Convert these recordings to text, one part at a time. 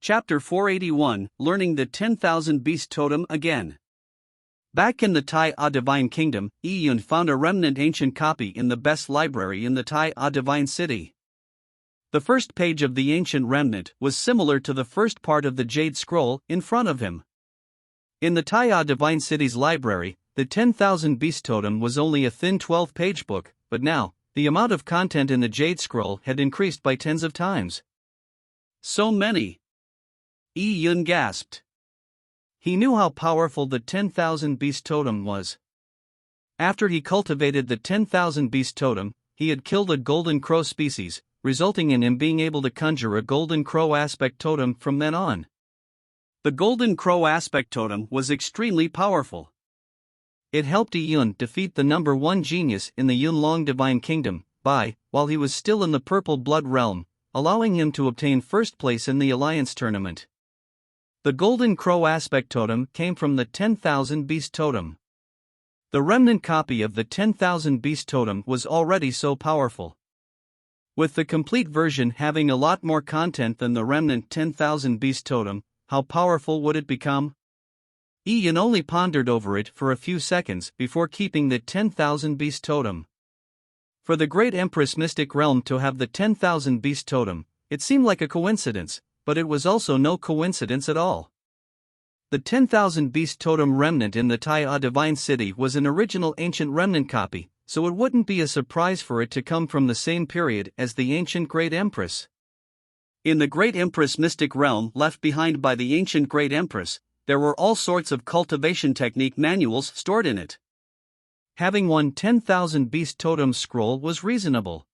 Chapter 481, Learning the 10,000 Beast Totem Again. Back in the Tai-A Divine Kingdom, Yi Yun found a remnant ancient copy in the best library in the Tai-A Divine City. The first page of the ancient remnant was similar to the first part of the Jade Scroll in front of him. In the Tai-A Divine City's library, the 10,000 Beast Totem was only a thin 12-page book, but now, the amount of content in the Jade Scroll had increased by tens of times. So many! Yi Yun gasped. He knew how powerful the 10,000 Beast Totem was. After he cultivated the 10,000 Beast Totem, he had killed a golden crow species, resulting in him being able to conjure a golden crow aspect totem from then on. The golden crow aspect totem was extremely powerful. It helped Yi Yun defeat the number 1 genius in the Yunlong Divine Kingdom, while he was still in the Purple Blood Realm, allowing him to obtain first place in the Alliance Tournament. The Golden Crow Aspect Totem came from the 10,000 Beast Totem. The remnant copy of the 10,000 Beast Totem was already so powerful. With the complete version having a lot more content than the remnant 10,000 Beast Totem, how powerful would it become? Yi Yun only pondered over it for a few seconds before keeping the 10,000 Beast Totem. For the Great Empress Mystic Realm to have the 10,000 Beast Totem, it seemed like a coincidence, but it was also no coincidence at all. The 10,000 Beast Totem remnant in the Tai-A Divine City was an original ancient remnant copy, so it wouldn't be a surprise for it to come from the same period as the ancient Great Empress. In the Great Empress Mystic Realm left behind by the ancient Great Empress, there were all sorts of cultivation technique manuals stored in it. Having one 10,000 Beast Totem scroll was reasonable.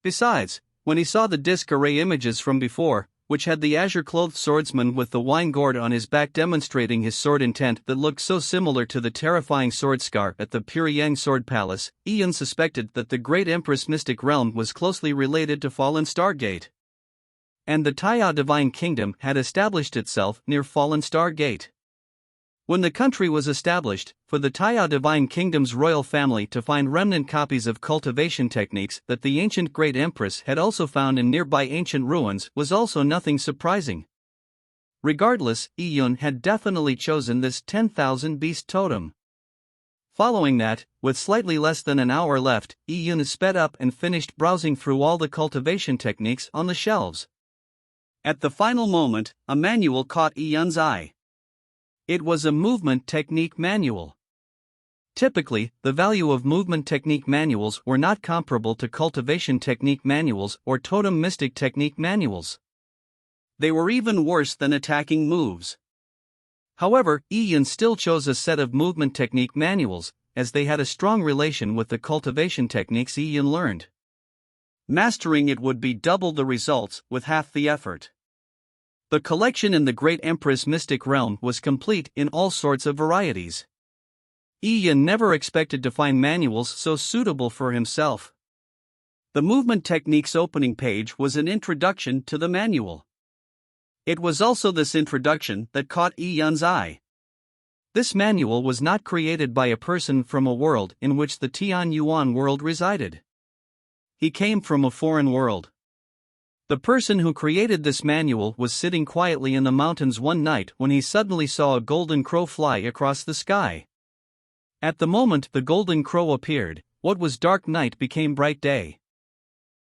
Besides, when he saw the disc array images from before, which had the azure-clothed swordsman with the wine gourd on his back demonstrating his sword intent that looked so similar to the terrifying sword scar at the Pyongyang Sword Palace, Yi Yun suspected that the Great Empress Mystic Realm was closely related to Fallen Stargate. And the Tai-A Divine Kingdom had established itself near Fallen Star Gate. When the country was established, for the Tai-A Divine Kingdom's royal family to find remnant copies of cultivation techniques that the ancient Great Empress had also found in nearby ancient ruins was also nothing surprising. Regardless, Yi Yun had definitely chosen this 10,000 Beast Totem. Following that, with slightly less than an hour left, Yi Yun sped up and finished browsing through all the cultivation techniques on the shelves. At the final moment, a manual caught Yi Yun's eye. It was a movement technique manual. Typically, the value of movement technique manuals were not comparable to cultivation technique manuals or totem mystic technique manuals. They were even worse than attacking moves. However, Yi Yun still chose a set of movement technique manuals, as they had a strong relation with the cultivation techniques Yi Yun learned. Mastering it would be double the results with half the effort. The collection in the Great Empress Mystic Realm was complete in all sorts of varieties. Yi Yun never expected to find manuals so suitable for himself. The movement techniques opening page was an introduction to the manual. It was also this introduction that caught Yi Yun's eye. This manual was not created by a person from a world in which the Tian Yuan world resided. He came from a foreign world. The person who created this manual was sitting quietly in the mountains one night when he suddenly saw a golden crow fly across the sky. At the moment the golden crow appeared, what was dark night became bright day.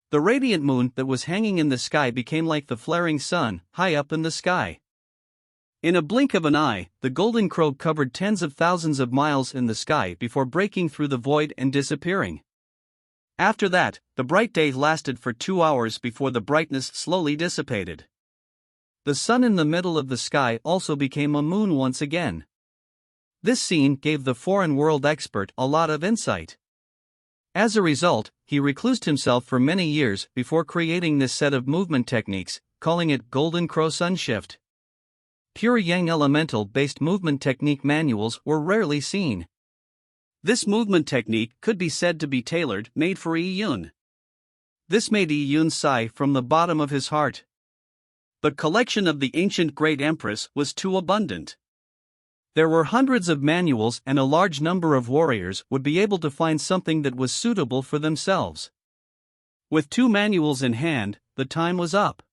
The radiant moon that was hanging in the sky became like the flaring sun, high up in the sky. In a blink of an eye, the golden crow covered tens of thousands of miles in the sky before breaking through the void and disappearing. After that, the bright day lasted for 2 hours before the brightness slowly dissipated. The sun in the middle of the sky also became a moon once again. This scene gave the foreign world expert a lot of insight. As a result, he reclused himself for many years before creating this set of movement techniques, calling it Golden Crow Sun Shift. Pure Yang elemental-based movement technique manuals were rarely seen. This movement technique could be said to be tailor-made for Yi Yun. This made Yi Yun sigh from the bottom of his heart. The collection of the ancient Great Empress was too abundant. There were hundreds of manuals and a large number of warriors would be able to find something that was suitable for themselves. With 2 manuals in hand, the time was up.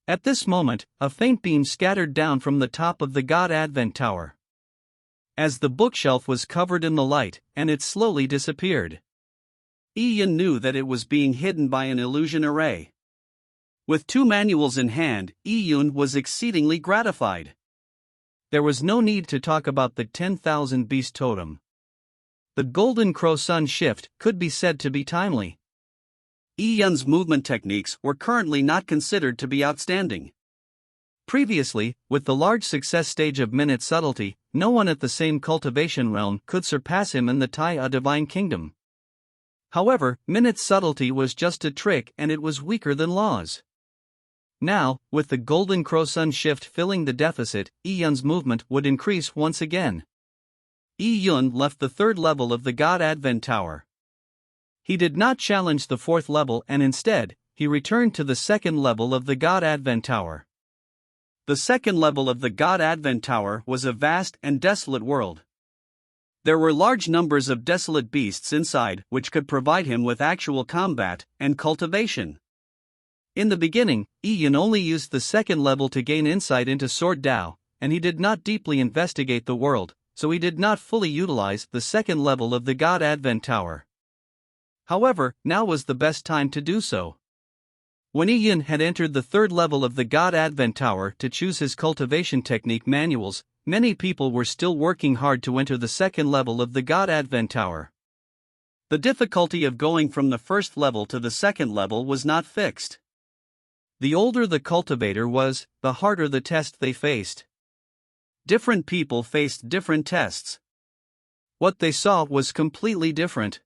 At this moment, a faint beam scattered down from the top of the God Advent Tower. As the bookshelf was covered in the light, and it slowly disappeared. Yi-Yun knew that it was being hidden by an illusion array. With 2 manuals in hand, Yi-Yun was exceedingly gratified. There was no need to talk about the 10,000 beast totem. The Golden Crow Sun shift could be said to be timely. Yi-Yun's movement techniques were currently not considered to be outstanding. Previously, with the large success stage of Minute Subtlety, no one at the same cultivation realm could surpass him in the Tai Divine Kingdom. However, Minute's subtlety was just a trick and it was weaker than Law's. Now, with the Golden Crow Sun shift filling the deficit, Yi-Yun's movement would increase once again. Yi-Yun left the 3rd level of the God Advent Tower. He did not challenge the 4th level and instead, he returned to the 2nd level of the God Advent Tower. The 2nd level of the God Advent Tower was a vast and desolate world. There were large numbers of desolate beasts inside which could provide him with actual combat and cultivation. In the beginning, Yi-Yun only used the 2nd level to gain insight into Sword Dao, and he did not deeply investigate the world, so he did not fully utilize the 2nd level of the God Advent Tower. However, now was the best time to do so. When Yi-Yun had entered the 3rd level of the God Advent Tower to choose his cultivation technique manuals, many people were still working hard to enter the 2nd level of the God Advent Tower. The difficulty of going from the 1st level to the 2nd level was not fixed. The older the cultivator was, the harder the test they faced. Different people faced different tests. What they saw was completely different.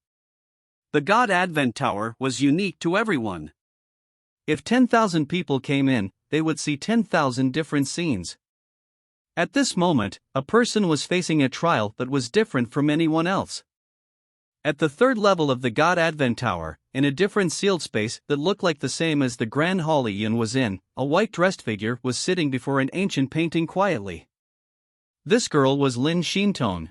The God Advent Tower was unique to everyone. If 10,000 people came in, they would see 10,000 different scenes. At this moment, a person was facing a trial that was different from anyone else. At the 3rd level of the God Advent Tower, in a different sealed space that looked like the same as the Grand Hall Yi-Yun was in, a white-dressed figure was sitting before an ancient painting quietly. This girl was Lin Xintong.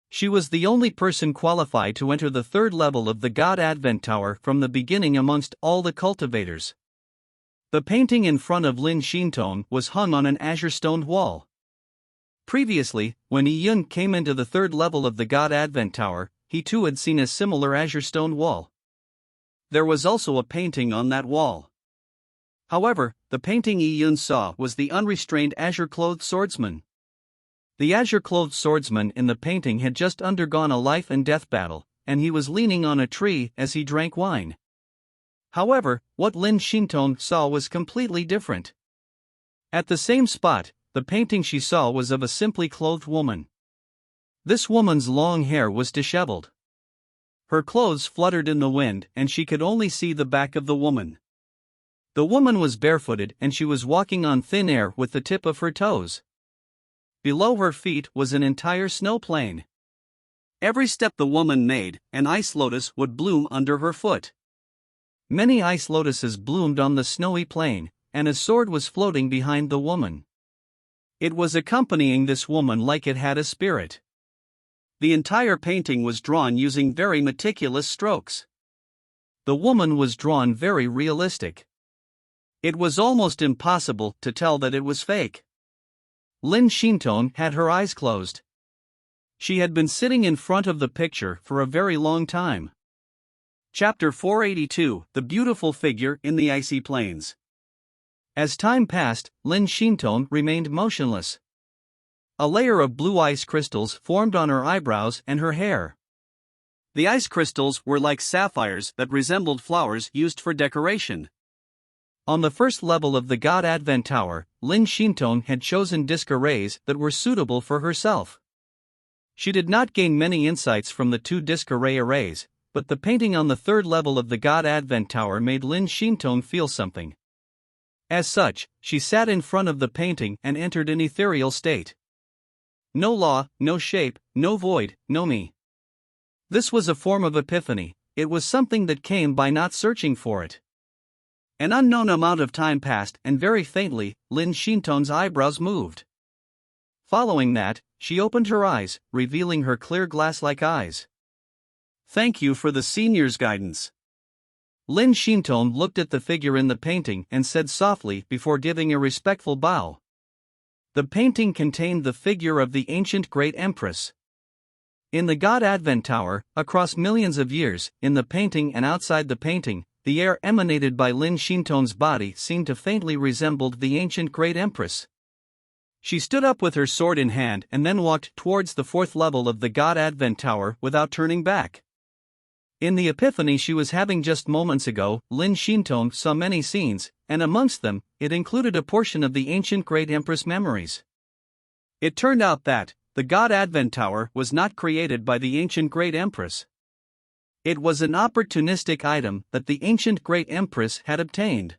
She was the only person qualified to enter the 3rd level of the God Advent Tower from the beginning amongst all the cultivators. The painting in front of Lin Xintong was hung on an azure-stoned wall. Previously, when Yi-Yun came into the 3rd level of the God Advent Tower, he too had seen a similar azure-stone wall. There was also a painting on that wall. However, the painting Yi-Yun saw was the unrestrained azure-clothed swordsman. The azure-clothed swordsman in the painting had just undergone a life-and-death battle, and he was leaning on a tree as he drank wine. However, what Lin Xintong saw was completely different. At the same spot, the painting she saw was of a simply clothed woman. This woman's long hair was disheveled. Her clothes fluttered in the wind and she could only see the back of the woman. The woman was barefooted and she was walking on thin air with the tip of her toes. Below her feet was an entire snow plain. Every step the woman made, an ice lotus would bloom under her foot. Many ice lotuses bloomed on the snowy plain, and a sword was floating behind the woman. It was accompanying this woman like it had a spirit. The entire painting was drawn using very meticulous strokes. The woman was drawn very realistic. It was almost impossible to tell that it was fake. Lin Xintong had her eyes closed. She had been sitting in front of the picture for a very long time. Chapter 482, The Beautiful Figure in the Icy Plains. As time passed, Lin Xintong remained motionless. A layer of blue ice crystals formed on her eyebrows and her hair. The ice crystals were like sapphires that resembled flowers used for decoration. On the 1st level of the God Advent Tower, Lin Xintong had chosen disc arrays that were suitable for herself. She did not gain many insights from the 2 disc arrays, but the painting on the 3rd level of the God Advent Tower made Lin Xintong feel something. As such, she sat in front of the painting and entered an ethereal state. No law, no shape, no void, no me. This was a form of epiphany, it was something that came by not searching for it. An unknown amount of time passed and very faintly, Lin Xintong's eyebrows moved. Following that, she opened her eyes, revealing her clear glass-like eyes. Thank you for the senior's guidance. Lin Xintong looked at the figure in the painting and said softly before giving a respectful bow. The painting contained the figure of the ancient Great Empress. In the God Advent Tower, across millions of years, in the painting and outside the painting, the air emanated by Lin Xintong's body seemed to faintly resemble the ancient Great Empress. She stood up with her sword in hand and then walked towards the fourth level of the God Advent Tower without turning back. In the epiphany she was having just moments ago, Lin Xintong saw many scenes, and amongst them, it included a portion of the ancient Great Empress memories. It turned out that the God Advent Tower was not created by the ancient Great Empress. It was an opportunistic item that the ancient Great Empress had obtained.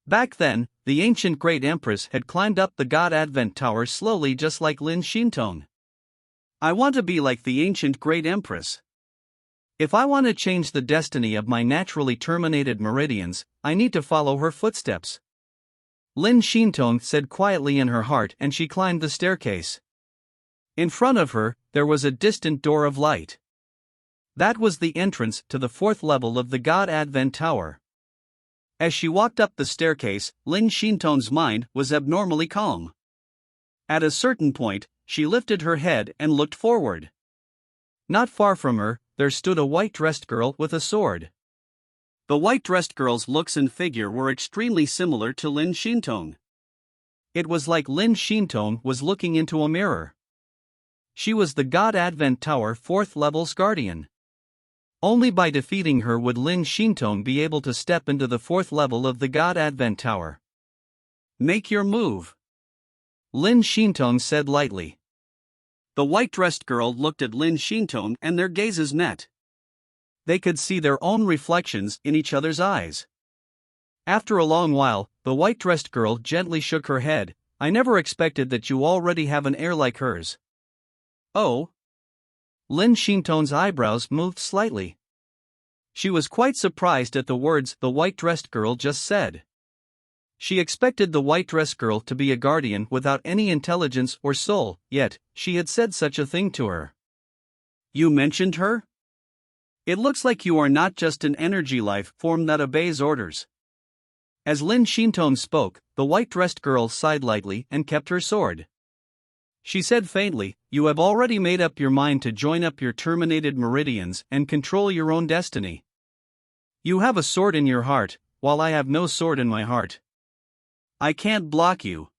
Back then, the ancient Great Empress had climbed up the God Advent Tower slowly just like Lin Xintong. I want to be like the ancient Great Empress. If I want to change the destiny of my naturally terminated meridians, I need to follow her footsteps. Lin Xintong said quietly in her heart, and she climbed the staircase. In front of her, there was a distant door of light. That was the entrance to the fourth level of the God Advent Tower. As she walked up the staircase, Lin Xintong's mind was abnormally calm. At a certain point, she lifted her head and looked forward. Not far from her, there stood a white-dressed girl with a sword. The white-dressed girl's looks and figure were extremely similar to Lin Xintong. It was like Lin Xintong was looking into a mirror. She was the God Advent Tower 4th level's guardian. Only by defeating her would Lin Xintong be able to step into the 4th level of the God Advent Tower. Make your move, Lin Xintong said lightly. The white-dressed girl looked at Lin Xintong and their gazes met. They could see their own reflections in each other's eyes. After a long while, the white-dressed girl gently shook her head. I never expected that you already have an air like hers. Oh? Lin Xintong's eyebrows moved slightly. She was quite surprised at the words the white-dressed girl just said. She expected the white-dressed girl to be a guardian without any intelligence or soul, yet, she had said such a thing to her. You mentioned her? It looks like you are not just an energy life form that obeys orders. As Lin Xintong spoke, the white-dressed girl sighed lightly and kept her sword. She said faintly, you have already made up your mind to join up your terminated meridians and control your own destiny. You have a sword in your heart, while I have no sword in my heart. I can't block you.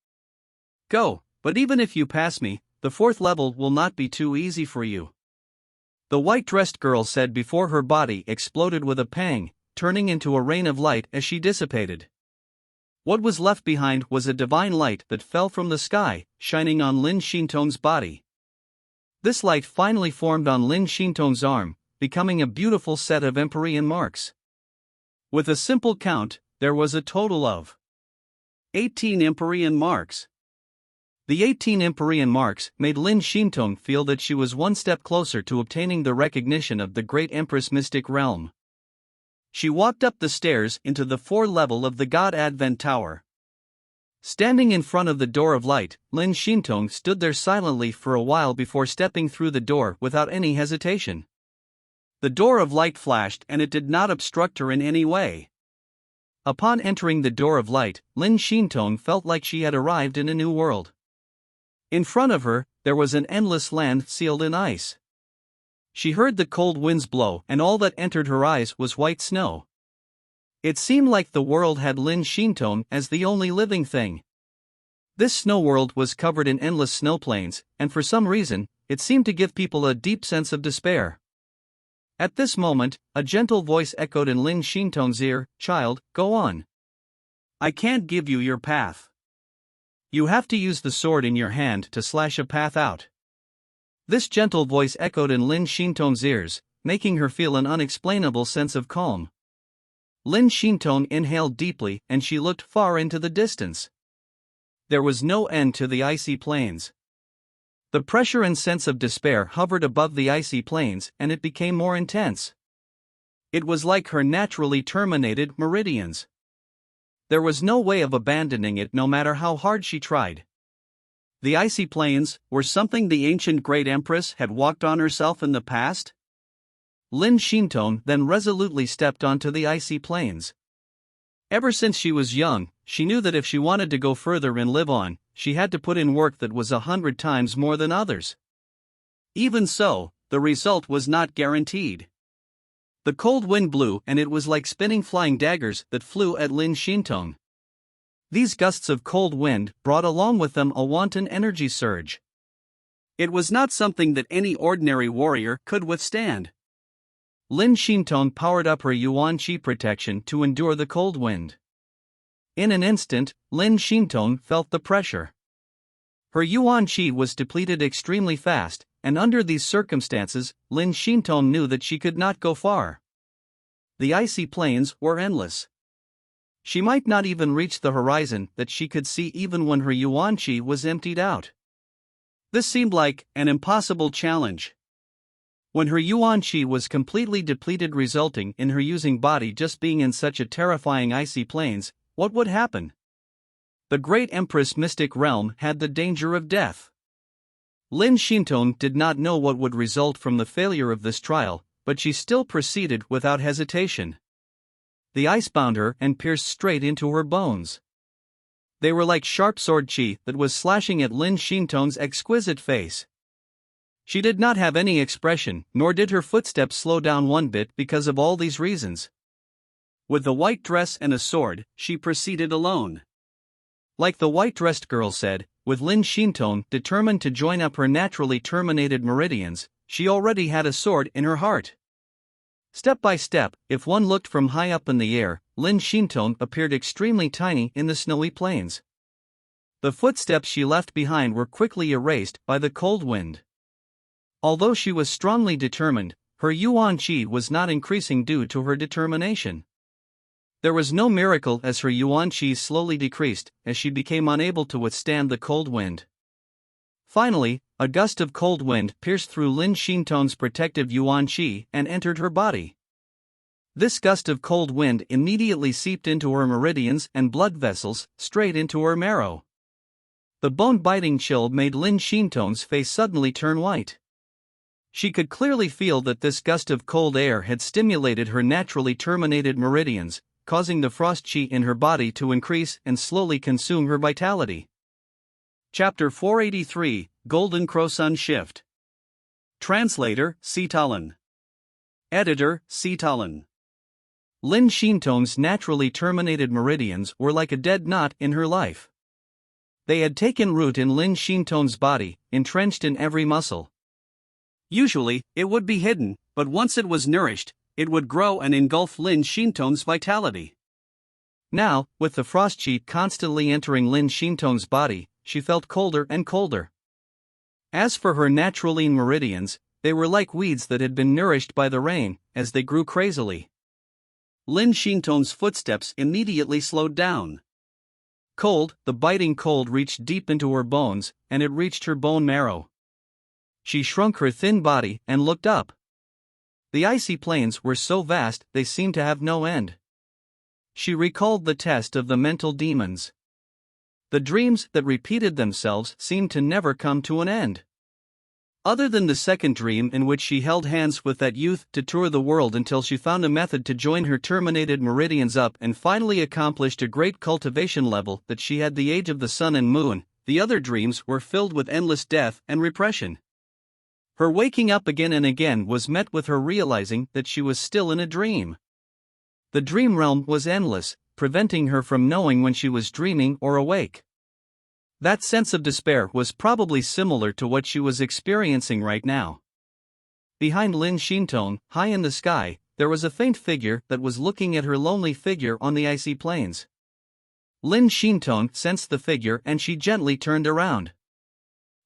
Go, but even if you pass me, the 4th level will not be too easy for you. The white-dressed girl said before her body exploded with a pang, turning into a rain of light as she dissipated. What was left behind was a divine light that fell from the sky, shining on Lin Xintong's body. This light finally formed on Lin Xintong's arm, becoming a beautiful set of Empyrean marks. With a simple count, there was a total of 18 Empyrean marks. The 18 Empyrean marks made Lin Xintong feel that she was one step closer to obtaining the recognition of the Great Empress Mystic Realm. She walked up the stairs into the 4th level of the God Advent Tower. Standing in front of the door of light, Lin Xintong stood there silently for a while before stepping through the door without any hesitation. The door of light flashed and it did not obstruct her in any way. Upon entering the door of light, Lin Xintong felt like she had arrived in a new world. In front of her, there was an endless land sealed in ice. She heard the cold winds blow and all that entered her eyes was white snow. It seemed like the world had Lin Xintong as the only living thing. This snow world was covered in endless snow plains, and for some reason, it seemed to give people a deep sense of despair. At this moment, a gentle voice echoed in Lin Xintong's ear, Child, go on. I can't give you your path. You have to use the sword in your hand to slash a path out. This gentle voice echoed in Lin Xintong's ears, making her feel an unexplainable sense of calm. Lin Xintong inhaled deeply and she looked far into the distance. There was no end to the icy plains. The pressure and sense of despair hovered above the icy plains and it became more intense. It was like her naturally terminated meridians. There was no way of abandoning it no matter how hard she tried. The icy plains were something the ancient Great Empress had walked on herself in the past? Lin Xintong then resolutely stepped onto the icy plains. Ever since she was young, she knew that if she wanted to go further and live on, she had to put in work that was 100 times more than others. Even so, the result was not guaranteed. The cold wind blew and it was like spinning flying daggers that flew at Lin Xintong. These gusts of cold wind brought along with them a wanton energy surge. It was not something that any ordinary warrior could withstand. Lin Xintong powered up her Yuan Qi protection to endure the cold wind. In an instant, Lin Xintong felt the pressure. Her Yuan Qi was depleted extremely fast, and under these circumstances, Lin Xintong knew that she could not go far. The icy plains were endless. She might not even reach the horizon that she could see even when her Yuan Qi was emptied out. This seemed like an impossible challenge. When her Yuan Qi was completely depleted, resulting in her using body just being in such a terrifying icy plains, what would happen? The great Empress Mystic Realm had the danger of death. Lin Xintong did not know what would result from the failure of this trial, but she still proceeded without hesitation. The ice bound her and pierced straight into her bones. They were like sharp sword qi that was slashing at Lin Xintong's exquisite face. She did not have any expression, nor did her footsteps slow down one bit because of all these reasons. With the white dress and a sword, she proceeded alone. Like the white-dressed girl said, with Lin Xintong determined to join up her naturally terminated meridians, she already had a sword in her heart. Step by step, if one looked from high up in the air, Lin Xintong appeared extremely tiny in the snowy plains. The footsteps she left behind were quickly erased by the cold wind. Although she was strongly determined, her Yuan Qi was not increasing due to her determination. There was no miracle as her Yuan Qi slowly decreased as she became unable to withstand the cold wind. Finally, a gust of cold wind pierced through Lin Xintong's protective Yuan Qi and entered her body. This gust of cold wind immediately seeped into her meridians and blood vessels, straight into her marrow. The bone-biting chill made Lin Xintong's face suddenly turn white. She could clearly feel that this gust of cold air had stimulated her naturally terminated meridians, causing the frost qi in her body to increase and slowly consume her vitality. Chapter 483, Golden Crow-Sun Shift. Translator, Sitalin. Editor, Sitalin. Lin Xintong's naturally terminated meridians were like a dead knot in her life. They had taken root in Lin Xintong's body, entrenched in every muscle. Usually, it would be hidden, but once it was nourished, it would grow and engulf Lin Xintong's vitality. Now, with the frost qi constantly entering Lin Xintong's body, she felt colder and colder. As for her naturally meridians, they were like weeds that had been nourished by the rain, as they grew crazily. Lin Xintong's footsteps immediately slowed down. Cold, the biting cold reached deep into her bones, and it reached her bone marrow. She shrunk her thin body and looked up. The icy plains were so vast they seemed to have no end. She recalled the test of the mental demons. The dreams that repeated themselves seemed to never come to an end. Other than the second dream in which she held hands with that youth to tour the world until she found a method to join her terminated meridians up and finally accomplished a great cultivation level that she had the age of the sun and moon, the other dreams were filled with endless death and repression. Her waking up again and again was met with her realizing that she was still in a dream. The dream realm was endless, preventing her from knowing when she was dreaming or awake. That sense of despair was probably similar to what she was experiencing right now. Behind Lin Xintong, high in the sky, there was a faint figure that was looking at her lonely figure on the icy plains. Lin Xintong sensed the figure and she gently turned around.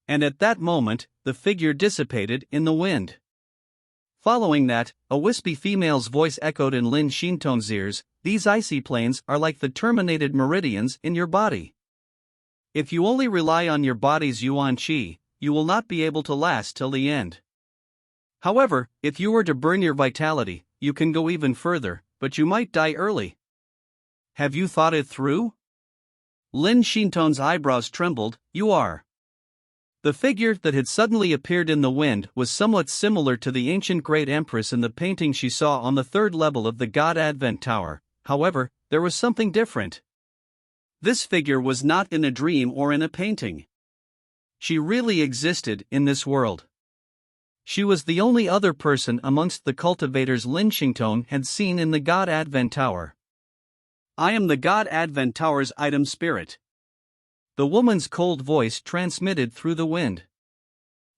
And at that moment, the figure dissipated in the wind. Following that, a wispy female's voice echoed in Lin Xintong's ears, "These icy plains are like the terminated meridians in your body. If you only rely on your body's Yuan Qi, you will not be able to last till the end. However, if you were to burn your vitality, you can go even further, but you might die early. Have you thought it through?" Lin Xintong's eyebrows trembled. "You are The figure that had suddenly appeared in the wind was somewhat similar to the ancient Great Empress in the painting she saw on the third level of the God Advent Tower. However, there was something different. This figure was not in a dream or in a painting. She really existed in this world. She was the only other person amongst the cultivators Lin Xingtong had seen in the God Advent Tower. I am the God Advent Tower's item spirit. The woman's cold voice transmitted through the wind.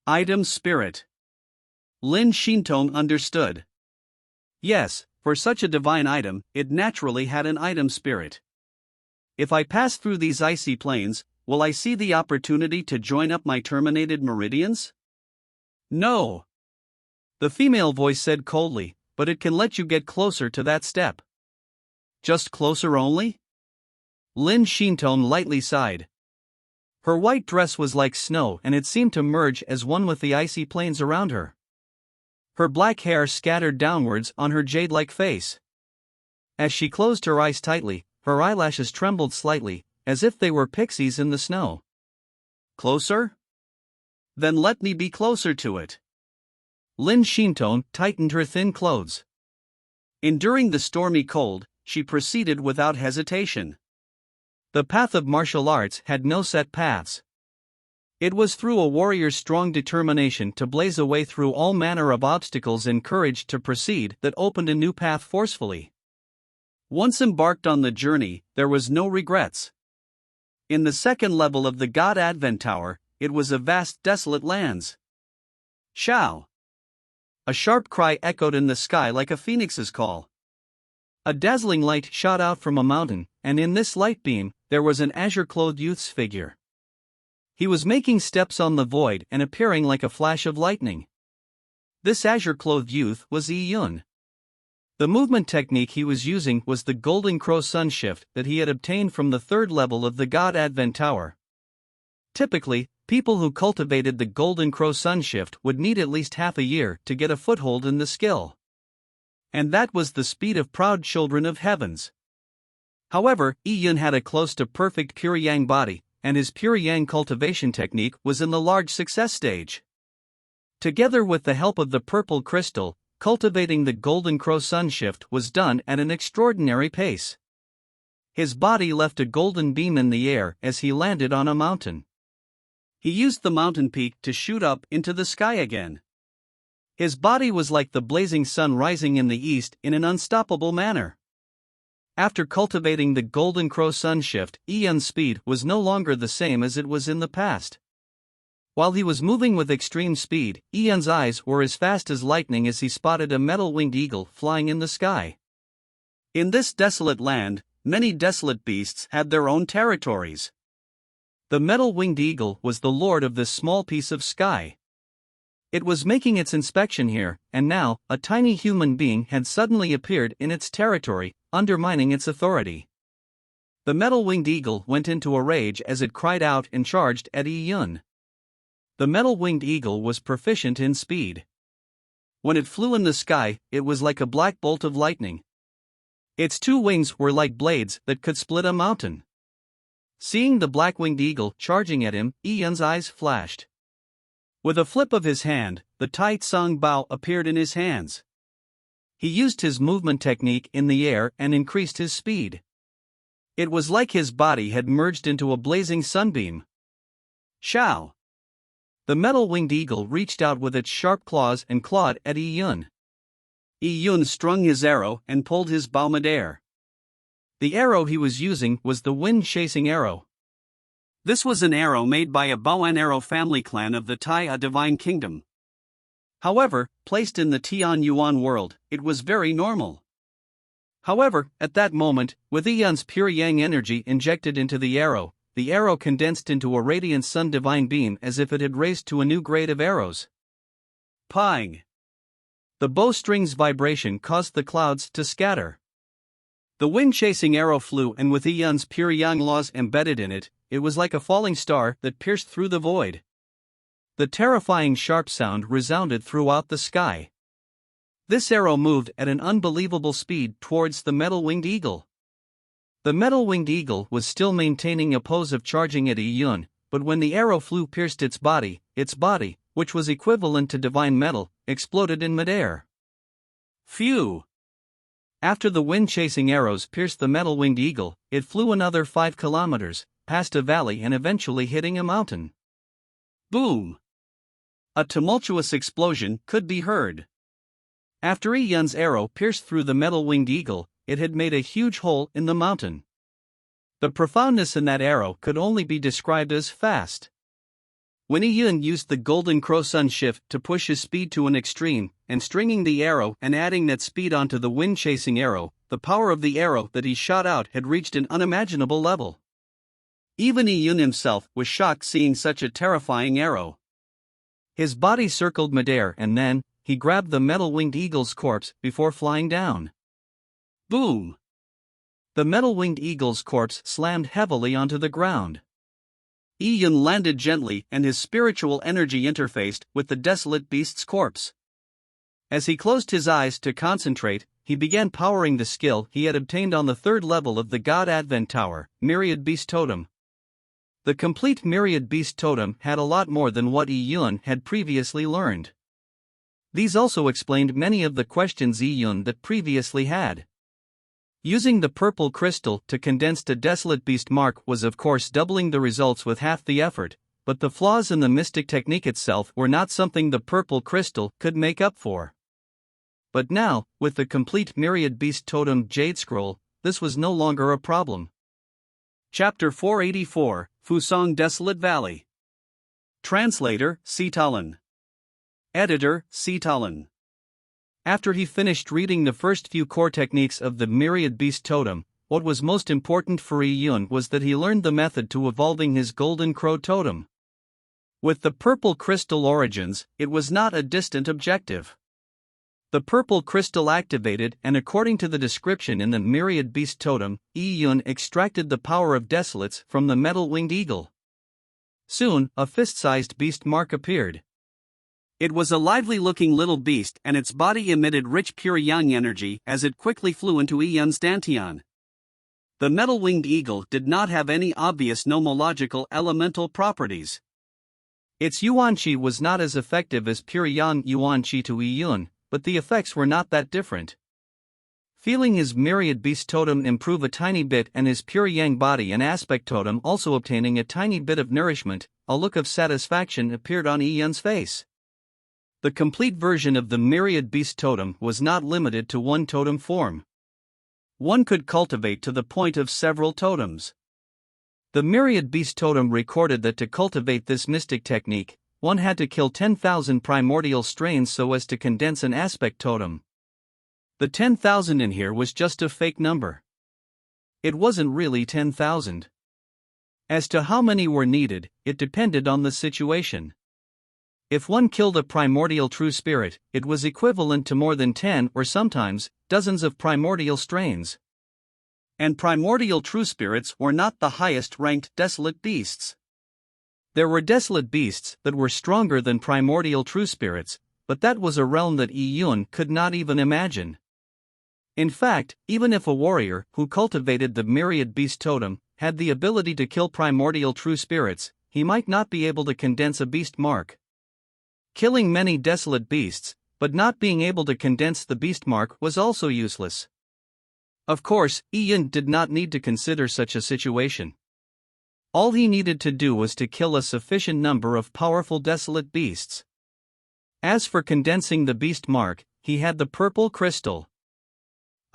Item spirit. Lin Xingtong understood. Yes, for such a divine item, it naturally had an item spirit. If I pass through these icy plains, will I see the opportunity to join up my terminated meridians? No. The female voice said coldly, but it can let you get closer to that step. Just closer only? Lin Xingtong lightly sighed. Her white dress was like snow and it seemed to merge as one with the icy plains around her. Her black hair scattered downwards on her jade-like face. As she closed her eyes tightly, her eyelashes trembled slightly, as if they were pixies in the snow. Closer? Then let me be closer to it. Lin Xingtong tightened her thin clothes. Enduring the stormy cold, she proceeded without hesitation. The path of martial arts had no set paths. It was through a warrior's strong determination to blaze a way through all manner of obstacles and courage to proceed that opened a new path forcefully. Once embarked on the journey, there was no regrets. In the second level of the God Advent Tower, it was a vast desolate lands. Shao! A sharp cry echoed in the sky like a phoenix's call. A dazzling light shot out from a mountain, and in this light beam, there was an azure-clothed youth's figure. He was making steps on the void and appearing like a flash of lightning. This azure-clothed youth was Yi Yun. The movement technique he was using was the Golden Crow Sun Shift that he had obtained from the third level of the God Advent Tower. Typically, people who cultivated the Golden Crow Sun Shift would need at least half a year to get a foothold in the skill. And that was the speed of proud children of heavens. However, Yi Yun had a close to perfect pure yang body, and his pure yang cultivation technique was in the large success stage. Together with the help of the purple crystal, cultivating the Golden Crow Sun Shift was done at an extraordinary pace. His body left a golden beam in the air as he landed on a mountain. He used the mountain peak to shoot up into the sky again. His body was like the blazing sun rising in the east in an unstoppable manner. After cultivating the Golden Crow Sun Shift, Yi Yun's speed was no longer the same as it was in the past. While he was moving with extreme speed, Yi Yun's eyes were as fast as lightning as he spotted a metal-winged eagle flying in the sky. In this desolate land, many desolate beasts had their own territories. The metal-winged eagle was the lord of this small piece of sky. It was making its inspection here, and now, a tiny human being had suddenly appeared in its territory, undermining its authority. The metal-winged eagle went into a rage as it cried out and charged at Yi Yun. The metal-winged eagle was proficient in speed. When it flew in the sky, it was like a black bolt of lightning. Its two wings were like blades that could split a mountain. Seeing the black-winged eagle charging at him, Yi Yun's eyes flashed. With a flip of his hand, the Tai Tsung Bao appeared in his hands. He used his movement technique in the air and increased his speed. It was like his body had merged into a blazing sunbeam. Shao! The metal-winged eagle reached out with its sharp claws and clawed at Yi Yun. Yi Yun strung his arrow and pulled his bow midair. The arrow he was using was the wind-chasing arrow. This was an arrow made by a bow and arrow family clan of the Tai Divine Kingdom. However, placed in the Tian Yuan world, it was very normal. However, at that moment, with Yi Yun's pure yang energy injected into the arrow condensed into a radiant sun divine beam as if it had raised to a new grade of arrows. Ping! The bowstring's vibration caused the clouds to scatter. The wind-chasing arrow flew, and with Yi Yun's pure yang laws embedded in it, it was like a falling star that pierced through the void. The terrifying sharp sound resounded throughout the sky. This arrow moved at an unbelievable speed towards the metal-winged eagle. The metal-winged eagle was still maintaining a pose of charging at Yi Yun, but when the arrow pierced its body, which was equivalent to divine metal, exploded in midair. Phew! After the wind-chasing arrows pierced the metal-winged eagle, it flew another 5 kilometers, past a valley and eventually hitting a mountain. Boom! A tumultuous explosion could be heard. After Yi Yun's arrow pierced through the metal-winged eagle, it had made a huge hole in the mountain. The profoundness in that arrow could only be described as fast. When Yi Yun used the Golden Crow Sun Shift to push his speed to an extreme, and stringing the arrow and adding that speed onto the wind-chasing arrow, the power of the arrow that he shot out had reached an unimaginable level. Even Yi Yun himself was shocked seeing such a terrifying arrow. His body circled midair and then, he grabbed the metal-winged eagle's corpse before flying down. Boom! The metal-winged eagle's corpse slammed heavily onto the ground. Yi Yun landed gently and his spiritual energy interfaced with the desolate beast's corpse. As he closed his eyes to concentrate, he began powering the skill he had obtained on the 3rd level of the God Advent Tower, Myriad Beast Totem. The complete Myriad Beast Totem had a lot more than what Yi Yun had previously learned. These also explained many of the questions Yi Yun that previously had. Using the purple crystal to condense a desolate beast mark was of course doubling the results with half the effort, but the flaws in the mystic technique itself were not something the purple crystal could make up for. But now, with the complete Myriad Beast Totem Jade Scroll, this was no longer a problem. Chapter 484, Fusong Desolate Valley. Translator, Sitalan. Editor, Sitalan. After he finished reading the first few core techniques of the Myriad Beast Totem, what was most important for Yi Yun was that he learned the method to evolving his Golden Crow Totem. With the purple crystal origins, it was not a distant objective. The purple crystal activated, and according to the description in the Myriad Beast Totem, Yi Yun extracted the power of desolates from the metal-winged eagle. Soon, a fist-sized beast mark appeared. It was a lively-looking little beast and its body emitted rich pure yang energy as it quickly flew into Yi Yun's dantian. The metal-winged eagle did not have any obvious nomological elemental properties. Its yuan qi was not as effective as pure yang yuan qi to Yi Yun, but the effects were not that different. Feeling his Myriad Beast Totem improve a tiny bit and his pure yang body and aspect totem also obtaining a tiny bit of nourishment, a look of satisfaction appeared on Yi Yun's face. The complete version of the Myriad Beast Totem was not limited to one totem form. One could cultivate to the point of several totems. The Myriad Beast Totem recorded that to cultivate this mystic technique, one had to kill 10,000 primordial strains so as to condense an aspect totem. The 10,000 in here was just a fake number. It wasn't really 10,000. As to how many were needed, it depended on the situation. If one killed a primordial true spirit, it was equivalent to more than 10 or sometimes dozens of primordial strains. And primordial true spirits were not the highest-ranked desolate beasts. There were desolate beasts that were stronger than primordial true spirits, but that was a realm that Yi Yun could not even imagine. In fact, even if a warrior who cultivated the Myriad Beast Totem had the ability to kill primordial true spirits, he might not be able to condense a beast mark. Killing many desolate beasts, but not being able to condense the beast mark was also useless. Of course, Yi Yun did not need to consider such a situation. All he needed to do was to kill a sufficient number of powerful desolate beasts. As for condensing the beast mark, he had the purple crystal.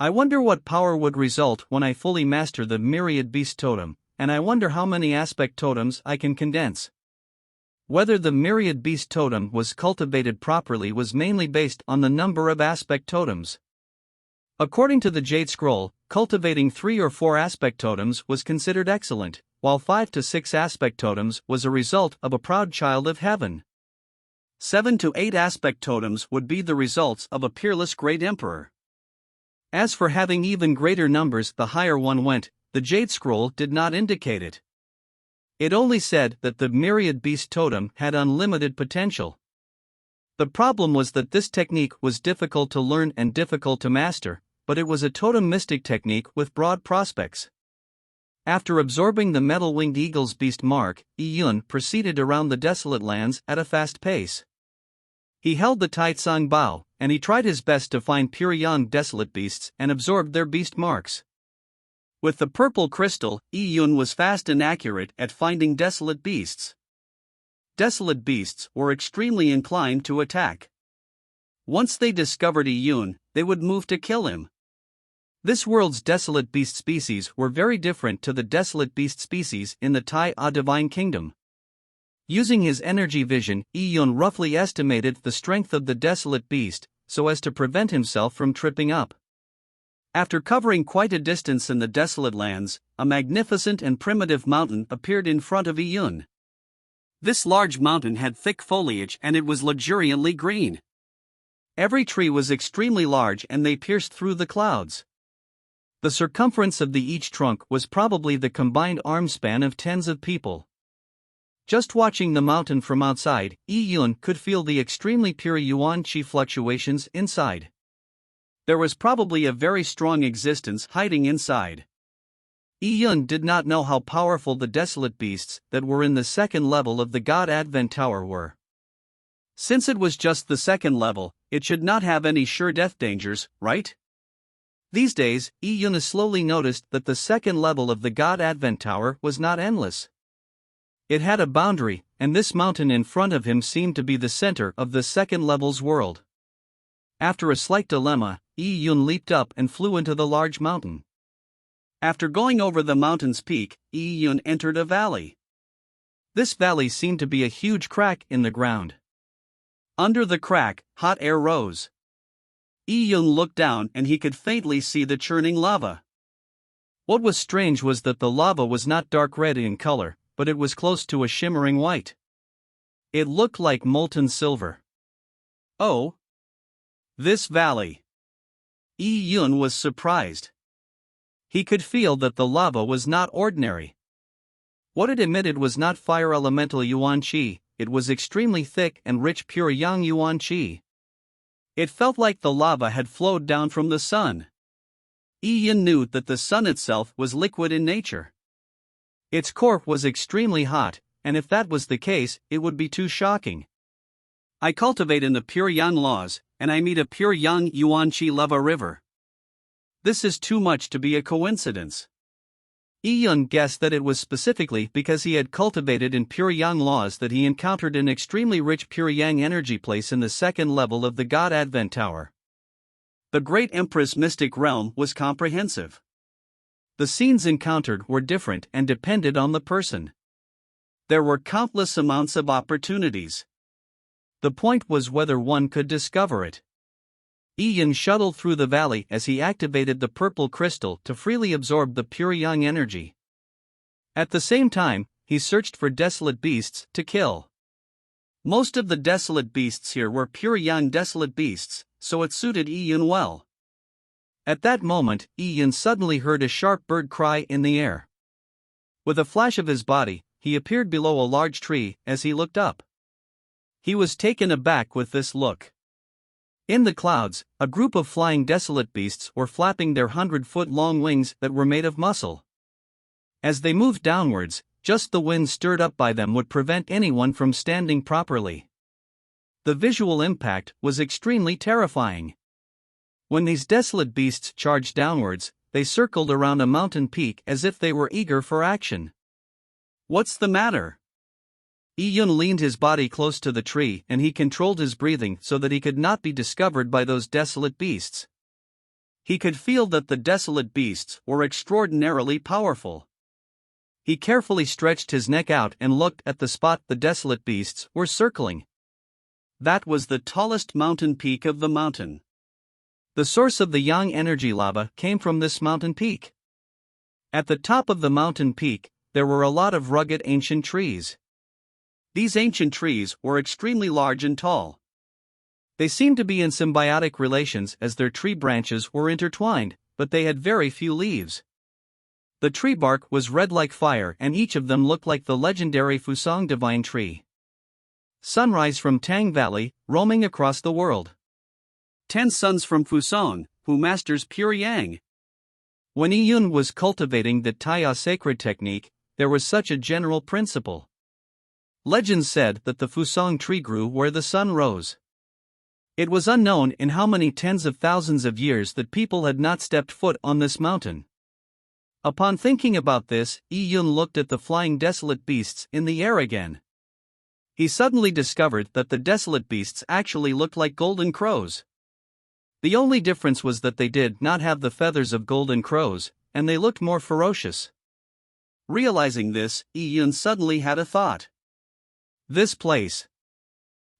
I wonder what power would result when I fully master the Myriad Beast Totem, and I wonder how many aspect totems I can condense. Whether the Myriad Beast Totem was cultivated properly was mainly based on the number of aspect totems. According to the Jade Scroll, cultivating 3 or 4 aspect totems was considered excellent, while 5 to 6 aspect totems was a result of a proud child of heaven. 7 to 8 aspect totems would be the results of a peerless great emperor. As for having even greater numbers the higher one went, the Jade Scroll did not indicate it. It only said that the Myriad Beast Totem had unlimited potential. The problem was that this technique was difficult to learn and difficult to master, but it was a totem mystic technique with broad prospects. After absorbing the metal-winged eagle's beast mark, Yi Yun proceeded around the desolate lands at a fast pace. He held the Taitsang Bao, and he tried his best to find pure young desolate beasts and absorbed their beast marks. With the purple crystal, Yi Yun was fast and accurate at finding desolate beasts. Desolate beasts were extremely inclined to attack. Once they discovered Yi Yun, they would move to kill him. This world's desolate beast species were very different to the desolate beast species in the Tai Divine Kingdom. Using his energy vision, Yi Yun roughly estimated the strength of the desolate beast, so as to prevent himself from tripping up. After covering quite a distance in the desolate lands, a magnificent and primitive mountain appeared in front of Yi Yun. This large mountain had thick foliage and it was luxuriantly green. Every tree was extremely large and they pierced through the clouds. The circumference of each trunk was probably the combined arm span of tens of people. Just watching the mountain from outside, Yi Yun could feel the extremely pure yuan qi fluctuations inside. There was probably a very strong existence hiding inside. Yi Yun did not know how powerful the desolate beasts that were in the second level of the God Advent Tower were. Since it was just the second level, it should not have any sure death dangers, right? These days, Yi Yun slowly noticed that the second level of the God Advent Tower was not endless. It had a boundary, and this mountain in front of him seemed to be the center of the second level's world. After a slight dilemma, Yi Yun leaped up and flew into the large mountain. After going over the mountain's peak, Yi Yun entered a valley. This valley seemed to be a huge crack in the ground. Under the crack, hot air rose. Yi Yun looked down and he could faintly see the churning lava. What was strange was that the lava was not dark red in color, but it was close to a shimmering white. It looked like molten silver. Oh! This valley! Yi Yun was surprised. He could feel that the lava was not ordinary. What it emitted was not fire elemental yuan qi, it was extremely thick and rich pure yang yuan qi. It felt like the lava had flowed down from the sun. Yi Yun knew that the sun itself was liquid in nature. Its core was extremely hot, and if that was the case, it would be too shocking. I cultivate in the pure yang laws, and I meet a pure yang yuan qi lava river. This is too much to be a coincidence. Yi Yun guessed that it was specifically because he had cultivated in pure yang laws that he encountered an extremely rich pure yang energy place in the second level of the God Advent Tower. The Great Empress Mystic Realm was comprehensive. The scenes encountered were different and depended on the person. There were countless amounts of opportunities. The point was whether one could discover it. Yi Yun shuttled through the valley as he activated the purple crystal to freely absorb the pure yang energy. At the same time, he searched for desolate beasts to kill. Most of the desolate beasts here were pure yang desolate beasts, so it suited Yi Yun well. At that moment, Yi Yun suddenly heard a sharp bird cry in the air. With a flash of his body, he appeared below a large tree as he looked up. He was taken aback with this look. In the clouds, a group of flying desolate beasts were flapping their 100-foot-long wings that were made of muscle. As they moved downwards, just the wind stirred up by them would prevent anyone from standing properly. The visual impact was extremely terrifying. When these desolate beasts charged downwards, they circled around a mountain peak as if they were eager for action. What's the matter? Yi Yun leaned his body close to the tree and he controlled his breathing so that he could not be discovered by those desolate beasts. He could feel that the desolate beasts were extraordinarily powerful. He carefully stretched his neck out and looked at the spot the desolate beasts were circling. That was the tallest mountain peak of the mountain. The source of the yang energy lava came from this mountain peak. At the top of the mountain peak, there were a lot of rugged ancient trees. These ancient trees were extremely large and tall. They seemed to be in symbiotic relations as their tree branches were intertwined, but they had very few leaves. The tree bark was red like fire and each of them looked like the legendary Fusang divine tree. Sunrise from Tang Valley, roaming across the world. 10 sons from Fusang, who masters pure yang. When Yun was cultivating the Taya sacred technique, there was such a general principle. Legends said that the Fusang tree grew where the sun rose. It was unknown in how many tens of thousands of years that people had not stepped foot on this mountain. Upon thinking about this, Yun looked at the flying desolate beasts in the air again. He suddenly discovered that the desolate beasts actually looked like golden crows. The only difference was that they did not have the feathers of golden crows, and they looked more ferocious. Realizing this, Yun suddenly had a thought. This place.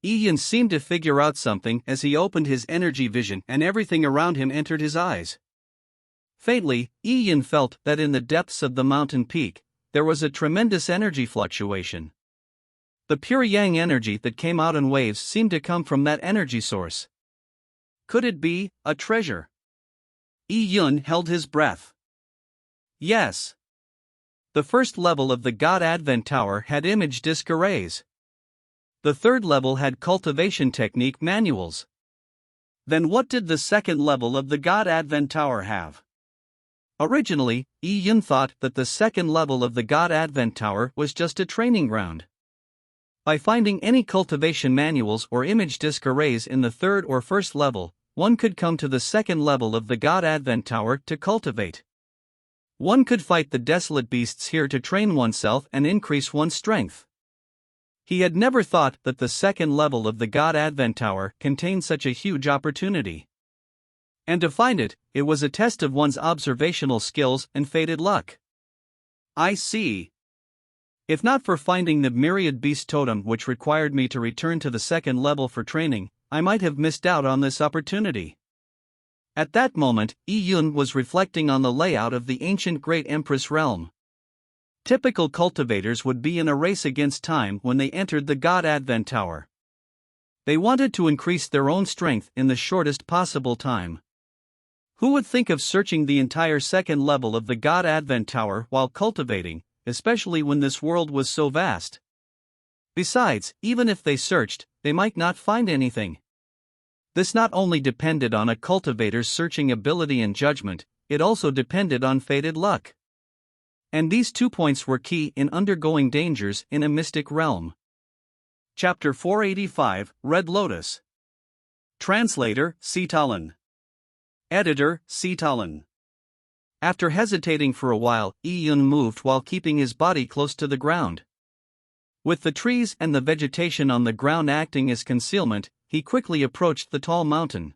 Yun seemed to figure out something as he opened his energy vision and everything around him entered his eyes. Faintly, Yun felt that in the depths of the mountain peak, there was a tremendous energy fluctuation. The pure yang energy that came out in waves seemed to come from that energy source. Could it be a treasure? Yun held his breath. Yes. The first level of the God Advent Tower had image disc arrays. The third level had cultivation technique manuals. Then what did the second level of the God Advent Tower have? Originally, Yun thought that the second level of the God Advent Tower was just a training ground. By finding any cultivation manuals or image disc arrays in the third or first level, one could come to the second level of the God Advent Tower to cultivate. One could fight the desolate beasts here to train oneself and increase one's strength. He had never thought that the second level of the God Advent Tower contained such a huge opportunity. And to find it, it was a test of one's observational skills and fated luck. I see. If not for finding the myriad beast totem which required me to return to the second level for training, I might have missed out on this opportunity. At that moment, Yun was reflecting on the layout of the ancient Great Empress realm. Typical cultivators would be in a race against time when they entered the God Advent Tower. They wanted to increase their own strength in the shortest possible time. Who would think of searching the entire second level of the God Advent Tower while cultivating, especially when this world was so vast? Besides, even if they searched, they might not find anything. This not only depended on a cultivator's searching ability and judgment, it also depended on fated luck. And these 2 points were key in undergoing dangers in a mystic realm. Chapter 485, Red Lotus. Translator, Sitalan. Editor, Sitalan. After hesitating for a while, Yun moved while keeping his body close to the ground. With the trees and the vegetation on the ground acting as concealment, he quickly approached the tall mountain.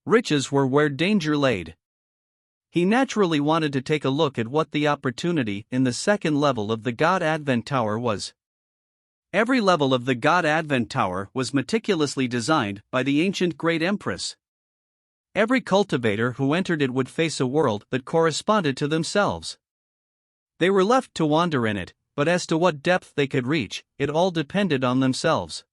Riches were where danger laid. He naturally wanted to take a look at what the opportunity in the second level of the God Advent Tower was. Every level of the God Advent Tower was meticulously designed by the ancient Great Empress. Every cultivator who entered it would face a world that corresponded to themselves. They were left to wander in it, but as to what depth they could reach, it all depended on themselves.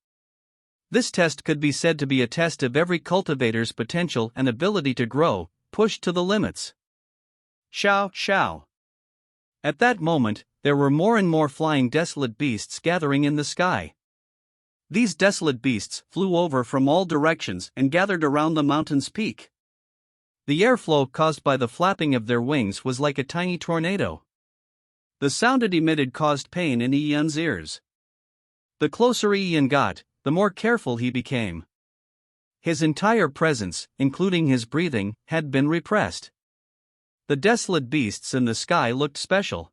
This test could be said to be a test of every cultivator's potential and ability to grow, pushed to the limits. Xiao, xiao. At that moment, there were more and more flying desolate beasts gathering in the sky. These desolate beasts flew over from all directions and gathered around the mountain's peak. The airflow caused by the flapping of their wings was like a tiny tornado. The sound it emitted caused pain in Yun's ears. The closer Yun got, the more careful he became. His entire presence, including his breathing, had been repressed. The desolate beasts in the sky looked special.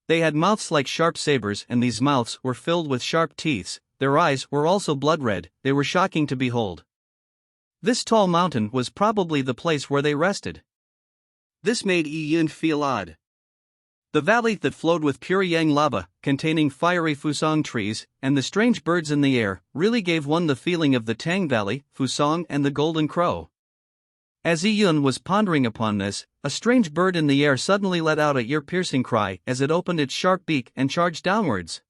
They had mouths like sharp sabers, and these mouths were filled with sharp teeth. Their eyes were also blood red. They were shocking to behold. This tall mountain was probably the place where they rested. This made Yun feel odd. The valley that flowed with pure yang lava, containing fiery Fusang trees, and the strange birds in the air, really gave one the feeling of the Tang Valley, Fusang, and the Golden Crow. As Yun was pondering upon this, a strange bird in the air suddenly let out a ear-piercing cry as it opened its sharp beak and charged downwards.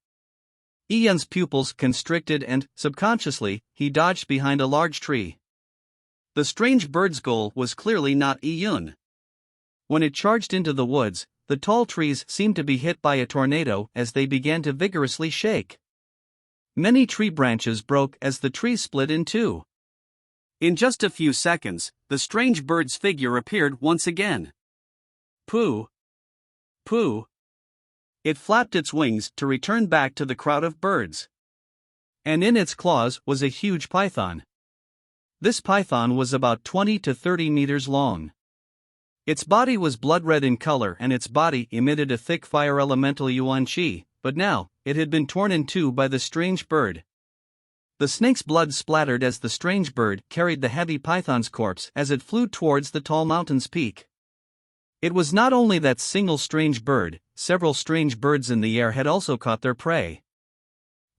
Yun's pupils constricted and, subconsciously, he dodged behind a large tree. The strange bird's goal was clearly not Yun. When it charged into the woods, the tall trees seemed to be hit by a tornado as they began to vigorously shake. Many tree branches broke as the trees split in two. In just a few seconds, the strange bird's figure appeared once again. Pooh! Pooh! It flapped its wings to return back to the crowd of birds. And in its claws was a huge python. This python was about 20 to 30 meters long. Its body was blood red in color and its body emitted a thick fire elemental yuan qi, but now, it had been torn in two by the strange bird. The snake's blood splattered as the strange bird carried the heavy python's corpse as it flew towards the tall mountain's peak. It was not only that single strange bird, several strange birds in the air had also caught their prey.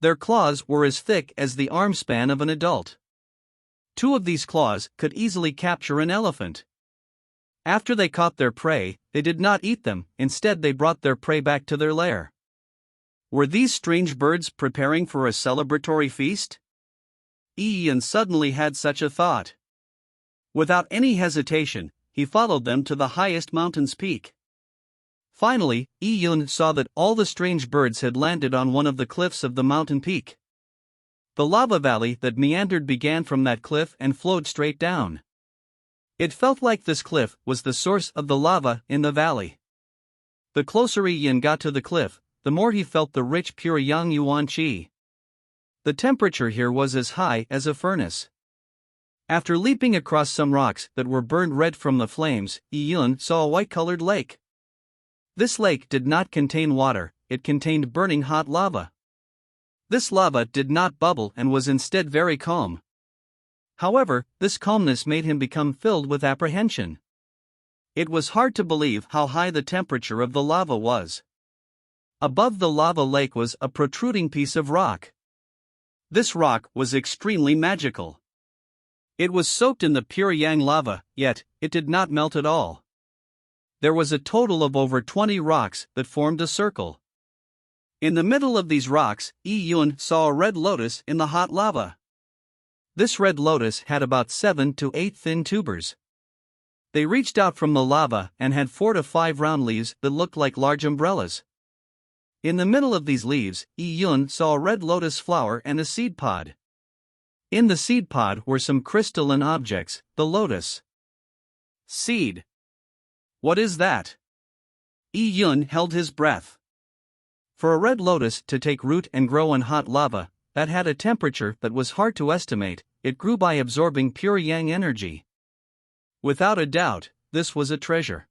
Their claws were as thick as the arm span of an adult. Two of these claws could easily capture an elephant. After they caught their prey, they did not eat them, instead they brought their prey back to their lair. Were these strange birds preparing for a celebratory feast? Yi suddenly had such a thought. Without any hesitation, he followed them to the highest mountain's peak. Finally, Yi saw that all the strange birds had landed on one of the cliffs of the mountain peak. The lava valley that meandered began from that cliff and flowed straight down. It felt like this cliff was the source of the lava in the valley. The closer Yi got to the cliff, the more he felt the rich pure yang yuan qi. The temperature here was as high as a furnace. After leaping across some rocks that were burned red from the flames, Yi saw a white-colored lake. This lake did not contain water, it contained burning hot lava. This lava did not bubble and was instead very calm. However, this calmness made him become filled with apprehension. It was hard to believe how high the temperature of the lava was. Above the lava lake was a protruding piece of rock. This rock was extremely magical. It was soaked in the pure yang lava, yet, it did not melt at all. There was a total of over 20 rocks that formed a circle. In the middle of these rocks, Yi saw a red lotus in the hot lava. This red lotus had about 7 to 8 thin tubers. They reached out from the lava and had 4 to 5 round leaves that looked like large umbrellas. In the middle of these leaves, Yi saw a red lotus flower and a seed pod. In the seed pod were some crystalline objects, the lotus seed. What is that? Yi held his breath. For a red lotus to take root and grow in hot lava, that had a temperature that was hard to estimate, it grew by absorbing pure yang energy. Without a doubt, this was a treasure.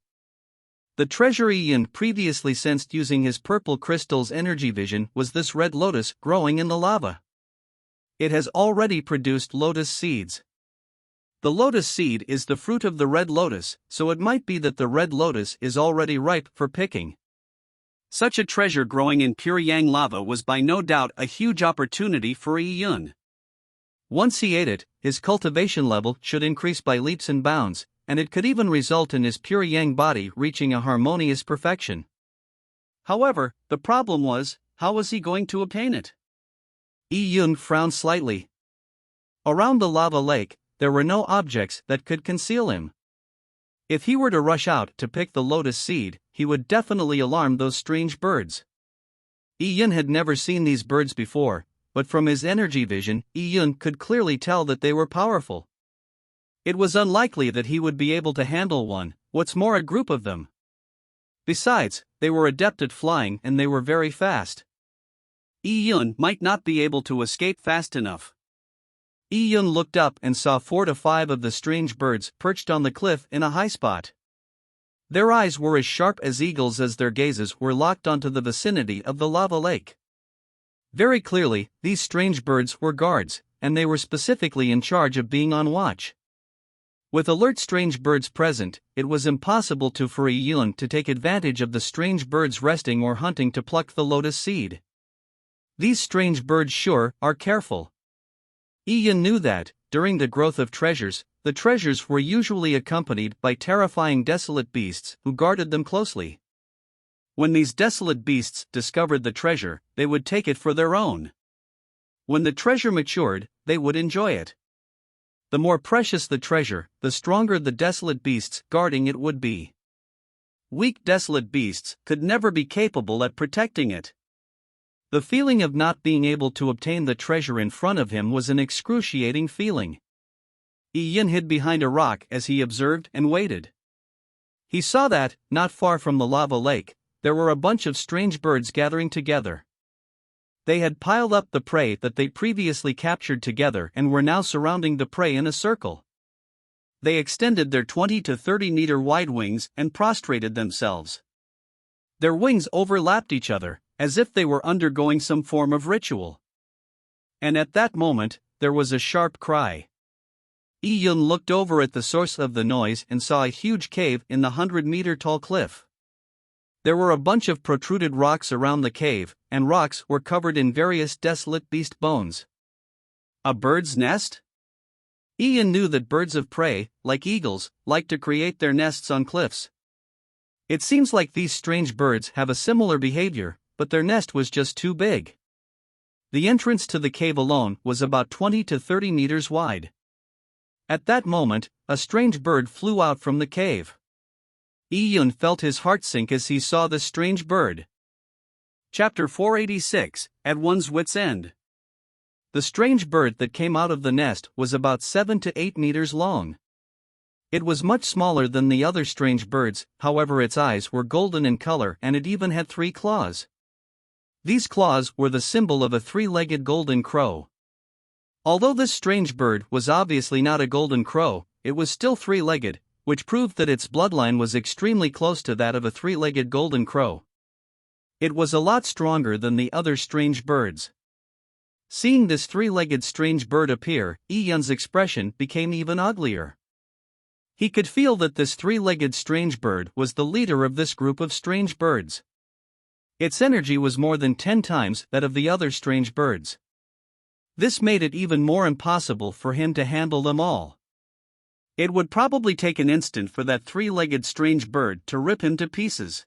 The treasure Yi previously sensed using his purple crystal's energy vision was this red lotus growing in the lava. It has already produced lotus seeds. The lotus seed is the fruit of the red lotus, so it might be that the red lotus is already ripe for picking. Such a treasure growing in pure yang lava was by no doubt a huge opportunity for Yi. Once he ate it, his cultivation level should increase by leaps and bounds, and it could even result in his pure yang body reaching a harmonious perfection. However, the problem was, how was he going to obtain it? Yi frowned slightly. Around the lava lake, there were no objects that could conceal him. If he were to rush out to pick the lotus seed, he would definitely alarm those strange birds. Yi had never seen these birds before, but from his energy vision, Yi could clearly tell that they were powerful. It was unlikely that he would be able to handle one, what's more a group of them. Besides, they were adept at flying and they were very fast. Yi might not be able to escape fast enough. Yi looked up and saw 4 to 5 of the strange birds perched on the cliff in a high spot. Their eyes were as sharp as eagles as their gazes were locked onto the vicinity of the lava lake. Very clearly, these strange birds were guards, and they were specifically in charge of being on watch. With alert strange birds present, it was impossible for Yi to take advantage of the strange birds resting or hunting to pluck the lotus seed. These strange birds sure are careful. Yi knew that, during the growth of treasures, the treasures were usually accompanied by terrifying desolate beasts who guarded them closely. When these desolate beasts discovered the treasure, they would take it for their own. When the treasure matured, they would enjoy it. The more precious the treasure, the stronger the desolate beasts guarding it would be. Weak desolate beasts could never be capable at protecting it. The feeling of not being able to obtain the treasure in front of him was an excruciating feeling. Yi hid behind a rock as he observed and waited. He saw that, not far from the lava lake, there were a bunch of strange birds gathering together. They had piled up the prey that they previously captured together and were now surrounding the prey in a circle. They extended their 20 to 30-meter wide wings and prostrated themselves. Their wings overlapped each other, as if they were undergoing some form of ritual. And at that moment, there was a sharp cry. Iyun looked over at the source of the noise and saw a huge cave in the 100-meter-tall cliff. There were a bunch of protruded rocks around the cave, and rocks were covered in various desolate beast bones. A bird's nest? Iyun knew that birds of prey, like eagles, like to create their nests on cliffs. It seems like these strange birds have a similar behavior, but their nest was just too big. The entrance to the cave alone was about 20 to 30 meters wide. At that moment, a strange bird flew out from the cave. Iyun felt his heart sink as he saw this strange bird. Chapter 486, At One's Wit's End. The strange bird that came out of the nest was about 7 to 8 meters long. It was much smaller than the other strange birds, however its eyes were golden in color and it even had 3 claws. These claws were the symbol of a 3-legged golden crow. Although this strange bird was obviously not a golden crow, it was still 3-legged, which proved that its bloodline was extremely close to that of a 3-legged golden crow. It was a lot stronger than the other strange birds. Seeing this 3-legged strange bird appear, Iyun's expression became even uglier. He could feel that this 3-legged strange bird was the leader of this group of strange birds. Its energy was more than 10 times that of the other strange birds. This made it even more impossible for him to handle them all. It would probably take an instant for that 3-legged strange bird to rip him to pieces.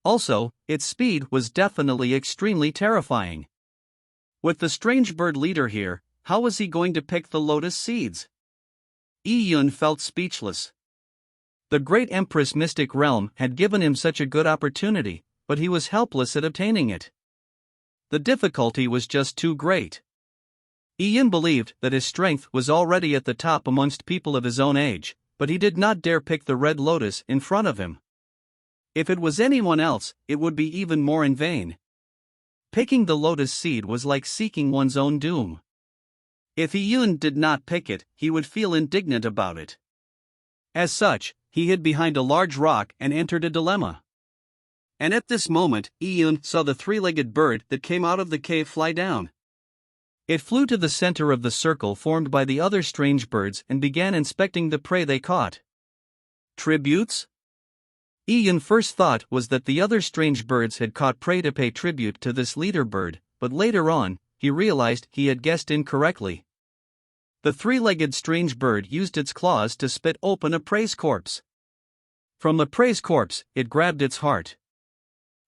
Also, its speed was definitely extremely terrifying. With the strange bird leader here, how was he going to pick the lotus seeds? Iyun felt speechless. The great Empress Mystic Realm had given him such a good opportunity, but he was helpless at obtaining it. The difficulty was just too great. Iyun believed that his strength was already at the top amongst people of his own age, but he did not dare pick the red lotus in front of him. If it was anyone else, it would be even more in vain. Picking the lotus seed was like seeking one's own doom. If Iyun did not pick it, he would feel indignant about it. As such, he hid behind a large rock and entered a dilemma. And at this moment, Iyun saw the 3-legged bird that came out of the cave fly down. It flew to the center of the circle formed by the other strange birds and began inspecting the prey they caught. Tributes? Iyun's first thought was that the other strange birds had caught prey to pay tribute to this leader bird, but later on, he realized he had guessed incorrectly. The 3-legged strange bird used its claws to spit open a prey's corpse. From the prey's corpse, it grabbed its heart.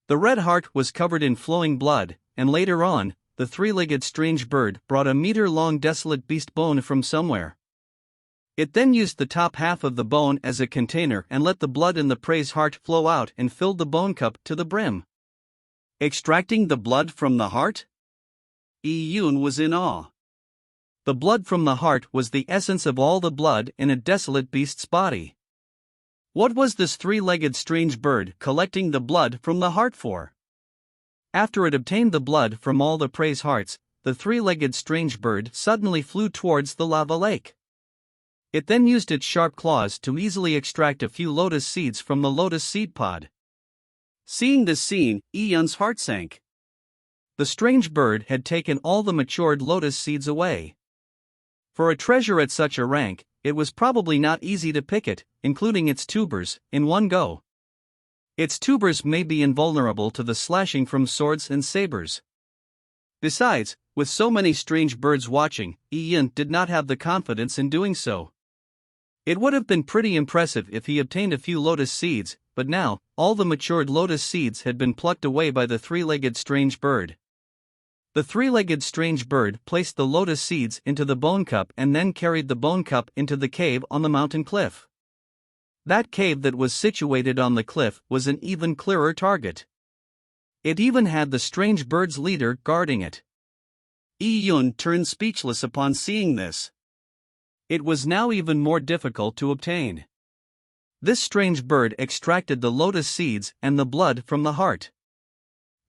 The red heart was covered in flowing blood, and later on, the 3-legged strange bird brought a meter-long desolate beast bone from somewhere. It then used the top half of the bone as a container and let the blood in the prey's heart flow out and filled the bone cup to the brim. Extracting the blood from the heart? Iyun was in awe. The blood from the heart was the essence of all the blood in a desolate beast's body. What was this 3-legged strange bird collecting the blood from the heart for? After it obtained the blood from all the prey's hearts, the 3-legged strange bird suddenly flew towards the lava lake. It then used its sharp claws to easily extract a few lotus seeds from the lotus seed pod. Seeing this scene, Iyun's heart sank. The strange bird had taken all the matured lotus seeds away. For a treasure at such a rank, it was probably not easy to pick it, including its tubers, in one go. Its tubers may be invulnerable to the slashing from swords and sabers. Besides, with so many strange birds watching, Iyun did not have the confidence in doing so. It would have been pretty impressive if he obtained a few lotus seeds, but now, all the matured lotus seeds had been plucked away by the 3-legged strange bird. The 3-legged strange bird placed the lotus seeds into the bone cup and then carried the bone cup into the cave on the mountain cliff. That cave that was situated on the cliff was an even clearer target. It even had the strange bird's leader guarding it. Iyun turned speechless upon seeing this. It was now even more difficult to obtain. This strange bird extracted the lotus seeds and the blood from the heart.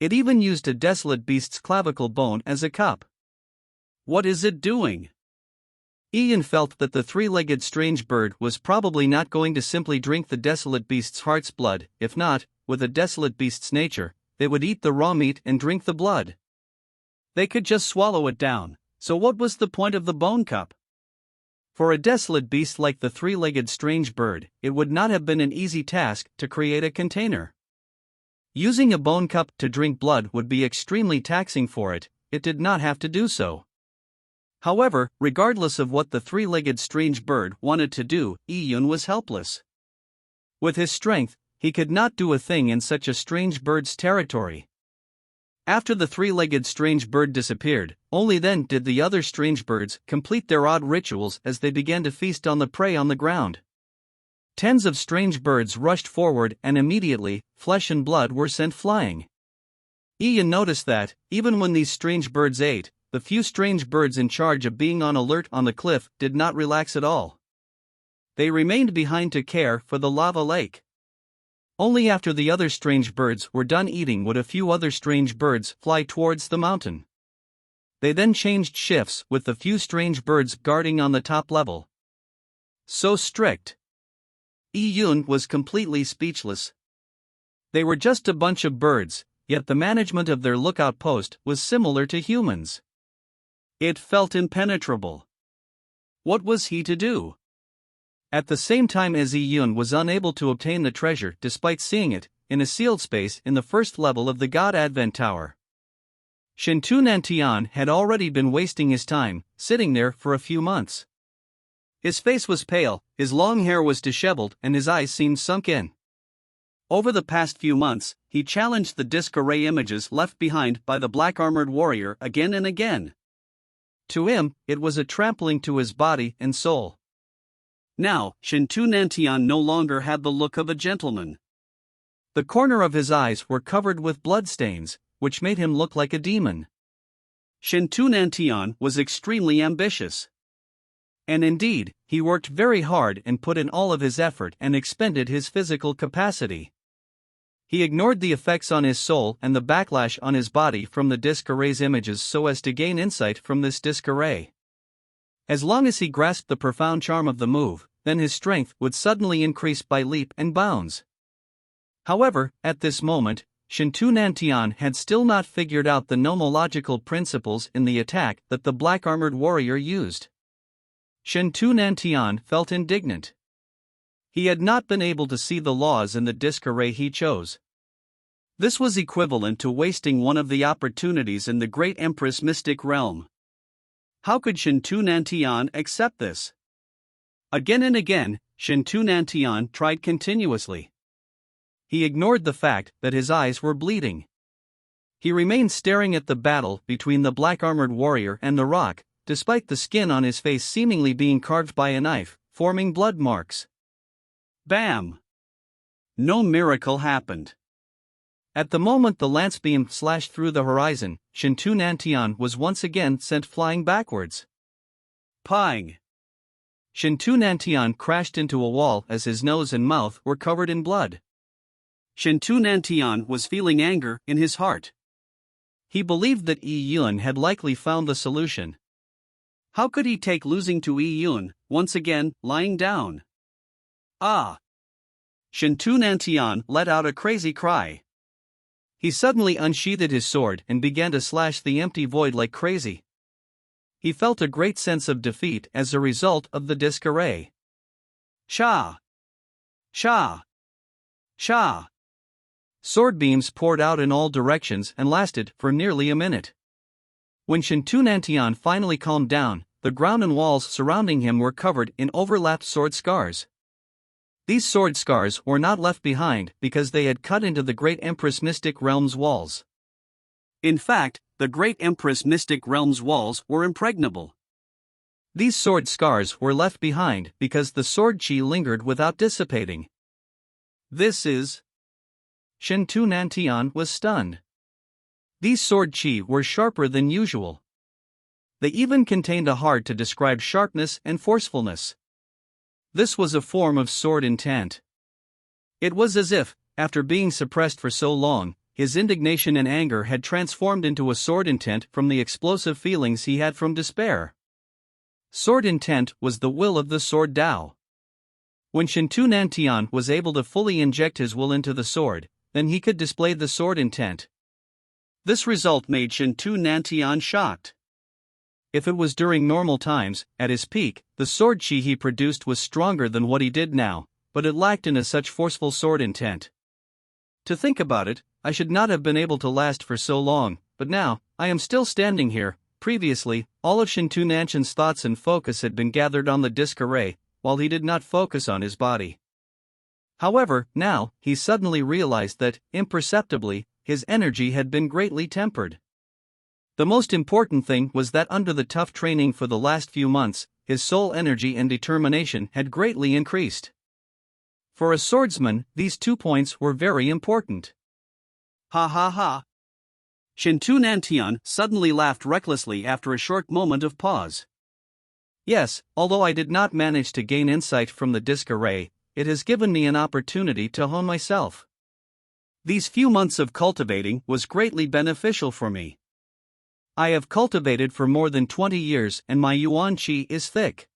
It even used a desolate beast's clavicle bone as a cup. What is it doing? Ian felt that the three-legged strange bird was probably not going to simply drink the desolate beast's heart's blood. If not, with a desolate beast's nature, they would eat the raw meat and drink the blood. They could just swallow it down, so what was the point of the bone cup? For a desolate beast like the three-legged strange bird, it would not have been an easy task to create a container. Using a bone cup to drink blood would be extremely taxing for it. It did not have to do so. However, regardless of what the three-legged strange bird wanted to do, Iyun was helpless. With his strength, he could not do a thing in such a strange bird's territory. After the three-legged strange bird disappeared, only then did the other strange birds complete their odd rituals as they began to feast on the prey on the ground. Tens of strange birds rushed forward and immediately, flesh and blood were sent flying. Ian noticed that, even when these strange birds ate, the few strange birds in charge of being on alert on the cliff did not relax at all. They remained behind to care for the lava lake. Only after the other strange birds were done eating would a few other strange birds fly towards the mountain. They then changed shifts with the few strange birds guarding on the top level. So strict. Iyun was completely speechless. They were just a bunch of birds, yet the management of their lookout post was similar to humans. It felt impenetrable. What was he to do? At the same time as Iyun was unable to obtain the treasure despite seeing it, in a sealed space in the first level of the God Advent Tower. Shintu Nantian had already been wasting his time, sitting there for a few months. His face was pale, his long hair was disheveled and his eyes seemed sunk in. Over the past few months, he challenged the disc array images left behind by the black-armored warrior again and again. To him, it was a trampling to his body and soul. Now, Shintu Nantian no longer had the look of a gentleman. The corner of his eyes were covered with bloodstains, which made him look like a demon. Shintu Nantian was extremely ambitious. And indeed, he worked very hard and put in all of his effort and expended his physical capacity. He ignored the effects on his soul and the backlash on his body from the disc array's images so as to gain insight from this disc array. As long as he grasped the profound charm of the move, then his strength would suddenly increase by leap and bounds. However, at this moment, Shintu Nantian had still not figured out the nomological principles in the attack that the black-armored warrior used. Shintu Nantian felt indignant. He had not been able to see the laws in the disc array he chose. This was equivalent to wasting one of the opportunities in the Great Empress Mystic Realm. How could Shintu Nantian accept this? Again and again, Shintu Nantian tried continuously. He ignored the fact that his eyes were bleeding. He remained staring at the battle between the black-armored warrior and the rock, despite the skin on his face seemingly being carved by a knife, forming blood marks. Bam! No miracle happened. At the moment the lance beam slashed through the horizon, Shintu Nantian was once again sent flying backwards. Pang! Shintu Nantian crashed into a wall as his nose and mouth were covered in blood. Shintu Nantian was feeling anger in his heart. He believed that Iyun had likely found the solution. How could he take losing to Iyun, once again, lying down? Ah! Shintu Nantian let out a crazy cry. He suddenly unsheathed his sword and began to slash the empty void like crazy. He felt a great sense of defeat as a result of the disc array. Sha! Sha! Sha! Sword beams poured out in all directions and lasted for nearly a minute. When Shintu Nantian finally calmed down, the ground and walls surrounding him were covered in overlapped sword scars. These sword scars were not left behind because they had cut into the Great Empress Mystic Realm's walls. In fact, the Great Empress Mystic Realm's walls were impregnable. These sword scars were left behind because the sword chi lingered without dissipating. This is... Shintu Nantian was stunned. These sword chi were sharper than usual. They even contained a hard to describe sharpness and forcefulness. This was a form of sword intent. It was as if, after being suppressed for so long, his indignation and anger had transformed into a sword intent from the explosive feelings he had from despair. Sword intent was the will of the sword Dao. When Shintu Nantian was able to fully inject his will into the sword, then he could display the sword intent. This result made Shintu Nantian shocked. If it was during normal times, at his peak, the sword chi he produced was stronger than what he did now, but it lacked in such forceful sword intent. To think about it, I should not have been able to last for so long, but now, I am still standing here. Previously, all of Shintu Nantian's thoughts and focus had been gathered on the disc array, while he did not focus on his body. However, now, he suddenly realized that, imperceptibly, his energy had been greatly tempered. The most important thing was that under the tough training for the last few months, his soul energy and determination had greatly increased. For a swordsman, these 2 points were very important. Ha ha ha. Shintu Nantian suddenly laughed recklessly after a short moment of pause. Yes, although I did not manage to gain insight from the disc array, it has given me an opportunity to hone myself. These few months of cultivating was greatly beneficial for me. I have cultivated for more than 20 years and my Yuan Qi is thick.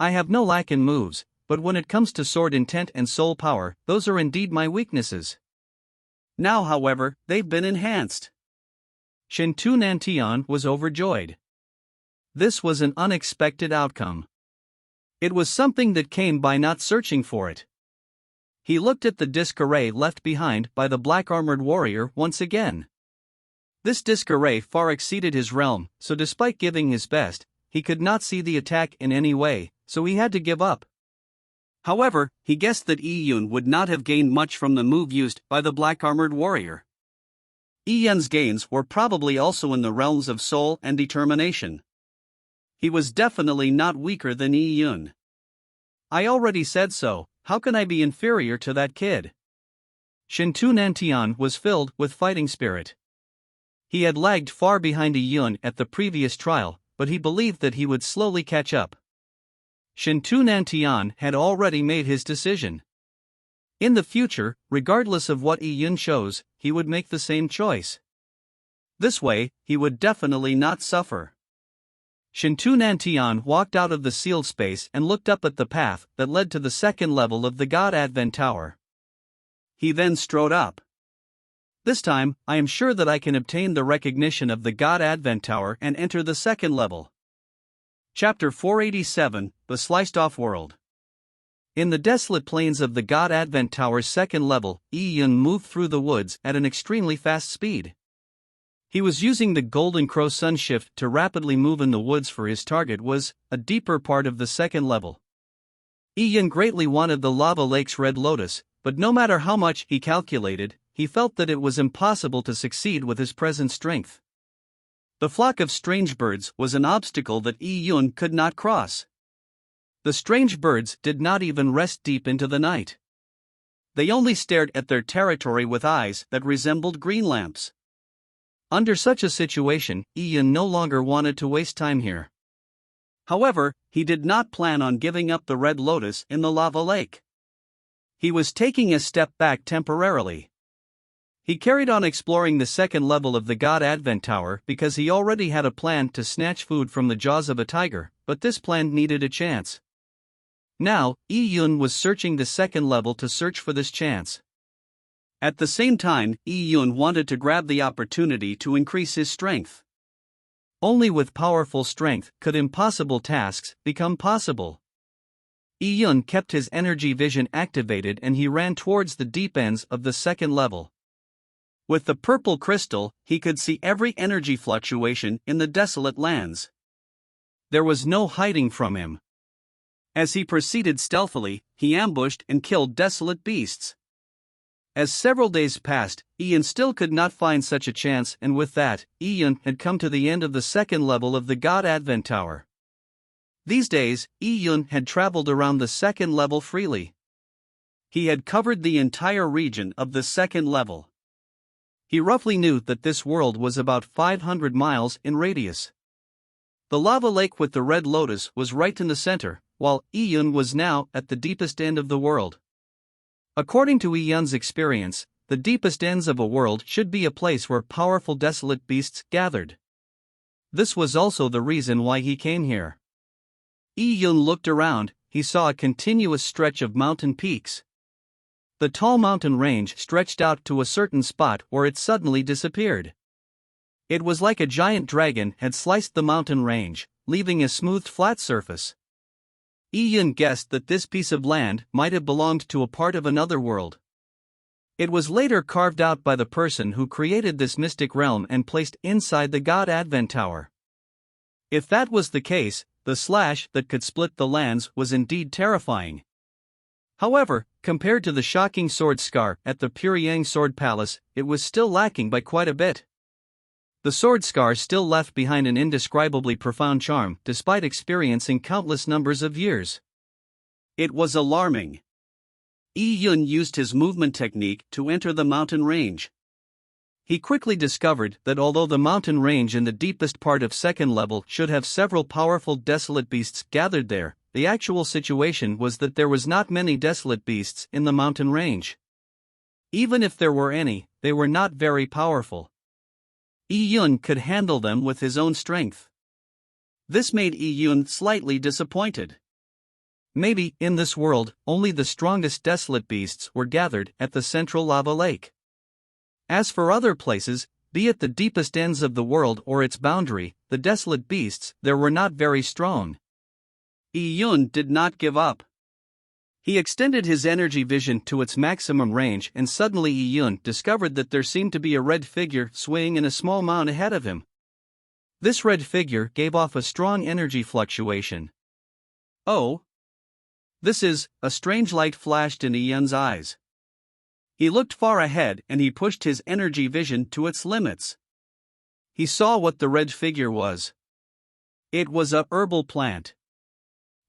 I have no lack in moves, but when it comes to sword intent and soul power, those are indeed my weaknesses. Now, however, they've been enhanced. Shintu Nantian was overjoyed. This was an unexpected outcome. It was something that came by not searching for it. He looked at the disc array left behind by the black-armored warrior once again. This disc array far exceeded his realm, so despite giving his best, he could not see the attack in any way, so he had to give up. However, he guessed that Yi Yun would not have gained much from the move used by the black-armored warrior. Yi Yun's gains were probably also in the realms of soul and determination. He was definitely not weaker than Yi Yun. I already said so, how can I be inferior to that kid? Shintu Nantian was filled with fighting spirit. He had lagged far behind Yi Yun at the previous trial, but he believed that he would slowly catch up. Shintu Nantian had already made his decision. In the future, regardless of what Yi Yun chose, he would make the same choice. This way, he would definitely not suffer. Shintu Nantian walked out of the sealed space and looked up at the path that led to the second level of the God Advent Tower. He then strode up. This time, I am sure that I can obtain the recognition of the God Advent Tower and enter the second level. Chapter 487, The Sliced-Off World. In the desolate plains of the God Advent Tower's second level, Yi Yun moved through the woods at an extremely fast speed. He was using the Golden Crow Sun Shift to rapidly move in the woods, for his target was a deeper part of the second level. Yi Yun greatly wanted the Lava Lake's Red Lotus, but no matter how much he calculated, he felt that it was impossible to succeed with his present strength. The flock of strange birds was an obstacle that Yi Yun could not cross. The strange birds did not even rest deep into the night. They only stared at their territory with eyes that resembled green lamps. Under such a situation, Yi Yun no longer wanted to waste time here. However, he did not plan on giving up the Red Lotus in the lava lake. He was taking a step back temporarily. He carried on exploring the second level of the God Advent Tower because he already had a plan to snatch food from the jaws of a tiger, but this plan needed a chance. Now, Yi Yun was searching the second level to search for this chance. At the same time, Yi Yun wanted to grab the opportunity to increase his strength. Only with powerful strength could impossible tasks become possible. Yi Yun kept his energy vision activated and he ran towards the deep ends of the second level. With the purple crystal, he could see every energy fluctuation in the desolate lands. There was no hiding from him. As he proceeded stealthily, he ambushed and killed desolate beasts. As several days passed, Yi Yun still could not find such a chance, and with that, Yi Yun had come to the end of the second level of the God Advent Tower. These days, Yi Yun had traveled around the second level freely. He had covered the entire region of the second level. He roughly knew that this world was about 500 miles in radius. The lava lake with the Red Lotus was right in the center, while Yi Yun was now at the deepest end of the world. According to Yi Yun's experience, the deepest ends of a world should be a place where powerful desolate beasts gathered. This was also the reason why he came here. Yi Yun looked around. He saw a continuous stretch of mountain peaks. The tall mountain range stretched out to a certain spot where it suddenly disappeared. It was like a giant dragon had sliced the mountain range, leaving a smooth flat surface. Yi Yun guessed that this piece of land might have belonged to a part of another world. It was later carved out by the person who created this mystic realm and placed inside the God Advent Tower. If that was the case, the slash that could split the lands was indeed terrifying. However, compared to the shocking sword scar at the Puryang Sword Palace, it was still lacking by quite a bit. The sword scar still left behind an indescribably profound charm despite experiencing countless numbers of years. It was alarming. Yi Yun used his movement technique to enter the mountain range. He quickly discovered that although the mountain range in the deepest part of second level should have several powerful desolate beasts gathered there, the actual situation was that there was not many desolate beasts in the mountain range. Even if there were any, they were not very powerful. Yi Yun could handle them with his own strength. This made Yi Yun slightly disappointed. Maybe, in this world, only the strongest desolate beasts were gathered at the central lava lake. As for other places, be it the deepest ends of the world or its boundary, the desolate beasts there were not very strong. Yi Yun did not give up. He extended his energy vision to its maximum range and suddenly Yi Yun discovered that there seemed to be a red figure swaying in a small mound ahead of him. This red figure gave off a strong energy fluctuation. Oh! This is, a strange light flashed in Yi Yun's eyes. He looked far ahead and he pushed his energy vision to its limits. He saw what the red figure was. It was a herbal plant.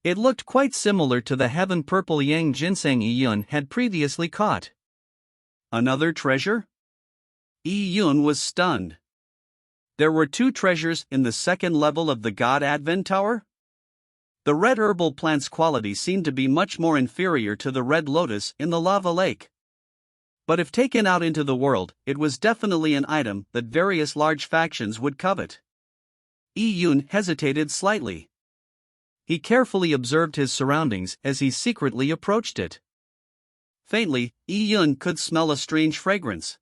It looked quite similar to the heaven purple yang ginseng Yi Yun had previously caught. Another treasure? Yi Yun was stunned. There were two treasures in the second level of the God Advent Tower? The red herbal plant's quality seemed to be much more inferior to the red lotus in the lava lake. But if taken out into the world, it was definitely an item that various large factions would covet. Yi Yun hesitated slightly. He carefully observed his surroundings as he secretly approached it. Faintly, Yi Yun could smell a strange fragrance.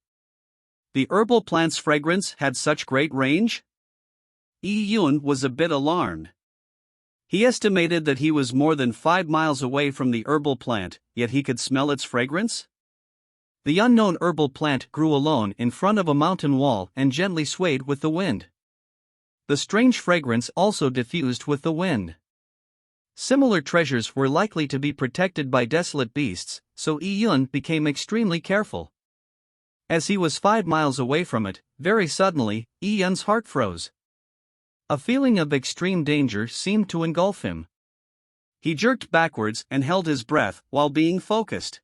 The herbal plant's fragrance had such great range? Yi Yun was a bit alarmed. He estimated that he was more than 5 miles away from the herbal plant, yet he could smell its fragrance? The unknown herbal plant grew alone in front of a mountain wall and gently swayed with the wind. The strange fragrance also diffused with the wind. Similar treasures were likely to be protected by desolate beasts, so Yi Yun became extremely careful. As he was 5 miles away from it, very suddenly, Yi Yun's heart froze. A feeling of extreme danger seemed to engulf him. He jerked backwards and held his breath while being focused.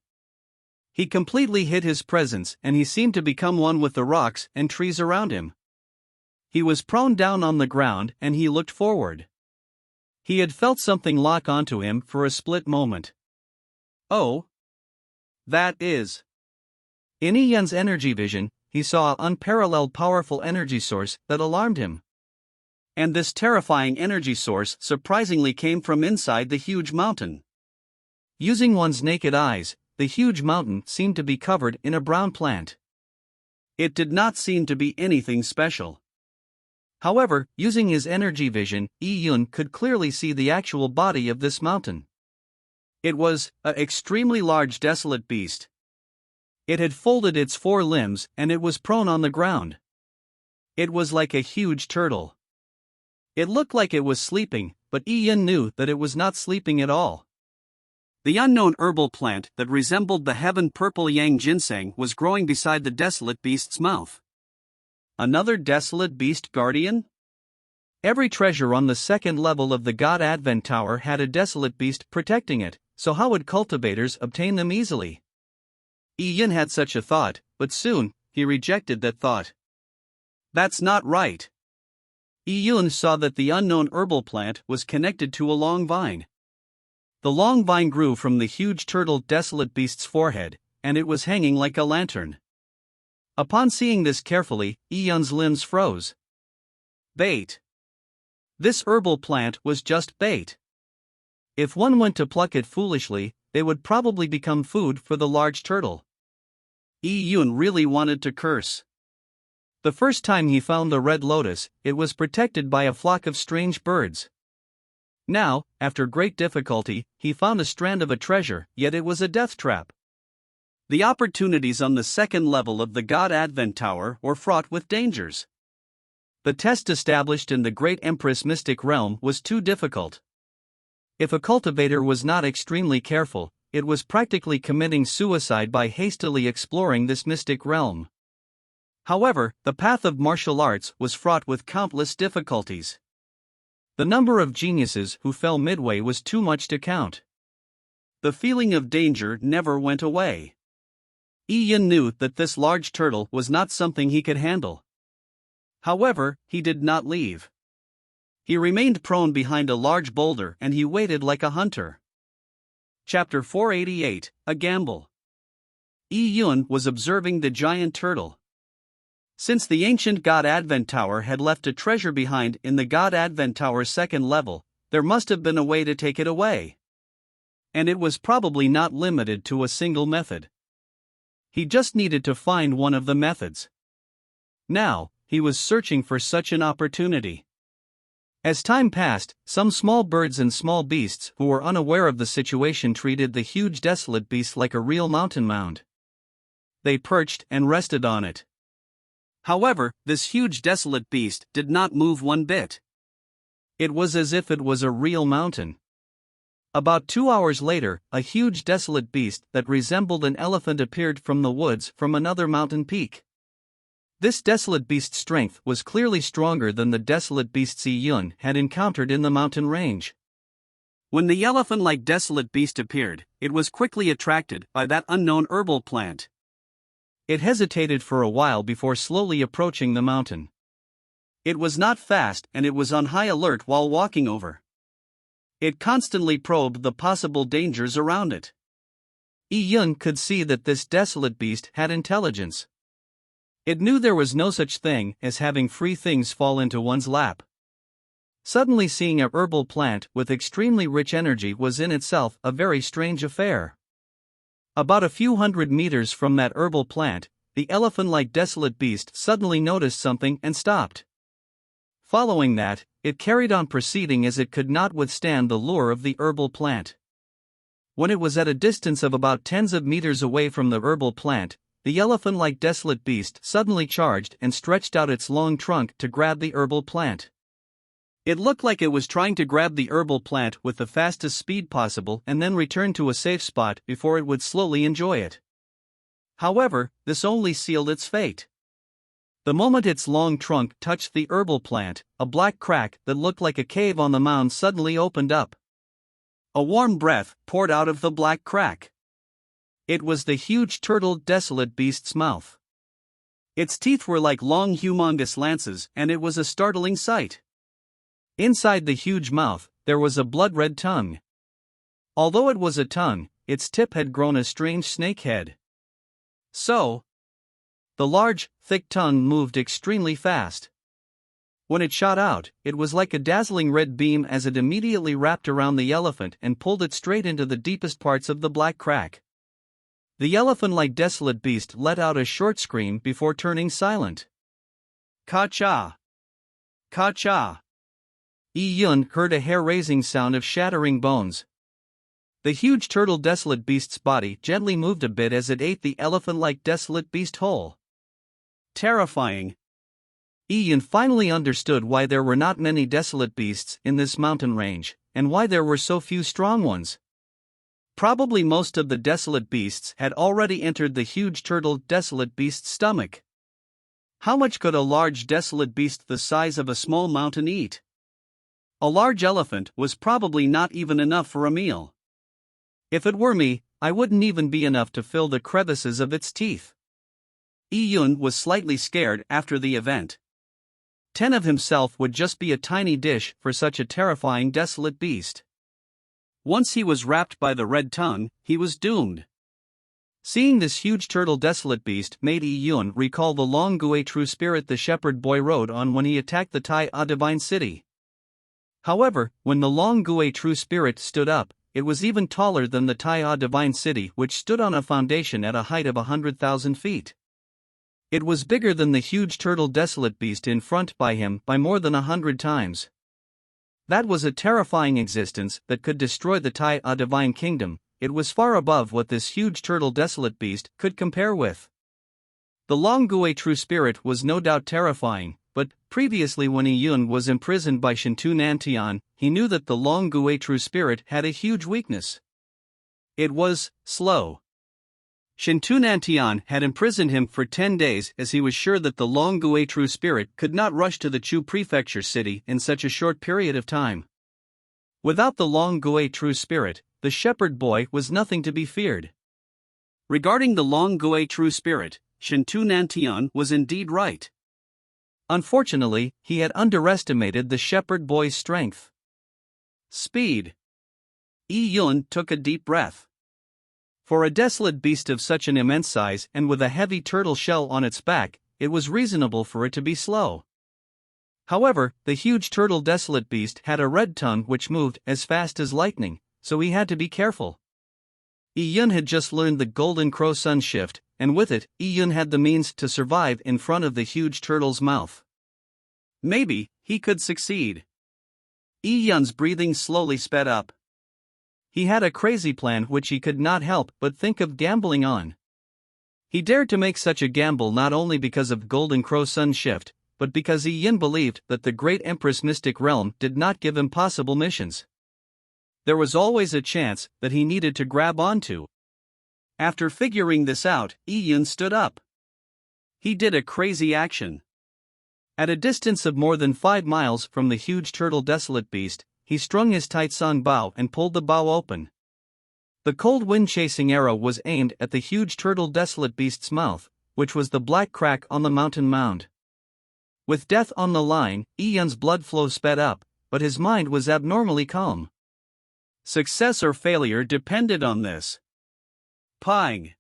He completely hid his presence and he seemed to become one with the rocks and trees around him. He was prone down on the ground and he looked forward. He had felt something lock onto him for a split moment. Oh! That is. In Yi Yun's energy vision, he saw an unparalleled powerful energy source that alarmed him. And this terrifying energy source surprisingly came from inside the huge mountain. Using one's naked eyes, the huge mountain seemed to be covered in a brown plant. It did not seem to be anything special. However, using his energy vision, Yi Yun could clearly see the actual body of this mountain. It was an extremely large desolate beast. It had folded its 4 limbs and it was prone on the ground. It was like a huge turtle. It looked like it was sleeping, but Yi Yun knew that it was not sleeping at all. The unknown herbal plant that resembled the heaven purple yang ginseng was growing beside the desolate beast's mouth. Another desolate beast guardian? Every treasure on the second level of the God Advent Tower had a desolate beast protecting it, so how would cultivators obtain them easily? Yi Yun had such a thought, but soon, he rejected that thought. That's not right. Yi Yun saw that the unknown herbal plant was connected to a long vine. The long vine grew from the huge turtle desolate beast's forehead, and it was hanging like a lantern. Upon seeing this carefully, Yi Yun's limbs froze. Bait. This herbal plant was just bait. If one went to pluck it foolishly, they would probably become food for the large turtle. Yi Yun really wanted to curse. The first time he found the red lotus, it was protected by a flock of strange birds. Now, after great difficulty, he found a strand of a treasure, yet it was a death trap. The opportunities on the second level of the God Advent Tower were fraught with dangers. The test established in the Great Empress Mystic Realm was too difficult. If a cultivator was not extremely careful, it was practically committing suicide by hastily exploring this mystic realm. However, the path of martial arts was fraught with countless difficulties. The number of geniuses who fell midway was too much to count. The feeling of danger never went away. Yi Yun knew that this large turtle was not something he could handle. However, he did not leave. He remained prone behind a large boulder and he waited like a hunter. Chapter 488, A Gamble. Yi Yun was observing the giant turtle. Since the ancient God Advent Tower had left a treasure behind in the God Advent Tower's second level, there must have been a way to take it away. And it was probably not limited to a single method. He just needed to find one of the methods. Now, he was searching for such an opportunity. As time passed, some small birds and small beasts who were unaware of the situation treated the huge desolate beast like a real mountain mound. They perched and rested on it. However, this huge desolate beast did not move one bit. It was as if it was a real mountain. About 2 hours later, a huge desolate beast that resembled an elephant appeared from the woods from another mountain peak. This desolate beast's strength was clearly stronger than the desolate beasts Yi Yun had encountered in the mountain range. When the elephant-like desolate beast appeared, it was quickly attracted by that unknown herbal plant. It hesitated for a while before slowly approaching the mountain. It was not fast and it was on high alert while walking over. It constantly probed the possible dangers around it. Yi Yun could see that this desolate beast had intelligence. It knew there was no such thing as having free things fall into one's lap. Suddenly seeing a herbal plant with extremely rich energy was in itself a very strange affair. About a few hundred meters from that herbal plant, the elephant-like desolate beast suddenly noticed something and stopped. Following that, it carried on proceeding as it could not withstand the lure of the herbal plant. When it was at a distance of about tens of meters away from the herbal plant, the elephant-like desolate beast suddenly charged and stretched out its long trunk to grab the herbal plant. It looked like it was trying to grab the herbal plant with the fastest speed possible and then return to a safe spot before it would slowly enjoy it. However, this only sealed its fate. The moment its long trunk touched the herbal plant, a black crack that looked like a cave on the mound suddenly opened up. A warm breath poured out of the black crack. It was the huge turtle desolate beast's mouth. Its teeth were like long humongous lances and it was a startling sight. Inside the huge mouth, there was a blood-red tongue. Although it was a tongue, its tip had grown a strange snake head. So, the large, thick tongue moved extremely fast. When it shot out, it was like a dazzling red beam as it immediately wrapped around the elephant and pulled it straight into the deepest parts of the black crack. The elephant-like desolate beast let out a short scream before turning silent. Ka-cha! Ka-cha! Yi Yun heard a hair-raising sound of shattering bones. The huge turtle desolate beast's body gently moved a bit as it ate the elephant-like desolate beast whole. Terrifying. Yi Yun finally understood why there were not many desolate beasts in this mountain range, and why there were so few strong ones. Probably most of the desolate beasts had already entered the huge turtle desolate beast's stomach. How much could a large desolate beast the size of a small mountain eat? A large elephant was probably not even enough for a meal. If it were me, I wouldn't even be enough to fill the crevices of its teeth. Yi Yun was slightly scared after the event. 10 of himself would just be a tiny dish for such a terrifying desolate beast. Once he was wrapped by the red tongue, he was doomed. Seeing this huge turtle desolate beast made Yi Yun recall the long Gui true spirit the shepherd boy rode on when he attacked the Tai A divine city. However, when the long Gui true spirit stood up, it was even taller than the Tai A divine city, which stood on a foundation at a height of 100,000 feet. It was bigger than the huge turtle desolate beast in front by him by more than 100 times. That was a terrifying existence that could destroy the Tai A divine kingdom. It was far above what this huge turtle desolate beast could compare with. The long Gui true spirit was no doubt terrifying, but previously when Yi Yun was imprisoned by Shintu Nantian, he knew that the long Gui true spirit had a huge weakness. It was slow. Shintu Nantian had imprisoned him for 10 days as he was sure that the long Gui true spirit could not rush to the Chu prefecture city in such a short period of time. Without the long Gui true spirit, the shepherd boy was nothing to be feared. Regarding the long Gui true spirit, Shintu Nantian was indeed right. Unfortunately, he had underestimated the shepherd boy's strength. Speed. Yi Yun took a deep breath. For a desolate beast of such an immense size and with a heavy turtle shell on its back, it was reasonable for it to be slow. However, the huge turtle desolate beast had a red tongue which moved as fast as lightning, so he had to be careful. Yi Yun had just learned the Golden Crow Sun Shift, and with it, Yi Yun had the means to survive in front of the huge turtle's mouth. Maybe he could succeed. Yi Yun's breathing slowly sped up. He had a crazy plan which he could not help but think of gambling on. He dared to make such a gamble not only because of Golden Crow Sun Shift, but because Yi Yun believed that the Great Empress Mystic Realm did not give impossible missions. There was always a chance that he needed to grab onto. After figuring this out, Yi Yun stood up. He did a crazy action. At a distance of more than 5 miles from the huge turtle desolate beast, he strung his Taitsang bow and pulled the bow open. The cold wind-chasing arrow was aimed at the huge turtle desolate beast's mouth, which was the black crack on the mountain mound. With death on the line, Yi Yun's blood flow sped up, but his mind was abnormally calm. Success or failure depended on this. Pang!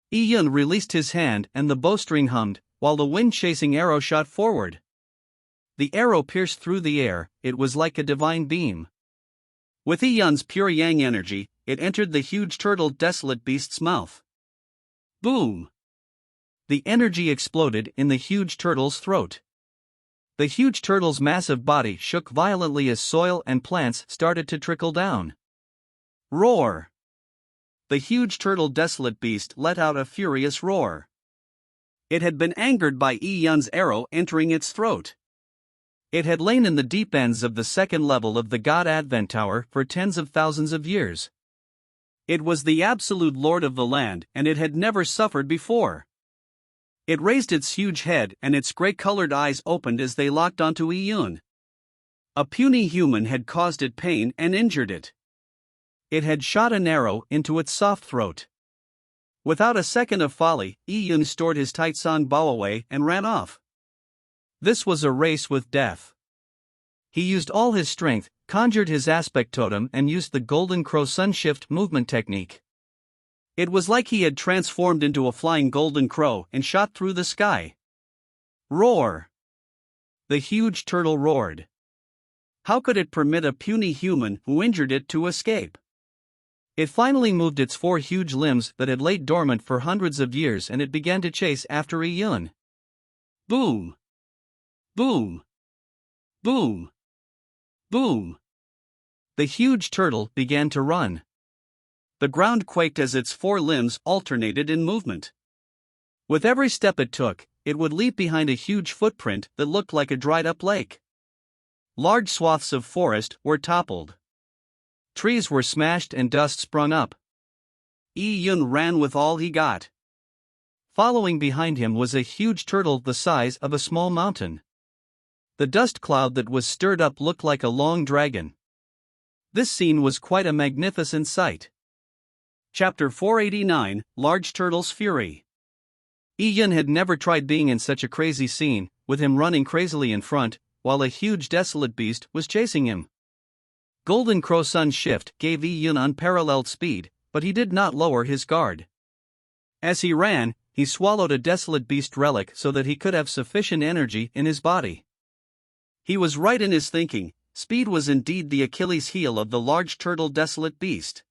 Yi Yun released his hand and the bowstring hummed, while the wind-chasing arrow shot forward. The arrow pierced through the air, it was like a divine beam. With Yi Yun's pure yang energy, it entered the huge turtle desolate beast's mouth. Boom! The energy exploded in the huge turtle's throat. The huge turtle's massive body shook violently as soil and plants started to trickle down. Roar! The huge turtle desolate beast let out a furious roar. It had been angered by Yi Yun's arrow entering its throat. It had lain in the deep ends of the second level of the God Advent Tower for tens of thousands of years. It was the absolute lord of the land and it had never suffered before. It raised its huge head and its gray-colored eyes opened as they locked onto Yi Yun. A puny human had caused it pain and injured it. It had shot an arrow into its soft throat. Without a second of folly, Yi Yun stored his Taitsang bow away and ran off. This was a race with death. He used all his strength, conjured his aspect totem and used the Golden Crow Sun Shift movement technique. It was like he had transformed into a flying golden crow and shot through the sky. Roar! The huge turtle roared. How could it permit a puny human who injured it to escape? It finally moved its 4 huge limbs that had laid dormant for hundreds of years and it began to chase after Yi Yun. Boom! Boom! Boom! Boom! The huge turtle began to run. The ground quaked as its 4 limbs alternated in movement. With every step it took, it would leave behind a huge footprint that looked like a dried-up lake. Large swaths of forest were toppled. Trees were smashed and dust sprung up. Yi Yun ran with all he got. Following behind him was a huge turtle the size of a small mountain. The dust cloud that was stirred up looked like a long dragon. This scene was quite a magnificent sight. Chapter 489, Large Turtle's Fury. Yi Yun had never tried being in such a crazy scene, with him running crazily in front, while a huge desolate beast was chasing him. Golden Crow Sun Shift gave Yi Yun unparalleled speed, but he did not lower his guard. As he ran, he swallowed a desolate beast relic so that he could have sufficient energy in his body. He was right in his thinking. Speed was indeed the Achilles heel of the large turtle desolate beast.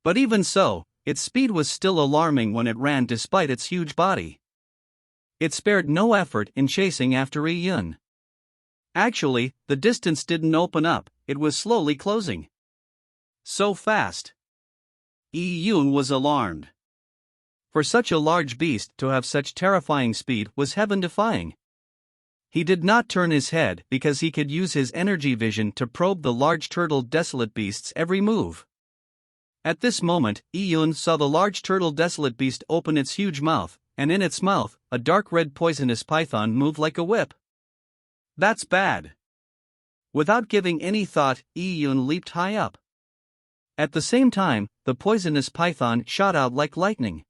But even so, its speed was still alarming when it ran despite its huge body. It spared no effort in chasing after Iyun. Actually, the distance didn't open up, it was slowly closing. So fast. Iyun was alarmed. For such a large beast to have such terrifying speed was heaven-defying. He did not turn his head because he could use his energy vision to probe the large turtle desolate beast's every move. At this moment, Iyun saw the large turtle desolate beast open its huge mouth, and in its mouth, a dark red poisonous python moved like a whip. That's bad. Without giving any thought, Iyun leaped high up. At the same time, the poisonous python shot out like lightning.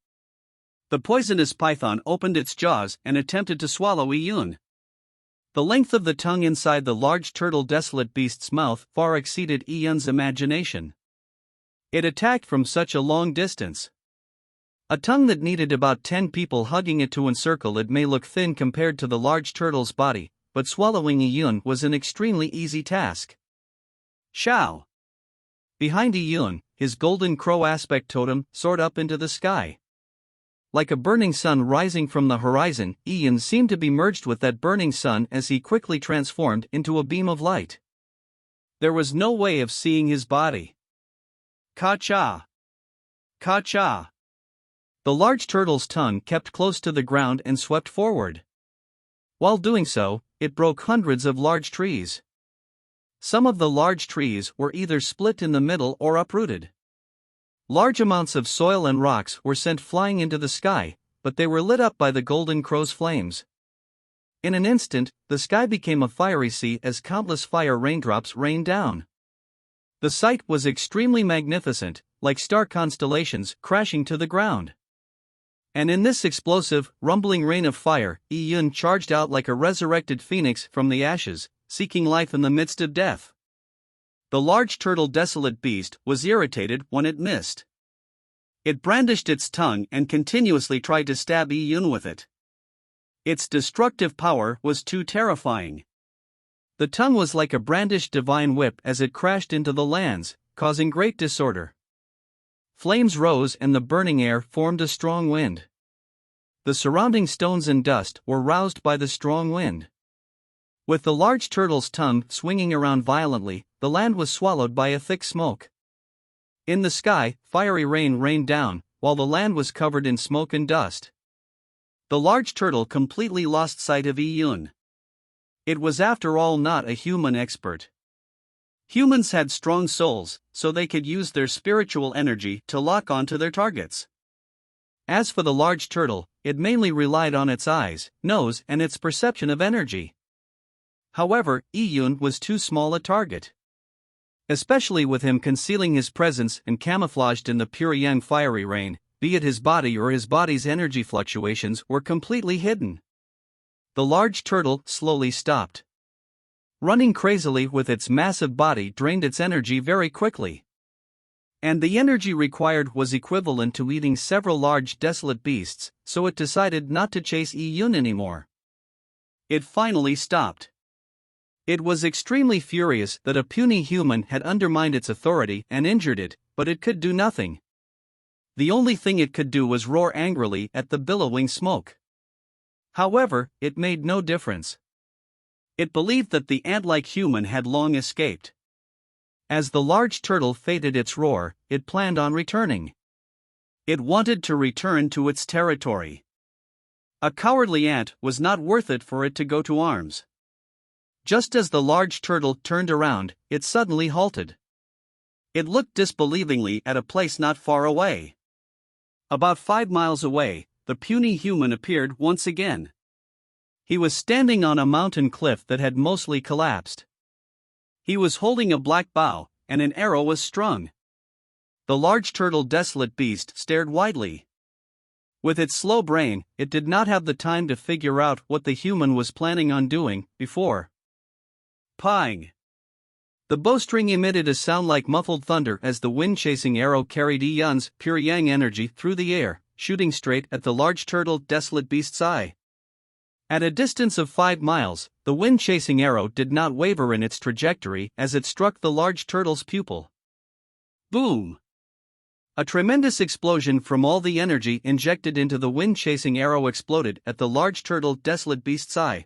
The poisonous python opened its jaws and attempted to swallow Iyun. The length of the tongue inside the large turtle desolate beast's mouth far exceeded Iyun's imagination. It attacked from such a long distance. A tongue that needed about 10 people hugging it to encircle it may look thin compared to the large turtle's body, but swallowing Iyun was an extremely easy task. Shao! Behind Iyun, his golden crow aspect totem soared up into the sky. Like a burning sun rising from the horizon, Iyun seemed to be merged with that burning sun as he quickly transformed into a beam of light. There was no way of seeing his body. Ka-cha! Ka-cha! The large turtle's tongue kept close to the ground and swept forward. While doing so, it broke hundreds of large trees. Some of the large trees were either split in the middle or uprooted. Large amounts of soil and rocks were sent flying into the sky, but they were lit up by the golden crow's flames. In an instant, the sky became a fiery sea as countless fire raindrops rained down. The sight was extremely magnificent, like star constellations crashing to the ground. And in this explosive, rumbling rain of fire, Iyun charged out like a resurrected phoenix from the ashes, seeking life in the midst of death. The large turtle desolate beast was irritated when it missed. It brandished its tongue and continuously tried to stab Iyun with it. Its destructive power was too terrifying. The tongue was like a brandished divine whip as it crashed into the lands, causing great disorder. Flames rose and the burning air formed a strong wind. The surrounding stones and dust were roused by the strong wind. With the large turtle's tongue swinging around violently, the land was swallowed by a thick smoke. In the sky, fiery rain rained down, while the land was covered in smoke and dust. The large turtle completely lost sight of Iyun. It was after all not a human expert. Humans had strong souls, so they could use their spiritual energy to lock onto their targets. As for the large turtle, it mainly relied on its eyes, nose, and its perception of energy. However, Iyun was too small a target. Especially with him concealing his presence and camouflaged in the pure yang fiery rain, be it his body or his body's energy fluctuations were completely hidden. The large turtle slowly stopped. Running crazily with its massive body drained its energy very quickly. And the energy required was equivalent to eating several large desolate beasts, so it decided not to chase Iyun anymore. It finally stopped. It was extremely furious that a puny human had undermined its authority and injured it, but it could do nothing. The only thing it could do was roar angrily at the billowing smoke. However, it made no difference. It believed that the ant-like human had long escaped. As the large turtle faded its roar, it planned on returning. It wanted to return to its territory. A cowardly ant was not worth it for it to go to arms. Just as the large turtle turned around, it suddenly halted. It looked disbelievingly at a place not far away. About 5 miles away, the puny human appeared once again. He was standing on a mountain cliff that had mostly collapsed. He was holding a black bow, and an arrow was strung. The large turtle desolate beast stared widely. With its slow brain, it did not have the time to figure out what the human was planning on doing before. Pang! The bowstring emitted a sound like muffled thunder as the wind-chasing arrow carried Iyun's pure yang energy through the air, shooting straight at the large turtle desolate beast's eye. At a distance of 5 miles, the wind-chasing arrow did not waver in its trajectory as it struck the large turtle's pupil. Boom! A tremendous explosion from all the energy injected into the wind-chasing arrow exploded at the large turtle desolate beast's eye.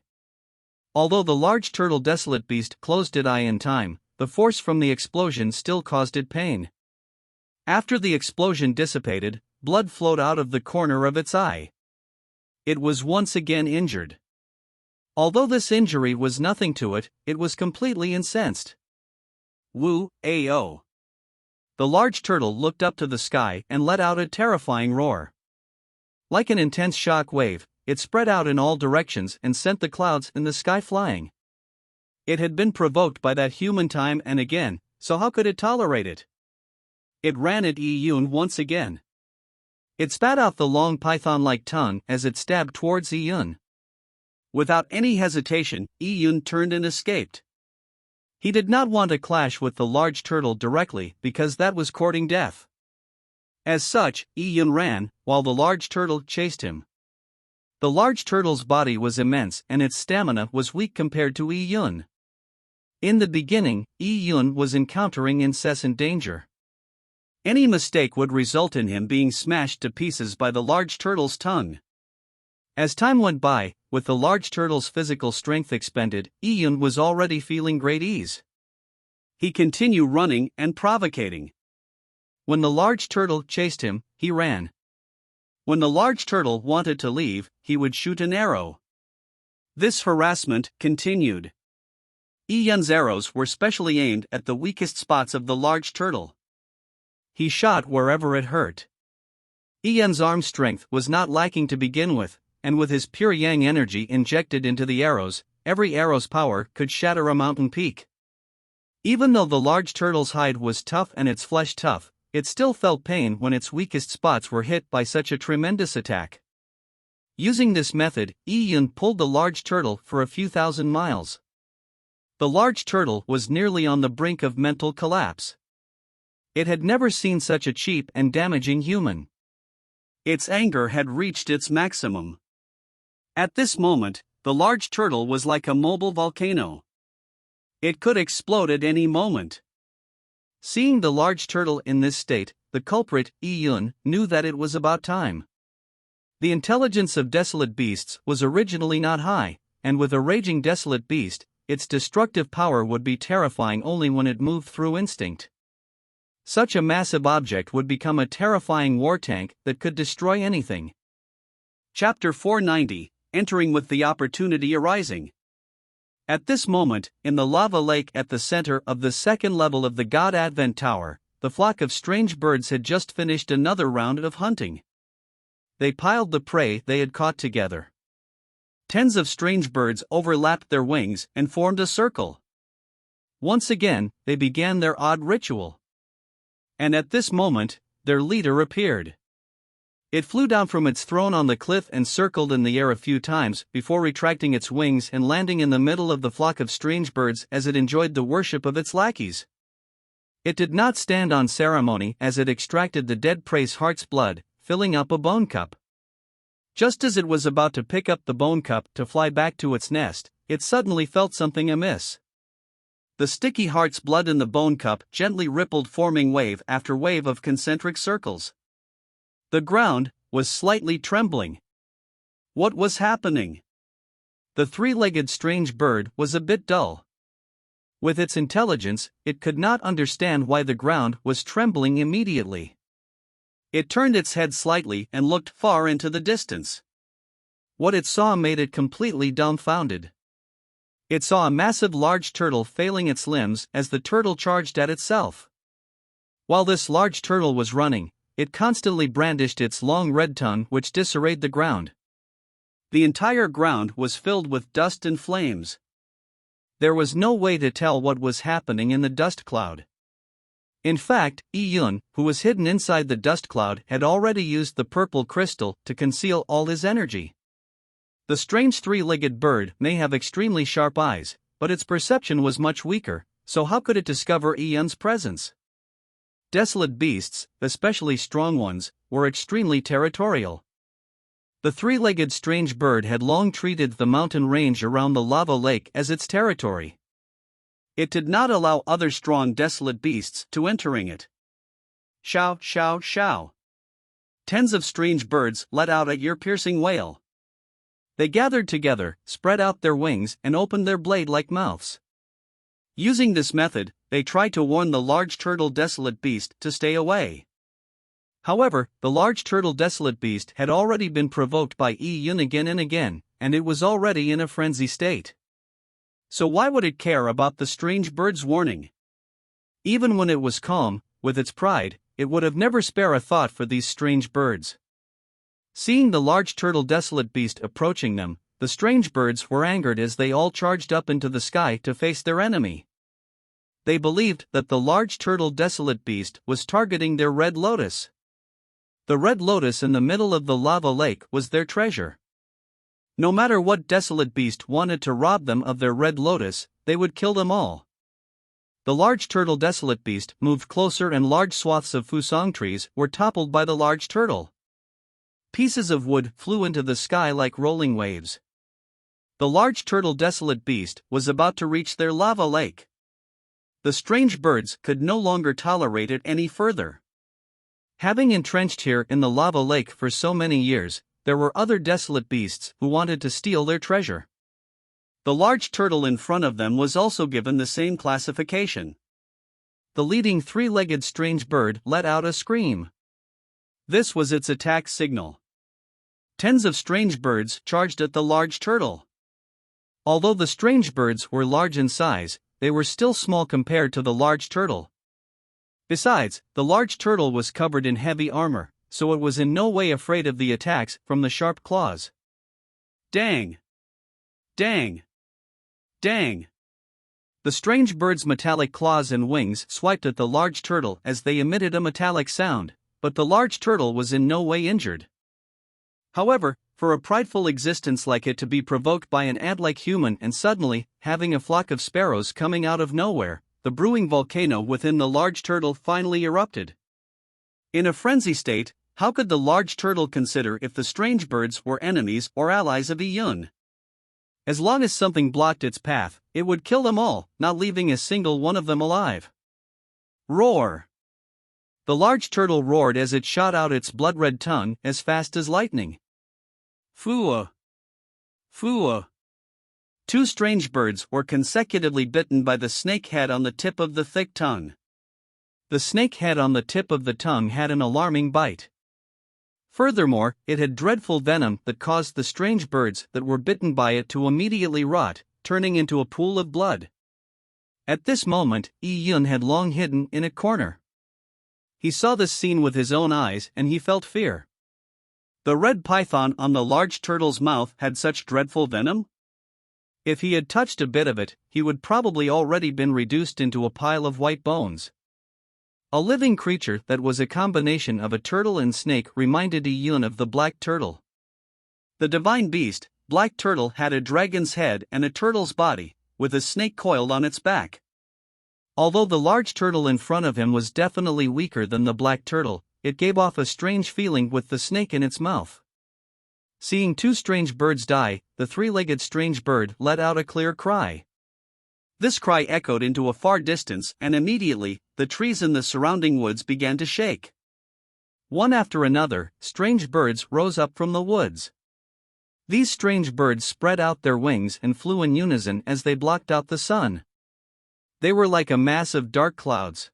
Although the large turtle desolate beast closed its eye in time, the force from the explosion still caused it pain. After the explosion dissipated, blood flowed out of the corner of its eye. It was once again injured. Although this injury was nothing to it, it was completely incensed. Woo-ao! The large turtle looked up to the sky and let out a terrifying roar. Like an intense shock wave, it spread out in all directions and sent the clouds in the sky flying. It had been provoked by that human time and again, so how could it tolerate it? It ran at Iyun once again. It spat out the long python-like tongue as it stabbed towards Iyun. Without any hesitation, Iyun turned and escaped. He did not want to clash with the large turtle directly because that was courting death. As such, Iyun ran, while the large turtle chased him. The large turtle's body was immense and its stamina was weak compared to Iyun. In the beginning, Iyun was encountering incessant danger. Any mistake would result in him being smashed to pieces by the large turtle's tongue. As time went by, with the large turtle's physical strength expended, Iyun was already feeling great ease. He continued running and provocating. When the large turtle chased him, he ran. When the large turtle wanted to leave, he would shoot an arrow. This harassment continued. Iyun's arrows were specially aimed at the weakest spots of the large turtle. He shot wherever it hurt. Iyun's arm strength was not lacking to begin with, and with his pure yang energy injected into the arrows, every arrow's power could shatter a mountain peak. Even though the large turtle's hide was tough and its flesh tough, it still felt pain when its weakest spots were hit by such a tremendous attack. Using this method, Iyun pulled the large turtle for a few thousand miles. The large turtle was nearly on the brink of mental collapse. It had never seen such a cheap and damaging human. Its anger had reached its maximum. At this moment, the large turtle was like a mobile volcano. It could explode at any moment. Seeing the large turtle in this state, the culprit, Iyun, knew that it was about time. The intelligence of desolate beasts was originally not high, and with a raging desolate beast, its destructive power would be terrifying only when it moved through instinct. Such a massive object would become a terrifying war tank that could destroy anything. Chapter 490, Entering with the Opportunity Arising. At this moment, in the lava lake at the center of the second level of the God Advent Tower, the flock of strange birds had just finished another round of hunting. They piled the prey they had caught together. Tens of strange birds overlapped their wings and formed a circle. Once again, they began their odd ritual. And at this moment, their leader appeared. It flew down from its throne on the cliff and circled in the air a few times before retracting its wings and landing in the middle of the flock of strange birds as it enjoyed the worship of its lackeys. It did not stand on ceremony as it extracted the dead prey's heart's blood, filling up a bone cup. Just as it was about to pick up the bone cup to fly back to its nest, it suddenly felt something amiss. The sticky heart's blood in the bone cup gently rippled, forming wave after wave of concentric circles. The ground was slightly trembling. What was happening? The three-legged strange bird was a bit dull. With its intelligence, it could not understand why the ground was trembling immediately. It turned its head slightly and looked far into the distance. What it saw made it completely dumbfounded. It saw a massive large turtle failing its limbs as the turtle charged at itself. While this large turtle was running, it constantly brandished its long red tongue which disarrayed the ground. The entire ground was filled with dust and flames. There was no way to tell what was happening in the dust cloud. In fact, Iyun, who was hidden inside the dust cloud, had already used the purple crystal to conceal all his energy. The strange three-legged bird may have extremely sharp eyes, but its perception was much weaker, so how could it discover Iyun's presence? Desolate beasts, especially strong ones, were extremely territorial. The three-legged strange bird had long treated the mountain range around the lava lake as its territory. It did not allow other strong desolate beasts to entering it. Shao, shao, shao. Tens of strange birds let out a ear-piercing wail. They gathered together, spread out their wings, and opened their blade-like mouths. Using this method, they tried to warn the large turtle desolate beast to stay away. However, the large turtle desolate beast had already been provoked by Yi Yun again and again, and it was already in a frenzy state. So why would it care about the strange bird's warning? Even when it was calm, with its pride, it would have never spared a thought for these strange birds. Seeing the large turtle desolate beast approaching them, the strange birds were angered as they all charged up into the sky to face their enemy. They believed that the large turtle desolate beast was targeting their red lotus. The red lotus in the middle of the lava lake was their treasure. No matter what desolate beast wanted to rob them of their red lotus, they would kill them all. The large turtle desolate beast moved closer and large swaths of fusang trees were toppled by the large turtle. Pieces of wood flew into the sky like rolling waves. The large turtle desolate beast was about to reach their lava lake. The strange birds could no longer tolerate it any further. Having entrenched here in the lava lake for so many years, there were other desolate beasts who wanted to steal their treasure. The large turtle in front of them was also given the same classification. The leading three-legged strange bird let out a scream. This was its attack signal. Tens of strange birds charged at the large turtle. Although the strange birds were large in size, they were still small compared to the large turtle. Besides, the large turtle was covered in heavy armor, so it was in no way afraid of the attacks from the sharp claws. Dang! Dang! Dang! The strange bird's metallic claws and wings swiped at the large turtle as they emitted a metallic sound, but the large turtle was in no way injured. However, for a prideful existence like it to be provoked by an ant-like human and suddenly having a flock of sparrows coming out of nowhere, the brewing volcano within the large turtle finally erupted. In a frenzy state, how could the large turtle consider if the strange birds were enemies or allies of Yi Yun? As long as something blocked its path, it would kill them all, not leaving a single one of them alive. Roar! The large turtle roared as it shot out its blood-red tongue as fast as lightning. Fua! Fua! Two strange birds were consecutively bitten by the snake head on the tip of the thick tongue. The snake head on the tip of the tongue had an alarming bite. Furthermore, it had dreadful venom that caused the strange birds that were bitten by it to immediately rot, turning into a pool of blood. At this moment, Yi Yun had long hidden in a corner. He saw this scene with his own eyes and he felt fear. The red python on the large turtle's mouth had such dreadful venom? If he had touched a bit of it, he would probably already been reduced into a pile of white bones. A living creature that was a combination of a turtle and snake reminded Yi Yun of the black turtle. The divine beast, Black Turtle, had a dragon's head and a turtle's body, with a snake coiled on its back. Although the large turtle in front of him was definitely weaker than the black turtle, it gave off a strange feeling with the snake in its mouth. Seeing two strange birds die, the three-legged strange bird let out a clear cry. This cry echoed into a far distance, and immediately, the trees in the surrounding woods began to shake. One after another, strange birds rose up from the woods. These strange birds spread out their wings and flew in unison as they blocked out the sun. They were like a mass of dark clouds.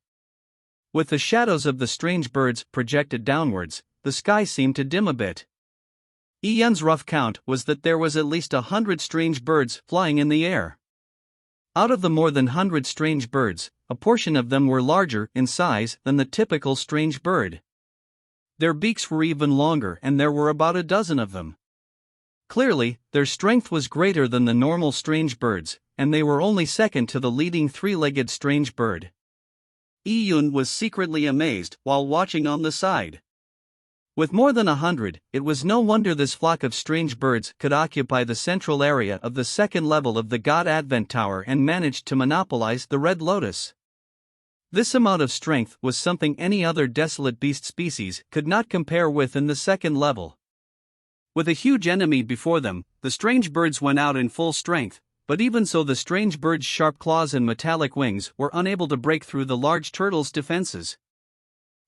With the shadows of the strange birds projected downwards, the sky seemed to dim a bit. Yi Yun's rough count was that there was at least 100 strange birds flying in the air. Out of the more than 100 strange birds, a portion of them were larger in size than the typical strange bird. Their beaks were even longer and there were about a dozen of them. Clearly, their strength was greater than the normal strange birds, and they were only second to the leading three-legged strange bird. Yi Yun was secretly amazed while watching on the side. With more than 100, it was no wonder this flock of strange birds could occupy the central area of the second level of the God Advent Tower and managed to monopolize the Red Lotus. This amount of strength was something any other desolate beast species could not compare with in the second level. With a huge enemy before them, the strange birds went out in full strength, but even so the strange bird's sharp claws and metallic wings were unable to break through the large turtle's defenses.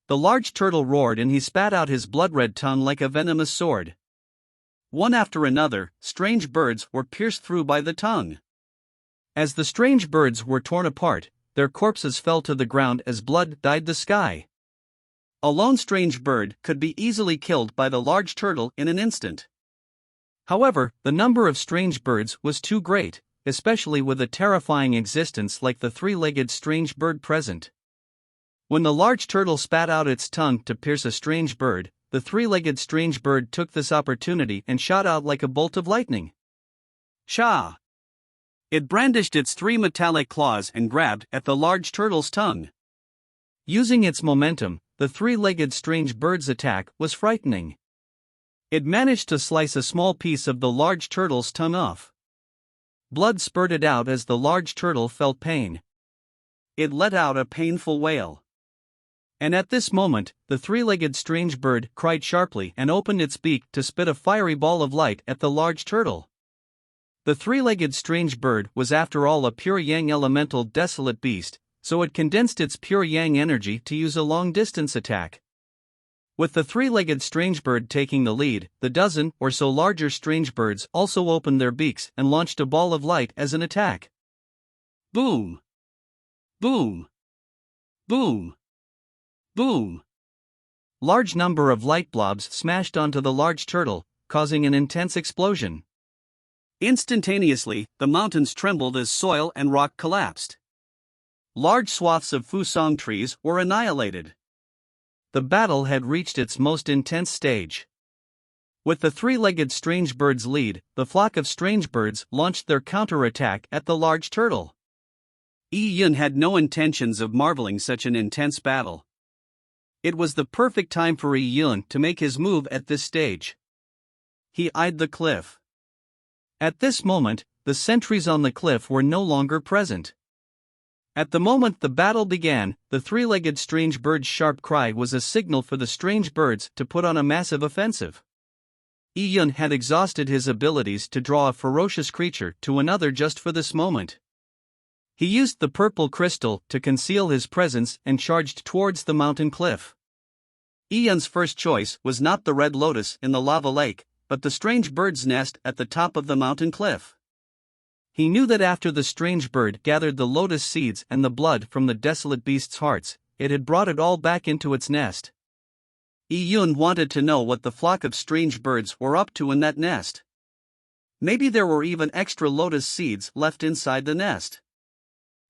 The large turtle roared and he spat out his blood-red tongue like a venomous sword. One after another, strange birds were pierced through by the tongue. As the strange birds were torn apart, their corpses fell to the ground as blood dyed the sky. A lone strange bird could be easily killed by the large turtle in an instant. However, the number of strange birds was too great, especially with a terrifying existence like the three-legged strange bird present. When the large turtle spat out its tongue to pierce a strange bird, the three-legged strange bird took this opportunity and shot out like a bolt of lightning. Shah! It brandished its three metallic claws and grabbed at the large turtle's tongue. Using its momentum, the three-legged strange bird's attack was frightening. It managed to slice a small piece of the large turtle's tongue off. Blood spurted out as the large turtle felt pain. It let out a painful wail. And at this moment, the three-legged strange bird cried sharply and opened its beak to spit a fiery ball of light at the large turtle. The three-legged strange bird was after all a pure yang elemental desolate beast, so it condensed its pure yang energy to use a long-distance attack. With the three-legged strange bird taking the lead, the dozen or so larger strange birds also opened their beaks and launched a ball of light as an attack. Boom! Boom! Boom! Boom! Large number of light blobs smashed onto the large turtle, causing an intense explosion. Instantaneously, the mountains trembled as soil and rock collapsed. Large swaths of fusong trees were annihilated. The battle had reached its most intense stage. With the three-legged strange bird's lead, the flock of strange birds launched their counterattack at the large turtle. Yi Yun had no intentions of marveling such an intense battle. It was the perfect time for Yi Yun to make his move at this stage. He eyed the cliff. At this moment, the sentries on the cliff were no longer present. At the moment the battle began, the three-legged strange bird's sharp cry was a signal for the strange birds to put on a massive offensive. Yi Yun had exhausted his abilities to draw a ferocious creature to another just for this moment. He used the purple crystal to conceal his presence and charged towards the mountain cliff. Yi Yun's first choice was not the red lotus in the lava lake, but the strange bird's nest at the top of the mountain cliff. He knew that after the strange bird gathered the lotus seeds and the blood from the desolate beast's hearts, it had brought it all back into its nest. Yi Yun wanted to know what the flock of strange birds were up to in that nest. Maybe there were even extra lotus seeds left inside the nest.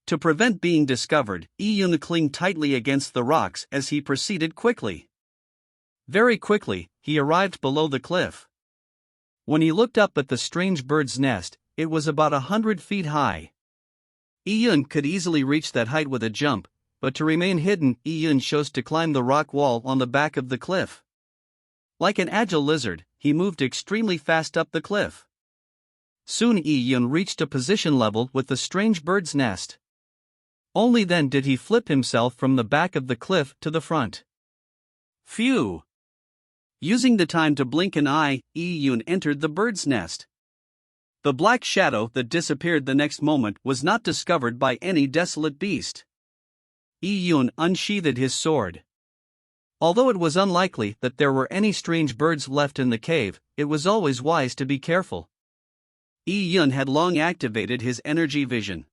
To prevent being discovered, Yi Yun clung tightly against the rocks as he proceeded quickly. Very quickly, he arrived below the cliff. When he looked up at the strange bird's nest, it was about 100 feet high. Yi Yun could easily reach that height with a jump, but to remain hidden, Yi Yun chose to climb the rock wall on the back of the cliff. Like an agile lizard, he moved extremely fast up the cliff. Soon Yi Yun reached a position level with the strange bird's nest. Only then did he flip himself from the back of the cliff to the front. Phew! Using the time to blink an eye, Yi Yun entered the bird's nest. The black shadow that disappeared the next moment was not discovered by any desolate beast. Yi Yun unsheathed his sword. Although it was unlikely that there were any strange birds left in the cave, it was always wise to be careful. Yi Yun had long activated his energy vision.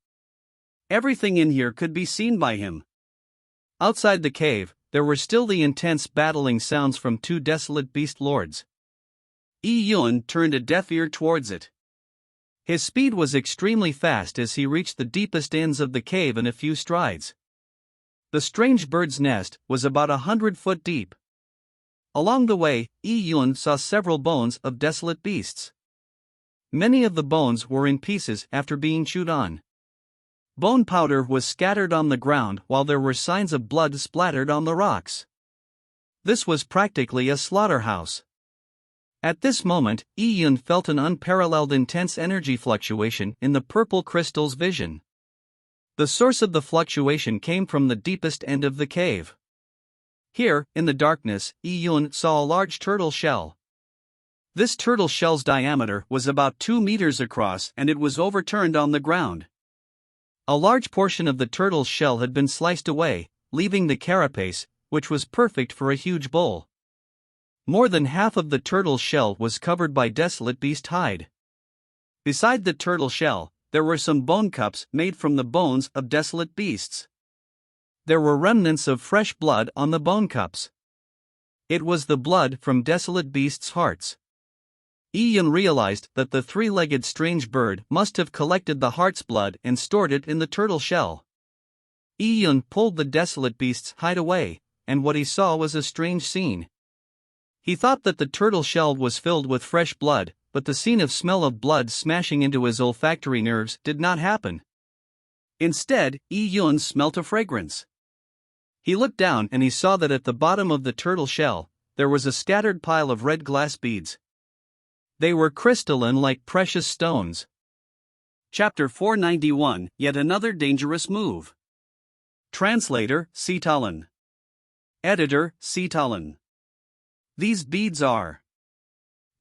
Everything in here could be seen by him. Outside the cave, there were still the intense battling sounds from two desolate beast lords. Yi Yun turned a deaf ear towards it. His speed was extremely fast as he reached the deepest ends of the cave in a few strides. The strange bird's nest was about 100 foot deep. Along the way, Yi Yun saw several bones of desolate beasts. Many of the bones were in pieces after being chewed on. Bone powder was scattered on the ground while there were signs of blood splattered on the rocks. This was practically a slaughterhouse. At this moment, Yi Yun felt an unparalleled intense energy fluctuation in the purple crystal's vision. The source of the fluctuation came from the deepest end of the cave. Here, in the darkness, Yi-Yun saw a large turtle shell. This turtle shell's diameter was about 2 meters across and it was overturned on the ground. A large portion of the turtle's shell had been sliced away, leaving the carapace, which was perfect for a huge bowl. More than half of the turtle's shell was covered by desolate beast hide. Beside the turtle shell, there were some bone cups made from the bones of desolate beasts. There were remnants of fresh blood on the bone cups. It was the blood from desolate beasts' hearts. Yi-Yun realized that the three-legged strange bird must have collected the heart's blood and stored it in the turtle shell. Yi-Yun pulled the desolate beast's hide away, and what he saw was a strange scene. He thought that the turtle shell was filled with fresh blood, but the scene of smell of blood smashing into his olfactory nerves did not happen. Instead, Yi-Yun smelt a fragrance. He looked down and he saw that at the bottom of the turtle shell, there was a scattered pile of red glass beads. They were crystalline like precious stones. Chapter 491, Yet Another Dangerous Move. Translator, Sitalan. Editor, Sitalan. These beads are.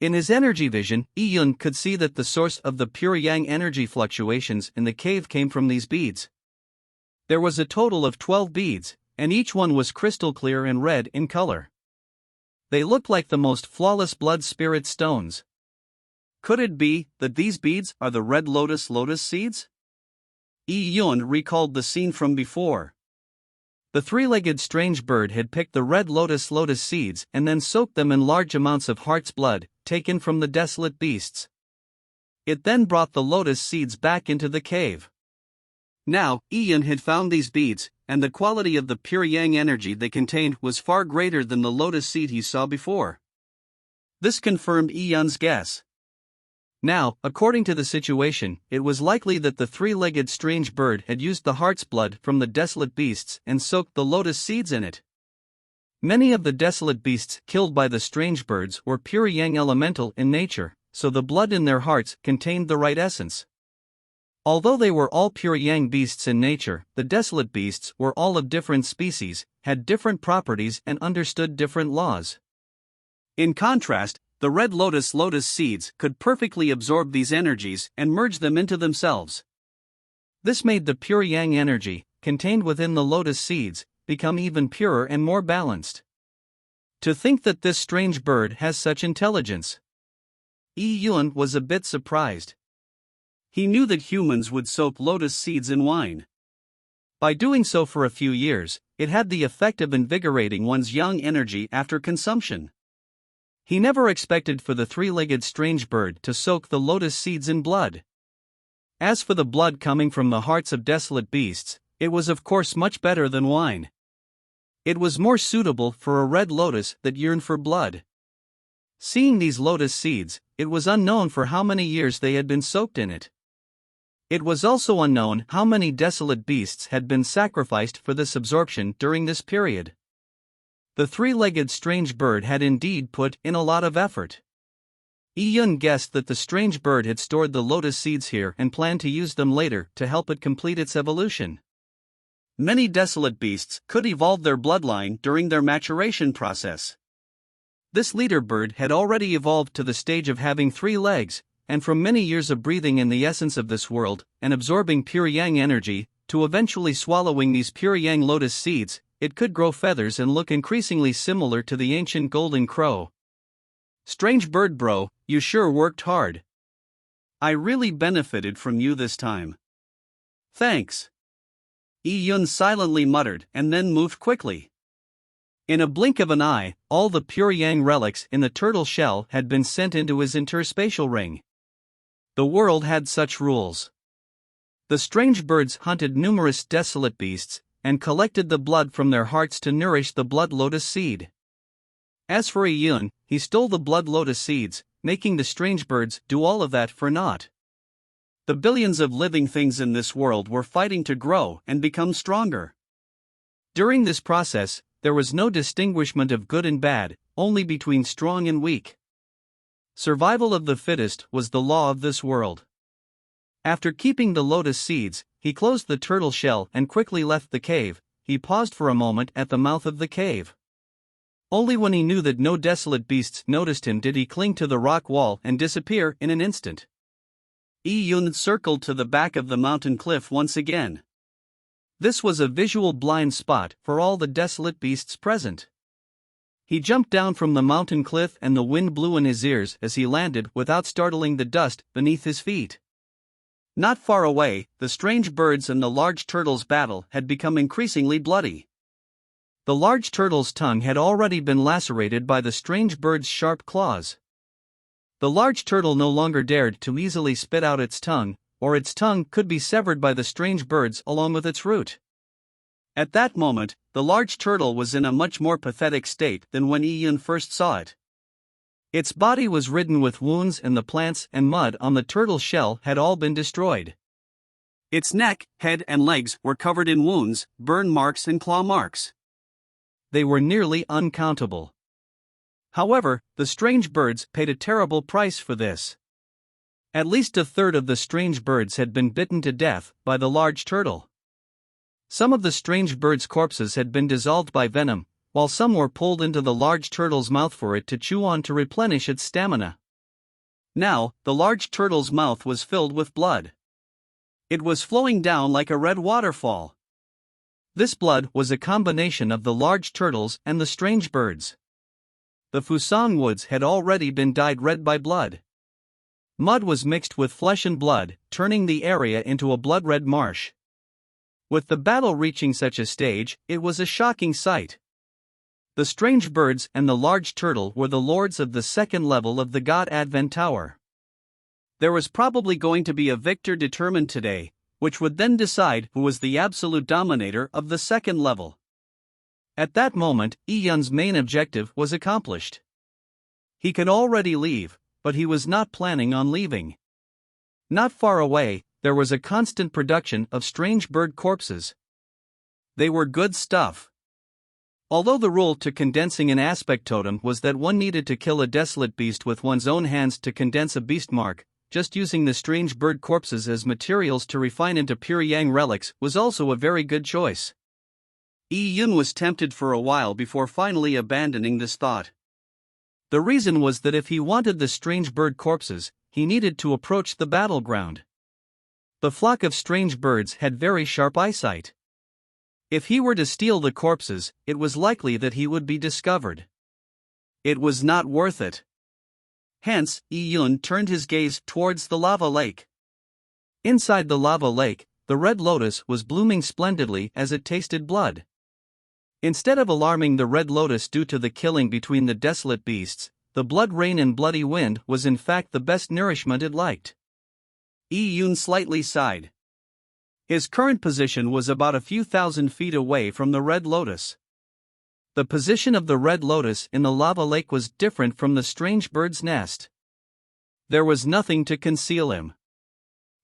In his energy vision, Yi-Yun could see that the source of the pure yang energy fluctuations in the cave came from these beads. There was a total of 12 beads, and each one was crystal clear and red in color. They looked like the most flawless blood spirit stones. Could it be that these beads are the red lotus seeds? Yi-Yun recalled the scene from before. The three-legged strange bird had picked the red lotus seeds and then soaked them in large amounts of heart's blood, taken from the desolate beasts. It then brought the lotus seeds back into the cave. Now, Yi-Yun had found these beads, and the quality of the pure yang energy they contained was far greater than the lotus seed he saw before. This confirmed Yi-Yun's guess. Now, according to the situation, it was likely that the three-legged strange bird had used the heart's blood from the desolate beasts and soaked the lotus seeds in it. Many of the desolate beasts killed by the strange birds were pure yang elemental in nature, so the blood in their hearts contained the right essence. Although they were all pure yang beasts in nature, the desolate beasts were all of different species, had different properties and understood different laws. In contrast, the red lotus seeds could perfectly absorb these energies and merge them into themselves. This made the pure yang energy, contained within the lotus seeds, become even purer and more balanced. To think that this strange bird has such intelligence. Yi-Yun was a bit surprised. He knew that humans would soak lotus seeds in wine. By doing so for a few years, it had the effect of invigorating one's yang energy after consumption. He never expected for the three-legged strange bird to soak the lotus seeds in blood. As for the blood coming from the hearts of desolate beasts, it was of course much better than wine. It was more suitable for a red lotus that yearned for blood. Seeing these lotus seeds, it was unknown for how many years they had been soaked in it. It was also unknown how many desolate beasts had been sacrificed for this absorption during this period. The three-legged strange bird had indeed put in a lot of effort. Yi-Yun guessed that the strange bird had stored the lotus seeds here and planned to use them later to help it complete its evolution. Many desolate beasts could evolve their bloodline during their maturation process. This leader bird had already evolved to the stage of having 3 legs, and from many years of breathing in the essence of this world and absorbing pure yang energy, to eventually swallowing these pure yang lotus seeds, it could grow feathers and look increasingly similar to the ancient golden crow. Strange bird bro, you sure worked hard. I really benefited from you this time. Thanks. Yi-Yun silently muttered and then moved quickly. In a blink of an eye, all the pure yang relics in the turtle shell had been sent into his interspatial ring. The world had such rules. The strange birds hunted numerous desolate beasts, and collected the blood from their hearts to nourish the blood lotus seed. As for Yi-Yun, he stole the blood lotus seeds, making the strange birds do all of that for naught. The billions of living things in this world were fighting to grow and become stronger. During this process, there was no distinguishment of good and bad, only between strong and weak. Survival of the fittest was the law of this world. After keeping the lotus seeds, he closed the turtle shell and quickly left the cave. He paused for a moment at the mouth of the cave. Only when he knew that no desolate beasts noticed him did he cling to the rock wall and disappear in an instant. Yi-Yun circled to the back of the mountain cliff once again. This was a visual blind spot for all the desolate beasts present. He jumped down from the mountain cliff and the wind blew in his ears as he landed without startling the dust beneath his feet. Not far away, the strange birds and the large turtle's battle had become increasingly bloody. The large turtle's tongue had already been lacerated by the strange bird's sharp claws. The large turtle no longer dared to easily spit out its tongue, or its tongue could be severed by the strange birds along with its root. At that moment, the large turtle was in a much more pathetic state than when Yi-Yun first saw it. Its body was ridden with wounds and the plants and mud on the turtle shell had all been destroyed. Its neck, head and legs were covered in wounds, burn marks and claw marks. They were nearly uncountable. However, the strange birds paid a terrible price for this. At least a third of the strange birds had been bitten to death by the large turtle. Some of the strange birds' corpses had been dissolved by venom, while some were pulled into the large turtle's mouth for it to chew on to replenish its stamina. Now, the large turtle's mouth was filled with blood. It was flowing down like a red waterfall. This blood was a combination of the large turtles and the strange birds. The Fusang woods had already been dyed red by blood. Mud was mixed with flesh and blood, turning the area into a blood-red marsh. With the battle reaching such a stage, it was a shocking sight. The strange birds and the large turtle were the lords of the second level of the God Advent Tower. There was probably going to be a victor determined today, which would then decide who was the absolute dominator of the second level. At that moment, Yi-Yun's main objective was accomplished. He could already leave, but he was not planning on leaving. Not far away, there was a constant production of strange bird corpses. They were good stuff. Although the rule to condensing an aspect totem was that one needed to kill a desolate beast with one's own hands to condense a beast mark, just using the strange bird corpses as materials to refine into pure yang relics was also a very good choice. Yi-Yun was tempted for a while before finally abandoning this thought. The reason was that if he wanted the strange bird corpses, he needed to approach the battleground. The flock of strange birds had very sharp eyesight. If he were to steal the corpses, it was likely that he would be discovered. It was not worth it. Hence, Yi-Yun turned his gaze towards the lava lake. Inside the lava lake, the red lotus was blooming splendidly as it tasted blood. Instead of alarming the red lotus due to the killing between the desolate beasts, the blood rain and bloody wind was in fact the best nourishment it liked. Yi-Yun slightly sighed. His current position was about a few thousand feet away from the red lotus. The position of the red lotus in the lava lake was different from the strange bird's nest. There was nothing to conceal him.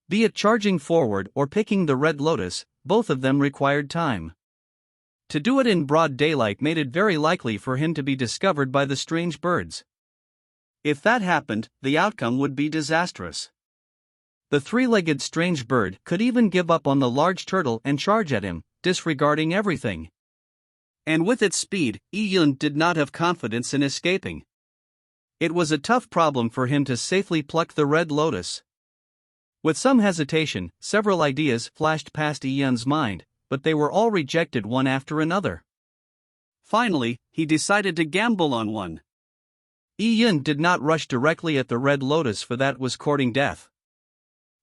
Be it charging forward or picking the red lotus, both of them required time. To do it in broad daylight made it very likely for him to be discovered by the strange birds. If that happened, the outcome would be disastrous. The three-legged strange bird could even give up on the large turtle and charge at him, disregarding everything. And with its speed, Yi-Yun did not have confidence in escaping. It was a tough problem for him to safely pluck the red lotus. With some hesitation, several ideas flashed past Yi-Yun's mind, but they were all rejected one after another. Finally, he decided to gamble on one. Yi-Yun did not rush directly at the red lotus, for that was courting death.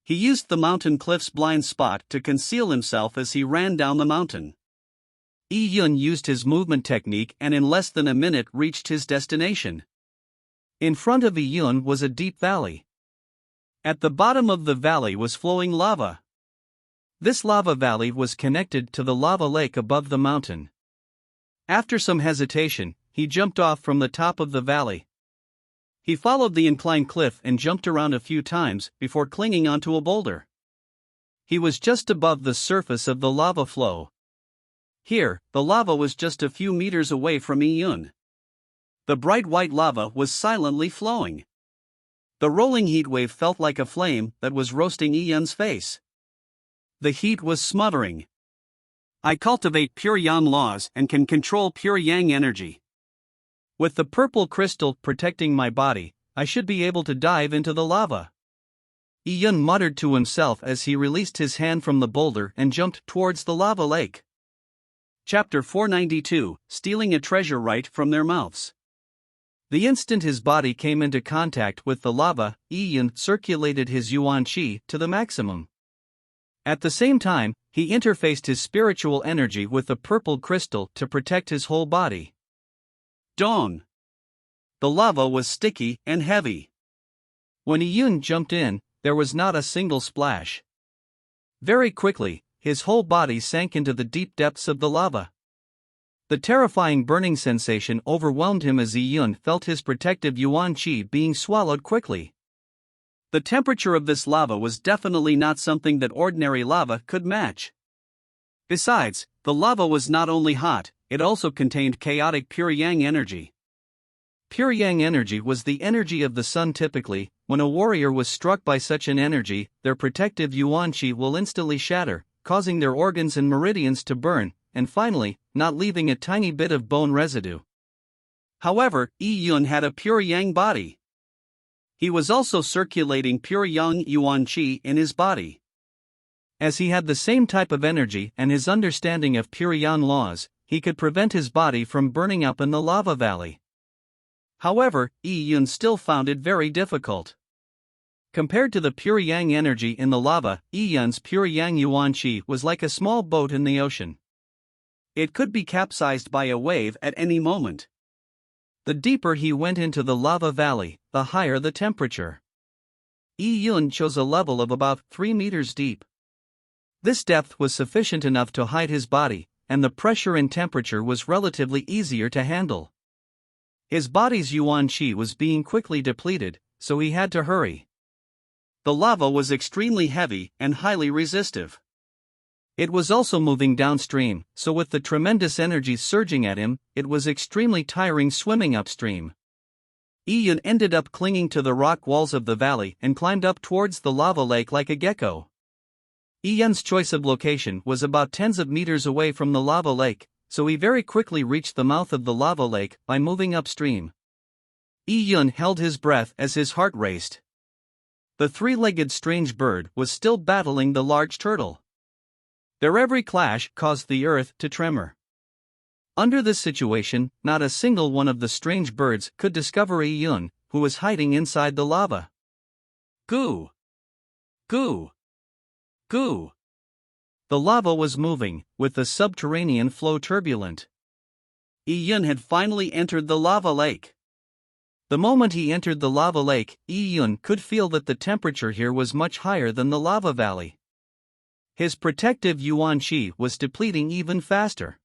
He used the mountain cliff's blind spot to conceal himself as he ran down the mountain. Yi-Yun used his movement technique and in less than a minute reached his destination. In front of Yi-Yun was a deep valley. At the bottom of the valley was flowing lava. This lava valley was connected to the lava lake above the mountain. After some hesitation, he jumped off from the top of the valley. He followed the inclined cliff and jumped around a few times before clinging onto a boulder. He was just above the surface of the lava flow. Here, the lava was just a few meters away from Yi-Yun. The bright white lava was silently flowing. The rolling heat wave felt like a flame that was roasting Yun's face. The heat was smothering. I cultivate pure yang laws and can control pure yang energy. With the purple crystal protecting my body, I should be able to dive into the lava. Yun muttered to himself as he released his hand from the boulder and jumped towards the lava lake. Chapter 492, Stealing a Treasure Right from Their Mouths. The instant his body came into contact with the lava, Yun circulated his yuan qi to the maximum. At the same time, he interfaced his spiritual energy with the purple crystal to protect his whole body. Dong! The lava was sticky and heavy. When Yun jumped in, there was not a single splash. Very quickly, his whole body sank into the deep depths of the lava. The terrifying burning sensation overwhelmed him as Yun felt his protective yuan qi being swallowed quickly. The temperature of this lava was definitely not something that ordinary lava could match. Besides, the lava was not only hot, it also contained chaotic pure yang energy. Pure yang energy was the energy of the sun. Typically, when a warrior was struck by such an energy, their protective yuan qi will instantly shatter, causing their organs and meridians to burn, and finally, not leaving a tiny bit of bone residue. However, Yun had a pure yang body. He was also circulating pure yang yuan qi in his body. As he had the same type of energy and his understanding of pure yang laws, he could prevent his body from burning up in the lava valley. However, Yun still found it very difficult. Compared to the pure yang energy in the lava, Yun's pure yang yuan qi was like a small boat in the ocean. It could be capsized by a wave at any moment. The deeper he went into the lava valley, the higher the temperature. Yun chose a level of about 3 meters deep. This depth was sufficient enough to hide his body, and the pressure and temperature was relatively easier to handle. His body's yuan qi was being quickly depleted, so he had to hurry. The lava was extremely heavy and highly resistive. It was also moving downstream, so with the tremendous energy surging at him, it was extremely tiring swimming upstream. Yun ended up clinging to the rock walls of the valley and climbed up towards the lava lake like a gecko. Yun's choice of location was about tens of meters away from the lava lake, so he very quickly reached the mouth of the lava lake by moving upstream. Yun held his breath as his heart raced. The three-legged strange bird was still battling the large turtle. Their every clash caused the earth to tremor. Under this situation, not a single one of the strange birds could discover Yun, who was hiding inside the lava. Goo! Goo! Goo! The lava was moving, with the subterranean flow turbulent. Yun had finally entered the lava lake. The moment he entered the lava lake, Yun could feel that the temperature here was much higher than the lava valley. His protective yuan qi was depleting even faster.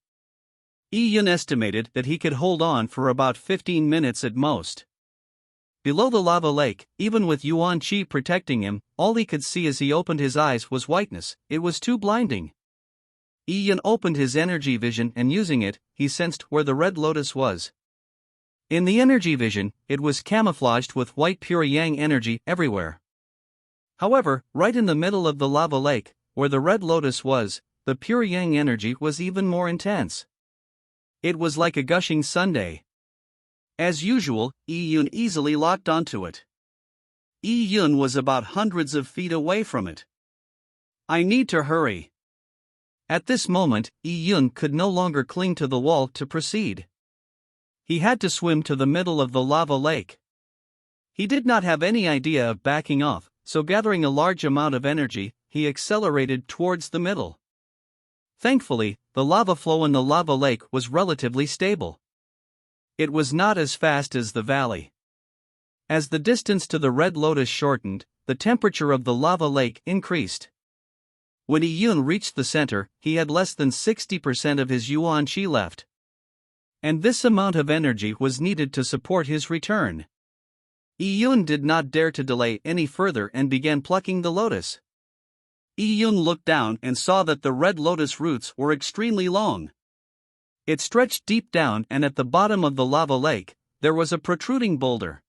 Yun estimated that he could hold on for about 15 minutes at most. Below the lava lake, even with yuan qi protecting him, all he could see as he opened his eyes was whiteness. It was too blinding. Yun opened his energy vision and using it, he sensed where the red lotus was. In the energy vision, it was camouflaged with white pure yang energy everywhere. However, right in the middle of the lava lake, where the red lotus was, the pure yang energy was even more intense. It was like a gushing sundae. As usual, Yun easily locked onto it. Yun was about hundreds of feet away from it. I need to hurry. At this moment, Yun could no longer cling to the wall to proceed. He had to swim to the middle of the lava lake. He did not have any idea of backing off, so gathering a large amount of energy, he accelerated towards the middle. Thankfully, the lava flow in the lava lake was relatively stable. It was not as fast as the valley. As the distance to the red lotus shortened, the temperature of the lava lake increased. When Yun reached the center, he had less than 60% of his yuan qi left. And this amount of energy was needed to support his return. Yun did not dare to delay any further and began plucking the lotus. Yun looked down and saw that the red lotus roots were extremely long. It stretched deep down, and at the bottom of the lava lake, there was a protruding boulder.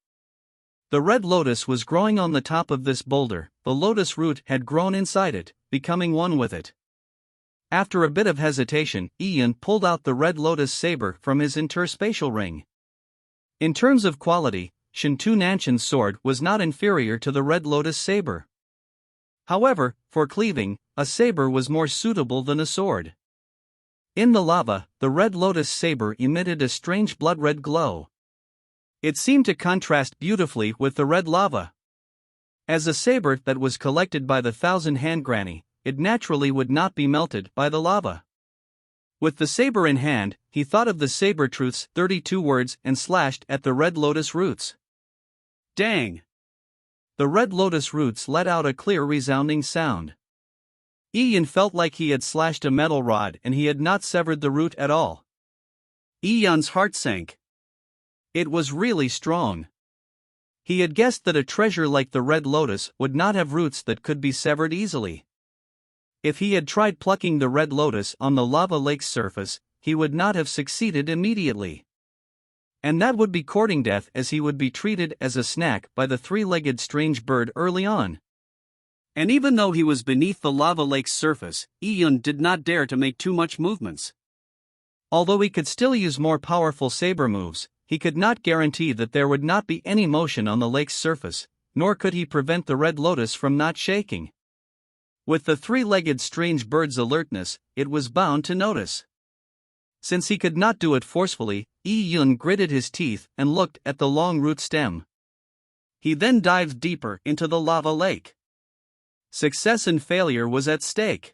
The red lotus was growing on the top of this boulder. The lotus root had grown inside it, becoming one with it. After a bit of hesitation, Ian pulled out the red lotus saber from his interspatial ring. In terms of quality, Shintu Nanshan's sword was not inferior to the red lotus saber. However, for cleaving, a saber was more suitable than a sword. In the lava, the red lotus saber emitted a strange blood-red glow. It seemed to contrast beautifully with the red lava. As a saber that was collected by the thousand-hand granny, it naturally would not be melted by the lava. With the saber in hand, he thought of the saber-truth's 32 words and slashed at the red lotus roots. Dang! The red lotus roots let out a clear resounding sound. Ian felt like he had slashed a metal rod and he had not severed the root at all. Ian's heart sank. It was really strong. He had guessed that a treasure like the red lotus would not have roots that could be severed easily. If he had tried plucking the red lotus on the lava lake's surface, he would not have succeeded immediately. And that would be courting death, as he would be treated as a snack by the three-legged strange bird early on. And even though he was beneath the lava lake's surface, Ian did not dare to make too much movements. Although he could still use more powerful saber moves, he could not guarantee that there would not be any motion on the lake's surface, nor could he prevent the red lotus from not shaking. With the three-legged strange bird's alertness, it was bound to notice. Since he could not do it forcefully, Yun gritted his teeth and looked at the long root stem. He then dived deeper into the lava lake. Success and failure was at stake.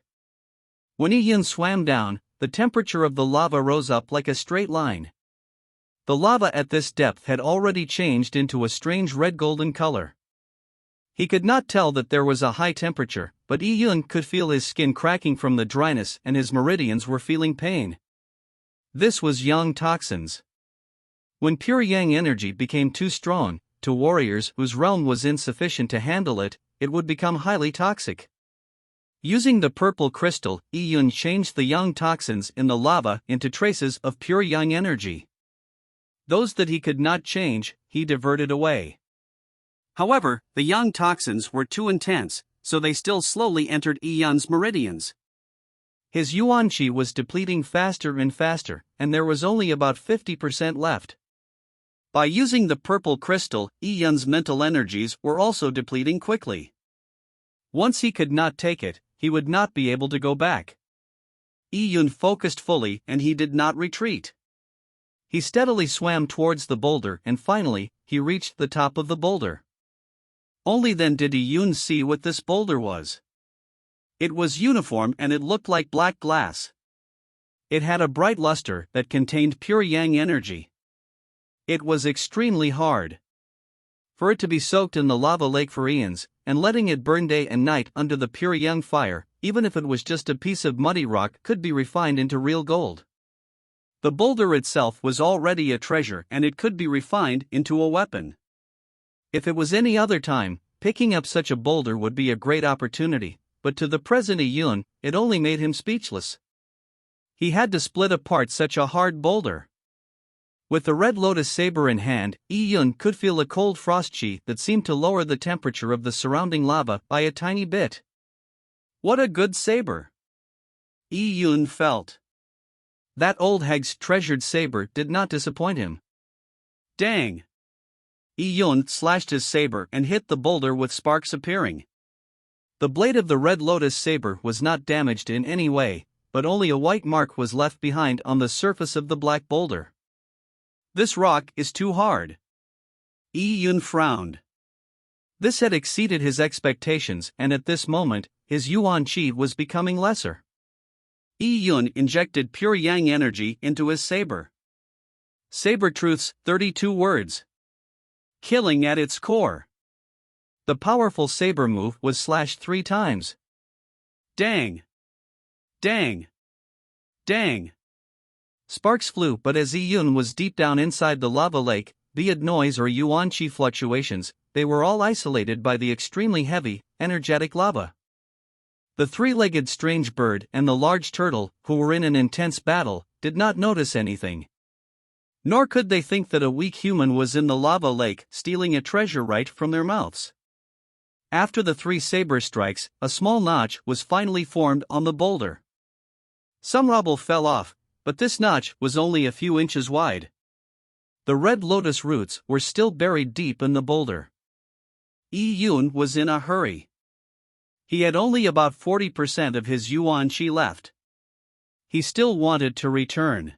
When Yun swam down, the temperature of the lava rose up like a straight line. The lava at this depth had already changed into a strange red-golden color. He could not tell that there was a high temperature, but Yun could feel his skin cracking from the dryness and his meridians were feeling pain. This was yang toxins. When pure yang energy became too strong, to warriors whose realm was insufficient to handle it, it would become highly toxic. Using the purple crystal, Yun changed the yang toxins in the lava into traces of pure yang energy. Those that he could not change, he diverted away. However, the yang toxins were too intense, so they still slowly entered Yun's meridians. His yuan qi was depleting faster and faster, and there was only about 50% left. By using the purple crystal, Yun's mental energies were also depleting quickly. Once he could not take it, he would not be able to go back. Yun focused fully and he did not retreat. He steadily swam towards the boulder and finally, he reached the top of the boulder. Only then did Yun see what this boulder was. It was uniform and it looked like black glass. It had a bright luster that contained pure yang energy. It was extremely hard. For it to be soaked in the lava lake for eons, and letting it burn day and night under the pure yang fire, even if it was just a piece of muddy rock, could be refined into real gold. The boulder itself was already a treasure and it could be refined into a weapon. If it was any other time, picking up such a boulder would be a great opportunity, but to the present Yun, it only made him speechless. He had to split apart such a hard boulder. With the red lotus saber in hand, Yun could feel a cold frost qi that seemed to lower the temperature of the surrounding lava by a tiny bit. What a good saber! Yun felt. That old hag's treasured saber did not disappoint him. Dang! Yun slashed his saber and hit the boulder with sparks appearing. The blade of the red lotus saber was not damaged in any way, but only a white mark was left behind on the surface of the black boulder. This rock is too hard. Yun frowned. This had exceeded his expectations and at this moment, his yuan qi was becoming lesser. Yun injected pure yang energy into his saber. Saber truth's 32 words. Killing at its core. The powerful saber move was slashed 3 times. Dang! Dang! Dang! Sparks flew, but as Yun was deep down inside the lava lake, be it noise or yuan qi fluctuations, they were all isolated by the extremely heavy, energetic lava. The three-legged strange bird and the large turtle, who were in an intense battle, did not notice anything. Nor could they think that a weak human was in the lava lake stealing a treasure right from their mouths. After the 3 saber strikes, a small notch was finally formed on the boulder. Some rubble fell off, but this notch was only a few inches wide. The red lotus roots were still buried deep in the boulder. Yi Yun was in a hurry. He had only about 40% of his yuan qi left. He still wanted to return.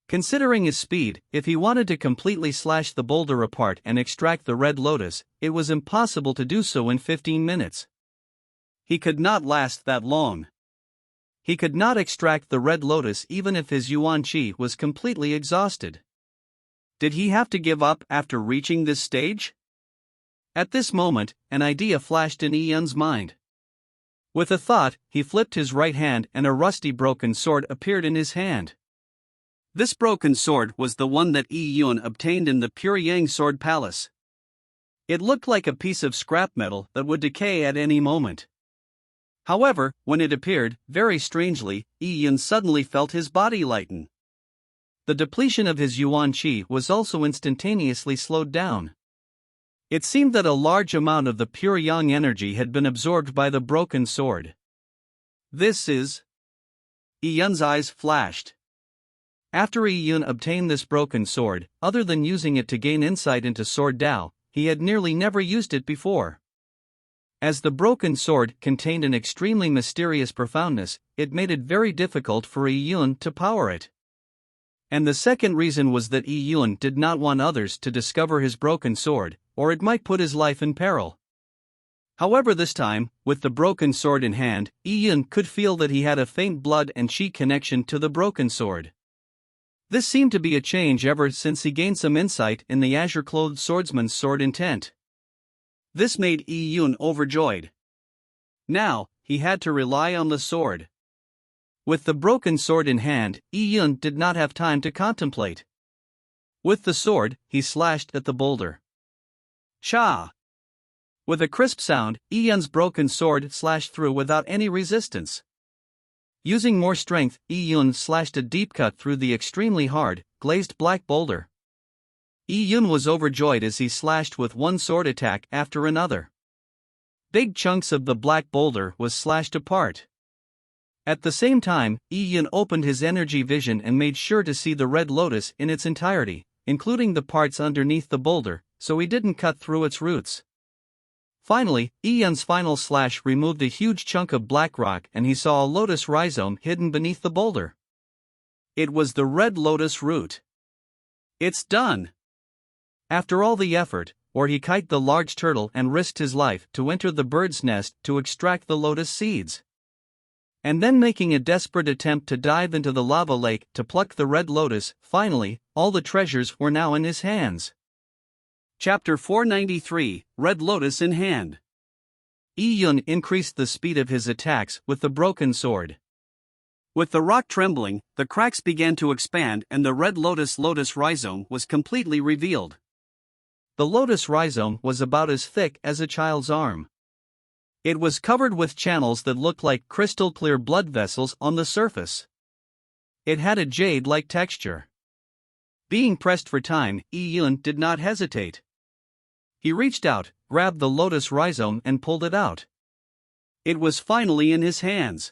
Considering his speed, if he wanted to completely slash the boulder apart and extract the red lotus, it was impossible to do so in 15 minutes. He could not last that long. He could not extract the red lotus even if his yuan qi was completely exhausted. Did he have to give up after reaching this stage? At this moment, an idea flashed in Yi Yun's mind. With a thought, he flipped his right hand and a rusty broken sword appeared in his hand. This broken sword was the one that Yi Yun obtained in the Puryang Sword Palace. It looked like a piece of scrap metal that would decay at any moment. However, when it appeared, very strangely, Yi Yun suddenly felt his body lighten. The depletion of his yuan qi was also instantaneously slowed down. It seemed that a large amount of the pure yang energy had been absorbed by the broken sword. This is... Yi Yun's eyes flashed. After Yi Yun obtained this broken sword, other than using it to gain insight into Sword Dao, he had nearly never used it before. As the broken sword contained an extremely mysterious profoundness, it made it very difficult for Yi Yun to power it. And the second reason was that Yi Yun did not want others to discover his broken sword, or it might put his life in peril. However, this time, with the broken sword in hand, Yi Yun could feel that he had a faint blood and qi connection to the broken sword. This seemed to be a change ever since he gained some insight in the azure-clothed swordsman's sword intent. This made Yi Yun overjoyed. Now, he had to rely on the sword. With the broken sword in hand, Yi Yun did not have time to contemplate. With the sword, he slashed at the boulder. Cha! With a crisp sound, Yi Yun's broken sword slashed through without any resistance. Using more strength, Yi Yun slashed a deep cut through the extremely hard, glazed black boulder. Yi Yun was overjoyed as he slashed with one sword attack after another. Big chunks of the black boulder was slashed apart. At the same time, Yi Yun opened his energy vision and made sure to see the red lotus in its entirety, including the parts underneath the boulder, so he didn't cut through its roots. Finally, Yi Yun's final slash removed a huge chunk of black rock and he saw a lotus rhizome hidden beneath the boulder. It was the red lotus root. It's done! After all the effort, or he kite the large turtle and risked his life to enter the bird's nest to extract the lotus seeds. And then making a desperate attempt to dive into the lava lake to pluck the red lotus, finally, all the treasures were now in his hands. Chapter 493, Red Lotus in Hand. Yi Yun increased the speed of his attacks with the broken sword. With the rock trembling, the cracks began to expand and the red lotus rhizome was completely revealed. The lotus rhizome was about as thick as a child's arm. It was covered with channels that looked like crystal-clear blood vessels on the surface. It had a jade-like texture. Being pressed for time, Yi Yun did not hesitate. He reached out, grabbed the lotus rhizome and pulled it out. It was finally in his hands.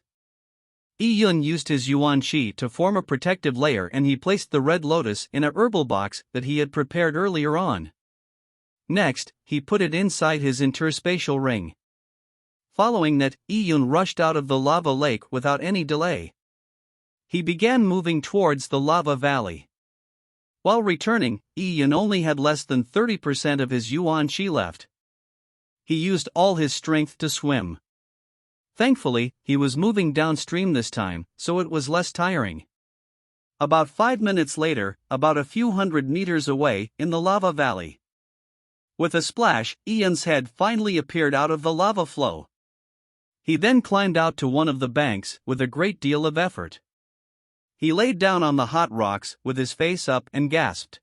Yi Yun used his yuan qi to form a protective layer and he placed the red lotus in a herbal box that he had prepared earlier on. Next, he put it inside his interspatial ring. Following that, Yi Yun rushed out of the lava lake without any delay. He began moving towards the lava valley. While returning, Yi Yun only had less than 30% of his yuan qi left. He used all his strength to swim. Thankfully, he was moving downstream this time, so it was less tiring. About 5 minutes later, about a few hundred meters away, in the lava valley. With a splash, Yi Yun's head finally appeared out of the lava flow. He then climbed out to one of the banks with a great deal of effort. He laid down on the hot rocks with his face up and gasped.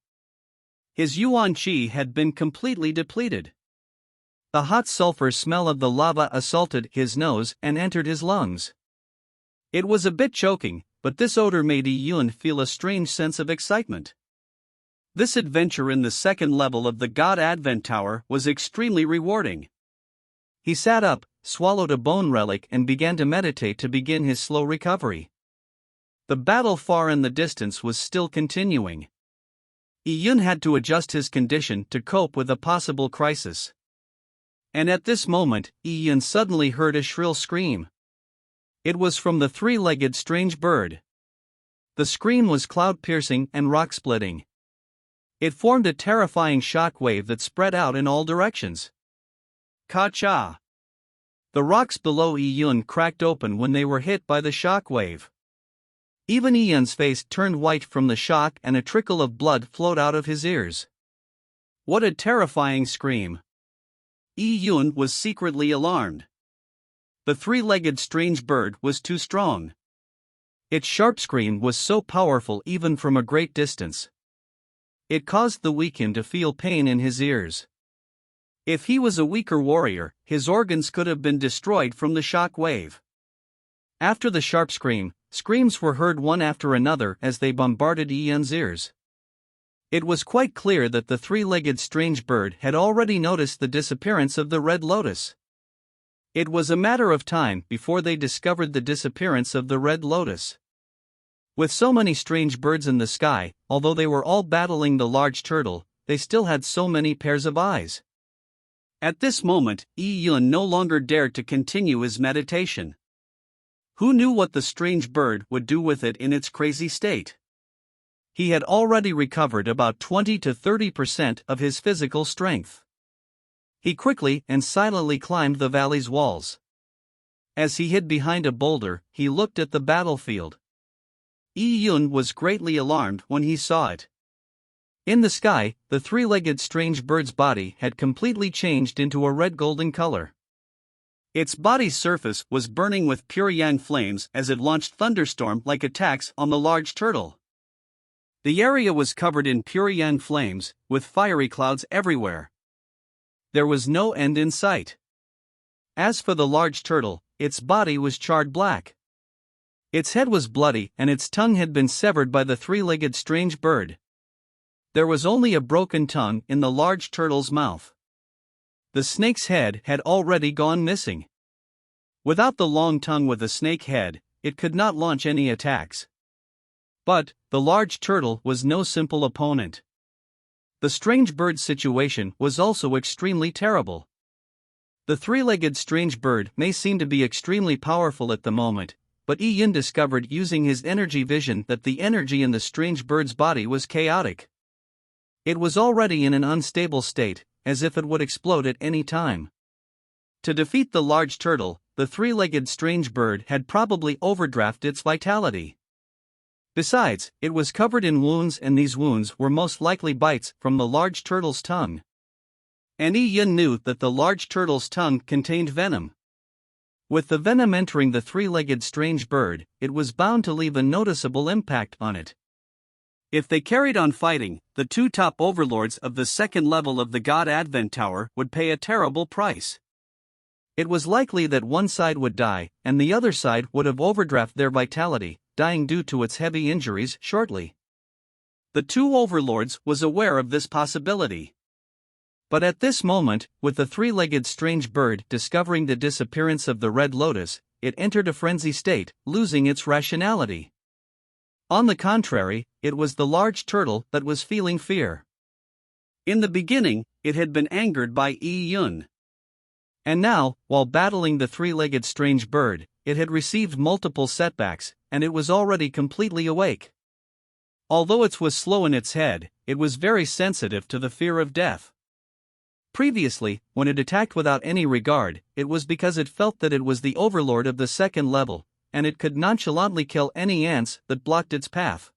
His yuan qi had been completely depleted. The hot sulfur smell of the lava assaulted his nose and entered his lungs. It was a bit choking, but this odor made Yi Yun feel a strange sense of excitement. This adventure in the second level of the God Advent Tower was extremely rewarding. He sat up, swallowed a bone relic, and began to meditate to begin his slow recovery. The battle far in the distance was still continuing. Yi-Yun had to adjust his condition to cope with a possible crisis. And at this moment, Yi-Yun suddenly heard a shrill scream. It was from the three-legged strange bird. The scream was cloud-piercing and rock-splitting. It formed a terrifying shock wave that spread out in all directions. Ka-cha! The rocks below Yi-Yun cracked open when they were hit by the shock wave. Even Yi-Yun's face turned white from the shock and a trickle of blood flowed out of his ears. What a terrifying scream! Yi-Yun was secretly alarmed. The three-legged strange bird was too strong. Its sharp scream was so powerful even from a great distance. It caused the weakened to feel pain in his ears. If he was a weaker warrior, his organs could have been destroyed from the shock wave. After the sharp scream, screams were heard one after another as they bombarded Yi-Yun's ears. It was quite clear that the three-legged strange bird had already noticed the disappearance of the Red Lotus. It was a matter of time before they discovered the disappearance of the Red Lotus. With so many strange birds in the sky, although they were all battling the large turtle, they still had so many pairs of eyes. At this moment, Yi-Yun no longer dared to continue his meditation. Who knew what the strange bird would do with it in its crazy state? He had already recovered about 20 to 30% of his physical strength. He quickly and silently climbed the valley's walls. As he hid behind a boulder, he looked at the battlefield. Yi-Yun was greatly alarmed when he saw it. In the sky, the three-legged strange bird's body had completely changed into a red-golden color. Its body's surface was burning with pure yang flames as it launched thunderstorm-like attacks on the large turtle. The area was covered in pure yang flames, with fiery clouds everywhere. There was no end in sight. As for the large turtle, its body was charred black. Its head was bloody and its tongue had been severed by the three-legged strange bird. There was only a broken tongue in the large turtle's mouth. The snake's head had already gone missing. Without the long tongue with a snake head, it could not launch any attacks. But the large turtle was no simple opponent. The strange bird's situation was also extremely terrible. The three-legged strange bird may seem to be extremely powerful at the moment, but Yi-Yun discovered using his energy vision that the energy in the strange bird's body was chaotic. It was already in an unstable state, as if it would explode at any time. To defeat the large turtle, the three-legged strange bird had probably overdrafted its vitality. Besides, it was covered in wounds and these wounds were most likely bites from the large turtle's tongue. And Yi-Yun knew that the large turtle's tongue contained venom. With the venom entering the three-legged strange bird, it was bound to leave a noticeable impact on it. If they carried on fighting, the two top overlords of the second level of the God Advent Tower would pay a terrible price. It was likely that one side would die, and the other side would have overdrafted their vitality, dying due to its heavy injuries shortly. The two overlords was aware of this possibility. But at this moment, with the three-legged strange bird discovering the disappearance of the Red Lotus, it entered a frenzy state, losing its rationality. On the contrary, it was the large turtle that was feeling fear. In the beginning, it had been angered by Yi-Yun. And now, while battling the three-legged strange bird, it had received multiple setbacks, and it was already completely awake. Although it was slow in its head, it was very sensitive to the fear of death. Previously, when it attacked without any regard, it was because it felt that it was the overlord of the second level, and it could nonchalantly kill any ants that blocked its path.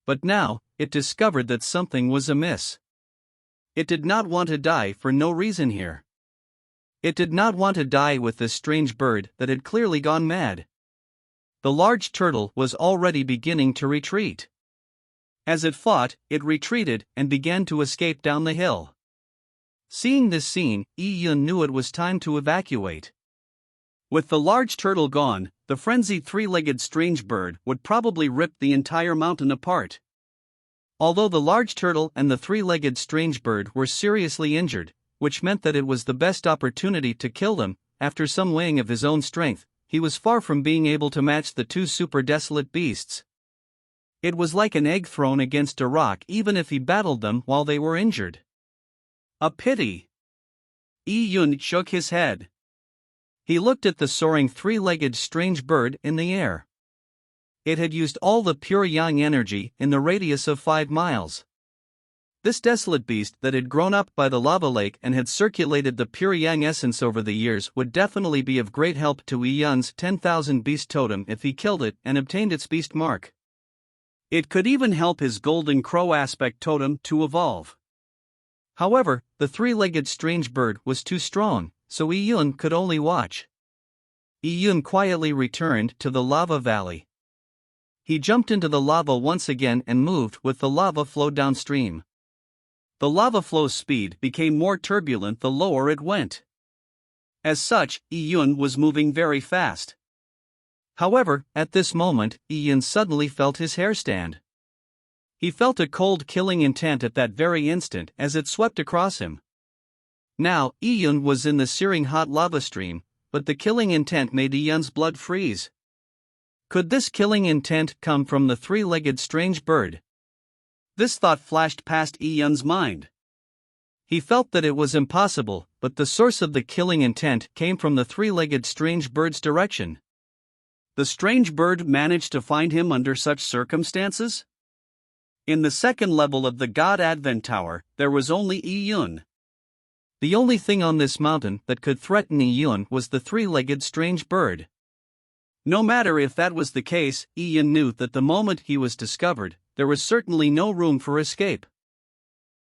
But now, it discovered that something was amiss. It did not want to die for no reason here. It did not want to die with this strange bird that had clearly gone mad. The large turtle was already beginning to retreat. As it fought, it retreated and began to escape down the hill. Seeing this scene, Yi-Yun knew it was time to evacuate. With the large turtle gone, the frenzied three-legged strange bird would probably rip the entire mountain apart. Although the large turtle and the three-legged strange bird were seriously injured, which meant that it was the best opportunity to kill them, after some weighing of his own strength, he was far from being able to match the two super desolate beasts. It was like an egg thrown against a rock even if he battled them while they were injured. A pity. Yi Yun shook his head. He looked at the soaring three-legged strange bird in the air. It had used all the pure yang energy in the radius of 5 miles. This desolate beast that had grown up by the lava lake and had circulated the pure yang essence over the years would definitely be of great help to Yi Yun's 10,000 beast totem if he killed it and obtained its beast mark. It could even help his golden crow aspect totem to evolve. However, the three-legged strange bird was too strong, so Yi Yun could only watch. Yi Yun quietly returned to the lava valley. He jumped into the lava once again and moved with the lava flow downstream. The lava flow's speed became more turbulent the lower it went. As such, Yi Yun was moving very fast. However, at this moment, Yi Yun suddenly felt his hair stand. He felt a cold killing intent at that very instant as it swept across him. Now, Yi Yun was in the searing hot lava stream, but the killing intent made Yi Yun's blood freeze. Could this killing intent come from the three-legged strange bird? This thought flashed past Yi Yun's mind. He felt that it was impossible, but the source of the killing intent came from the three-legged strange bird's direction. The strange bird managed to find him under such circumstances? In the second level of the God Advent Tower, there was only Yi Yun. The only thing on this mountain that could threaten Yi Yun was the three-legged strange bird. No matter if that was the case, Yi Yun knew that the moment he was discovered, there was certainly no room for escape.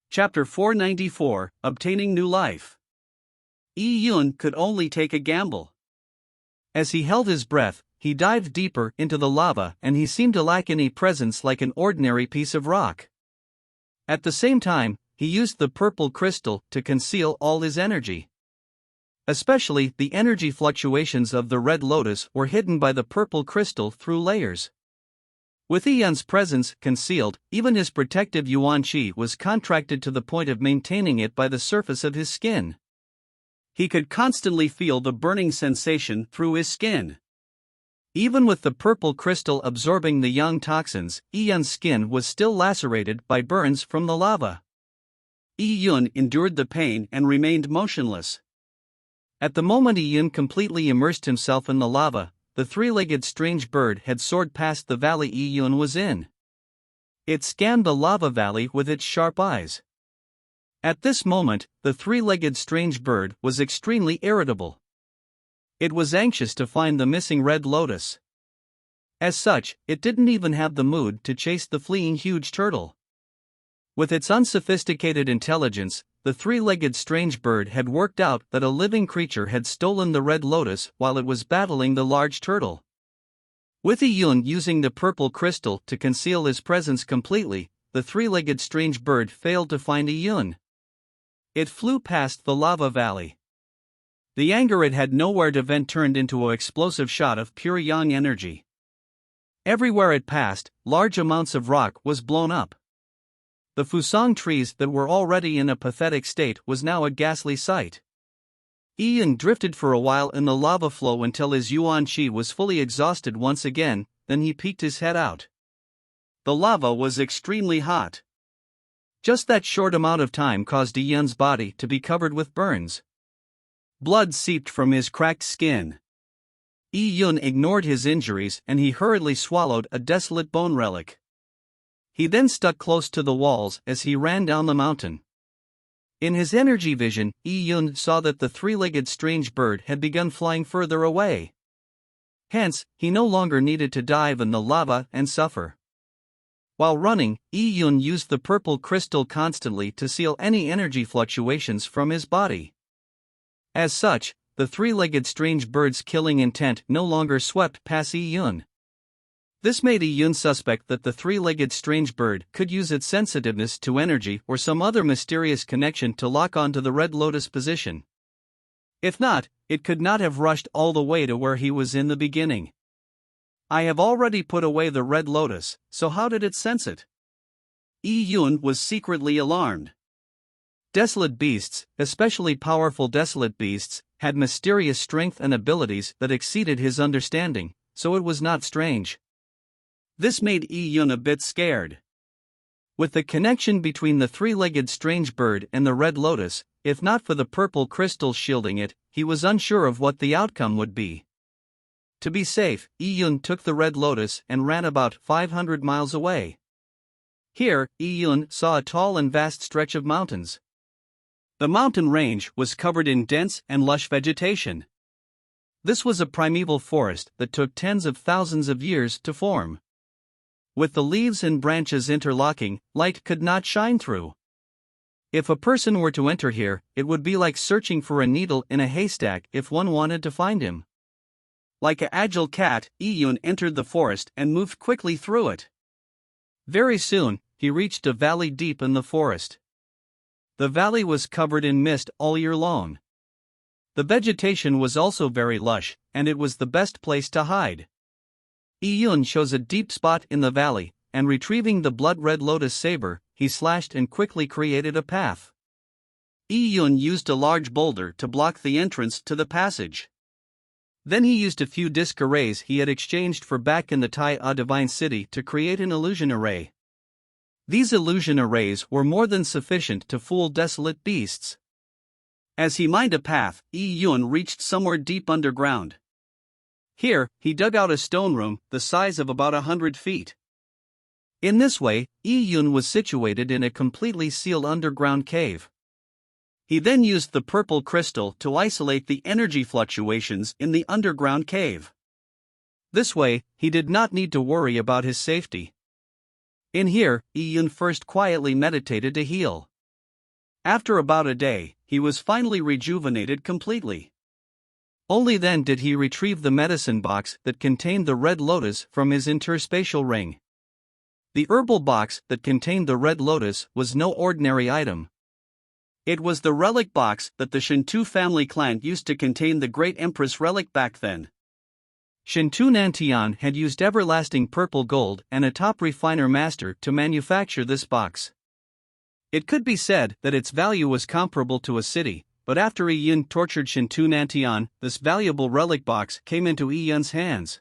Chapter 494, Obtaining New Life. Yi Yun could only take a gamble. As he held his breath, he dived deeper into the lava and he seemed to lack any presence like an ordinary piece of rock. At the same time, he used the purple crystal to conceal all his energy. Especially the energy fluctuations of the red lotus were hidden by the purple crystal through layers. With Yi Yun's presence concealed, even his protective Yuan Qi was contracted to the point of maintaining it by the surface of his skin. He could constantly feel the burning sensation through his skin. Even with the purple crystal absorbing the yang toxins, Yi Yun's skin was still lacerated by burns from the lava. Yi Yun endured the pain and remained motionless. At the moment Yi Yun completely immersed himself in the lava, the three-legged strange bird had soared past the valley Yi Yun was in. It scanned the lava valley with its sharp eyes. At this moment, the three-legged strange bird was extremely irritable. It was anxious to find the missing red lotus. As such, it didn't even have the mood to chase the fleeing huge turtle. With its unsophisticated intelligence, the three-legged strange bird had worked out that a living creature had stolen the red lotus while it was battling the large turtle. With Yi Yun using the purple crystal to conceal his presence completely, the three-legged strange bird failed to find Yi Yun. It flew past the lava valley. The anger it had nowhere to vent turned into an explosive shot of pure yang energy. Everywhere it passed, large amounts of rock was blown up. The Fusang trees that were already in a pathetic state was now a ghastly sight. Yi Yun drifted for a while in the lava flow until his Yuan Qi was fully exhausted once again, then he peeked his head out. The lava was extremely hot. Just that short amount of time caused Yi Yun's body to be covered with burns. Blood seeped from his cracked skin. Yi Yun ignored his injuries and he hurriedly swallowed a desolate bone relic. He then stuck close to the walls as he ran down the mountain. In his energy vision, Yi Yun saw that the three-legged strange bird had begun flying further away. Hence, he no longer needed to dive in the lava and suffer. While running, Yi Yun used the purple crystal constantly to seal any energy fluctuations from his body. As such, the three-legged strange bird's killing intent no longer swept past Yi Yun. This made Yi Yun suspect that the three-legged strange bird could use its sensitiveness to energy or some other mysterious connection to lock onto the red lotus position. If not, it could not have rushed all the way to where he was in the beginning. I have already put away the red lotus, so how did it sense it? Yi Yun was secretly alarmed. Desolate beasts, especially powerful desolate beasts, had mysterious strength and abilities that exceeded his understanding, so it was not strange. This made Yi Yun a bit scared. With the connection between the three-legged strange bird and the red lotus, if not for the purple crystal shielding it, he was unsure of what the outcome would be. To be safe, Yi Yun took the red lotus and ran about 500 miles away. Here, Yi Yun saw a tall and vast stretch of mountains. The mountain range was covered in dense and lush vegetation. This was a primeval forest that took tens of thousands of years to form. With the leaves and branches interlocking, light could not shine through. If a person were to enter here, it would be like searching for a needle in a haystack if one wanted to find him. Like an agile cat, Yi Yun entered the forest and moved quickly through it. Very soon, he reached a valley deep in the forest. The valley was covered in mist all year long. The vegetation was also very lush, and it was the best place to hide. Yi Yun chose a deep spot in the valley, and retrieving the blood-red lotus saber, he slashed and quickly created a path. Yi Yun used a large boulder to block the entrance to the passage. Then he used a few disc arrays he had exchanged for back in the Tai Divine City to create an illusion array. These illusion arrays were more than sufficient to fool desolate beasts. As he mined a path, Yi Yun reached somewhere deep underground. Here, he dug out a stone room the size of about 100 feet. In this way, Yi Yun was situated in a completely sealed underground cave. He then used the purple crystal to isolate the energy fluctuations in the underground cave. This way, he did not need to worry about his safety. In here, Yi Yun first quietly meditated to heal. After about a day, he was finally rejuvenated completely. Only then did he retrieve the medicine box that contained the red lotus from his interspatial ring. The herbal box that contained the red lotus was no ordinary item. It was the relic box that the Shintu family clan used to contain the great empress relic back then. Shintu Nantian had used everlasting purple gold and a top refiner master to manufacture this box. It could be said that its value was comparable to a city, but after Yi Yun tortured Shintu Nantian, this valuable relic box came into Yi Yun's hands.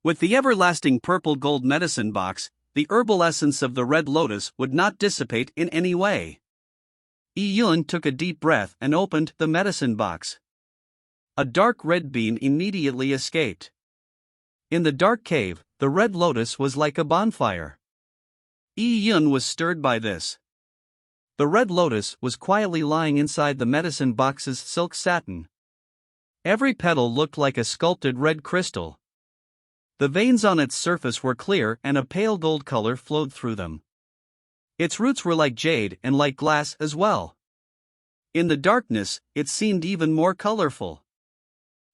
With the everlasting purple gold medicine box, the herbal essence of the red lotus would not dissipate in any way. Yi Yun took a deep breath and opened the medicine box. A dark red beam immediately escaped. In the dark cave, the red lotus was like a bonfire. Yi Yun was stirred by this. The red lotus was quietly lying inside the medicine box's silk satin. Every petal looked like a sculpted red crystal. The veins on its surface were clear and a pale gold color flowed through them. Its roots were like jade and like glass as well. In the darkness, it seemed even more colorful.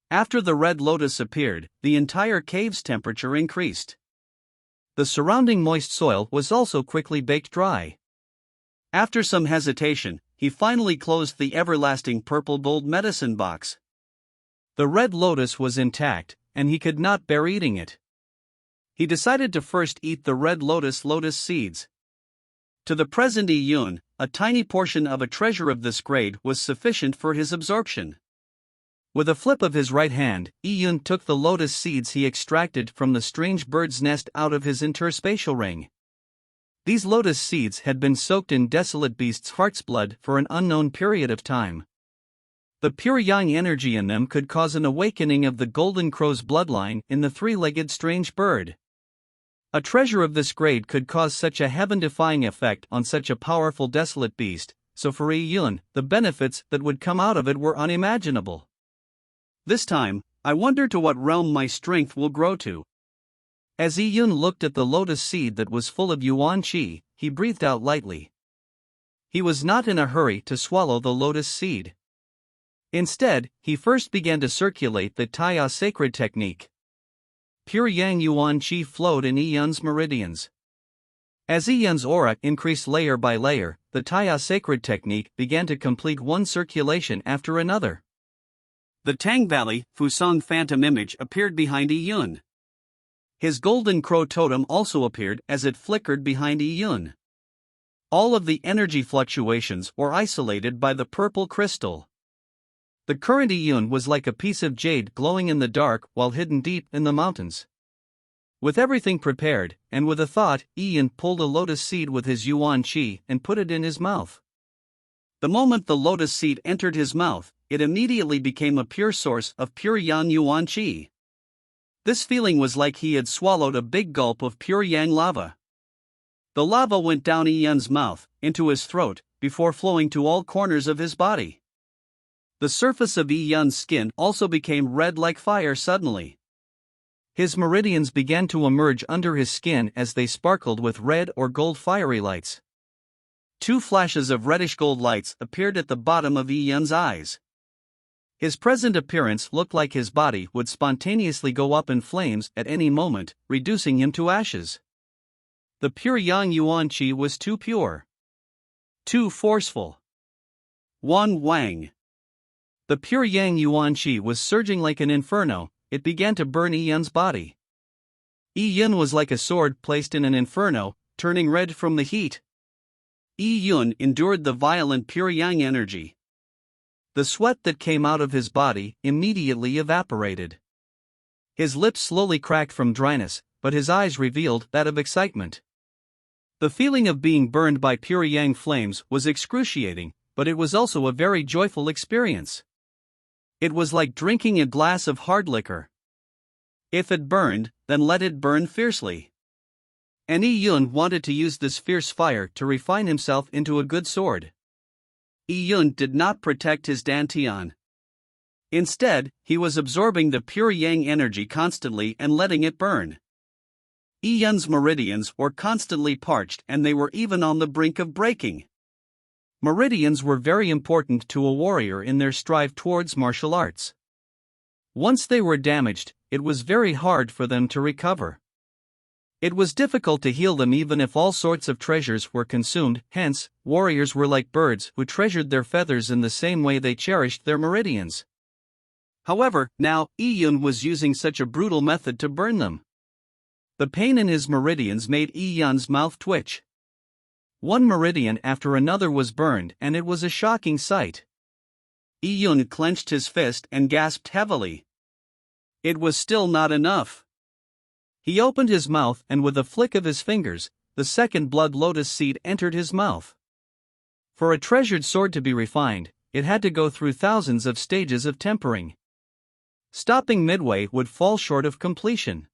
After the red lotus appeared, the entire cave's temperature increased. The surrounding moist soil was also quickly baked dry. After some hesitation, he finally closed the everlasting purple gold medicine box. The red lotus was intact, and he could not bear eating it. He decided to first eat the red lotus seeds. To the present Yi Yun, a tiny portion of a treasure of this grade was sufficient for his absorption. With a flip of his right hand, Yi Yun took the lotus seeds he extracted from the strange bird's nest out of his interspatial ring. These lotus seeds had been soaked in desolate beast's heart's blood for an unknown period of time. The pure yang energy in them could cause an awakening of the golden crow's bloodline in the three-legged strange bird. A treasure of this grade could cause such a heaven-defying effect on such a powerful desolate beast, so for Yi Yun, the benefits that would come out of it were unimaginable. This time, I wonder to what realm my strength will grow to. As Yi Yun looked at the lotus seed that was full of yuan qi, he breathed out lightly. He was not in a hurry to swallow the lotus seed. Instead, he first began to circulate the Taiya sacred technique. Pure yang yuan qi flowed in Yi Yun's meridians. As Yi Yun's aura increased layer by layer, the Taiya sacred technique began to complete one circulation after another. The Tang Valley Fusang phantom image appeared behind Yi Yun. His golden crow totem also appeared as it flickered behind Yi Yun. All of the energy fluctuations were isolated by the purple crystal. The current Iyun was like a piece of jade glowing in the dark while hidden deep in the mountains. With everything prepared, and with a thought, Iyun pulled a lotus seed with his Yuan Qi and put it in his mouth. The moment the lotus seed entered his mouth, it immediately became a pure source of pure Yang Yuan Qi. This feeling was like he had swallowed a big gulp of pure Yang lava. The lava went down Iyun's mouth, into his throat, before flowing to all corners of his body. The surface of Iyun's skin also became red like fire suddenly. His meridians began to emerge under his skin as they sparkled with red or gold fiery lights. 2 flashes of reddish gold lights appeared at the bottom of Iyun's eyes. His present appearance looked like his body would spontaneously go up in flames at any moment, reducing him to ashes. The pure Yang Yuan Qi was too pure, too forceful. Wan Wang. The pure Yang Yuan Qi was surging like an inferno. It began to burn Iyun's body. Iyun was like a sword placed in an inferno, turning red from the heat. Iyun endured the violent pure Yang energy. The sweat that came out of his body immediately evaporated. His lips slowly cracked from dryness, but his eyes revealed that of excitement. The feeling of being burned by pure Yang flames was excruciating, but it was also a very joyful experience. It was like drinking a glass of hard liquor. If it burned, then let it burn fiercely. And Iyun wanted to use this fierce fire to refine himself into a good sword. Iyun did not protect his dantian. Instead, he was absorbing the pure Yang energy constantly and letting it burn. Iyun's meridians were constantly parched and they were even on the brink of breaking. Meridians were very important to a warrior in their strive towards martial arts. Once they were damaged, it was very hard for them to recover. It was difficult to heal them even if all sorts of treasures were consumed, hence, warriors were like birds who treasured their feathers in the same way they cherished their meridians. However, now, Iyun was using such a brutal method to burn them. The pain in his meridians made Iyun's mouth twitch. One meridian after another was burned and it was a shocking sight. Iyun clenched his fist and gasped heavily. It was still not enough. He opened his mouth and with a flick of his fingers, the second blood lotus seed entered his mouth. For a treasured sword to be refined, it had to go through thousands of stages of tempering. Stopping midway would fall short of completion.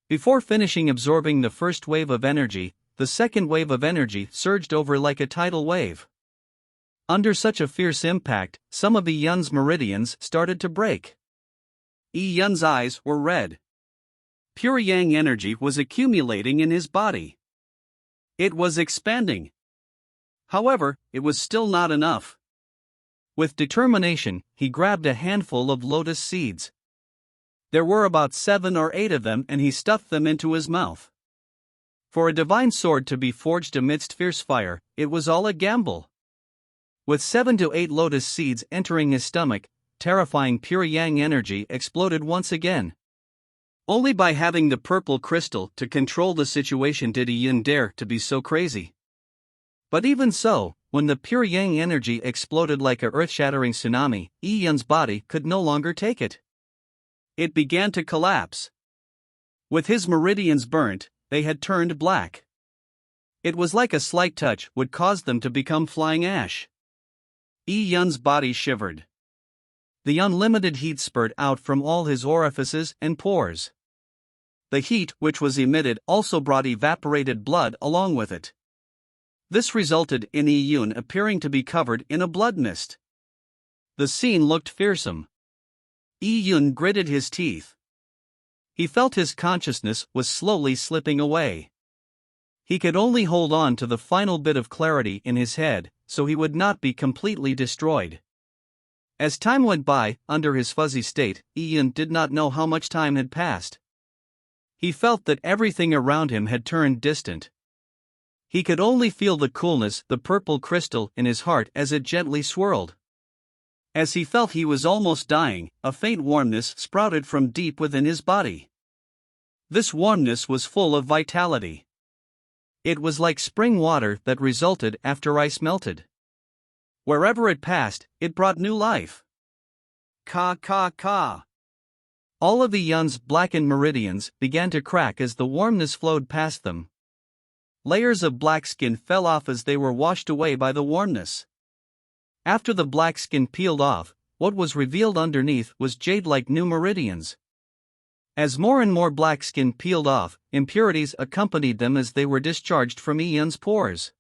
Before finishing absorbing the first wave of energy, the second wave of energy surged over like a tidal wave. Under such a fierce impact, some of Iyun's meridians started to break. Iyun's eyes were red. Pure Yang energy was accumulating in his body. It was expanding. However, it was still not enough. With determination, he grabbed a handful of lotus seeds. There were about 7 or 8 of them and he stuffed them into his mouth. For a divine sword to be forged amidst fierce fire, it was all a gamble. With 7 to 8 lotus seeds entering his stomach, terrifying pure Yang energy exploded once again. Only by having the purple crystal to control the situation did Iyun dare to be so crazy. But even so, when the pure Yang energy exploded like a earth-shattering tsunami, Iyun's body could no longer take it. It began to collapse. With his meridians burnt, they had turned black. It was like a slight touch would cause them to become flying ash. Iyun's body shivered. The unlimited heat spurted out from all his orifices and pores. The heat which was emitted also brought evaporated blood along with it. This resulted in Iyun appearing to be covered in a blood mist. The scene looked fearsome. Iyun gritted his teeth. He felt his consciousness was slowly slipping away. He could only hold on to the final bit of clarity in his head, so he would not be completely destroyed. As time went by, under his fuzzy state, Iyun did not know how much time had passed. He felt that everything around him had turned distant. He could only feel the coolness, the purple crystal in his heart as it gently swirled. As he felt he was almost dying, a faint warmness sprouted from deep within his body. This warmness was full of vitality. It was like spring water that resulted after ice melted. Wherever it passed, it brought new life. Ka ka ka. All of Yun's blackened meridians began to crack as the warmness flowed past them. Layers of black skin fell off as they were washed away by the warmness. After the black skin peeled off, what was revealed underneath was jade-like new meridians. As more and more black skin peeled off, impurities accompanied them as they were discharged from Yun's pores.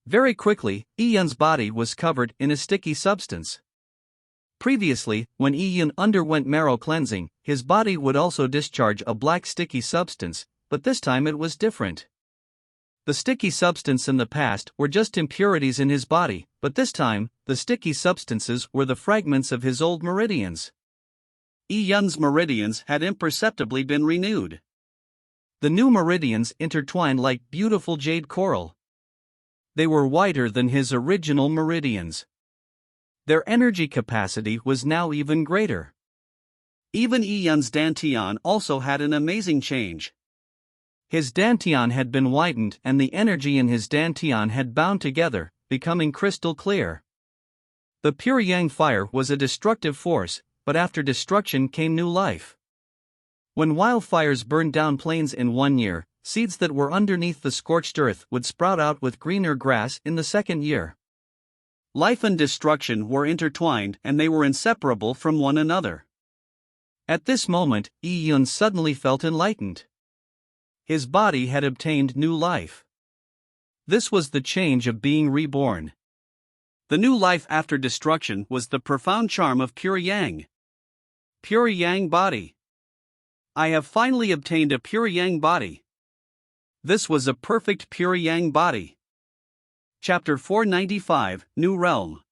Very quickly, Yun's body was covered in a sticky substance. Previously, when Yun underwent marrow cleansing, his body would also discharge a black sticky substance, but this time it was different. The sticky substance in the past were just impurities in his body, but this time, the sticky substances were the fragments of his old meridians. Yun's meridians had imperceptibly been renewed. The new meridians intertwined like beautiful jade coral. They were wider than his original meridians. Their energy capacity was now even greater. Even Yun's dantian also had an amazing change. His dantian had been widened and the energy in his dantian had bound together, becoming crystal clear. The pure yang fire was a destructive force, but after destruction came new life. When wildfires burned down plains in 1 year, seeds that were underneath the scorched earth would sprout out with greener grass in the 2nd year. Life and destruction were intertwined and they were inseparable from one another. At this moment, Yun suddenly felt enlightened. His body had obtained new life. This was the change of being reborn. The new life after destruction was the profound charm of pure yang. Pure yang body. I have finally obtained a pure yang body. This was a perfect pure yang body. Chapter 495, New Realm.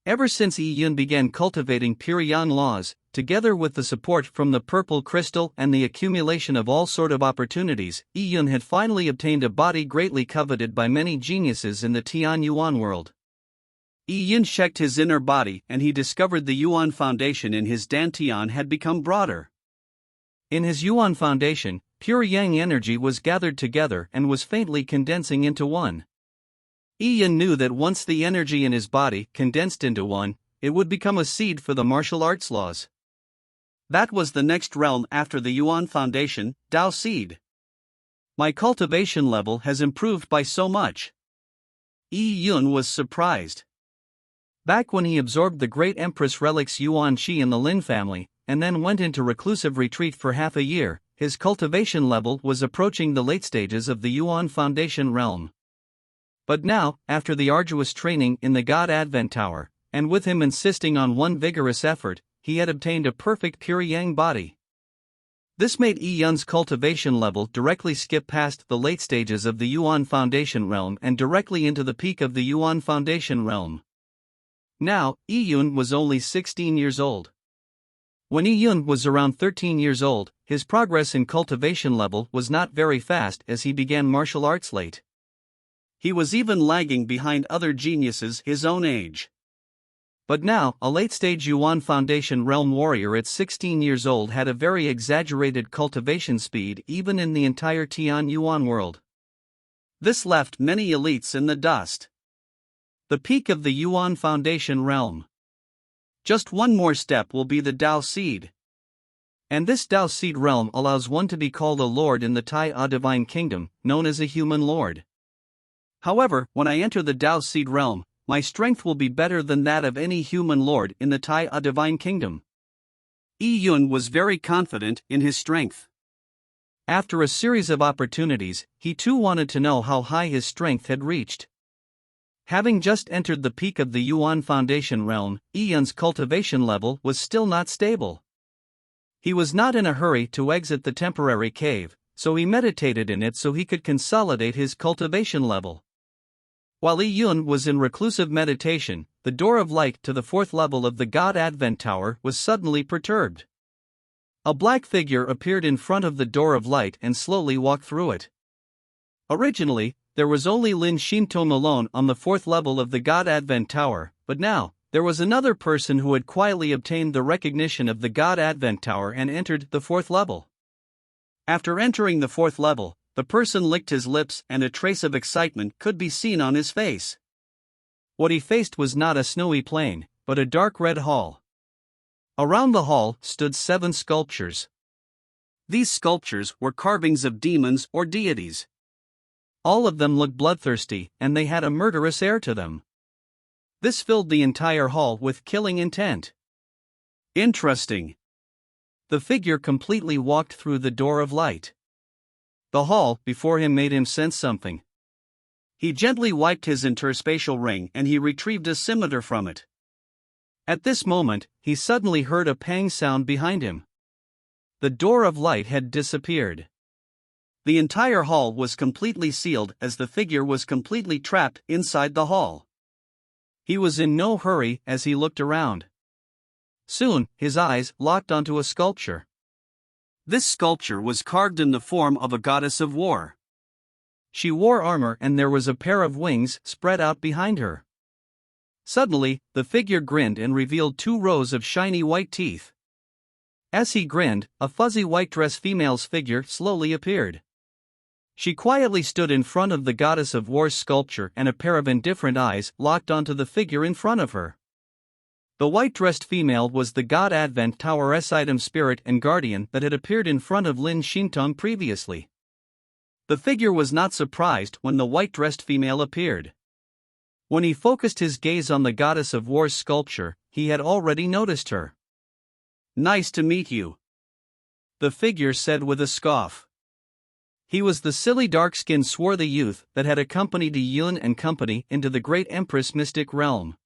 Ever since Yun began cultivating pure yang laws, together with the support from the purple crystal and the accumulation of all sort of opportunities, Yun had finally obtained a body greatly coveted by many geniuses in the Tian Yuan world. Yun checked his inner body and he discovered the Yuan foundation in his dantian had become broader. In his Yuan foundation, pure yang energy was gathered together and was faintly condensing into one. Yun knew that once the energy in his body condensed into one, it would become a seed for the martial arts laws. That was the next realm after the Yuan foundation, Dao Seed. My cultivation level has improved by so much. Yun was surprised. Back when he absorbed the great Empress relics Yuan Shi in the Lin family, and then went into reclusive retreat for half a year, his cultivation level was approaching the late stages of the Yuan Foundation realm. But now, after the arduous training in the God Advent Tower, and with him insisting on one vigorous effort, he had obtained a perfect pure yang body. This made Yun's cultivation level directly skip past the late stages of the Yuan Foundation realm and directly into the peak of the Yuan Foundation realm. Now, Yun was only 16 years old. When Yun was around 13 years old, his progress in cultivation level was not very fast as he began martial arts late. He was even lagging behind other geniuses his own age. But now, a late-stage Yuan Foundation realm warrior at 16 years old had a very exaggerated cultivation speed even in the entire Tian Yuan world. This left many elites in the dust. The peak of the Yuan Foundation realm. Just one more step will be the Dao Seed. And this Dao Seed realm allows one to be called a lord in the Tai Divine Kingdom, known as a human lord. However, when I enter the Dao Seed realm, my strength will be better than that of any human lord in the Tai Divine Kingdom. Yun was very confident in his strength. After a series of opportunities, he too wanted to know how high his strength had reached. Having just entered the peak of the Yuan Foundation realm, Yun's cultivation level was still not stable. He was not in a hurry to exit the temporary cave, so he meditated in it so he could consolidate his cultivation level. While Yun was in reclusive meditation, the door of light to the 4th level of the God Advent Tower was suddenly perturbed. A black figure appeared in front of the door of light and slowly walked through it. Originally, there was only Lin Xintong alone on the 4th level of the God Advent Tower, but now, there was another person who had quietly obtained the recognition of the God Advent Tower and entered the 4th level. After entering the 4th level, the person licked his lips and a trace of excitement could be seen on his face. What he faced was not a snowy plain, but a dark red hall. Around the hall stood 7 sculptures. These sculptures were carvings of demons or deities. All of them looked bloodthirsty, and they had a murderous air to them. This filled the entire hall with killing intent. Interesting. The figure completely walked through the door of light. The hall before him made him sense something. He gently wiped his interspatial ring and he retrieved a scimitar from it. At this moment, he suddenly heard a pang sound behind him. The door of light had disappeared. The entire hall was completely sealed as the figure was completely trapped inside the hall. He was in no hurry as he looked around. Soon, his eyes locked onto a sculpture. This sculpture was carved in the form of a goddess of war. She wore armor and there was a pair of wings spread out behind her. Suddenly, the figure grinned and revealed 2 rows of shiny white teeth. As he grinned, a fuzzy white dress female's figure slowly appeared. She quietly stood in front of the goddess of war's sculpture and a pair of indifferent eyes locked onto the figure in front of her. The white-dressed female was the God Advent Tower's item spirit and guardian that had appeared in front of Lin Xintong previously. The figure was not surprised when the white-dressed female appeared. When he focused his gaze on the goddess of war's sculpture, he had already noticed her. "Nice to meet you," the figure said with a scoff. He was the silly dark-skinned swarthy youth that had accompanied Yun and company into the great Empress mystic realm.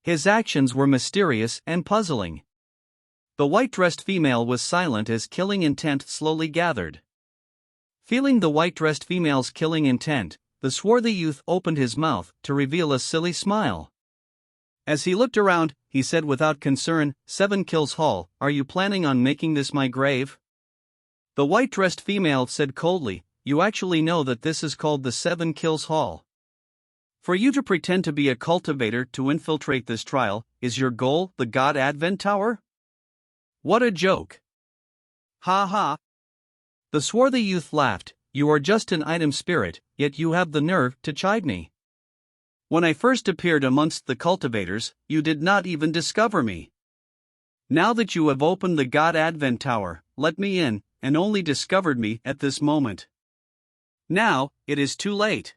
His actions were mysterious and puzzling. The white-dressed female was silent as killing intent slowly gathered. Feeling the white-dressed female's killing intent, the swarthy youth opened his mouth to reveal a silly smile. As he looked around, he said without concern, 7 Kills Hall, are you planning on making this my grave? The white-dressed female said coldly, you actually know that this is called the 7 Kills Hall. For you to pretend to be a cultivator to infiltrate this trial, is your goal the God Advent Tower? What a joke. Ha ha. The swarthy youth laughed, you are just an item spirit, yet you have the nerve to chide me. When I first appeared amongst the cultivators, you did not even discover me. Now that you have opened the God Advent Tower, let me in, and only discovered me at this moment. Now, it is too late.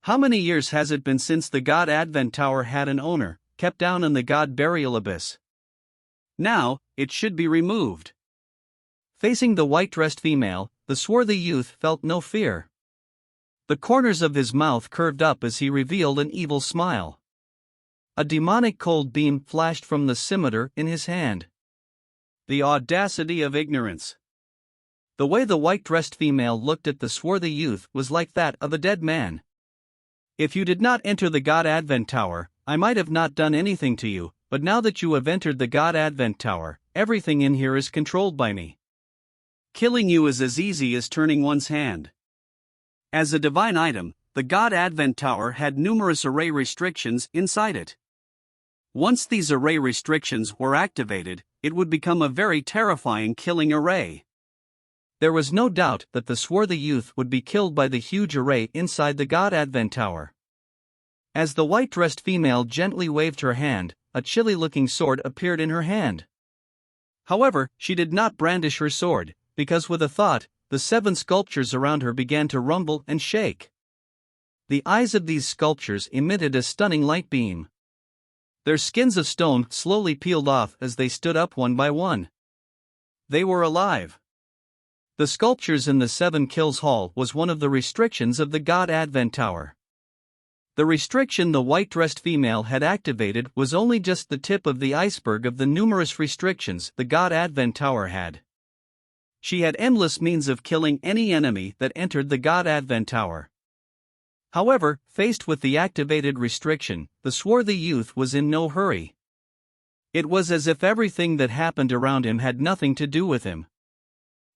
How many years has it been since the God Advent Tower had an owner, kept down in the God Burial Abyss? Now, it should be removed. Facing the white-dressed female, the swarthy youth felt no fear. The corners of his mouth curved up as he revealed an evil smile. A demonic cold beam flashed from the scimitar in his hand. The audacity of ignorance. The way the white-dressed female looked at the swarthy youth was like that of a dead man. If you did not enter the God Advent Tower, I might have not done anything to you, but now that you have entered the God Advent Tower, everything in here is controlled by me. Killing you is as easy as turning one's hand. As a divine item, the God Advent Tower had numerous array restrictions inside it. Once these array restrictions were activated, it would become a very terrifying killing array. There was no doubt that the swarthy youth would be killed by the huge array inside the God Advent Tower. As the white-dressed female gently waved her hand, a chilly-looking sword appeared in her hand. However, she did not brandish her sword, because with a thought, the 7 sculptures around her began to rumble and shake. The eyes of these sculptures emitted a stunning light beam. Their skins of stone slowly peeled off as they stood up one by one. They were alive. The sculptures in the 7 Kills Hall was one of the restrictions of the God Advent Tower. The restriction the white-dressed female had activated was only just the tip of the iceberg of the numerous restrictions the God Advent Tower had. She had endless means of killing any enemy that entered the God Advent Tower. However, faced with the activated restriction, the swarthy youth was in no hurry. It was as if everything that happened around him had nothing to do with him.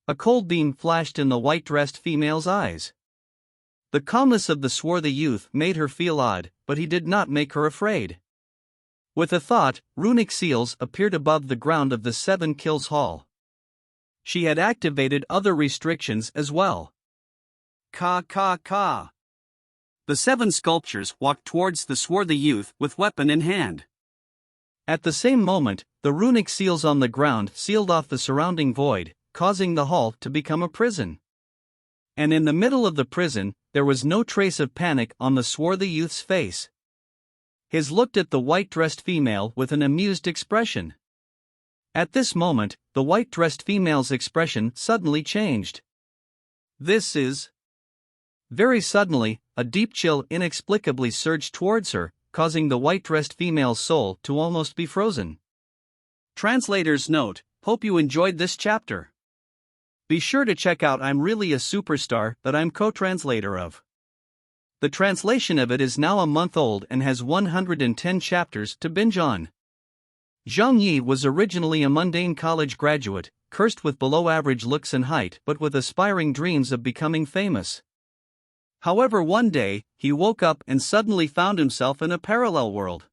A cold beam flashed in the white-dressed female's eyes. The calmness of the swarthy youth made her feel odd, but he did not make her afraid. With a thought, runic seals appeared above the ground of the 7 Kills Hall. She had activated other restrictions as well. Ka ka ka. The 7 sculptures walked towards the swarthy youth with weapon in hand. At the same moment, the runic seals on the ground sealed off the surrounding void, causing the hall to become a prison. And in the middle of the prison, there was no trace of panic on the swarthy youth's face. His looked at the white-dressed female with an amused expression. At this moment, the white-dressed female's expression suddenly changed. This is... Very suddenly, a deep chill inexplicably surged towards her, causing the white-dressed female's soul to almost be frozen. Translator's note: hope you enjoyed this chapter. Be sure to check out I'm Really a Superstar that I'm co-translator of. The translation of it is now a month old and has 110 chapters to binge on. Zhang Yi was originally a mundane college graduate, cursed with below-average looks and height but with aspiring dreams of becoming famous. However, one day, he woke up and suddenly found himself in a parallel world.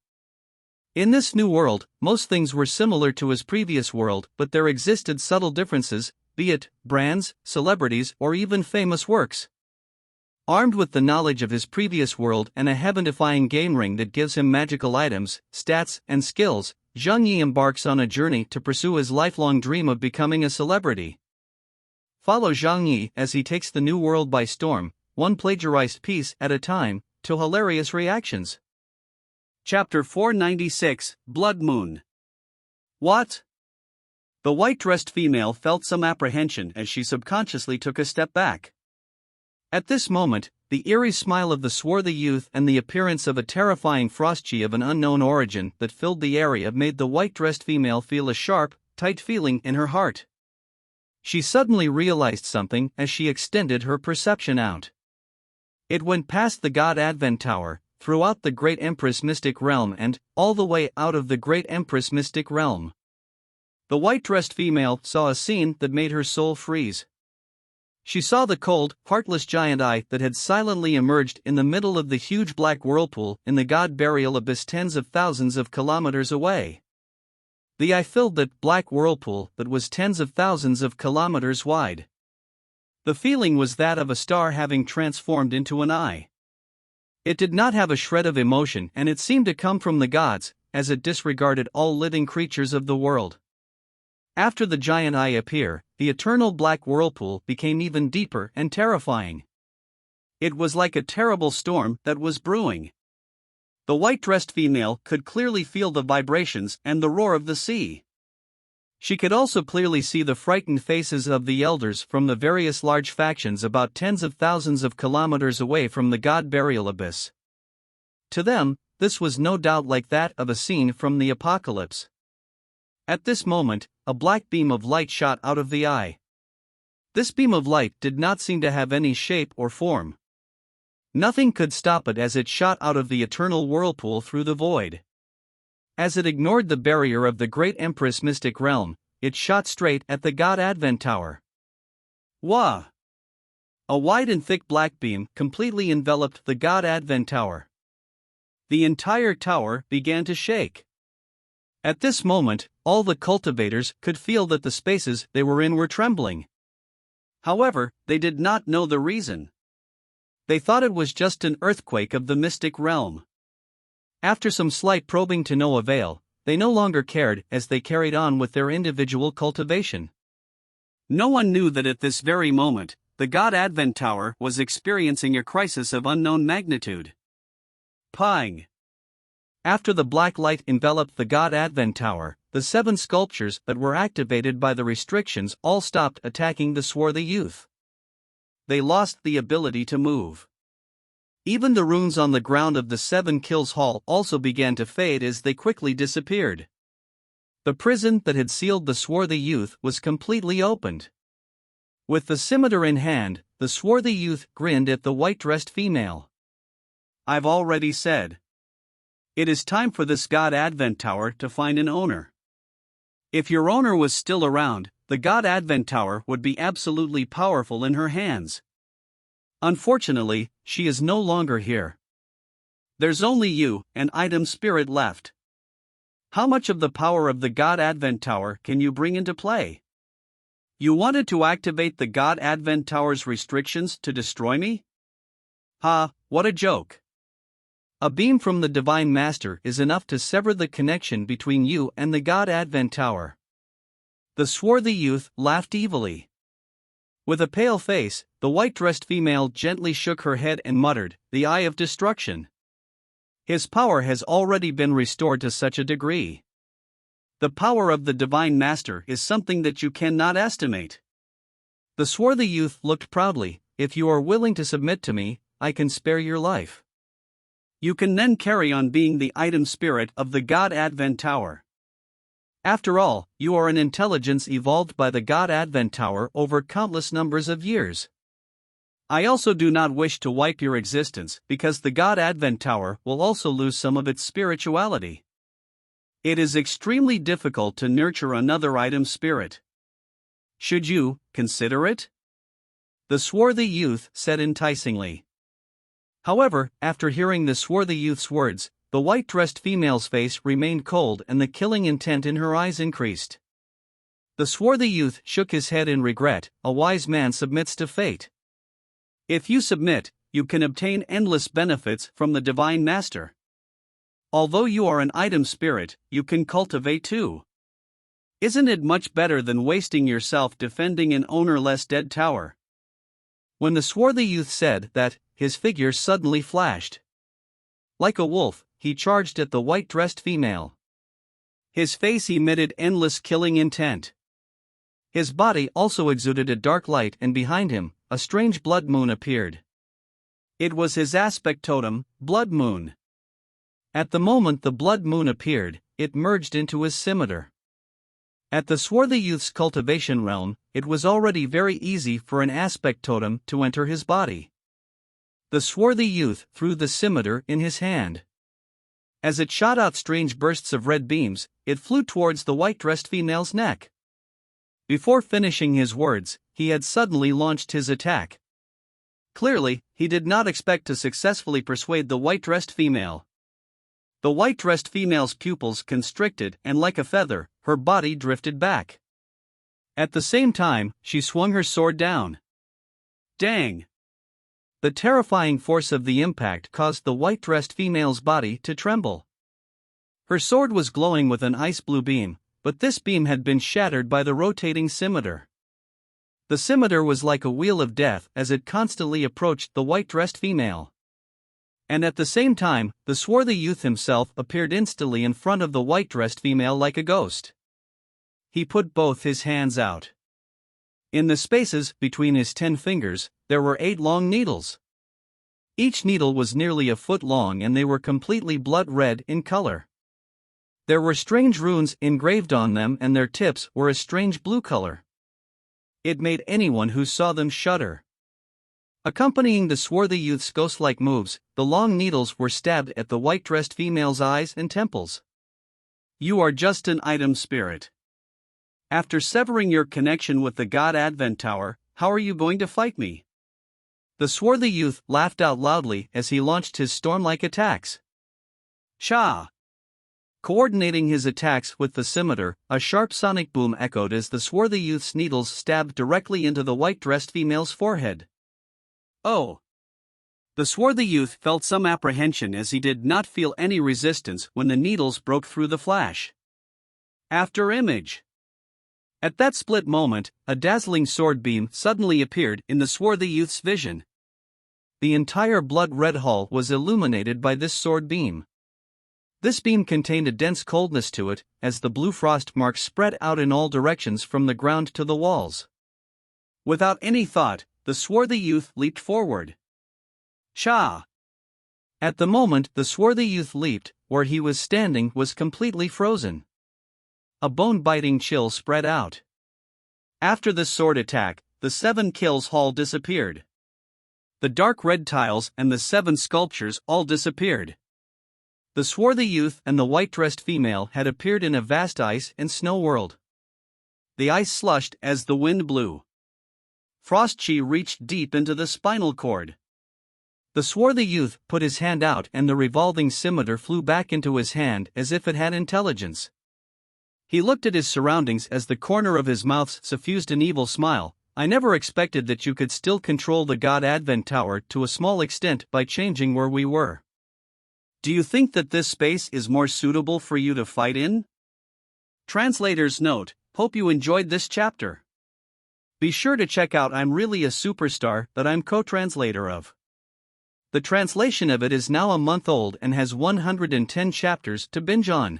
In this new world, most things were similar to his previous world, but there existed subtle differences, be it brands, celebrities, or even famous works. Armed with the knowledge of his previous world and a heaven-defying game ring that gives him magical items, stats, and skills, Zhang Yi embarks on a journey to pursue his lifelong dream of becoming a celebrity. Follow Zhang Yi as he takes the new world by storm, one plagiarized piece at a time, to hilarious reactions. Chapter 496, Blood Moon. What? The white-dressed female felt some apprehension as she subconsciously took a step back. At this moment, the eerie smile of the swarthy youth and the appearance of a terrifying frostchi of an unknown origin that filled the area made the white-dressed female feel a sharp, tight feeling in her heart. She suddenly realized something as she extended her perception out. It went past the God Advent Tower, throughout the Great Empress Mystic Realm and all the way out of the Great Empress Mystic Realm. The white-dressed female saw a scene that made her soul freeze. She saw the cold, heartless giant eye that had silently emerged in the middle of the huge black whirlpool in the God Burial Abyss tens of thousands of kilometers away. The eye filled that black whirlpool that was tens of thousands of kilometers wide. The feeling was that of a star having transformed into an eye. It did not have a shred of emotion and it seemed to come from the gods, as it disregarded all living creatures of the world. After the giant eye appeared, the eternal black whirlpool became even deeper and terrifying. It was like a terrible storm that was brewing. The white-dressed female could clearly feel the vibrations and the roar of the sea. She could also clearly see the frightened faces of the elders from the various large factions about tens of thousands of kilometers away from the God Burial Abyss. To them, this was no doubt like that of a scene from the apocalypse. At this moment, a black beam of light shot out of the eye. This beam of light did not seem to have any shape or form. Nothing could stop it as it shot out of the eternal whirlpool through the void. As it ignored the barrier of the Great Empress Mystic Realm, it shot straight at the God Advent Tower. Wah! A wide and thick black beam completely enveloped the God Advent Tower. The entire tower began to shake. At this moment, all the cultivators could feel that the spaces they were in were trembling. However, they did not know the reason. They thought it was just an earthquake of the mystic realm. After some slight probing to no avail, they no longer cared as they carried on with their individual cultivation. No one knew that at this very moment, the God Advent Tower was experiencing a crisis of unknown magnitude. Pang! After the black light enveloped the God Advent Tower, the 7 sculptures that were activated by the restrictions all stopped attacking the swarthy youth. They lost the ability to move. Even the runes on the ground of the 7 Kills Hall also began to fade as they quickly disappeared. The prison that had sealed the swarthy youth was completely opened. With the scimitar in hand, the swarthy youth grinned at the white-dressed female. I've already said. It is time for this God Advent Tower to find an owner. If your owner was still around, the God Advent Tower would be absolutely powerful in her hands. Unfortunately, she is no longer here. There's only you, an item spirit left. How much of the power of the God Advent Tower can you bring into play? You wanted to activate the God Advent Tower's restrictions to destroy me? Ha, what a joke. A beam from the Divine Master is enough to sever the connection between you and the God Advent Tower. The swarthy youth laughed evilly. With a pale face, the white-dressed female gently shook her head and muttered, "The eye of destruction. His power has already been restored to such a degree. The power of the Divine Master is something that you cannot estimate." The swarthy youth looked proudly. "If you are willing to submit to me, I can spare your life. You can then carry on being the item spirit of the God Advent Tower. After all, you are an intelligence evolved by the God Advent Tower over countless numbers of years. I also do not wish to wipe your existence because the God Advent Tower will also lose some of its spirituality. It is extremely difficult to nurture another item spirit. Should you consider it?" the swarthy youth said enticingly. However, after hearing the swarthy youth's words, the white-dressed female's face remained cold and the killing intent in her eyes increased. The swarthy youth shook his head in regret. "A wise man submits to fate. If you submit, you can obtain endless benefits from the Divine Master. Although you are an item spirit, you can cultivate too. Isn't it much better than wasting yourself defending an ownerless dead tower?" When the swarthy youth said that, his figure suddenly flashed. Like a wolf, he charged at the white-dressed female. His face emitted endless killing intent. His body also exuded a dark light, and behind him, a strange blood moon appeared. It was his aspect totem, Blood Moon. At the moment the blood moon appeared, it merged into his scimitar. At the swarthy youth's cultivation realm, it was already very easy for an aspect totem to enter his body. The swarthy youth threw the scimitar in his hand. As it shot out strange bursts of red beams, it flew towards the white-dressed female's neck. Before finishing his words, he had suddenly launched his attack. Clearly, he did not expect to successfully persuade the white-dressed female. The white-dressed female's pupils constricted, and like a feather, her body drifted back. At the same time, she swung her sword down. Dang! The terrifying force of the impact caused the white-dressed female's body to tremble. Her sword was glowing with an ice-blue beam, but this beam had been shattered by the rotating scimitar. The scimitar was like a wheel of death as it constantly approached the white-dressed female. And at the same time, the swarthy youth himself appeared instantly in front of the white-dressed female like a ghost. He put both his hands out. In the spaces between his 10 fingers, there were 8 long needles. Each needle was nearly a foot long and they were completely blood red in color. There were strange runes engraved on them and their tips were a strange blue color. It made anyone who saw them shudder. Accompanying the swarthy youth's ghost-like moves, the long needles were stabbed at the white-dressed female's eyes and temples. You are just an item spirit. After severing your connection with the God Advent Tower, how are you going to fight me? The swarthy youth laughed out loudly as he launched his storm-like attacks. Sha! Coordinating his attacks with the scimitar, a sharp sonic boom echoed as the swarthy youth's needles stabbed directly into the white-dressed female's forehead. Oh! The swarthy youth felt some apprehension as he did not feel any resistance when the needles broke through the flash. After image. At that split moment, a dazzling sword beam suddenly appeared in the swarthy youth's vision. The entire blood-red hall was illuminated by this sword beam. This beam contained a dense coldness to it, as the blue frost marks spread out in all directions from the ground to the walls. Without any thought, the swarthy youth leaped forward. Sha! At the moment the swarthy youth leaped, where he was standing was completely frozen. A bone-biting chill spread out. After the sword attack, the 7 kills hall disappeared. The dark red tiles and the 7 sculptures all disappeared. The swarthy youth and the white-dressed female had appeared in a vast ice and snow world. The ice slushed as the wind blew. Frost chi reached deep into the spinal cord. The swarthy youth put his hand out and the revolving scimitar flew back into his hand as if it had intelligence. He looked at his surroundings as the corner of his mouth suffused an evil smile. I never expected that you could still control the God Advent Tower to a small extent by changing where we were. Do you think that this space is more suitable for you to fight in? Translator's note: hope you enjoyed this chapter. Be sure to check out I'm Really a Superstar that I'm co-translator of. The translation of it is now a month old and has 110 chapters to binge on.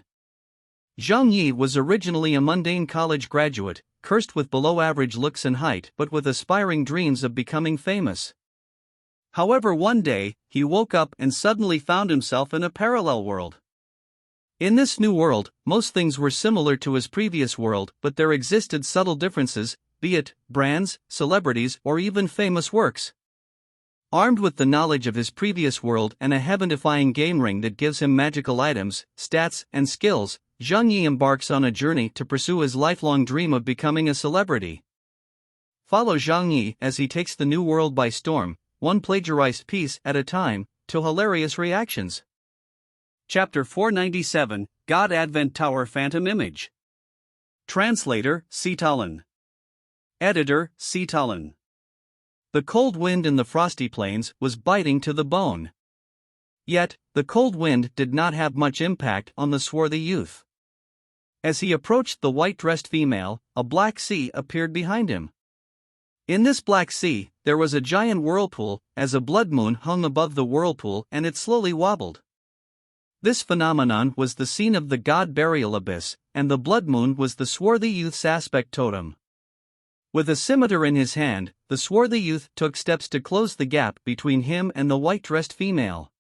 Zhang Yi was originally a mundane college graduate, cursed with below-average looks and height but with aspiring dreams of becoming famous. However, one day, he woke up and suddenly found himself in a parallel world. In this new world, most things were similar to his previous world, but there existed subtle differences, be it brands, celebrities, or even famous works. Armed with the knowledge of his previous world and a heaven-defying game ring that gives him magical items, stats, and skills, Zhang Yi embarks on a journey to pursue his lifelong dream of becoming a celebrity. Follow Zhang Yi as he takes the new world by storm, one plagiarized piece at a time, to hilarious reactions. Chapter 497, God Advent Tower Phantom Image. Translator, Sitalan. Editor, Sitalan. The cold wind in the frosty plains was biting to the bone. Yet, the cold wind did not have much impact on the swarthy youth. As he approached the white-dressed female, a black sea appeared behind him. In this black sea, there was a giant whirlpool, as a blood moon hung above the whirlpool and it slowly wobbled. This phenomenon was the scene of the god burial abyss, and the blood moon was the swarthy youth's aspect totem. With a scimitar in his hand, the swarthy youth took steps to close the gap between him and the white-dressed female.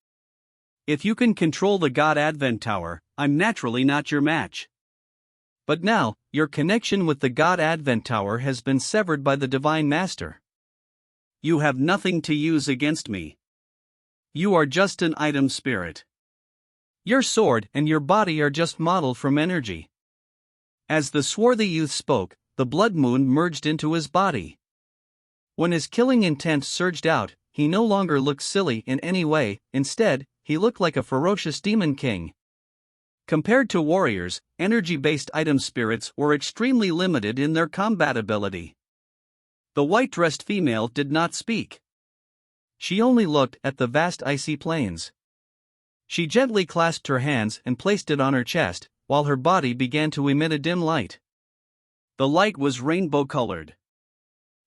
If you can control the God Advent Tower, I'm naturally not your match. But now, your connection with the God Advent Tower has been severed by the Divine Master. You have nothing to use against me. You are just an item spirit. Your sword and your body are just modeled from energy. As the swarthy youth spoke, the blood moon merged into his body. When his killing intent surged out, he no longer looked silly in any way. Instead, he looked like a ferocious demon king. Compared to warriors, energy-based item spirits were extremely limited in their combat ability. The white-dressed female did not speak. She only looked at the vast icy plains. She gently clasped her hands and placed it on her chest, while her body began to emit a dim light. The light was rainbow-colored.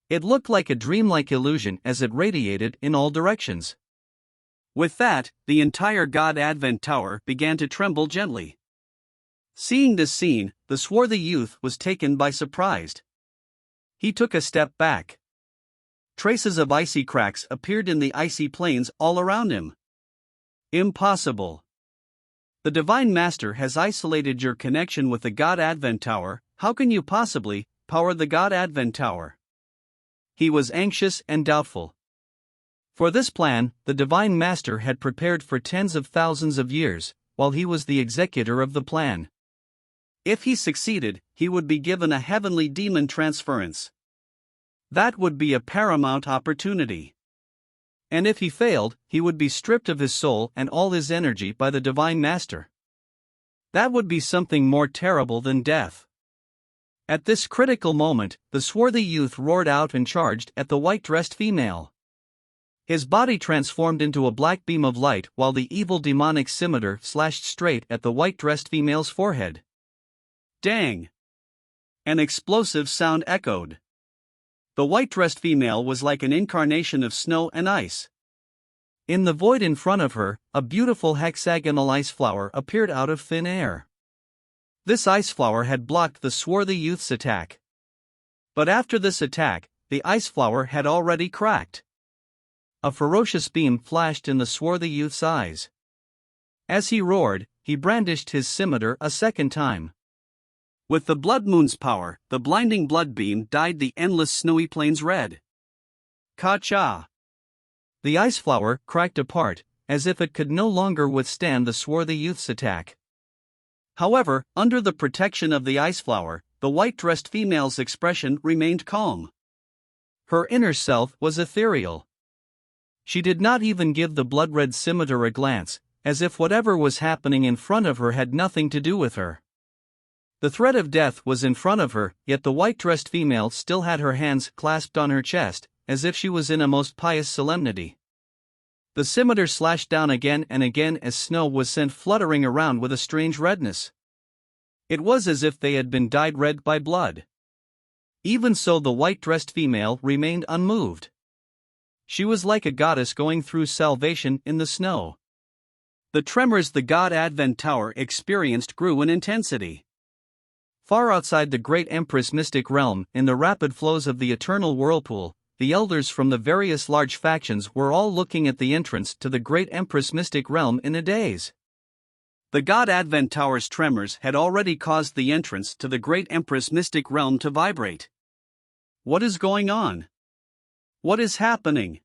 It looked like a dreamlike illusion as it radiated in all directions. With that, the entire God Advent Tower began to tremble gently. Seeing this scene, the swarthy youth was taken by surprise. He took a step back. Traces of icy cracks appeared in the icy plains all around him. Impossible. The Divine Master has isolated your connection with the God Advent Tower. How can you possibly power the God Advent Tower? He was anxious and doubtful. For this plan, the Divine Master had prepared for tens of thousands of years, while he was the executor of the plan. If he succeeded, he would be given a heavenly demon transference. That would be a paramount opportunity. And if he failed, he would be stripped of his soul and all his energy by the Divine Master. That would be something more terrible than death. At this critical moment, the swarthy youth roared out and charged at the white-dressed female. His body transformed into a black beam of light while the evil demonic scimitar slashed straight at the white-dressed female's forehead. Dang! An explosive sound echoed. The white-dressed female was like an incarnation of snow and ice. In the void in front of her, a beautiful hexagonal ice flower appeared out of thin air. This ice flower had blocked the swarthy youth's attack. But after this attack, the ice flower had already cracked. A ferocious beam flashed in the swarthy youth's eyes. As he roared, he brandished his scimitar a second time. With the blood moon's power, the blinding blood beam dyed the endless snowy plains red. Ka-cha! The ice flower cracked apart, as if it could no longer withstand the swarthy youth's attack. However, under the protection of the ice flower, the white-dressed female's expression remained calm. Her inner self was ethereal. She did not even give the blood-red scimitar a glance, as if whatever was happening in front of her had nothing to do with her. The threat of death was in front of her, yet the white-dressed female still had her hands clasped on her chest, as if she was in a most pious solemnity. The scimitar slashed down again and again as snow was sent fluttering around with a strange redness. It was as if they had been dyed red by blood. Even so, the white-dressed female remained unmoved. She was like a goddess going through salvation in the snow. The tremors the god Advent Tower experienced grew in intensity. Far outside the great Empress mystic realm, in the rapid flows of the eternal whirlpool, the elders from the various large factions were all looking at the entrance to the great Empress mystic realm in a daze. The god Advent Tower's tremors had already caused the entrance to the great Empress mystic realm to vibrate. What is going on? What is happening?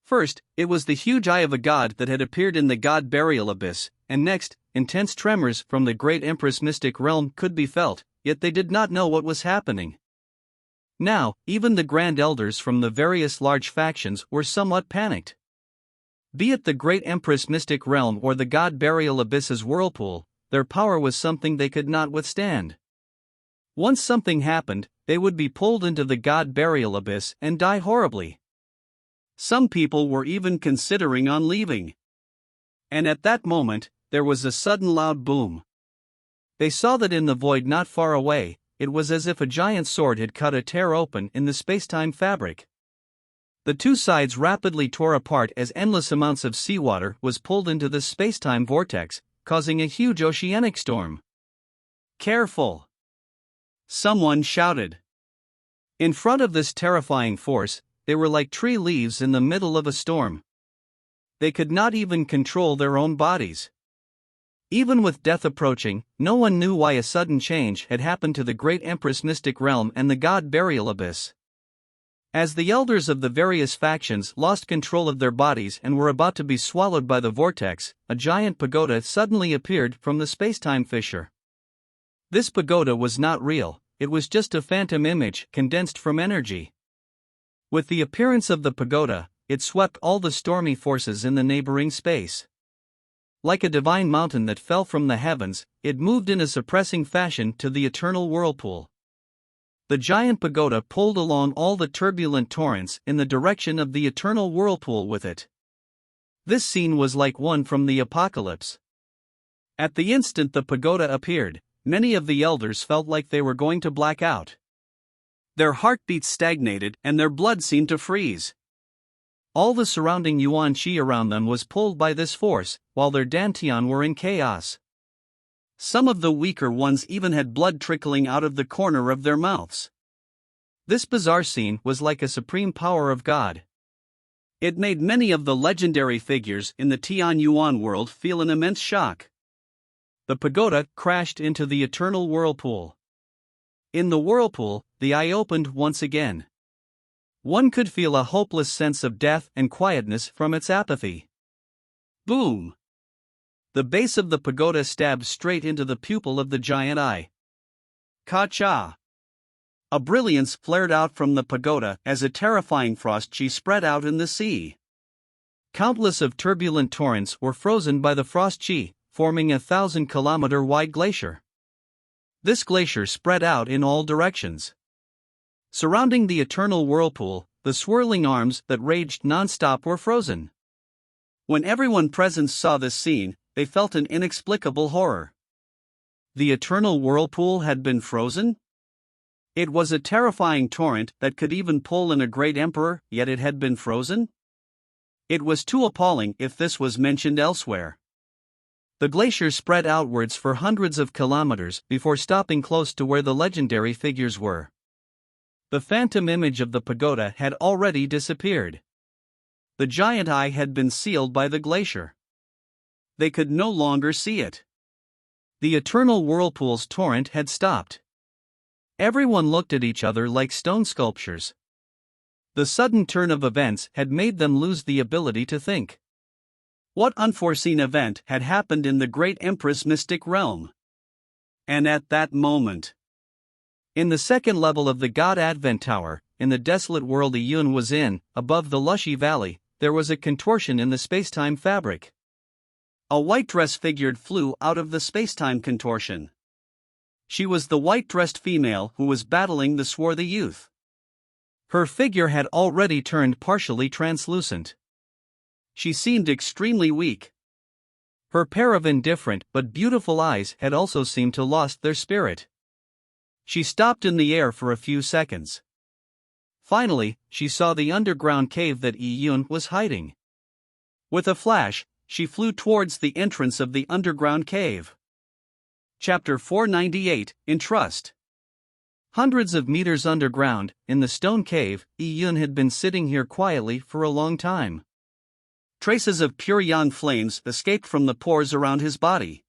First, it was the huge eye of a god that had appeared in the god burial abyss, and next, intense tremors from the great Empress mystic realm could be felt, yet they did not know what was happening. Now, even the grand elders from the various large factions were somewhat panicked. Be it the great Empress mystic realm or the god burial abyss's whirlpool, their power was something they could not withstand. Once something happened, they would be pulled into the god burial abyss and die horribly. Some people were even considering on leaving. And at that moment, there was a sudden loud boom. They saw that in the void not far away, it was as if a giant sword had cut a tear open in the space-time fabric. The two sides rapidly tore apart as endless amounts of seawater was pulled into the space-time vortex, causing a huge oceanic storm. "Careful!" someone shouted. In front of this terrifying force, they were like tree leaves in the middle of a storm. They could not even control their own bodies. Even with death approaching, no one knew why a sudden change had happened to the great Empress mystic realm and the god burial abyss. As the elders of the various factions lost control of their bodies and were about to be swallowed by the vortex, a giant pagoda suddenly appeared from the space-time fissure. This pagoda was not real, it was just a phantom image condensed from energy. With the appearance of the pagoda, it swept all the stormy forces in the neighboring space. Like a divine mountain that fell from the heavens, it moved in a suppressing fashion to the eternal whirlpool. The giant pagoda pulled along all the turbulent torrents in the direction of the eternal whirlpool with it. This scene was like one from the apocalypse. At the instant the pagoda appeared, many of the elders felt like they were going to black out. Their heartbeats stagnated and their blood seemed to freeze. All the surrounding yuan qi around them was pulled by this force, while their dantian were in chaos. Some of the weaker ones even had blood trickling out of the corner of their mouths. This bizarre scene was like a supreme power of God. It made many of the legendary figures in the Tian Yuan world feel an immense shock. The pagoda crashed into the eternal whirlpool. In the whirlpool, the eye opened once again. One could feel a hopeless sense of death and quietness from its apathy. Boom! The base of the pagoda stabbed straight into the pupil of the giant eye. Ka-cha! A brilliance flared out from the pagoda as a terrifying frost chi spread out in the sea. Countless of turbulent torrents were frozen by the frost chi, forming a 1,000-kilometer-wide glacier. This glacier spread out in all directions. Surrounding the eternal whirlpool, the swirling arms that raged non-stop were frozen. When everyone present saw this scene, they felt an inexplicable horror. The eternal whirlpool had been frozen? It was a terrifying torrent that could even pull in a great emperor, yet it had been frozen? It was too appalling if this was mentioned elsewhere. The glacier spread outwards for hundreds of kilometers before stopping close to where the legendary figures were. The phantom image of the pagoda had already disappeared. The giant eye had been sealed by the glacier. They could no longer see it. The eternal whirlpool's torrent had stopped. Everyone looked at each other like stone sculptures. The sudden turn of events had made them lose the ability to think. What unforeseen event had happened in the great Empress mystic realm? And at that moment, in the second level of the God Advent Tower, in the desolate world Iyun was in, above the lushy valley, there was a contortion in the space-time fabric. A white dress figure flew out of the space-time contortion. She was the white-dressed female who was battling the swarthy youth. Her figure had already turned partially translucent. She seemed extremely weak. Her pair of indifferent but beautiful eyes had also seemed to lost their spirit. She stopped in the air for a few seconds. Finally, she saw the underground cave that Yi Yun was hiding. With a flash, she flew towards the entrance of the underground cave. Chapter 498, Entrust. Hundreds of meters underground, in the stone cave, Yi Yun had been sitting here quietly for a long time. Traces of pure yang flames escaped from the pores around his body.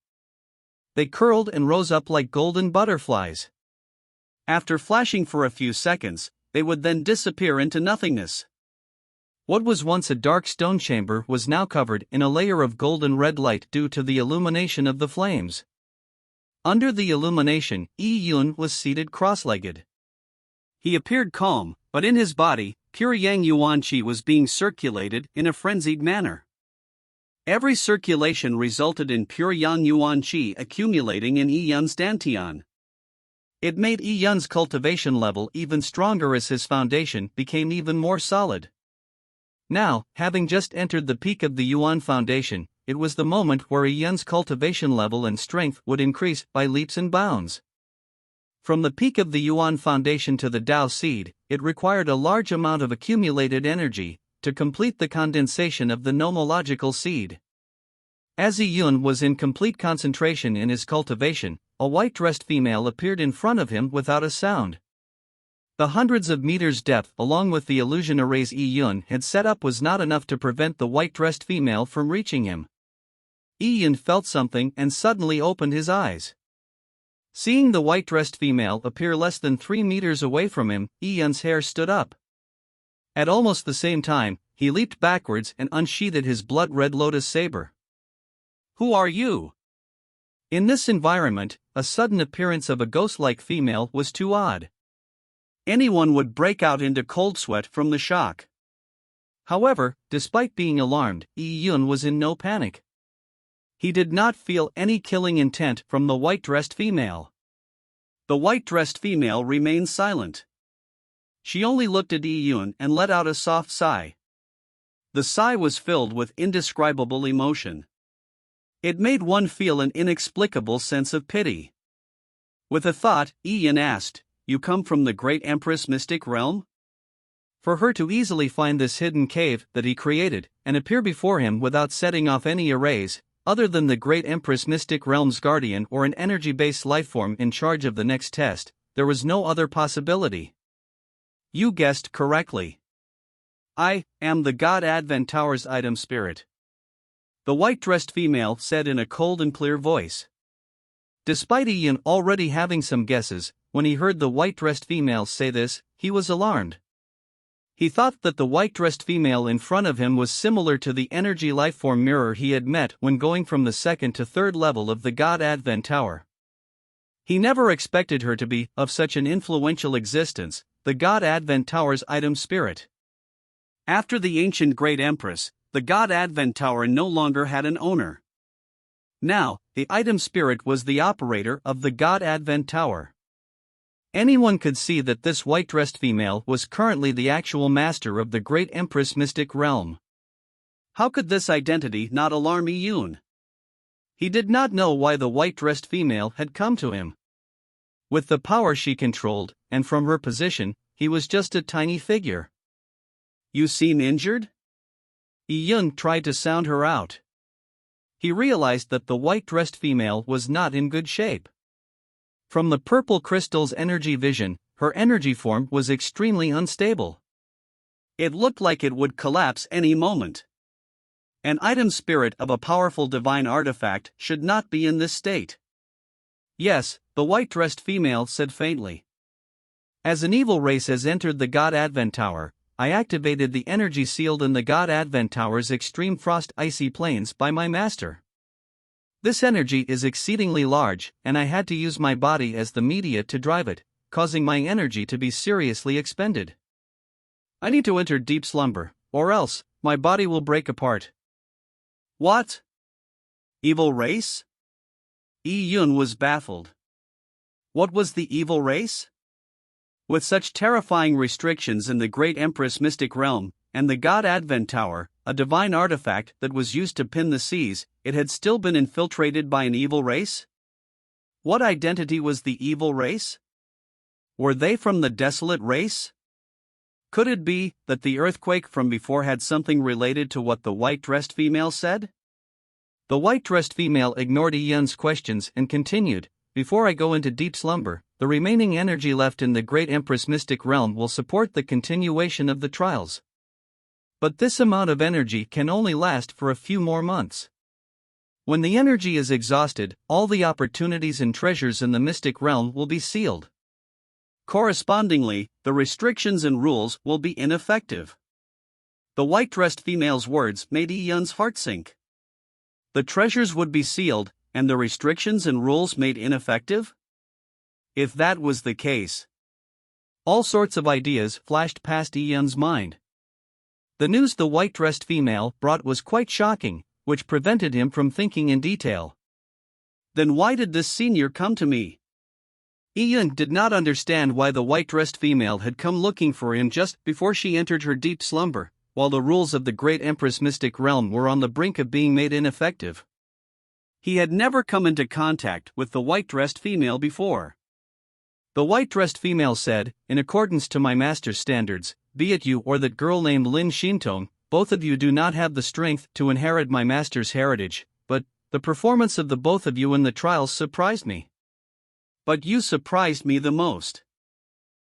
They curled and rose up like golden butterflies. After flashing for a few seconds, they would then disappear into nothingness. What was once a dark stone chamber was now covered in a layer of golden red light due to the illumination of the flames. Under the illumination, Yi Yun was seated cross-legged. He appeared calm, but in his body, pure Yang Yuan Qi was being circulated in a frenzied manner. Every circulation resulted in pure Yang Yuan Qi accumulating in Yi Yun's dantian. It made Yi Yun's cultivation level even stronger as his foundation became even more solid. Now, having just entered the peak of the Yuan foundation, it was the moment where Yi Yun's cultivation level and strength would increase by leaps and bounds. From the peak of the Yuan foundation to the Dao seed, it required a large amount of accumulated energy to complete the condensation of the nomological seed. As Yi Yun was in complete concentration in his cultivation, a white-dressed female appeared in front of him without a sound. The hundreds of meters depth along with the illusion arrays Yi Yun had set up was not enough to prevent the white-dressed female from reaching him. Yi Yun felt something and suddenly opened his eyes. Seeing the white-dressed female appear less than 3 meters away from him, Yi Yun's hair stood up. At almost the same time, he leaped backwards and unsheathed his blood-red lotus saber. "Who are you?" In this environment, a sudden appearance of a ghost-like female was too odd. Anyone would break out into cold sweat from the shock. However, despite being alarmed, Yi Yun was in no panic. He did not feel any killing intent from the white-dressed female. The white-dressed female remained silent. She only looked at Yi Yun and let out a soft sigh. The sigh was filled with indescribable emotion. It made one feel an inexplicable sense of pity. With a thought, Yi Yun asked, "You come from the great Empress Mystic Realm?" For her to easily find this hidden cave that he created, and appear before him without setting off any arrays, other than the great Empress Mystic Realm's guardian or an energy-based lifeform in charge of the next test, there was no other possibility. "You guessed correctly. I am the God Advent Tower's item spirit," the white-dressed female said in a cold and clear voice. Despite Yi Yun already having some guesses, when he heard the white-dressed female say this, he was alarmed. He thought that the white-dressed female in front of him was similar to the energy lifeform mirror he had met when going from the second to third level of the God Advent Tower. He never expected her to be of such an influential existence, the God Advent Tower's item spirit. After the ancient Great Empress, the God Advent Tower no longer had an owner. Now, the item spirit was the operator of the God Advent Tower. Anyone could see that this white-dressed female was currently the actual master of the Great Empress Mystic Realm. How could this identity not alarm Yi Yun? He did not know why the white-dressed female had come to him. With the power she controlled, and from her position, he was just a tiny figure. "You seem injured?" Yi Yun tried to sound her out. He realized that the white-dressed female was not in good shape. From the purple crystal's energy vision, her energy form was extremely unstable. It looked like it would collapse any moment. An item spirit of a powerful divine artifact should not be in this state. "Yes," the white-dressed female said faintly. "As an evil race has entered the God Advent Tower, I activated the energy sealed in the God Advent Tower's extreme frost icy plains by my master. This energy is exceedingly large, and I had to use my body as the media to drive it, causing my energy to be seriously expended. I need to enter deep slumber, or else, my body will break apart." "What? Evil race?" Yi Yun was baffled. What was the evil race? With such terrifying restrictions in the Great Empress Mystic Realm, and the God Advent Tower, a divine artifact that was used to pin the seas, it had still been infiltrated by an evil race? What identity was the evil race? Were they from the desolate race? Could it be that the earthquake from before had something related to what the white-dressed female said? The white-dressed female ignored Yun's questions and continued, "Before I go into deep slumber, the remaining energy left in the Great Empress Mystic Realm will support the continuation of the trials. But this amount of energy can only last for a few more months. When the energy is exhausted, all the opportunities and treasures in the Mystic Realm will be sealed. Correspondingly, the restrictions and rules will be ineffective." The white-dressed female's words made Yun's heart sink. The treasures would be sealed, and the restrictions and rules made ineffective? If that was the case, all sorts of ideas flashed past Yun's mind. The news the white-dressed female brought was quite shocking, which prevented him from thinking in detail. Then why did this senior come to me? Yun did not understand why the white-dressed female had come looking for him just before she entered her deep slumber, while the rules of the Great Empress Mystic Realm were on the brink of being made ineffective. He had never come into contact with the white-dressed female before. The white-dressed female said, "In accordance to my master's standards, be it you or that girl named Lin Xintong, both of you do not have the strength to inherit my master's heritage, but the performance of the both of you in the trials surprised me. But you surprised me the most.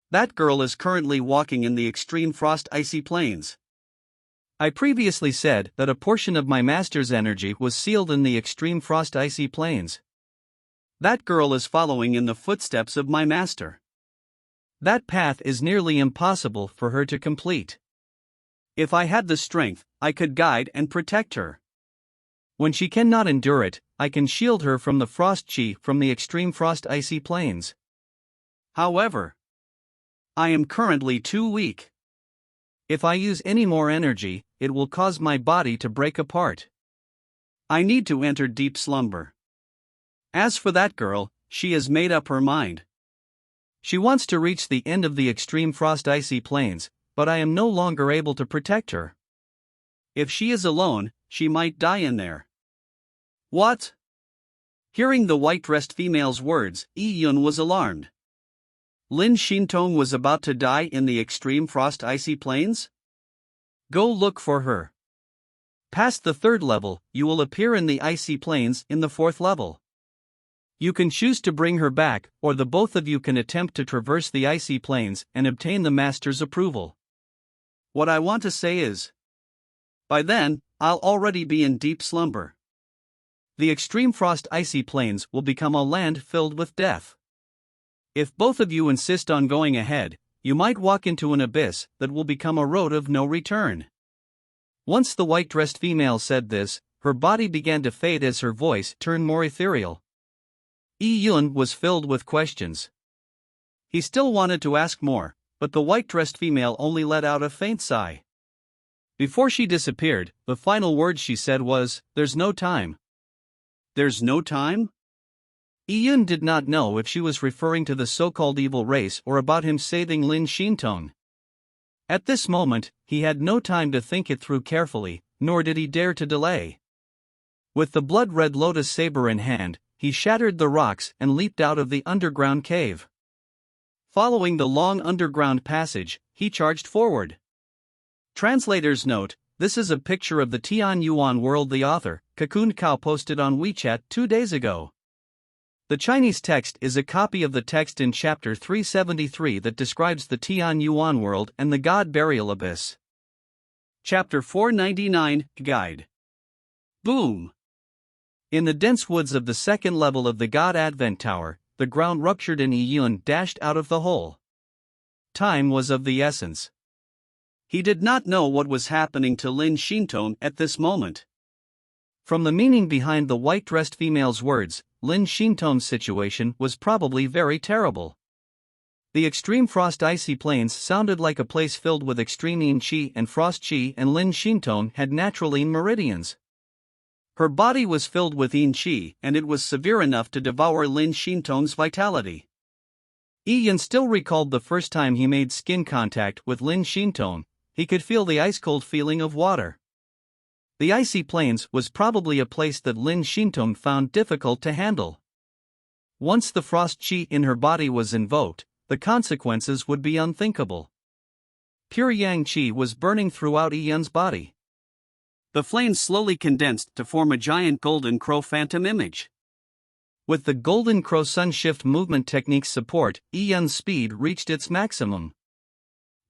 That girl is currently walking in the extreme frost icy plains. I previously said that a portion of my master's energy was sealed in the extreme frost icy plains. That girl is following in the footsteps of my master. That path is nearly impossible for her to complete. If I had the strength, I could guide and protect her. When she cannot endure it, I can shield her from the frost chi from the extreme frost icy plains. However, I am currently too weak. If I use any more energy, it will cause my body to break apart. I need to enter deep slumber. As for that girl, she has made up her mind. She wants to reach the end of the extreme frost icy plains, but I am no longer able to protect her. If she is alone, she might die in there." What? Hearing the white-dressed female's words, Yun was alarmed. Lin Xintong was about to die in the extreme frost icy plains? Go look for her. Past the 3rd level, you will appear in the icy plains in the 4th level. You can choose to bring her back, or the both of you can attempt to traverse the icy plains and obtain the master's approval. What I want to say is, by then, I'll already be in deep slumber. The extreme frost icy plains will become a land filled with death. If both of you insist on going ahead, you might walk into an abyss that will become a road of no return. Once the white-dressed female said this, her body began to fade as her voice turned more ethereal. Yun was filled with questions. He still wanted to ask more, but the white-dressed female only let out a faint sigh. Before she disappeared, the final word she said was, "There's no time." There's no time? Yun did not know if she was referring to the so-called evil race or about him saving Lin Xintong. At this moment, he had no time to think it through carefully, nor did he dare to delay. With the blood-red lotus saber in hand, he shattered the rocks and leaped out of the underground cave. Following the long underground passage, he charged forward. Translator's note: this is a picture of the Tian Yuan world the author, Cocoon Cow, posted on WeChat 2 days ago. The Chinese text is a copy of the text in chapter 373 that describes the Tian Yuan world and the God Burial Abyss. Chapter 499, Guide. Boom! In the dense woods of the 2nd level of the God Advent Tower, the ground ruptured and Yun dashed out of the hole. Time was of the essence. He did not know what was happening to Lin Xintong at this moment. From the meaning behind the white-dressed female's words, Lin Xintong's situation was probably very terrible. The extreme frost icy plains sounded like a place filled with extreme yin qi and frost qi, and Lin Xintong had natural yin meridians. Her body was filled with yin qi, and it was severe enough to devour Lin Xintong's vitality. Yi Yun still recalled the first time he made skin contact with Lin Xintong. He could feel the ice-cold feeling of water. The icy plains was probably a place that Lin Xintong found difficult to handle. Once the frost chi in her body was invoked, the consequences would be unthinkable. Pure yang chi was burning throughout Yi Yun's body. The flames slowly condensed to form a giant golden crow phantom image. With the golden crow sun shift movement technique's support, Yi Yun's speed reached its maximum.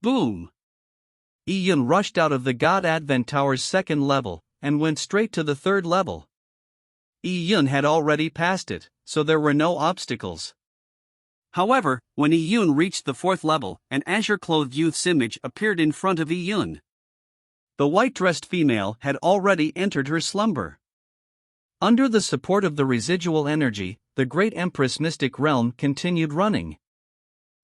Boom! Yi Yun rushed out of the God Advent Tower's second level and went straight to the third level. Yi Yun had already passed it, so there were no obstacles. However, when Yi Yun reached the fourth level, an azure-clothed youth's image appeared in front of Yi Yun. The white-dressed female had already entered her slumber. Under the support of the residual energy, the Great Empress Mystic Realm continued running.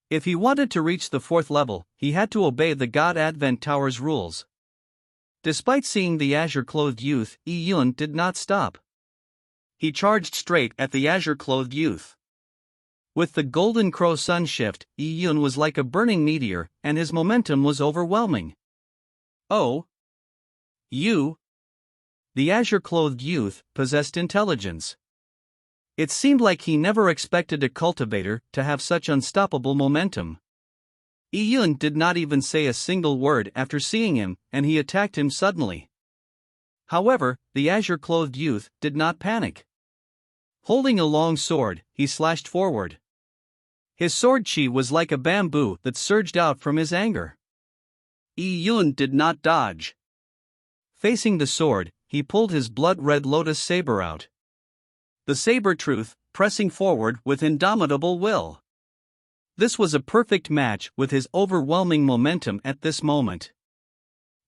If he wanted to reach the fourth level, he had to obey the God Advent Tower's rules. Despite seeing the azure-clothed youth, Yi Yun did not stop. He charged straight at the azure-clothed youth. With the golden crow sun shift, Yi Yun was like a burning meteor, and his momentum was overwhelming. Oh! You! The azure-clothed youth possessed intelligence. It seemed like he never expected a cultivator to have such unstoppable momentum. Yi Yun did not even say a single word after seeing him, and he attacked him suddenly. However, the azure-clothed youth did not panic. Holding a long sword, he slashed forward. His sword chi was like a bamboo that surged out from his anger. Yi Yun did not dodge. Facing the sword, he pulled his blood-red lotus saber out. The saber-tooth, pressing forward with indomitable will. This was a perfect match with his overwhelming momentum at this moment.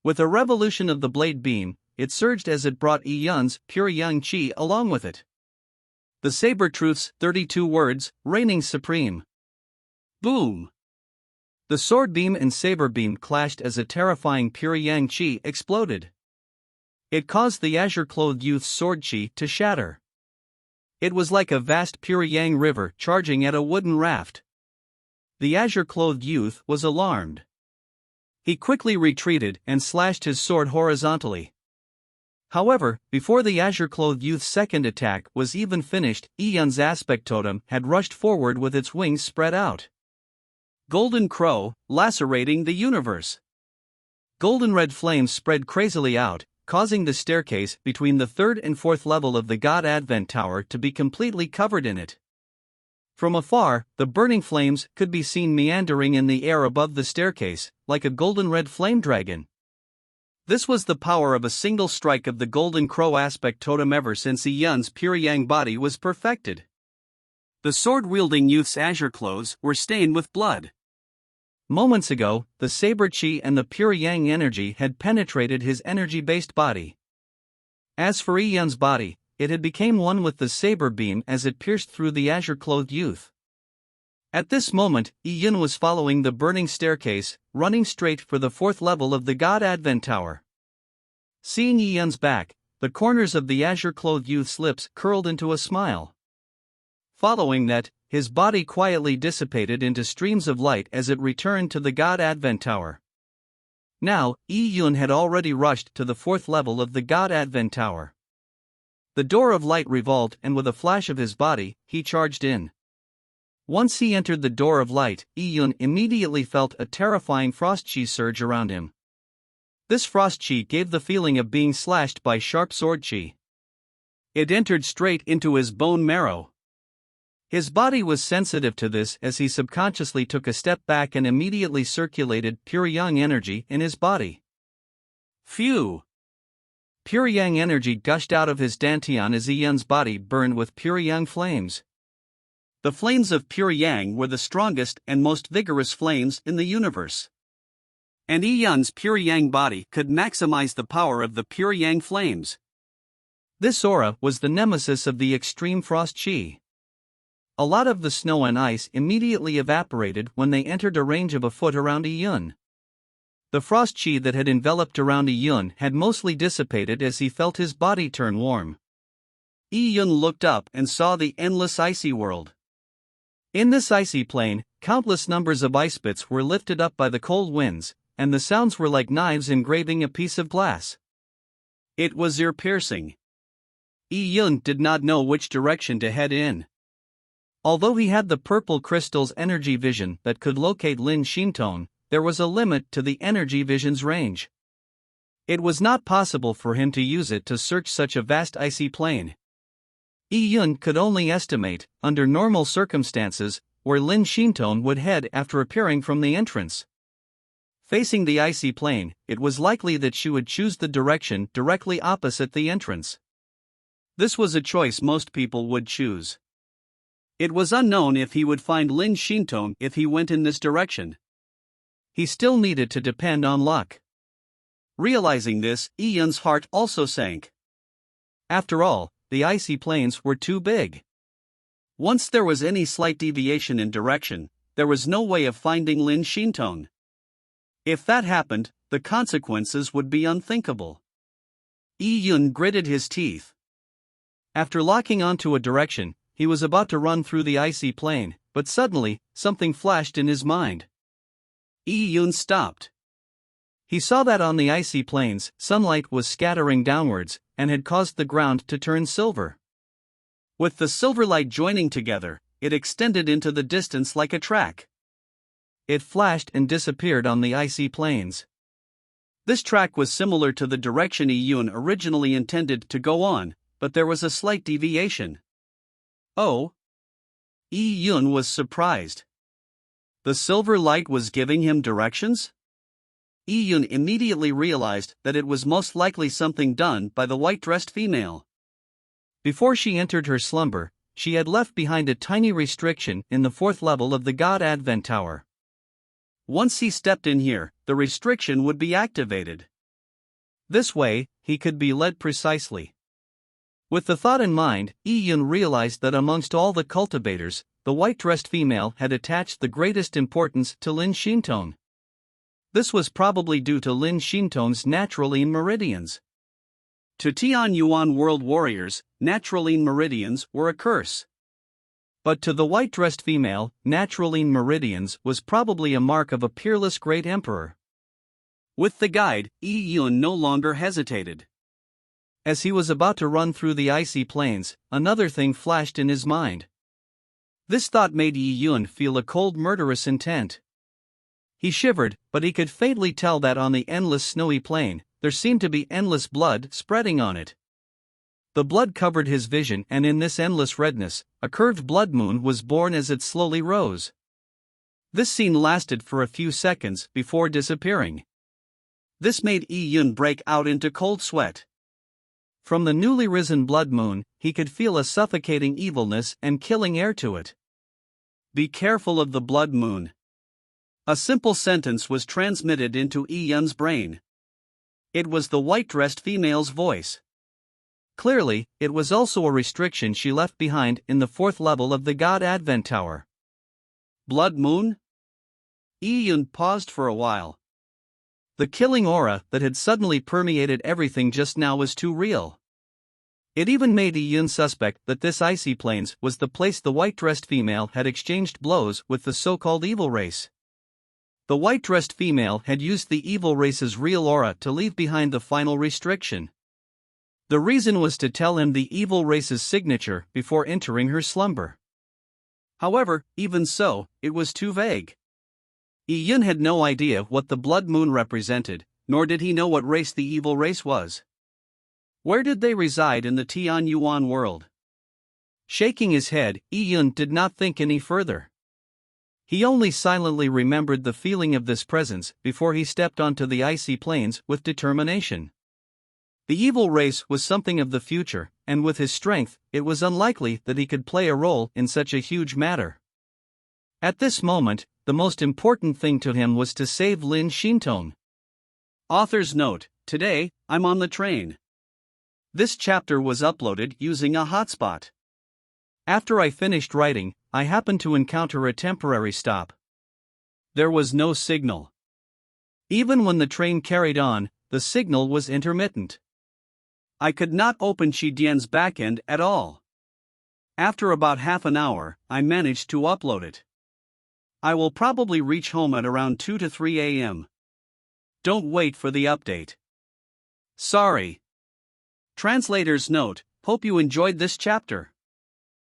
With a revolution of the blade beam, it surged as it brought Yi Yun's pure yang chi along with it. The saber-tooth's 32 words, reigning supreme. Boom! The sword beam and saber beam clashed as a terrifying pure yang chi exploded. It caused the azure-clothed youth's sword chi to shatter. It was like a vast pure yang river charging at a wooden raft. The azure-clothed youth was alarmed. He quickly retreated and slashed his sword horizontally. However, before the azure-clothed youth's second attack was even finished, Yi Yun's aspect totem had rushed forward with its wings spread out. Golden Crow, lacerating the universe. Golden red flames spread crazily out, causing the staircase between the third and fourth level of the God Advent Tower to be completely covered in it. From afar, the burning flames could be seen meandering in the air above the staircase, like a golden red flame dragon. This was the power of a single strike of the Golden Crow aspect totem ever since Yi Yun's pure yang body was perfected. The sword-wielding youth's azure clothes were stained with blood. Moments ago, the saber chi and the pure yang energy had penetrated his energy-based body. As for Yi Yun's body, it had become one with the saber beam as it pierced through the azure-clothed youth. At this moment, Yi Yun was following the burning staircase, running straight for the fourth level of the God Advent Tower. Seeing Yi Yun's back, the corners of the azure-clothed youth's lips curled into a smile. Following that, his body quietly dissipated into streams of light as it returned to the God Advent Tower. Now, Yi Yun had already rushed to the fourth level of the God Advent Tower. The door of light revolved and with a flash of his body, he charged in. Once he entered the door of light, Yi Yun immediately felt a terrifying frost chi surge around him. This frost chi gave the feeling of being slashed by sharp sword chi. It entered straight into his bone marrow. His body was sensitive to this as he subconsciously took a step back and immediately circulated pure yang energy in his body. Phew! Pure yang energy gushed out of his dantian as Yi Yun's body burned with pure yang flames. The flames of pure yang were the strongest and most vigorous flames in the universe. And Yi Yun's pure yang body could maximize the power of the pure yang flames. This aura was the nemesis of the extreme frost chi. A lot of the snow and ice immediately evaporated when they entered a range of a foot around Yi Yun. The frost chi that had enveloped around Yi Yun had mostly dissipated as he felt his body turn warm. Yi Yun looked up and saw the endless icy world. In this icy plain, countless numbers of ice bits were lifted up by the cold winds, and the sounds were like knives engraving a piece of glass. It was ear-piercing. Yi-Yun did not know which direction to head in. Although he had the purple crystal's energy vision that could locate Lin Xintong, there was a limit to the energy vision's range. It was not possible for him to use it to search such a vast icy plain. Yi-Yun could only estimate, under normal circumstances, where Lin Xintong would head after appearing from the entrance. Facing the icy plain, it was likely that she would choose the direction directly opposite the entrance. This was a choice most people would choose. It was unknown if he would find Lin Xintong if he went in this direction. He still needed to depend on luck. Realizing this, Yi-Yun's heart also sank. After all, the icy plains were too big. Once there was any slight deviation in direction, there was no way of finding Lin Xintong. If that happened, the consequences would be unthinkable. Yi-Yun gritted his teeth. After locking onto a direction, he was about to run through the icy plain, but suddenly, something flashed in his mind. Yi-Yun stopped. He saw that on the icy plains, sunlight was scattering downwards, and had caused the ground to turn silver. With the silver light joining together, it extended into the distance like a track. It flashed and disappeared on the icy plains. This track was similar to the direction Yi-Yun originally intended to go on, but there was a slight deviation. Oh! Yi-Yun was surprised. The silver light was giving him directions? Yi-Yun immediately realized that it was most likely something done by the white-dressed female. Before she entered her slumber, she had left behind a tiny restriction in the 4th level of the God Advent Tower. Once he stepped in here, the restriction would be activated. This way, he could be led precisely. With the thought in mind, Yi-Yun realized that amongst all the cultivators, the white-dressed female had attached the greatest importance to Lin Xintong. This was probably due to Lin Xintong's Naturaline Meridians. To Tianyuan world warriors, Naturaline Meridians were a curse. But to the white-dressed female, Naturaline Meridians was probably a mark of a peerless great emperor. With the guide, Yi-Yun no longer hesitated. As he was about to run through the icy plains, another thing flashed in his mind. This thought made Yi-Yun feel a cold murderous intent. He shivered, but he could faintly tell that on the endless snowy plain, there seemed to be endless blood spreading on it. The blood covered his vision, and in this endless redness, a curved blood moon was born as it slowly rose. This scene lasted for a few seconds before disappearing. This made Yi-Yun break out into cold sweat. From the newly risen blood moon, he could feel a suffocating evilness and killing air to it. Be careful of the blood moon. A simple sentence was transmitted into Yi-Yun's brain. It was the white-dressed female's voice. Clearly, it was also a restriction she left behind in the 4th level of the God Advent Tower. Blood moon? Yi-Yun paused for a while. The killing aura that had suddenly permeated everything just now was too real. It even made Yi-Yun suspect that this icy plains was the place the white-dressed female had exchanged blows with the so-called evil race. The white-dressed female had used the evil race's real aura to leave behind the final restriction. The reason was to tell him the evil race's signature before entering her slumber. However, even so, it was too vague. Yi-Yun had no idea what the blood moon represented, nor did he know what race the evil race was. Where did they reside in the Tianyuan world? Shaking his head, Yi-Yun did not think any further. He only silently remembered the feeling of this presence before he stepped onto the icy plains with determination. The evil race was something of the future, and with his strength, it was unlikely that he could play a role in such a huge matter. At this moment, the most important thing to him was to save Lin Xintong. Author's note: today, I'm on the train. This chapter was uploaded using a hotspot. After I finished writing, I happened to encounter a temporary stop. There was no signal. Even when the train carried on, the signal was intermittent. I could not open Shidian's backend at all. After about half an hour, I managed to upload it. I will probably reach home at around 2 to 3 a.m. Don't wait for the update. Sorry. Translator's note: hope you enjoyed this chapter.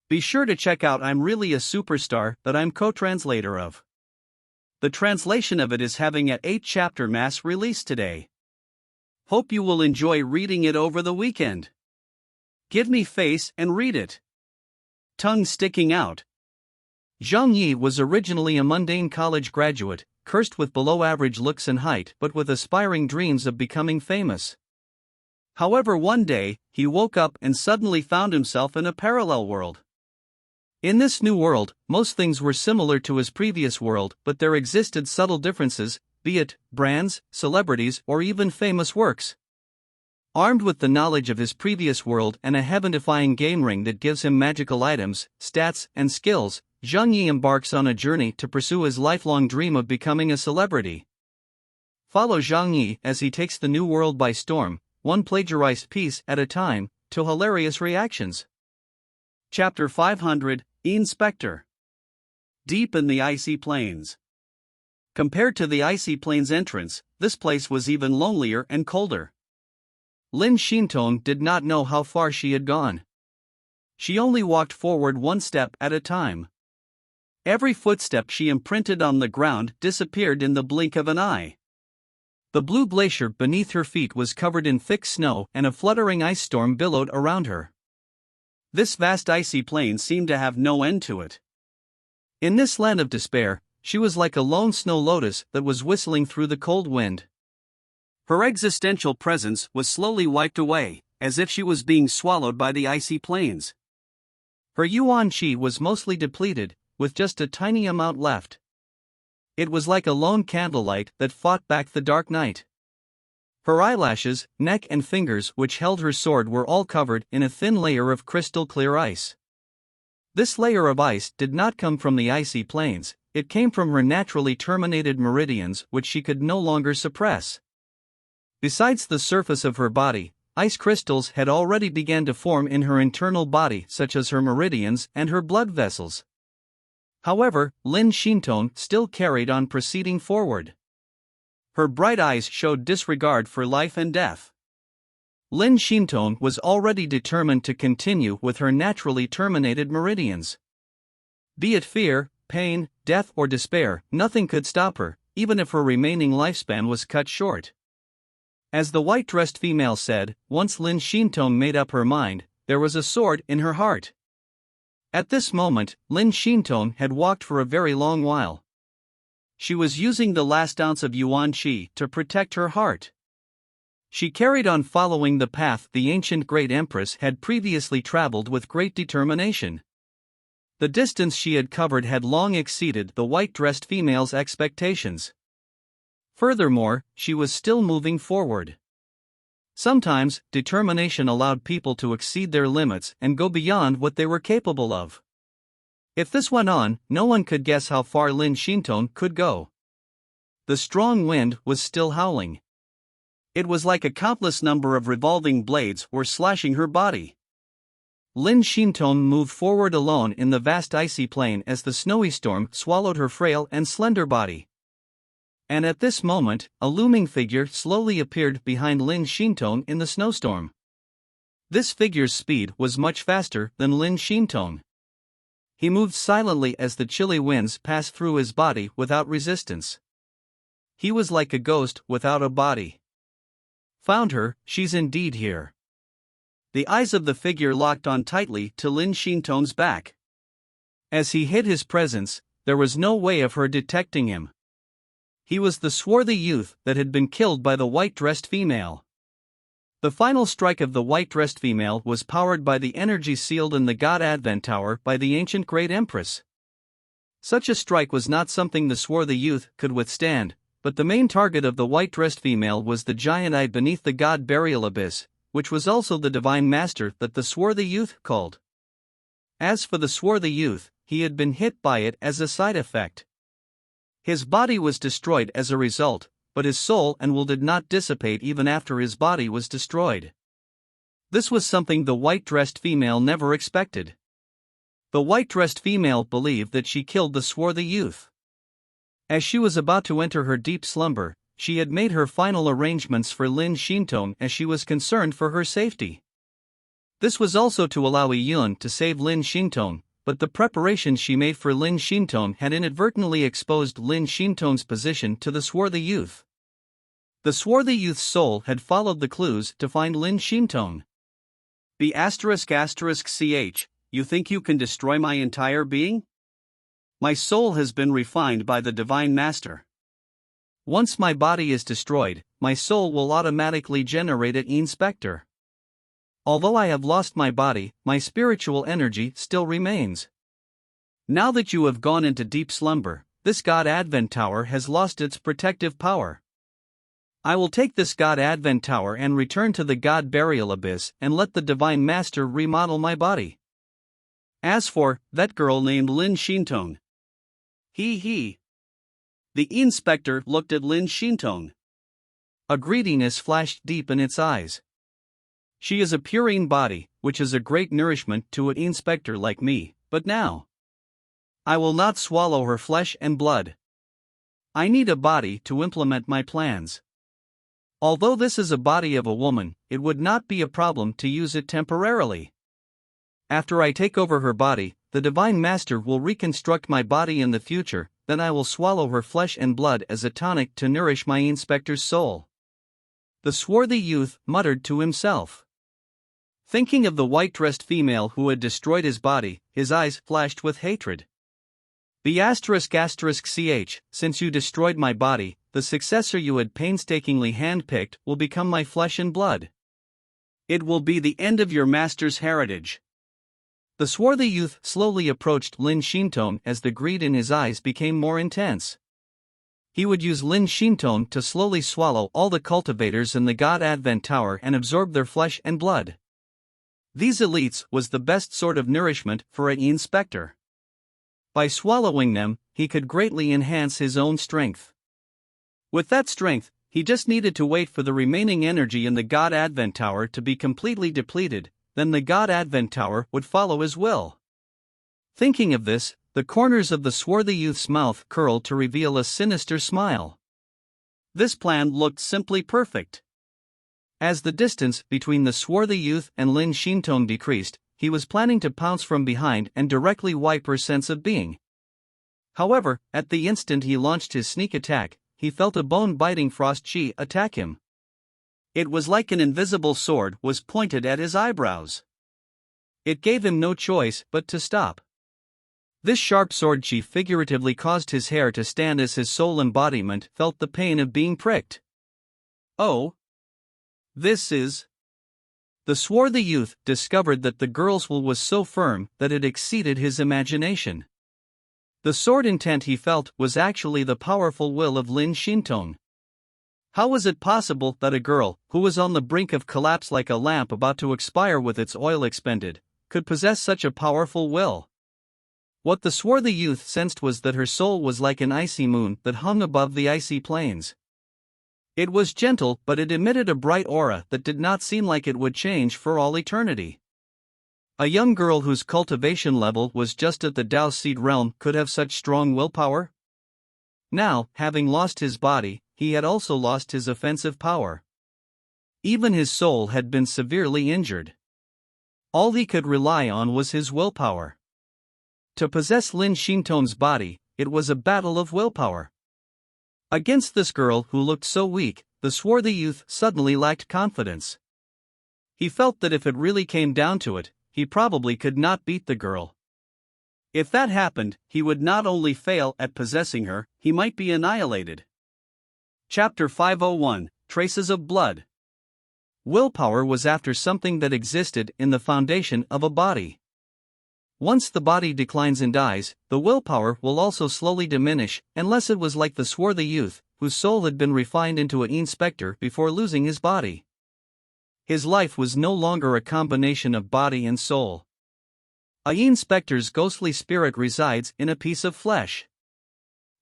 Be sure to check out I'm Really a Superstar that I'm co-translator of. The translation of it is having an 8-chapter mass release today. Hope you will enjoy reading it over the weekend. Give me face and read it. Tongue sticking out. Zhang Yi was originally a mundane college graduate, cursed with below-average looks and height but with aspiring dreams of becoming famous. However, one day, he woke up and suddenly found himself in a parallel world. In this new world, most things were similar to his previous world, but there existed subtle differences, be it brands, celebrities, or even famous works. Armed with the knowledge of his previous world and a heaven-defying game ring that gives him magical items, stats, and skills, Zhang Yi embarks on a journey to pursue his lifelong dream of becoming a celebrity. Follow Zhang Yi as he takes the new world by storm, one plagiarized piece at a time, to hilarious reactions. Chapter 500, Inspector. Deep in the icy plains. Compared to the icy plains entrance, this place was even lonelier and colder. Lin Xintong did not know how far she had gone. She only walked forward one step at a time. Every footstep she imprinted on the ground disappeared in the blink of an eye. The blue glacier beneath her feet was covered in thick snow and a fluttering ice storm billowed around her. This vast icy plain seemed to have no end to it. In this land of despair, she was like a lone snow lotus that was whistling through the cold wind. Her existential presence was slowly wiped away, as if she was being swallowed by the icy plains. Her yuan qi was mostly depleted, with just a tiny amount left. It was like a lone candlelight that fought back the dark night. Her eyelashes, neck and fingers which held her sword were all covered in a thin layer of crystal-clear ice. This layer of ice did not come from the icy plains, it came from her naturally terminated meridians which she could no longer suppress. Besides the surface of her body, ice crystals had already begun to form in her internal body, such as her meridians and her blood vessels. However, Lin Xintong still carried on proceeding forward. Her bright eyes showed disregard for life and death. Lin Xintong was already determined to continue with her naturally terminated meridians. Be it fear, pain, death or despair, nothing could stop her, even if her remaining lifespan was cut short. As the white-dressed female said, once Lin Xintong made up her mind, there was a sword in her heart. At this moment, Lin Xintong had walked for a very long while. She was using the last ounce of yuan qi to protect her heart. She carried on following the path the ancient great empress had previously traveled with great determination. The distance she had covered had long exceeded the white-dressed female's expectations. Furthermore, she was still moving forward. Sometimes, determination allowed people to exceed their limits and go beyond what they were capable of. If this went on, no one could guess how far Lin Xintong could go. The strong wind was still howling. It was like a countless number of revolving blades were slashing her body. Lin Xintong moved forward alone in the vast icy plain as the snowy storm swallowed her frail and slender body. And at this moment, a looming figure slowly appeared behind Lin Xintong in the snowstorm. This figure's speed was much faster than Lin Xintong. He moved silently as the chilly winds passed through his body without resistance. He was like a ghost without a body. Found her, she's indeed here. The eyes of the figure locked on tightly to Lin Xintong's back. As he hid his presence, there was no way of her detecting him. He was the swarthy youth that had been killed by the white-dressed female. The final strike of the white-dressed female was powered by the energy sealed in the God Advent Tower by the ancient great empress. Such a strike was not something the swarthy youth could withstand, but the main target of the white-dressed female was the giant eye beneath the God burial abyss, which was also the divine master that the swarthy youth called. As for the swarthy youth, he had been hit by it as a side effect. His body was destroyed as a result, but his soul and will did not dissipate even after his body was destroyed. This was something the white-dressed female never expected. The white-dressed female believed that she killed the swarthy youth. As she was about to enter her deep slumber, she had made her final arrangements for Lin Xintong as she was concerned for her safety. This was also to allow Yun to save Lin Xintong, but the preparations she made for Lin Xintong had inadvertently exposed Lin Xintong's position to the swarthy youth. The swarthy youth's soul had followed the clues to find Lin Xintong. ****ch, you think you can destroy my entire being? My soul has been refined by the Divine Master. Once my body is destroyed, my soul will automatically generate an inspector. Although I have lost my body, my spiritual energy still remains. Now that you have gone into deep slumber, this God Advent Tower has lost its protective power. I will take this God Advent Tower and return to the God Burial Abyss and let the Divine Master remodel my body. As for that girl named Lin Xintong. He. The inspector looked at Lin Xintong. A greediness flashed deep in its eyes. She is a purine body, which is a great nourishment to an inspector like me, but now I will not swallow her flesh and blood. I need a body to implement my plans. Although this is a body of a woman, it would not be a problem to use it temporarily. After I take over her body, the Divine Master will reconstruct my body in the future, then I will swallow her flesh and blood as a tonic to nourish my inspector's soul. The swarthy youth muttered to himself. Thinking of the white-dressed female who had destroyed his body, his eyes flashed with hatred. ****ch, since you destroyed my body, the successor you had painstakingly handpicked will become my flesh and blood. It will be the end of your master's heritage. The swarthy youth slowly approached Lin Xintong as the greed in his eyes became more intense. He would use Lin Xintong to slowly swallow all the cultivators in the God Advent Tower and absorb their flesh and blood. These elites was the best sort of nourishment for an inspector. By swallowing them, he could greatly enhance his own strength. With that strength, he just needed to wait for the remaining energy in the God Advent Tower to be completely depleted, then the God Advent Tower would follow his will. Thinking of this, the corners of the swarthy youth's mouth curled to reveal a sinister smile. This plan looked simply perfect. As the distance between the swarthy youth and Lin Xintong decreased, he was planning to pounce from behind and directly wipe her sense of being. However, at the instant he launched his sneak attack, he felt a bone-biting frost chi attack him. It was like an invisible sword was pointed at his eyebrows. It gave him no choice but to stop. This sharp sword chi figuratively caused his hair to stand as his soul embodiment felt the pain of being pricked. Oh! This is... The swarthy youth discovered that the girl's will was so firm that it exceeded his imagination. The sword intent he felt was actually the powerful will of Lin Xintong. How was it possible that a girl, who was on the brink of collapse like a lamp about to expire with its oil expended, could possess such a powerful will? What the swarthy youth sensed was that her soul was like an icy moon that hung above the icy plains. It was gentle, but it emitted a bright aura that did not seem like it would change for all eternity. A young girl whose cultivation level was just at the Dao Seed realm could have such strong willpower? Now, having lost his body, he had also lost his offensive power. Even his soul had been severely injured. All he could rely on was his willpower. To possess Lin Xintong's body, it was a battle of willpower. Against this girl who looked so weak, the swarthy youth suddenly lacked confidence. He felt that if it really came down to it, he probably could not beat the girl. If that happened, he would not only fail at possessing her, he might be annihilated. Chapter 501, Traces of Blood. Willpower was after something that existed in the foundation of a body. Once the body declines and dies, the willpower will also slowly diminish, unless it was like the swarthy youth, whose soul had been refined into an inspector before losing his body. His life was no longer a combination of body and soul. A inspector's ghostly spirit resides in a piece of flesh.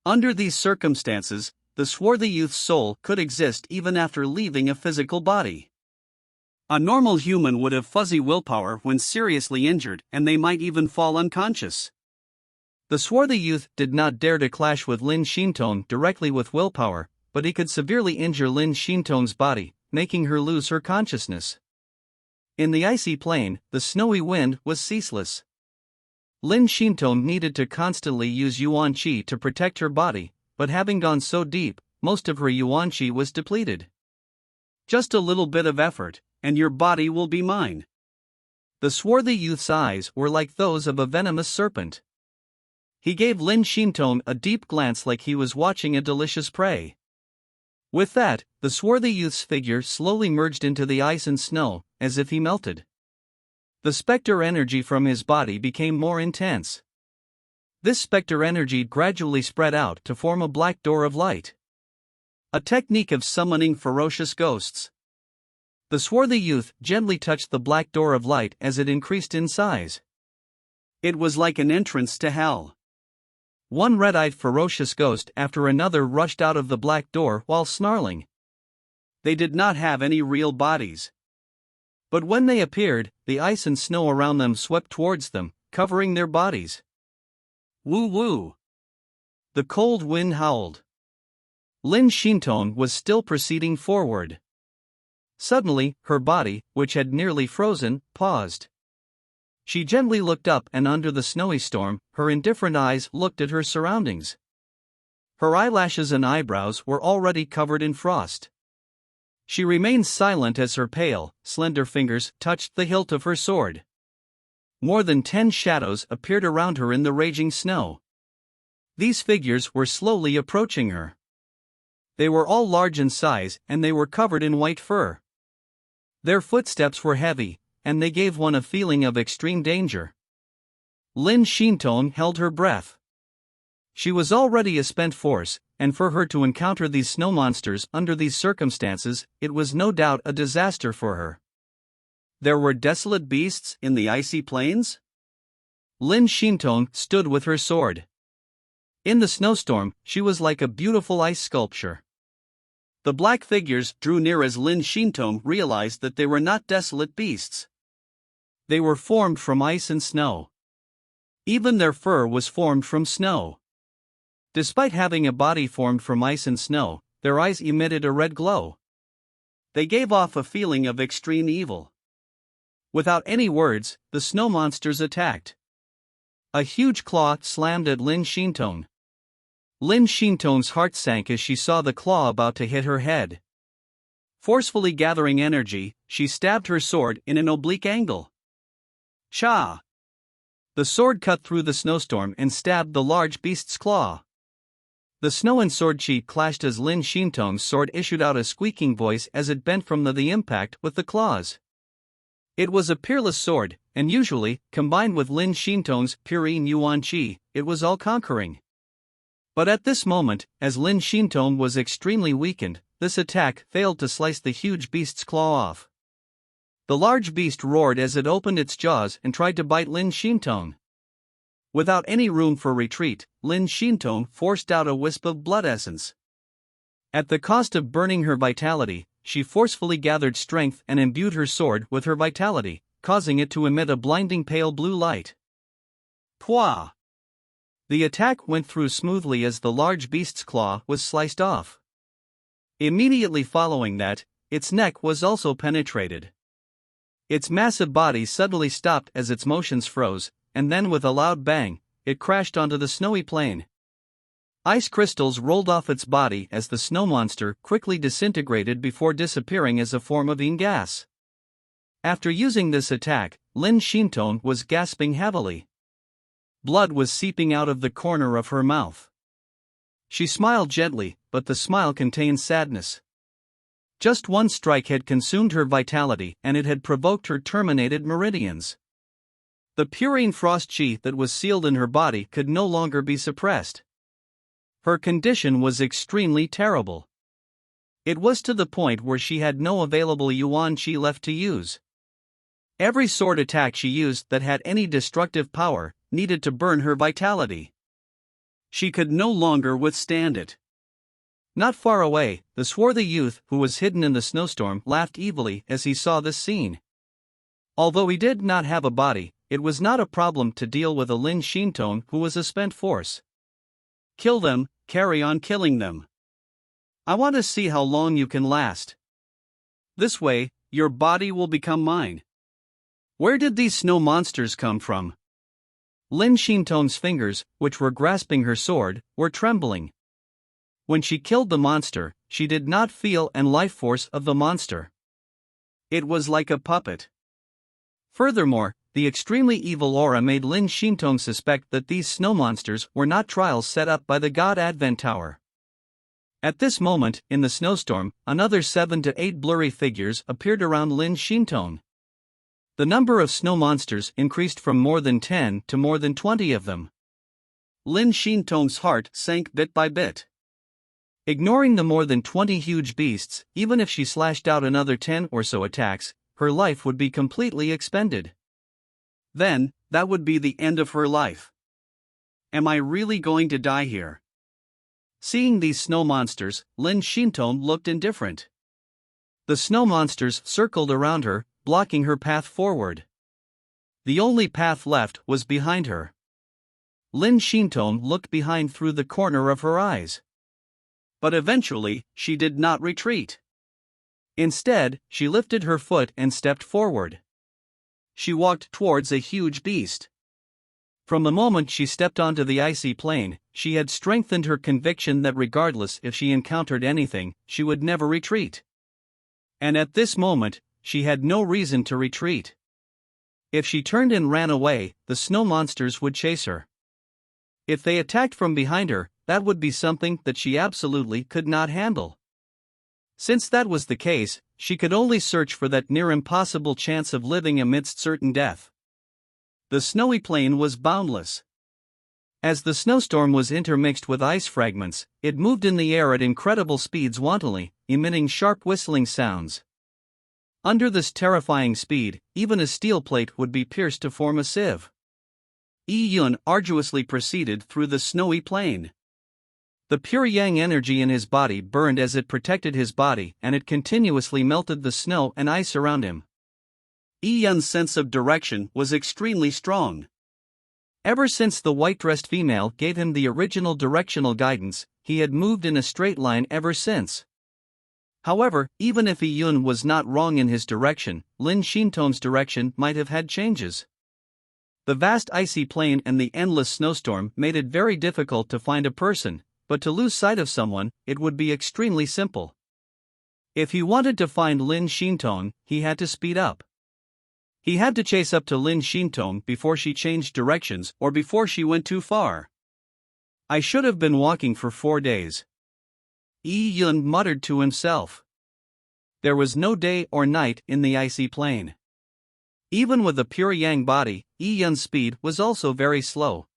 Under these circumstances, the swarthy youth's soul could exist even after leaving a physical body. A normal human would have fuzzy willpower when seriously injured, and they might even fall unconscious. The swarthy youth did not dare to clash with Lin Xintong directly with willpower, but he could severely injure Lin Xintong's body, making her lose her consciousness. In the icy plain, the snowy wind was ceaseless. Lin Xintong needed to constantly use Yuan Qi to protect her body, but having gone so deep, most of her Yuan Qi was depleted. Just a little bit of effort, and your body will be mine. The swarthy youth's eyes were like those of a venomous serpent. He gave Lin Xintong a deep glance like he was watching a delicious prey. With that, the swarthy youth's figure slowly merged into the ice and snow, as if he melted. The specter energy from his body became more intense. This specter energy gradually spread out to form a black door of light. A technique of summoning ferocious ghosts. The swarthy youth gently touched the black door of light as it increased in size. It was like an entrance to hell. One red-eyed ferocious ghost after another rushed out of the black door while snarling. They did not have any real bodies. But when they appeared, the ice and snow around them swept towards them, covering their bodies. Woo-woo! The cold wind howled. Lin Xintong was still proceeding forward. Suddenly, her body, which had nearly frozen, paused. She gently looked up, and under the snowy storm, her indifferent eyes looked at her surroundings. Her eyelashes and eyebrows were already covered in frost. She remained silent as her pale, slender fingers touched the hilt of her sword. More than 10 shadows appeared around her in the raging snow. These figures were slowly approaching her. They were all large in size, and they were covered in white fur. Their footsteps were heavy, and they gave one a feeling of extreme danger. Lin Xintong held her breath. She was already a spent force, and for her to encounter these snow monsters under these circumstances, it was no doubt a disaster for her. There were desolate beasts in the icy plains? Lin Xintong stood with her sword. In the snowstorm, she was like a beautiful ice sculpture. The black figures drew near as Lin Xintong realized that they were not desolate beasts. They were formed from ice and snow. Even their fur was formed from snow. Despite having a body formed from ice and snow, their eyes emitted a red glow. They gave off a feeling of extreme evil. Without any words, the snow monsters attacked. A huge claw slammed at Lin Xintong. Lin Xintong's heart sank as she saw the claw about to hit her head. Forcefully gathering energy, she stabbed her sword in an oblique angle. Cha! The sword cut through the snowstorm and stabbed the large beast's claw. The snow and sword chi clashed as Lin Xintong's sword issued out a squeaking voice as it bent from the impact with the claws. It was a peerless sword, and usually, combined with Lin Xintong's purine Yuan Qi, it was all-conquering. But at this moment, as Lin Xintong was extremely weakened, this attack failed to slice the huge beast's claw off. The large beast roared as it opened its jaws and tried to bite Lin Xintong. Without any room for retreat, Lin Xintong forced out a wisp of blood essence. At the cost of burning her vitality, she forcefully gathered strength and imbued her sword with her vitality, causing it to emit a blinding pale blue light. Pwah! The attack went through smoothly as the large beast's claw was sliced off. Immediately following that, its neck was also penetrated. Its massive body suddenly stopped as its motions froze, and then with a loud bang, it crashed onto the snowy plain. Ice crystals rolled off its body as the snow monster quickly disintegrated before disappearing as a form of gas. After using this attack, Lin Xintong was gasping heavily. Blood was seeping out of the corner of her mouth. She smiled gently, but the smile contained sadness. Just one strike had consumed her vitality, and it had provoked her terminated meridians. The purine frost chi that was sealed in her body could no longer be suppressed. Her condition was extremely terrible. It was to the point where she had no available Yuan Qi left to use. Every sword attack she used that had any destructive power needed to burn her vitality. She could no longer withstand it. Not far away, the swarthy youth who was hidden in the snowstorm laughed evilly as he saw this scene. Although he did not have a body, it was not a problem to deal with a Lin Xintong who was a spent force. Kill them, carry on killing them. I want to see how long you can last. This way, your body will become mine. Where did these snow monsters come from? Lin Xintong's fingers, which were grasping her sword, were trembling. When she killed the monster, she did not feel the life force of the monster. It was like a puppet. Furthermore, the extremely evil aura made Lin Xintong suspect that these snow monsters were not trials set up by the God Advent Tower. At this moment, in the snowstorm, another 7 to 8 blurry figures appeared around Lin Xintong. The number of snow monsters increased from more than 10 to more than 20 of them. Lin Xintong's heart sank bit by bit. Ignoring the more than 20 huge beasts, even if she slashed out another 10 or so attacks, her life would be completely expended. Then, that would be the end of her life. Am I really going to die here? Seeing these snow monsters, Lin Xintong looked indifferent. The snow monsters circled around her, blocking her path forward. The only path left was behind her. Lin Xintong looked behind through the corner of her eyes. But eventually, she did not retreat. Instead, she lifted her foot and stepped forward. She walked towards a huge beast. From the moment she stepped onto the icy plain, she had strengthened her conviction that regardless if she encountered anything, she would never retreat. And at this moment, she had no reason to retreat. If she turned and ran away, the snow monsters would chase her. If they attacked from behind her, that would be something that she absolutely could not handle. Since that was the case, she could only search for that near impossible chance of living amidst certain death. The snowy plain was boundless. As the snowstorm was intermixed with ice fragments, it moved in the air at incredible speeds wantonly, emitting sharp whistling sounds. Under this terrifying speed, even a steel plate would be pierced to form a sieve. Yi Yun arduously proceeded through the snowy plain. The pure yang energy in his body burned as it protected his body, and it continuously melted the snow and ice around him. Yi Yun's sense of direction was extremely strong. Ever since the white-dressed female gave him the original directional guidance, he had moved in a straight line ever since. However, even if Yi Yun was not wrong in his direction, Lin Xintong's direction might have had changes. The vast icy plain and the endless snowstorm made it very difficult to find a person, but to lose sight of someone, it would be extremely simple. If he wanted to find Lin Xintong, he had to speed up. He had to chase up to Lin Xintong before she changed directions or before she went too far. I should have been walking for 4 days. Yi Yun muttered to himself. There was no day or night in the icy plain. Even with a pure yang body, Yi Yun's speed was also very slow.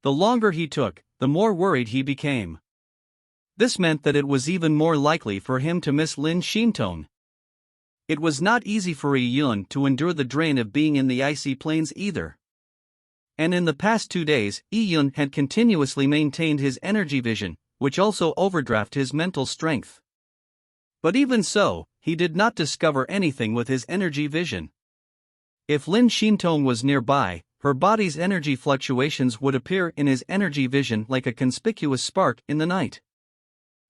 The longer he took, the more worried he became. This meant that it was even more likely for him to miss Lin Xintong. It was not easy for Yi Yun to endure the drain of being in the icy plains either. And in the past 2 days, Yi Yun had continuously maintained his energy vision, which also overdrafted his mental strength. But even so, he did not discover anything with his energy vision. If Lin Xintong was nearby, her body's energy fluctuations would appear in his energy vision like a conspicuous spark in the night.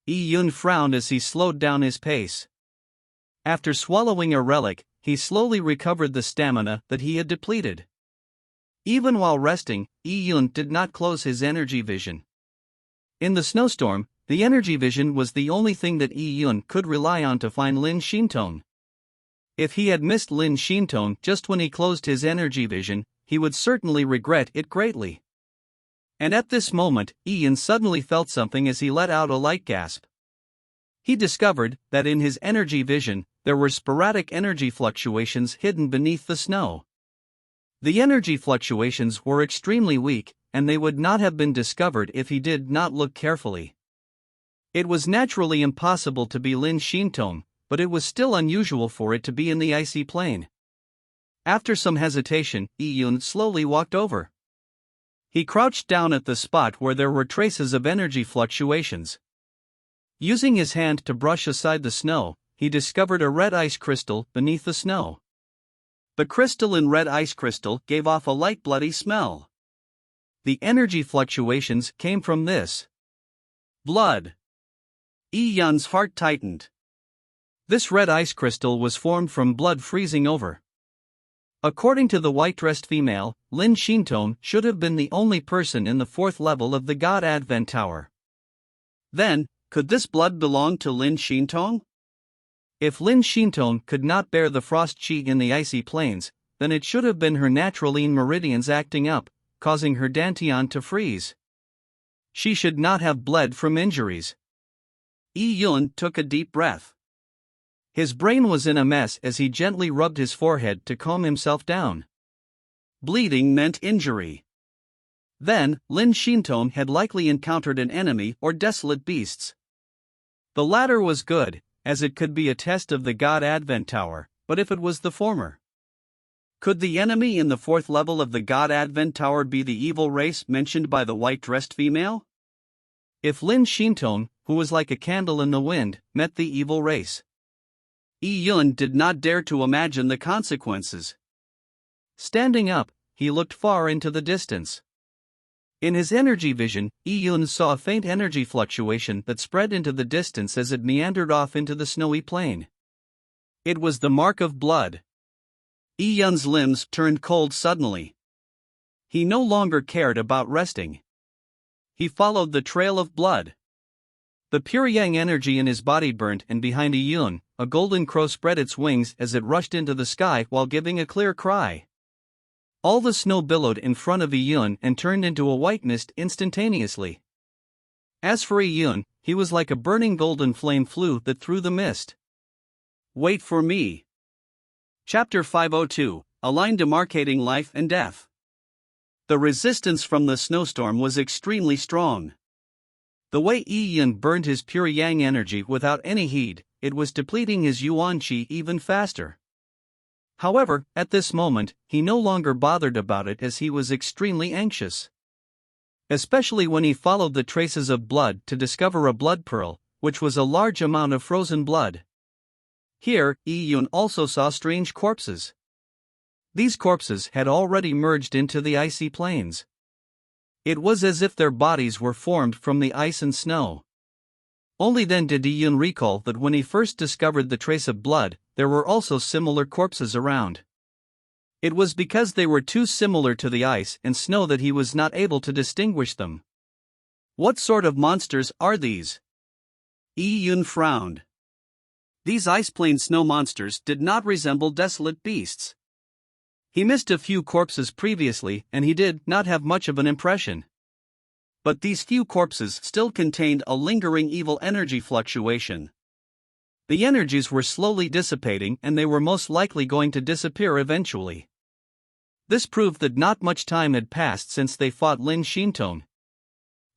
Yi Yun frowned as he slowed down his pace. After swallowing a relic, he slowly recovered the stamina that he had depleted. Even while resting, Yi Yun did not close his energy vision. In the snowstorm, the energy vision was the only thing that Yi Yun could rely on to find Lin Xintong. If he had missed Lin Xintong just when he closed his energy vision, he would certainly regret it greatly. And at this moment, Yi Yun suddenly felt something as he let out a light gasp. He discovered that in his energy vision, there were sporadic energy fluctuations hidden beneath the snow. The energy fluctuations were extremely weak, and they would not have been discovered if he did not look carefully. It was naturally impossible to be Lin Xintong, but it was still unusual for it to be in the icy plain. After some hesitation, Yi Yun slowly walked over. He crouched down at the spot where there were traces of energy fluctuations. Using his hand to brush aside the snow, he discovered a red ice crystal beneath the snow. The crystalline red ice crystal gave off a light bloody smell. The energy fluctuations came from this. Blood. Yi Yun's heart tightened. This red ice crystal was formed from blood freezing over. According to the white-dressed female, Lin Shintong should have been the only person in the fourth level of the God Advent Tower. Then, could this blood belong to Lin Shintong? If Lin Shintong could not bear the frost chi in the icy plains, then it should have been her natural yin meridians acting up, causing her dantian to freeze. She should not have bled from injuries. Yi Yun took a deep breath. His brain was in a mess as he gently rubbed his forehead to calm himself down. Bleeding meant injury. Then, Lin Shintong had likely encountered an enemy or desolate beasts. The latter was good, as it could be a test of the God Advent Tower, but if it was the former, could the enemy in the fourth level of the God Advent Tower be the evil race mentioned by the white-dressed female? If Lin Shintong, who was like a candle in the wind, met the evil race, Yi Yun did not dare to imagine the consequences. Standing up, he looked far into the distance. In his energy vision, Yi Yun saw a faint energy fluctuation that spread into the distance as it meandered off into the snowy plain. It was the mark of blood. Yi Yun's limbs turned cold suddenly. He no longer cared about resting. He followed the trail of blood. The pure yang energy in his body burnt, and behind Yi Yun, a golden crow spread its wings as it rushed into the sky while giving a clear cry. All the snow billowed in front of Yi Yun and turned into a white mist instantaneously. As for Yi Yun, he was like a burning golden flame flew that through the mist. Wait for me. Chapter 502, A Line Demarcating Life and Death. The resistance from the snowstorm was extremely strong. The way Yi Yun burned his pure yang energy without any heed, it was depleting his yuan qi even faster. However, at this moment, he no longer bothered about it as he was extremely anxious. Especially when he followed the traces of blood to discover a blood pearl, which was a large amount of frozen blood. Here, Yi Yun also saw strange corpses. These corpses had already merged into the icy plains. It was as if their bodies were formed from the ice and snow. Only then did Yi Yun recall that when he first discovered the trace of blood, there were also similar corpses around. It was because they were too similar to the ice and snow that he was not able to distinguish them. What sort of monsters are these? Yi Yun frowned. These ice-plain snow monsters did not resemble desolate beasts. He missed a few corpses previously and he did not have much of an impression. But these few corpses still contained a lingering evil energy fluctuation. The energies were slowly dissipating and they were most likely going to disappear eventually. This proved that not much time had passed since they fought Lin Shintong.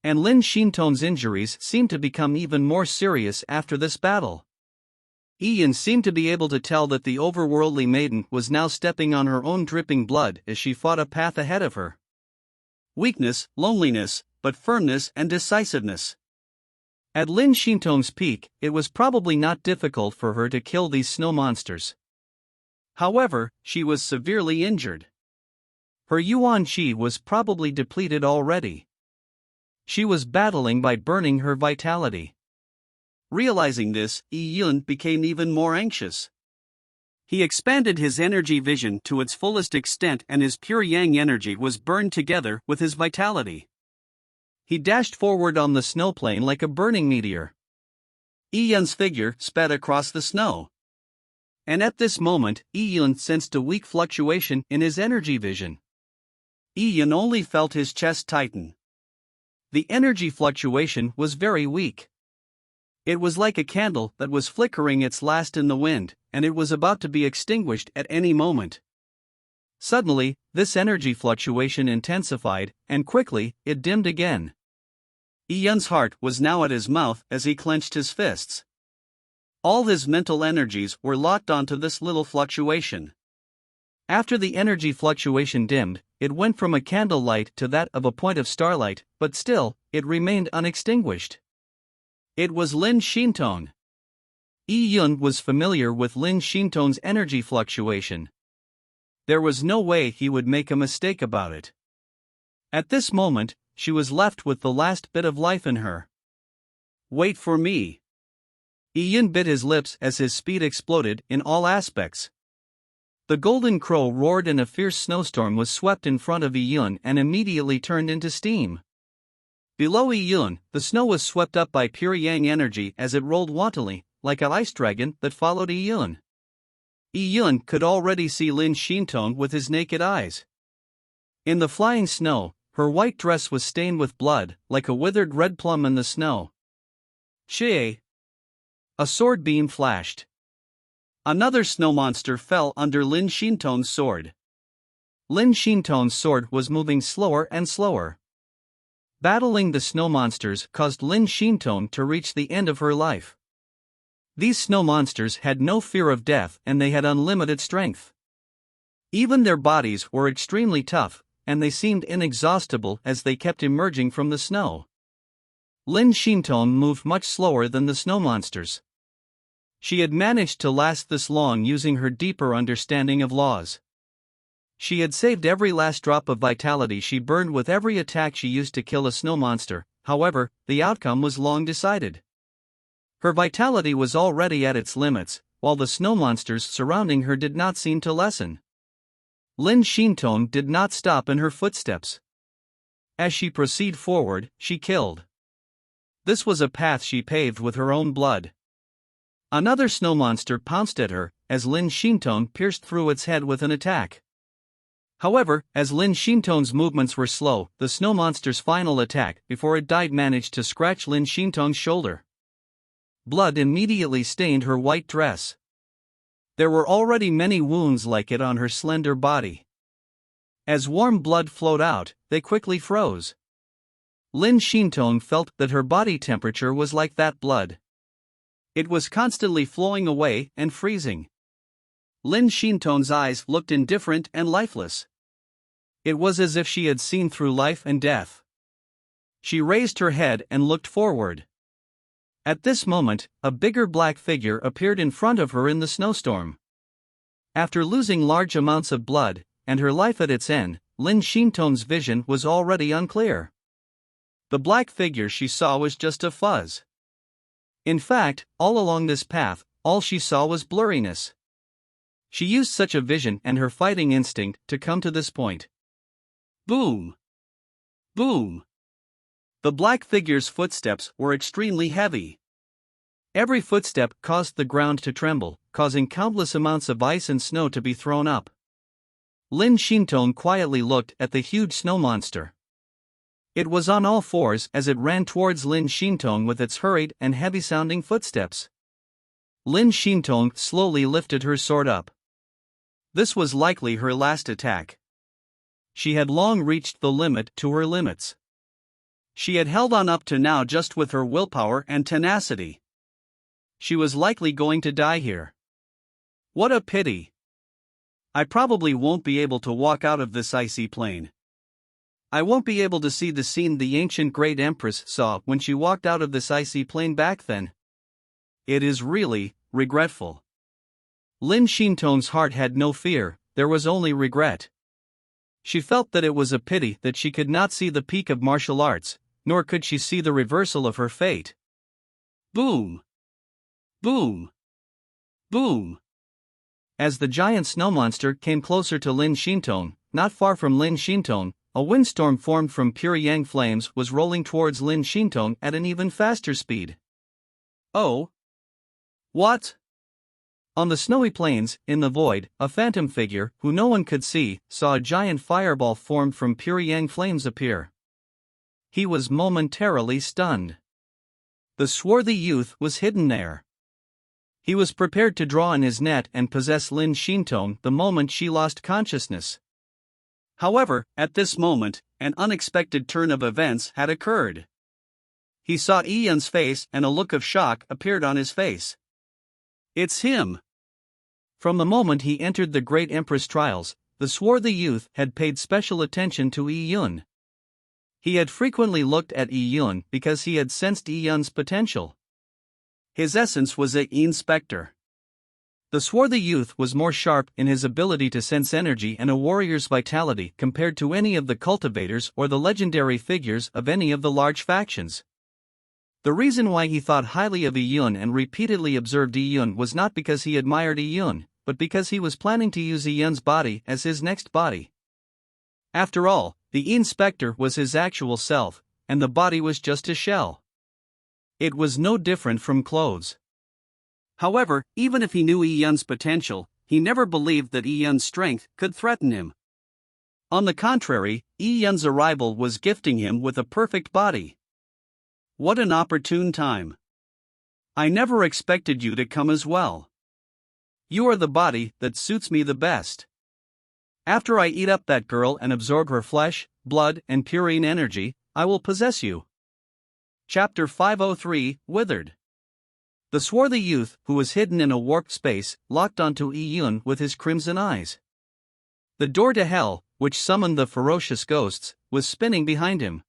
And Lin Shintong's injuries seemed to become even more serious after this battle. Yi Yun seemed to be able to tell that the overworldly maiden was now stepping on her own dripping blood as she fought a path ahead of her. Weakness, loneliness, but firmness and decisiveness. At Lin Shintong's peak, it was probably not difficult for her to kill these snow monsters. However, she was severely injured. Her yuan qi was probably depleted already. She was battling by burning her vitality. Realizing this, Yi Yun became even more anxious. He expanded his energy vision to its fullest extent and his pure yang energy was burned together with his vitality. He dashed forward on the snow plain like a burning meteor. Yi Yun's figure sped across the snow. And at this moment, Yi Yun sensed a weak fluctuation in his energy vision. Yi Yun only felt his chest tighten. The energy fluctuation was very weak. It was like a candle that was flickering its last in the wind, and it was about to be extinguished at any moment. Suddenly, this energy fluctuation intensified, and quickly, it dimmed again. Yi Yun's heart was now at his mouth as he clenched his fists. All his mental energies were locked onto this little fluctuation. After the energy fluctuation dimmed, it went from a candle light to that of a point of starlight, but still, it remained unextinguished. It was Lin Shintong. Yi Yun was familiar with Lin Shintong's energy fluctuation. There was no way he would make a mistake about it. At this moment, she was left with the last bit of life in her. Wait for me. Ian bit his lips as his speed exploded in all aspects. The golden crow roared and a fierce snowstorm was swept in front of Ian and immediately turned into steam. Below Ian, the snow was swept up by pure yang energy as it rolled wantonly, like an ice dragon that followed Ian. Ian could already see Lin Shintong with his naked eyes. In the flying snow, her white dress was stained with blood, like a withered red plum in the snow. Shie! A sword beam flashed. Another snow monster fell under Lin Shintong's sword. Lin Shintong's sword was moving slower and slower. Battling the snow monsters caused Lin Shintong to reach the end of her life. These snow monsters had no fear of death and they had unlimited strength. Even their bodies were extremely tough, and they seemed inexhaustible as they kept emerging from the snow. Lin Shintong moved much slower than the snow monsters. She had managed to last this long using her deeper understanding of laws. She had saved every last drop of vitality she burned with every attack she used to kill a snow monster. However, the outcome was long decided. Her vitality was already at its limits, while the snow monsters surrounding her did not seem to lessen. Lin Shintong did not stop in her footsteps. As she proceeded forward, she killed. This was a path she paved with her own blood. Another snow monster pounced at her, as Lin Shintong pierced through its head with an attack. However, as Lin Shintong's movements were slow, the snow monster's final attack before it died managed to scratch Lin Shintong's shoulder. Blood immediately stained her white dress. There were already many wounds like it on her slender body. As warm blood flowed out, they quickly froze. Lin Shintong felt that her body temperature was like that blood. It was constantly flowing away and freezing. Lin Shintong's eyes looked indifferent and lifeless. It was as if she had seen through life and death. She raised her head and looked forward. At this moment, a bigger black figure appeared in front of her in the snowstorm. After losing large amounts of blood, and her life at its end, Lin Shintong's vision was already unclear. The black figure she saw was just a fuzz. In fact, all along this path, all she saw was blurriness. She used such a vision and her fighting instinct to come to this point. Boom! Boom! The black figure's footsteps were extremely heavy. Every footstep caused the ground to tremble, causing countless amounts of ice and snow to be thrown up. Lin Shintong quietly looked at the huge snow monster. It was on all fours as it ran towards Lin Shintong with its hurried and heavy-sounding footsteps. Lin Shintong slowly lifted her sword up. This was likely her last attack. She had long reached the limit to her limits. She had held on up to now just with her willpower and tenacity. She was likely going to die here. What a pity. I probably won't be able to walk out of this icy plain. I won't be able to see the scene the ancient great empress saw when she walked out of this icy plain back then. It is really regretful. Lin Shintong's heart had no fear, there was only regret. She felt that it was a pity that she could not see the peak of martial arts, nor could she see the reversal of her fate. Boom! Boom! Boom! As the giant snow monster came closer to Lin Shintong, not far from Lin Shintong, a windstorm formed from pure yang flames was rolling towards Lin Shintong at an even faster speed. Oh! What? On the snowy plains, in the void, a phantom figure, who no one could see, saw a giant fireball formed from pure yang flames appear. He was momentarily stunned. The swarthy youth was hidden there. He was prepared to draw in his net and possess Lin Shintong the moment she lost consciousness. However, at this moment, an unexpected turn of events had occurred. He saw Ian's face and a look of shock appeared on his face. It's him! From the moment he entered the great empress trials, the swarthy youth had paid special attention to Yun. He had frequently looked at Yun because he had sensed Yun's potential. His essence was an inspector. The swarthy youth was more sharp in his ability to sense energy and a warrior's vitality compared to any of the cultivators or the legendary figures of any of the large factions. The reason why he thought highly of Iyun and repeatedly observed Iyun was not because he admired Iyun, but because he was planning to use Iyun's body as his next body. After all, the inspector was his actual self, and the body was just a shell. It was no different from clothes. However, even if he knew Iyun's potential, he never believed that Iyun's strength could threaten him. On the contrary, Iyun's arrival was gifting him with a perfect body. What an opportune time. I never expected you to come as well. You are the body that suits me the best. After I eat up that girl and absorb her flesh, blood, and purine energy, I will possess you. Chapter 503, Withered. The swarthy youth, who was hidden in a warped space, locked onto Iyun with his crimson eyes. The door to hell, which summoned the ferocious ghosts, was spinning behind him.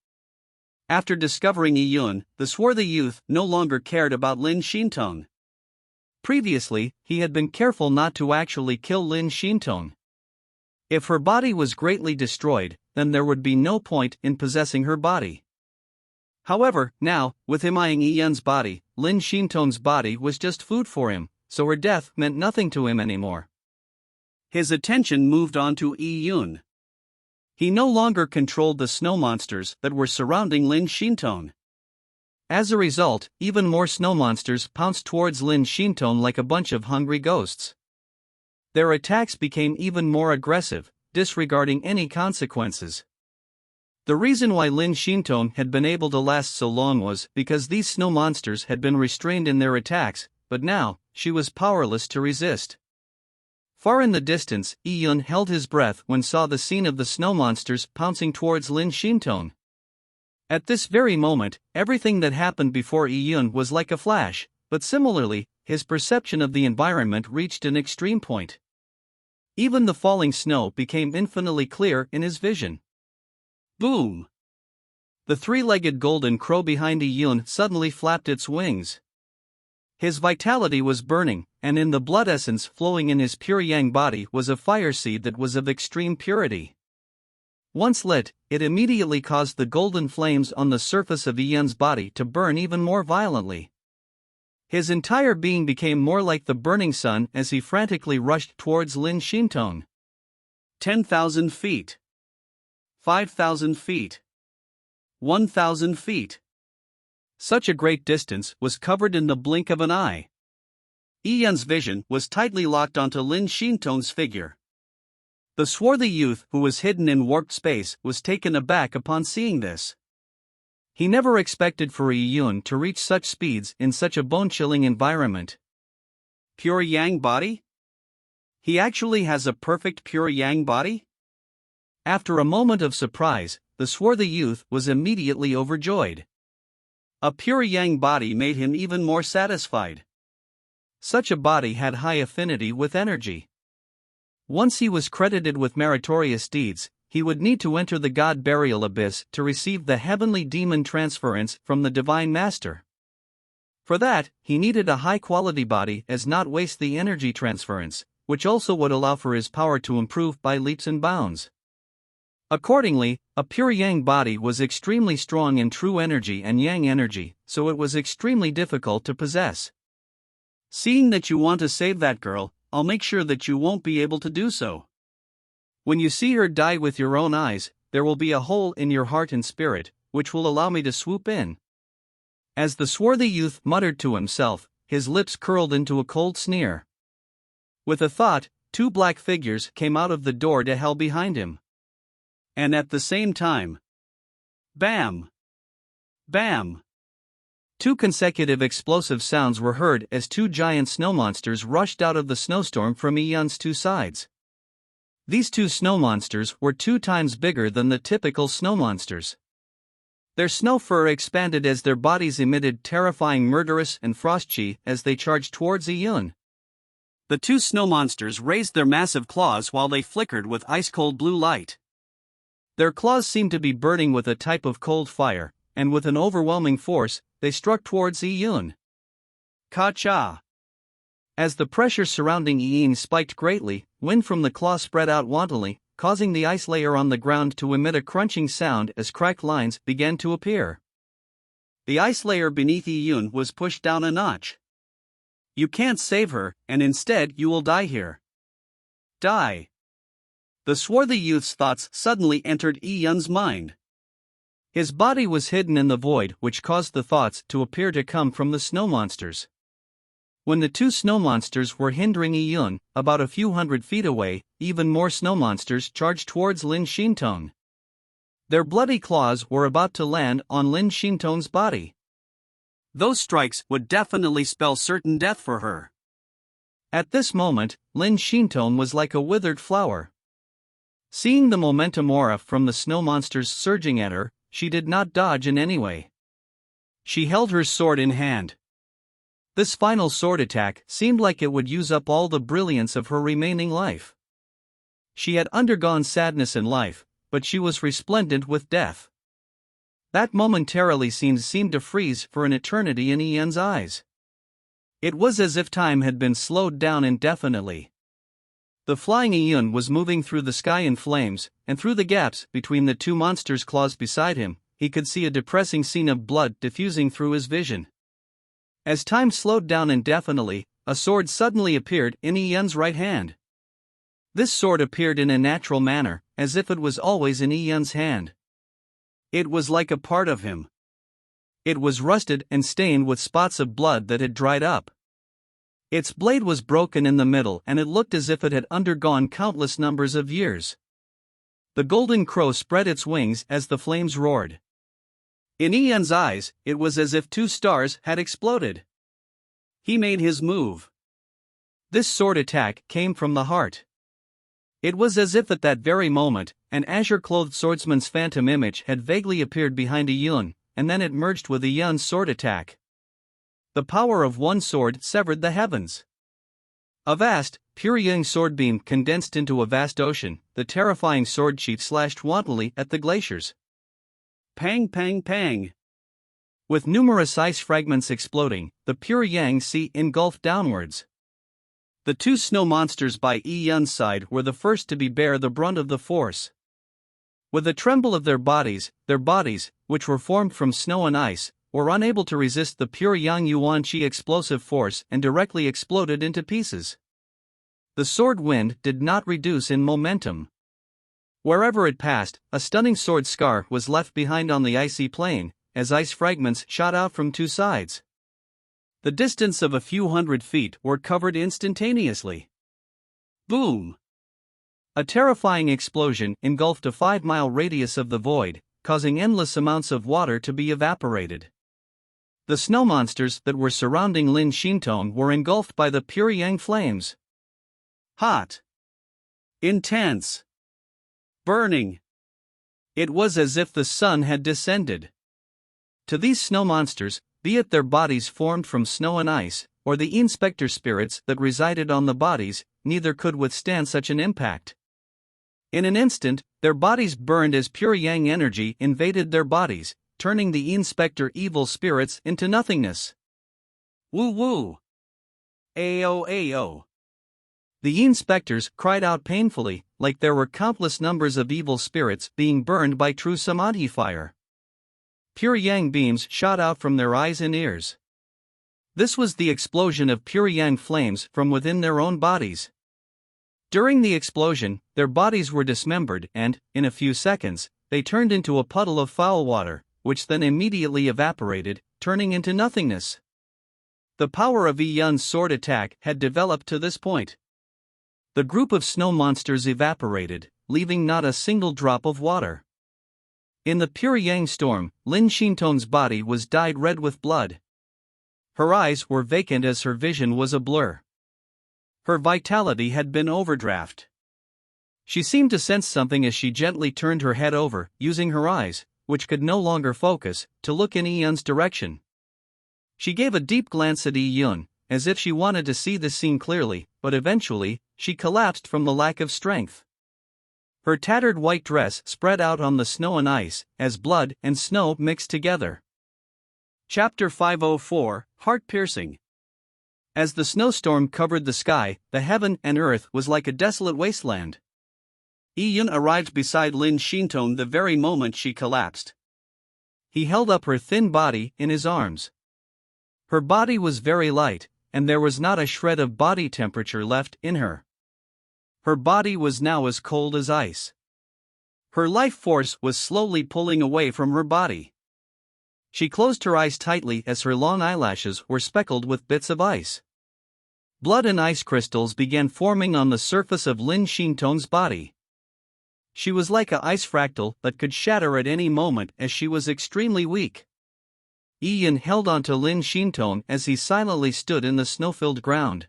After discovering Iyun, the swarthy youth no longer cared about Lin Shintong. Previously, he had been careful not to actually kill Lin Shintong. If her body was greatly destroyed, then there would be no point in possessing her body. However, now, with him eyeing Iyun's body, Lin Shintong's body was just food for him, so her death meant nothing to him anymore. His attention moved on to Iyun. He no longer controlled the snow monsters that were surrounding Lin Shintong. As a result, even more snow monsters pounced towards Lin Shintong like a bunch of hungry ghosts. Their attacks became even more aggressive, disregarding any consequences. The reason why Lin Shintong had been able to last so long was because these snow monsters had been restrained in their attacks, but now, she was powerless to resist. Far in the distance, Iyun held his breath when saw the scene of the snow monsters pouncing towards Lin Shintong. At this very moment, everything that happened before Iyun was like a flash, but similarly, his perception of the environment reached an extreme point. Even the falling snow became infinitely clear in his vision. Boom! The three-legged golden crow behind Iyun suddenly flapped its wings. His vitality was burning, and in the blood essence flowing in his pure yang body was a fire seed that was of extreme purity. Once lit, it immediately caused the golden flames on the surface of Iyun's body to burn even more violently. His entire being became more like the burning sun as he frantically rushed towards Lin Shintong. 10,000 feet. 5,000 feet. 1,000 feet. Such a great distance was covered in the blink of an eye. Iyun's vision was tightly locked onto Lin Shintong's figure. The swarthy youth who was hidden in warped space was taken aback upon seeing this. He never expected for Iyun to reach such speeds in such a bone-chilling environment. Pure yang body? He actually has a perfect pure yang body? After a moment of surprise, the swarthy youth was immediately overjoyed. A pure yang body made him even more satisfied. Such a body had high affinity with energy. Once he was credited with meritorious deeds, he would need to enter the God Burial Abyss to receive the heavenly demon transference from the Divine Master. For that, he needed a high-quality body as not waste the energy transference, which also would allow for his power to improve by leaps and bounds. Accordingly, a pure yang body was extremely strong in true energy and yang energy, so it was extremely difficult to possess. Seeing that you want to save that girl, I'll make sure that you won't be able to do so. When you see her die with your own eyes, there will be a hole in your heart and spirit, which will allow me to swoop in. As the swarthy youth muttered to himself, his lips curled into a cold sneer. With a thought, two black figures came out of the door to hell behind him. And at the same time, bam! Bam! Two consecutive explosive sounds were heard as two giant snow monsters rushed out of the snowstorm from Iyun's two sides. These two snow monsters were 2 times bigger than the typical snow monsters. Their snow fur expanded as their bodies emitted terrifying murderous and frost chi as they charged towards Iyun. The two snow monsters raised their massive claws while they flickered with ice-cold blue light. Their claws seemed to be burning with a type of cold fire, and with an overwhelming force, they struck towards Iyun. Ka-cha! As the pressure surrounding Ian spiked greatly, wind from the claw spread out wantonly, causing the ice layer on the ground to emit a crunching sound as cracked lines began to appear. The ice layer beneath Iyun was pushed down a notch. You can't save her, and instead you will die here. Die. The swarthy youth's thoughts suddenly entered Iyun's mind. His body was hidden in the void, which caused the thoughts to appear to come from the snow monsters. When the two snow monsters were hindering Iyun, about a few hundred feet away, even more snow monsters charged towards Lin Xintong. Their bloody claws were about to land on Lin Xintong's body. Those strikes would definitely spell certain death for her. At this moment, Lin Xintong was like a withered flower. Seeing the momentum aura from the snow monsters surging at her, she did not dodge in any way. She held her sword in hand. This final sword attack seemed like it would use up all the brilliance of her remaining life. She had undergone sadness in life, but she was resplendent with death. That momentarily seemed to freeze for an eternity in Ian's eyes. It was as if time had been slowed down indefinitely. The flying Iyun was moving through the sky in flames, and through the gaps between the two monsters' claws beside him, he could see a depressing scene of blood diffusing through his vision. As time slowed down indefinitely, a sword suddenly appeared in Iyun's right hand. This sword appeared in a natural manner, as if it was always in Iyun's hand. It was like a part of him. It was rusted and stained with spots of blood that had dried up. Its blade was broken in the middle and it looked as if it had undergone countless numbers of years. The golden crow spread its wings as the flames roared. In Ian's eyes, it was as if two stars had exploded. He made his move. This sword attack came from the heart. It was as if at that very moment, an azure-clothed swordsman's phantom image had vaguely appeared behind Iyun, and then it merged with Iyun's sword attack. The power of one sword severed the heavens. A vast, pure yang sword beam condensed into a vast ocean. The terrifying sword sheath slashed wantonly at the glaciers. Pang pang pang. With numerous ice fragments exploding, the pure yang sea engulfed downwards. The two snow monsters by Iyun's side were the first to bear the brunt of the force. With a tremble of their bodies, which were formed from snow and ice, were unable to resist the pure Yang Yuan Qi explosive force and directly exploded into pieces. The sword wind did not reduce in momentum. Wherever it passed, a stunning sword scar was left behind on the icy plain, as ice fragments shot out from two sides. The distance of a few hundred feet were covered instantaneously. Boom! A terrifying explosion engulfed a 5-mile radius of the void, causing endless amounts of water to be evaporated. The snow monsters that were surrounding Lin Xintong were engulfed by the pure yang flames. Hot. Intense. Burning. It was as if the sun had descended. To these snow monsters, be it their bodies formed from snow and ice, or the inspector spirits that resided on the bodies, neither could withstand such an impact. In an instant, their bodies burned as pure yang energy invaded their bodies, turning the inspector evil spirits into nothingness. Woo woo! Ayo ayo! The inspectors cried out painfully, like there were countless numbers of evil spirits being burned by true samadhi fire. Pure yang beams shot out from their eyes and ears. This was the explosion of pure yang flames from within their own bodies. During the explosion, their bodies were dismembered and, in a few seconds, they turned into a puddle of foul water, which then immediately evaporated, turning into nothingness. The power of Iyun's sword attack had developed to this point. The group of snow monsters evaporated, leaving not a single drop of water. In the pure yang storm, Lin Xintong's body was dyed red with blood. Her eyes were vacant as her vision was a blur. Her vitality had been overdraft. She seemed to sense something as she gently turned her head over, using her eyes, which could no longer focus, to look in Iyun's direction. She gave a deep glance at Iyun, as if she wanted to see the scene clearly, but eventually, she collapsed from the lack of strength. Her tattered white dress spread out on the snow and ice, as blood and snow mixed together. Chapter 504, Heart-Piercing. As the snowstorm covered the sky, the heaven and earth was like a desolate wasteland. Yi-Yun arrived beside Lin Shintong the very moment she collapsed. He held up her thin body in his arms. Her body was very light, and there was not a shred of body temperature left in her. Her body was now as cold as ice. Her life force was slowly pulling away from her body. She closed her eyes tightly as her long eyelashes were speckled with bits of ice. Blood and ice crystals began forming on the surface of Lin Shintong's body. She was like a ice fractal that could shatter at any moment as she was extremely weak. Yi-Yun held onto Lin Shintong as he silently stood in the snow-filled ground.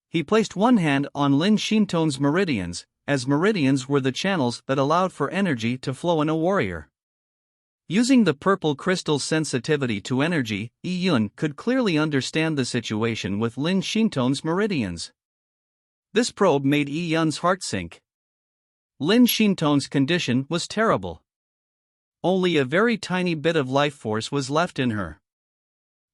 He placed one hand on Lin Shintong's meridians, as meridians were the channels that allowed for energy to flow in a warrior. Using the purple crystal's sensitivity to energy, Yi-Yun could clearly understand the situation with Lin Shintong's meridians. This probe made Yi-Yun's heart sink. Lin Shintong's condition was terrible. Only a very tiny bit of life force was left in her.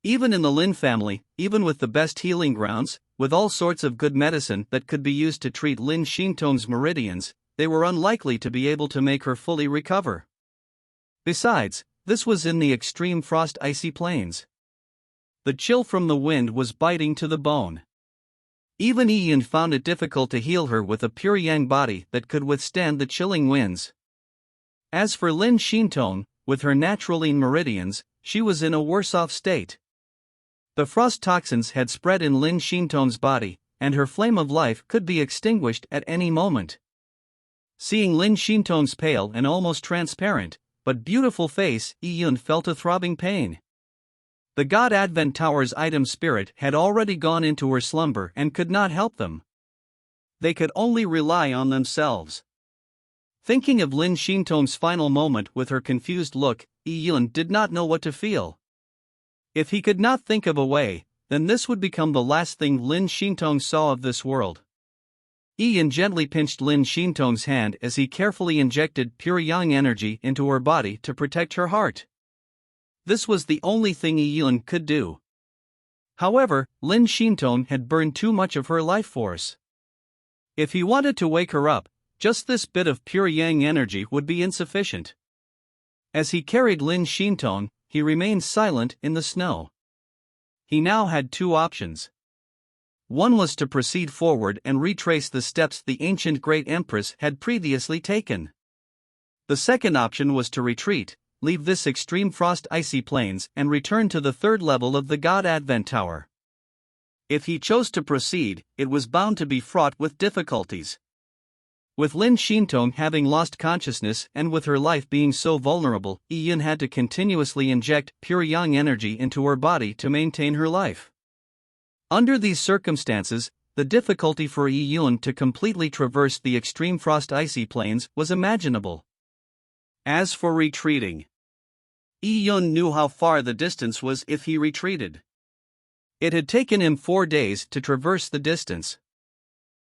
Even in the Lin family, even with the best healing grounds, with all sorts of good medicine that could be used to treat Lin Shintong's meridians, they were unlikely to be able to make her fully recover. Besides, this was in the extreme frost icy plains. The chill from the wind was biting to the bone. Even Yi-Yun found it difficult to heal her with a pure yang body that could withstand the chilling winds. As for Lin Shintong, with her naturally meridians, she was in a worse-off state. The frost toxins had spread in Lin Shintong's body, and her flame of life could be extinguished at any moment. Seeing Lin Shintong's pale and almost transparent, but beautiful face, Yi-Yun felt a throbbing pain. The God Advent Tower's item spirit had already gone into her slumber and could not help them. They could only rely on themselves. Thinking of Lin Shintong's final moment with her confused look, Yi-Yun did not know what to feel. If he could not think of a way, then this would become the last thing Lin Shintong saw of this world. Yi-Yun gently pinched Lin Shintong's hand as he carefully injected pure yang energy into her body to protect her heart. This was the only thing Yi-Yun could do. However, Lin Shintong had burned too much of her life force. If he wanted to wake her up, just this bit of pure yang energy would be insufficient. As he carried Lin Shintong, he remained silent in the snow. He now had two options. One was to proceed forward and retrace the steps the ancient Great Empress had previously taken. The second option was to retreat, leave this extreme frost icy plains and return to the third level of the God Advent Tower. If he chose to proceed, it was bound to be fraught with difficulties. With Lin Shintong having lost consciousness and with her life being so vulnerable, Yi-Yun had to continuously inject pure yang energy into her body to maintain her life. Under these circumstances, the difficulty for Yi-Yun to completely traverse the extreme frost icy plains was imaginable. As for retreating, Yi-Yun knew how far the distance was if he retreated. It had taken him 4 days to traverse the distance.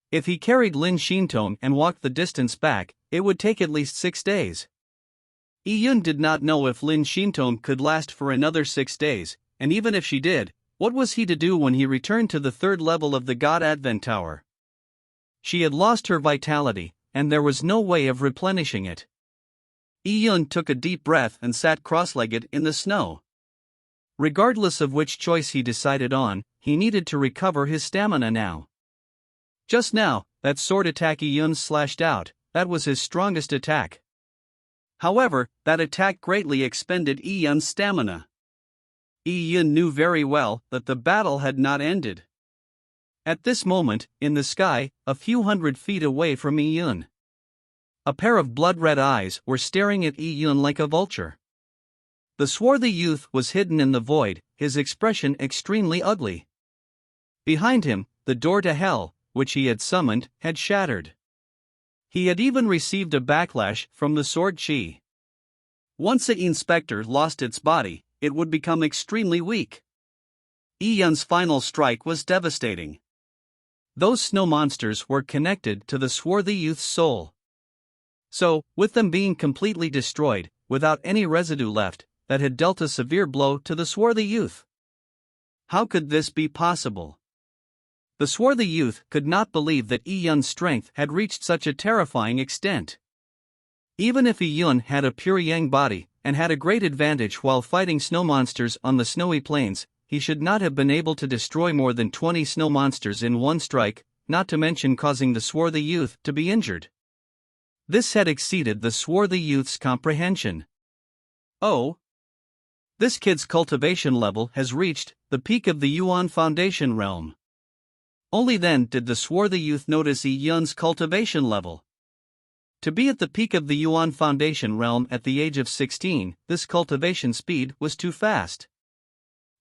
If he carried Lin Shintong and walked the distance back, it would take at least 6 days. Yi-Yun did not know if Lin Shintong could last for another 6 days, and even if she did, what was he to do when he returned to the third level of the God Advent Tower? She had lost her vitality, and there was no way of replenishing it. Yi-Yun took a deep breath and sat cross-legged in the snow. Regardless of which choice he decided on, he needed to recover his stamina now. Just now, that sword attack Yi-Yun slashed out, that was his strongest attack. However, that attack greatly expended Yi-Yun's stamina. Yi-Yun knew very well that the battle had not ended. At this moment, in the sky, a few hundred feet away from Yi-Yun, a pair of blood-red eyes were staring at Yi-Yun like a vulture. The swarthy youth was hidden in the void, his expression extremely ugly. Behind him, the door to hell, which he had summoned, had shattered. He had even received a backlash from the sword chi. Once the inspector lost its body, it would become extremely weak. Yi-Yun's final strike was devastating. Those snow monsters were connected to the swarthy youth's soul. So, with them being completely destroyed, without any residue left, that had dealt a severe blow to the swarthy youth. How could this be possible? The swarthy youth could not believe that Yi Yun's strength had reached such a terrifying extent. Even if Yi Yun had a pure yang body, and had a great advantage while fighting snow monsters on the snowy plains, he should not have been able to destroy more than 20 snow monsters in one strike, not to mention causing the swarthy youth to be injured. This had exceeded the swarthy youth's comprehension. Oh! This kid's cultivation level has reached the peak of the Yuan Foundation realm. Only then did the swarthy youth notice Yi Yun's cultivation level. To be at the peak of the Yuan Foundation realm at the age of 16, this cultivation speed was too fast.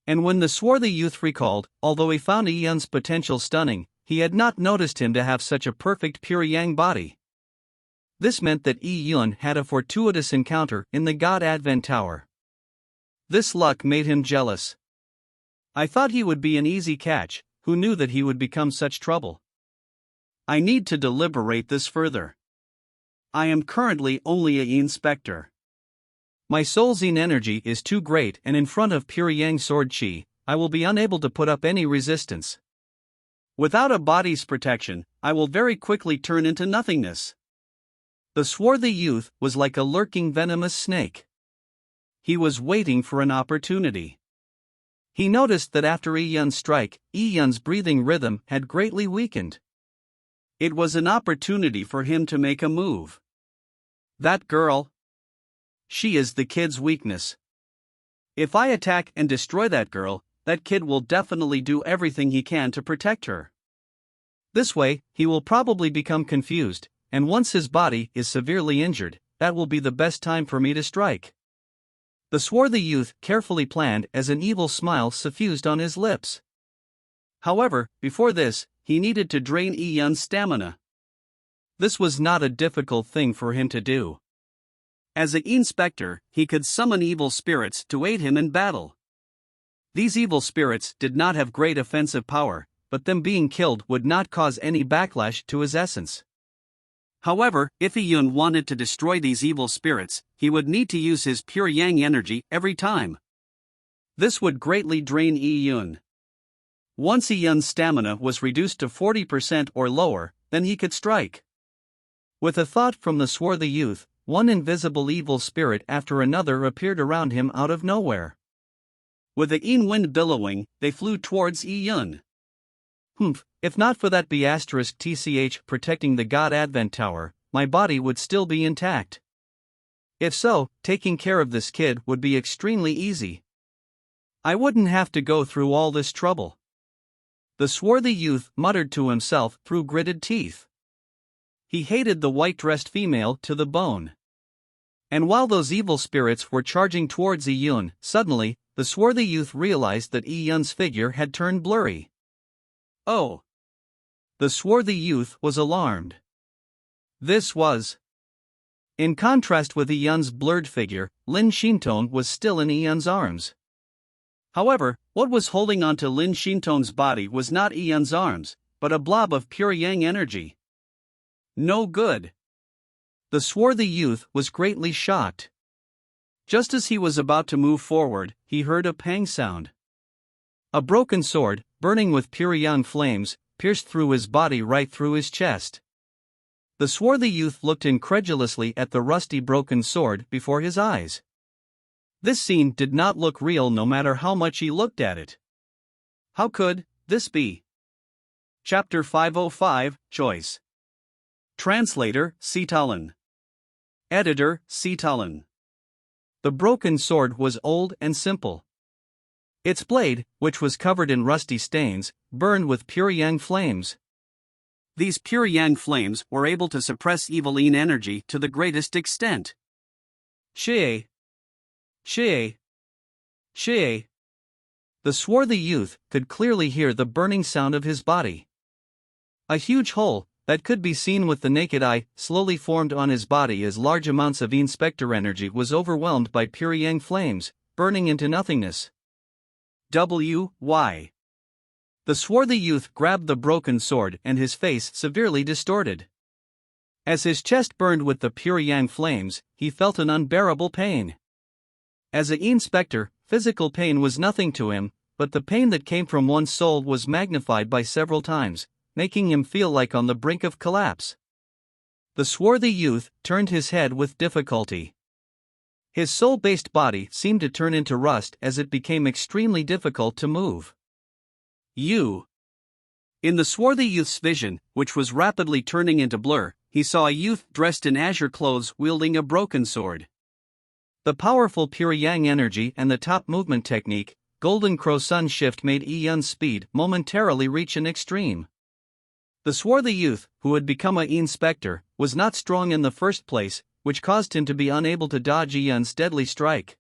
And when the swarthy youth recalled, although he found Yi Yun's potential stunning, he had not noticed him to have such a perfect pure yang body. This meant that Yi Yun had a fortuitous encounter in the God Advent Tower. This luck made him jealous. I thought he would be an easy catch, who knew that he would become such trouble? I need to deliberate this further. I am currently only a inspector. My soul Yin energy is too great, and in front of pure yang sword chi, I will be unable to put up any resistance. Without a body's protection, I will very quickly turn into nothingness. The swarthy youth was like a lurking venomous snake. He was waiting for an opportunity. He noticed that after Yi Yun's strike, Yi Yun's breathing rhythm had greatly weakened. It was an opportunity for him to make a move. That girl. She is the kid's weakness. If I attack and destroy that girl, that kid will definitely do everything he can to protect her. This way, he will probably become confused, and once his body is severely injured, that will be the best time for me to strike. The swarthy youth carefully planned as an evil smile suffused on his lips. However, before this, he needed to drain Yi Yun's stamina. This was not a difficult thing for him to do. As an inspector, he could summon evil spirits to aid him in battle. These evil spirits did not have great offensive power, but them being killed would not cause any backlash to his essence. However, if Yi Yun wanted to destroy these evil spirits, he would need to use his pure yang energy every time. This would greatly drain Yi Yun. Once Yi Yun's stamina was reduced to 40% or lower, then he could strike. With a thought from the swarthy youth, one invisible evil spirit after another appeared around him out of nowhere. With the Yin wind billowing, they flew towards Yi Yun. If not for that B*TCH protecting the God Advent Tower, my body would still be intact. If so, taking care of this kid would be extremely easy. I wouldn't have to go through all this trouble. The swarthy youth muttered to himself through gritted teeth. He hated the white-dressed female to the bone. And while those evil spirits were charging towards Yi Yun, suddenly, the swarthy youth realized that Yi Yun's figure had turned blurry. Oh! The swarthy youth was alarmed. This was. In contrast with Yi Yun's blurred figure, Lin Xintong was still in Yi Yun's arms. However, what was holding onto Lin Xintong's body was not Yi Yun's arms, but a blob of pure yang energy. No good. The swarthy youth was greatly shocked. Just as he was about to move forward, he heard a pang sound. A broken sword, burning with pure yang flames, pierced through his body right through his chest. The swarthy youth looked incredulously at the rusty broken sword before his eyes. This scene did not look real no matter how much he looked at it. How could this be? Chapter 505, Choice. Translator, Sitalin. Editor, Sitalin. The broken sword was old and simple. Its blade, which was covered in rusty stains, burned with pure yang flames. These pure yang flames were able to suppress evil Yin energy to the greatest extent. Xie. Xie. Xie. The swarthy youth could clearly hear the burning sound of his body. A huge hole, that could be seen with the naked eye, slowly formed on his body as large amounts of inspector energy was overwhelmed by pure yang flames, burning into nothingness. W.Y. The swarthy youth grabbed the broken sword and his face severely distorted. As his chest burned with the pure yang flames, he felt an unbearable pain. As an inspector, physical pain was nothing to him, but the pain that came from one's soul was magnified by several times, making him feel like on the brink of collapse. The swarthy youth turned his head with difficulty. His soul-based body seemed to turn into rust as it became extremely difficult to move. You. In the swarthy youth's vision, which was rapidly turning into blur, he saw a youth dressed in azure clothes wielding a broken sword. The powerful pure yang energy and the top movement technique, Golden Crow Sun Shift, made Yi Yun's speed momentarily reach an extreme. The swarthy youth, who had become a inspector, was not strong in the first place, which caused him to be unable to dodge Yi Yun's deadly strike.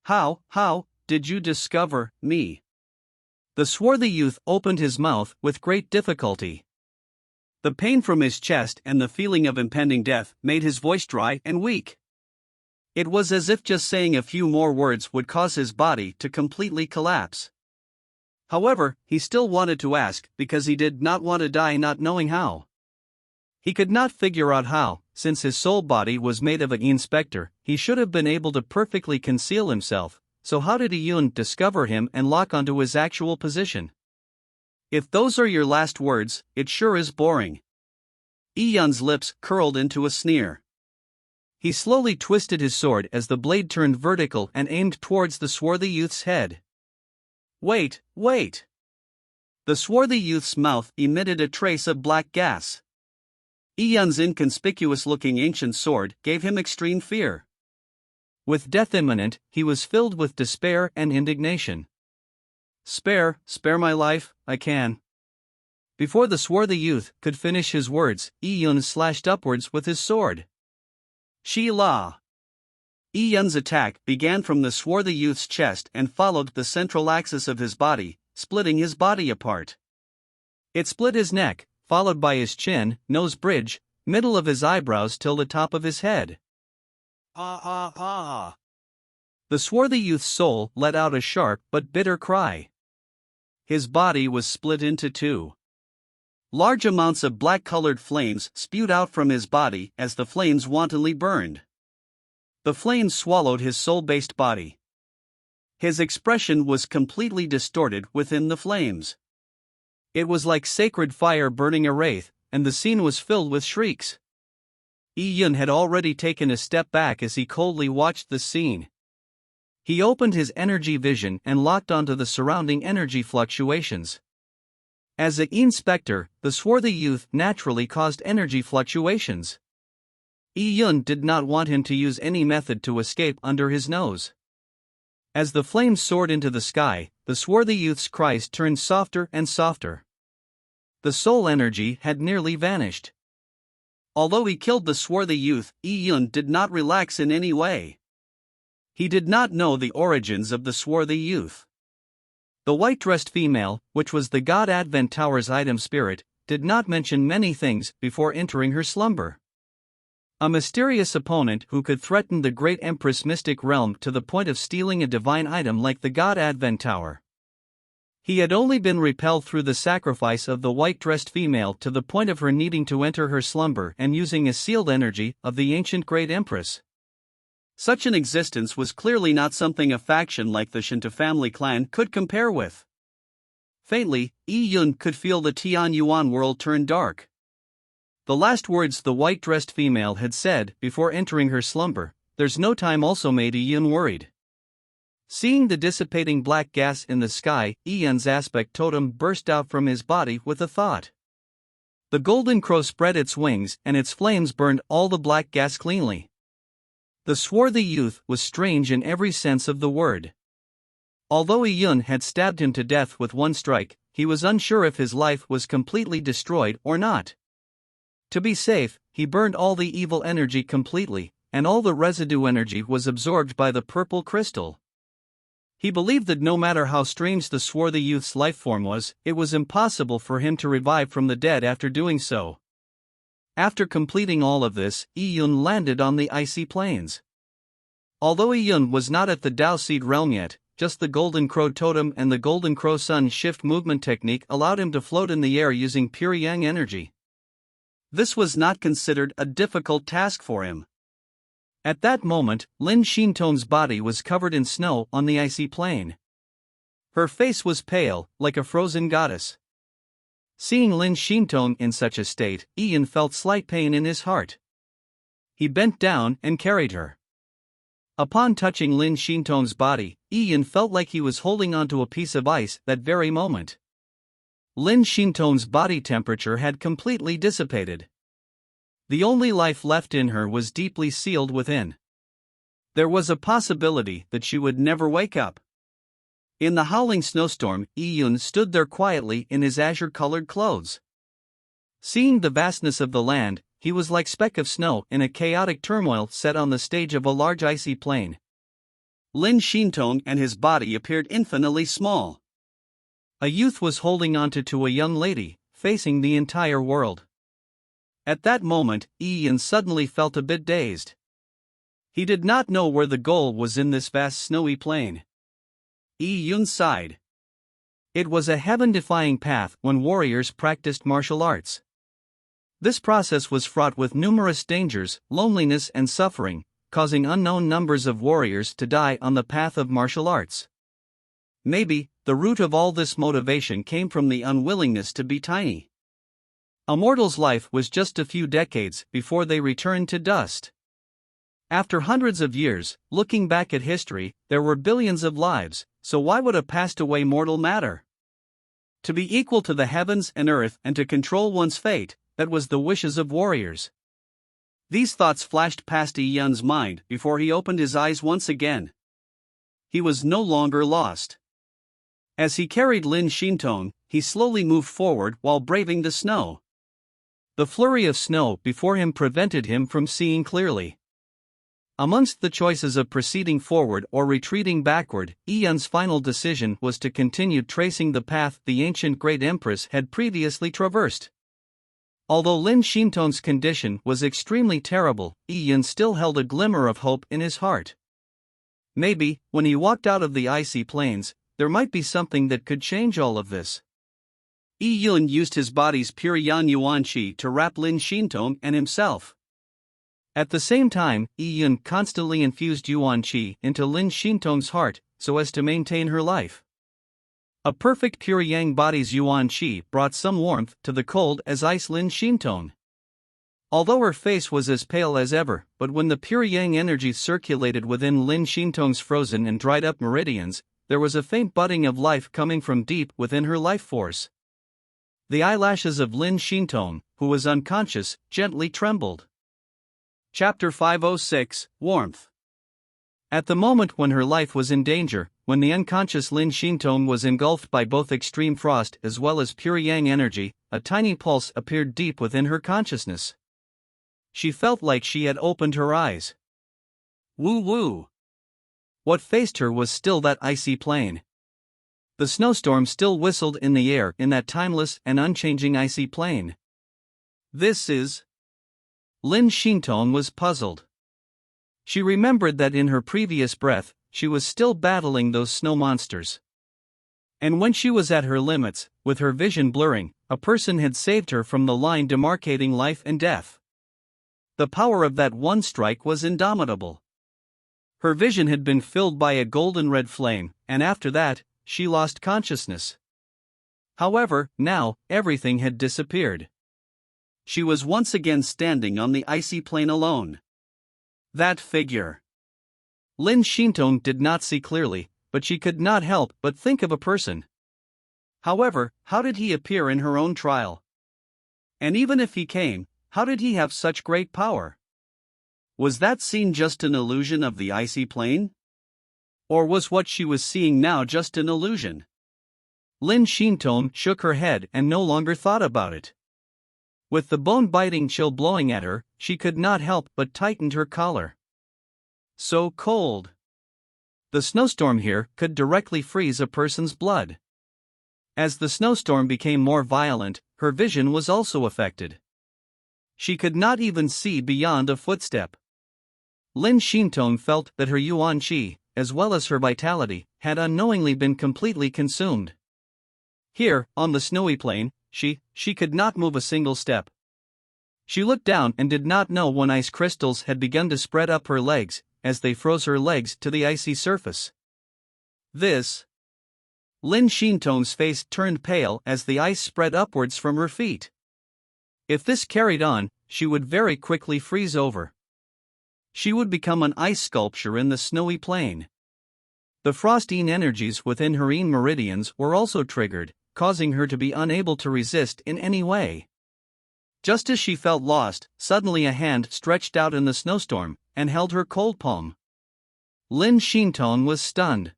How did you discover me? The swarthy youth opened his mouth with great difficulty. The pain from his chest and the feeling of impending death made his voice dry and weak. It was as if just saying a few more words would cause his body to completely collapse. However, he still wanted to ask because he did not want to die not knowing how. He could not figure out how, since his soul body was made of an inspector, he should have been able to perfectly conceal himself, so how did Yi Yun discover him and lock onto his actual position? If those are your last words, it sure is boring. Yi Yun's lips curled into a sneer. He slowly twisted his sword as the blade turned vertical and aimed towards the swarthy youth's head. Wait! The swarthy youth's mouth emitted a trace of black gas. Yi Yun's inconspicuous-looking ancient sword gave him extreme fear. With death imminent, he was filled with despair and indignation. Spare my life, I can. Before the swarthy youth could finish his words, Yi Yun slashed upwards with his sword. Shi La. Yi Yun's attack began from the swarthy youth's chest and followed the central axis of his body, splitting his body apart. It split his neck, followed by his chin, nose bridge, middle of his eyebrows till the top of his head. The swarthy youth's soul let out a sharp but bitter cry. His body was split into two. Large amounts of black-colored flames spewed out from his body as the flames wantonly burned. The flames swallowed his soul-based body. His expression was completely distorted within the flames. It was like sacred fire burning a wraith, and the scene was filled with shrieks. Yi Yun had already taken a step back as he coldly watched the scene. He opened his energy vision and locked onto the surrounding energy fluctuations. As an inspector, the swarthy youth naturally caused energy fluctuations. Yi Yun did not want him to use any method to escape under his nose. As the flames soared into the sky, the swarthy youth's cries turned softer and softer. The soul energy had nearly vanished. Although he killed the swarthy youth, Yi Yun did not relax in any way. He did not know the origins of the swarthy youth. The white-dressed female, which was the God Advent Tower's item spirit, did not mention many things before entering her slumber. A mysterious opponent who could threaten the great Empress mystic realm to the point of stealing a divine item like the God Advent Tower. He had only been repelled through the sacrifice of the white-dressed female to the point of her needing to enter her slumber and using a sealed energy of the ancient great Empress. Such an existence was clearly not something a faction like the Shinta family clan could compare with. Faintly, Yi Yun could feel the Tianyuan world turn dark. The last words the white-dressed female had said before entering her slumber, "There's no time," also made Yi Yun worried. Seeing the dissipating black gas in the sky, Yi Yun's aspect totem burst out from his body with a thought. The golden crow spread its wings and its flames burned all the black gas cleanly. The swarthy youth was strange in every sense of the word. Although Yi Yun had stabbed him to death with one strike, he was unsure if his life was completely destroyed or not. To be safe, he burned all the evil energy completely, and all the residue energy was absorbed by the purple crystal. He believed that no matter how strange the swarthy youth's life form was, it was impossible for him to revive from the dead after doing so. After completing all of this, Yi Yun landed on the icy plains. Although Yi Yun was not at the Dao Seed realm yet, just the Golden Crow totem and the Golden Crow Sun Shift movement technique allowed him to float in the air using pure yang energy. This was not considered a difficult task for him. At that moment, Lin Xintong's body was covered in snow on the icy plain. Her face was pale, like a frozen goddess. Seeing Lin Xintong in such a state, Ian felt slight pain in his heart. He bent down and carried her. Upon touching Lin Xintong's body, Ian felt like he was holding onto a piece of ice that very moment. Lin Xintong's body temperature had completely dissipated. The only life left in her was deeply sealed within. There was a possibility that she would never wake up. In the howling snowstorm, Iyun stood there quietly in his azure-colored clothes. Seeing the vastness of the land, he was like a speck of snow in a chaotic turmoil set on the stage of a large icy plain. Lin Xintong and his body appeared infinitely small. A youth was holding onto to a young lady, facing the entire world. At that moment, Ian suddenly felt a bit dazed. He did not know where the goal was in this vast snowy plain. Yun sighed. It was a heaven-defying path when warriors practiced martial arts. This process was fraught with numerous dangers, loneliness and suffering, causing unknown numbers of warriors to die on the path of martial arts. Maybe, the root of all this motivation came from the unwillingness to be tiny. A mortal's life was just a few decades before they returned to dust. After hundreds of years, looking back at history, there were billions of lives, so why would a passed-away mortal matter? To be equal to the heavens and earth and to control one's fate, that was the wishes of warriors. These thoughts flashed past Yun's mind before he opened his eyes once again. He was no longer lost. As he carried Lin Xintong, he slowly moved forward while braving the snow. The flurry of snow before him prevented him from seeing clearly. Amongst the choices of proceeding forward or retreating backward, Yun's final decision was to continue tracing the path the ancient Great Empress had previously traversed. Although Lin Xintong's condition was extremely terrible, Yun still held a glimmer of hope in his heart. Maybe, when he walked out of the icy plains, there might be something that could change all of this. Yun used his body's pure Yan Yuan Qi to wrap Lin Xintong and himself. At the same time, Yun constantly infused Yuan Qi into Lin Xintong's heart, so as to maintain her life. A perfect pure Yang body's Yuan Qi brought some warmth to the cold as ice Lin Xintong. Although her face was as pale as ever, but when the pure Yang energy circulated within Lin Xintong's frozen and dried up meridians, there was a faint budding of life coming from deep within her life force. The eyelashes of Lin Xintong, who was unconscious, gently trembled. Chapter 506, Warmth. At the moment when her life was in danger, when the unconscious Lin Xintong was engulfed by both extreme frost as well as pure Yang energy, a tiny pulse appeared deep within her consciousness. She felt like she had opened her eyes. Woo-woo! What faced her was still that icy plain. The snowstorm still whistled in the air in that timeless and unchanging icy plain. This is... Lin Xintong was puzzled. She remembered that in her previous breath, she was still battling those snow monsters. And when she was at her limits, with her vision blurring, a person had saved her from the line demarcating life and death. The power of that one strike was indomitable. Her vision had been filled by a golden red flame, and after that, she lost consciousness. However, now, everything had disappeared. She was once again standing on the icy plain alone. That figure. Lin Xintong did not see clearly, but she could not help but think of a person. However, how did he appear in her own trial? And even if he came, how did he have such great power? Was that scene just an illusion of the icy plain? Or was what she was seeing now just an illusion? Lin Xintong shook her head and no longer thought about it. With the bone-biting chill blowing at her, she could not help but tightened her collar. So cold. The snowstorm here could directly freeze a person's blood. As the snowstorm became more violent, her vision was also affected. She could not even see beyond a footstep. Lin Xintong felt that her Yuan Qi, as well as her vitality, had unknowingly been completely consumed. Here, on the snowy plain, she could not move a single step. She looked down and did not know when ice crystals had begun to spread up her legs, as they froze her legs to the icy surface. This Lin Xintong's face turned pale as the ice spread upwards from her feet. If this carried on, she would very quickly freeze over. She would become an ice sculpture in the snowy plain. The frostine energies within her meridians were also triggered, causing her to be unable to resist in any way. Just as she felt lost, suddenly a hand stretched out in the snowstorm and held her cold palm. Lin Xintong was stunned.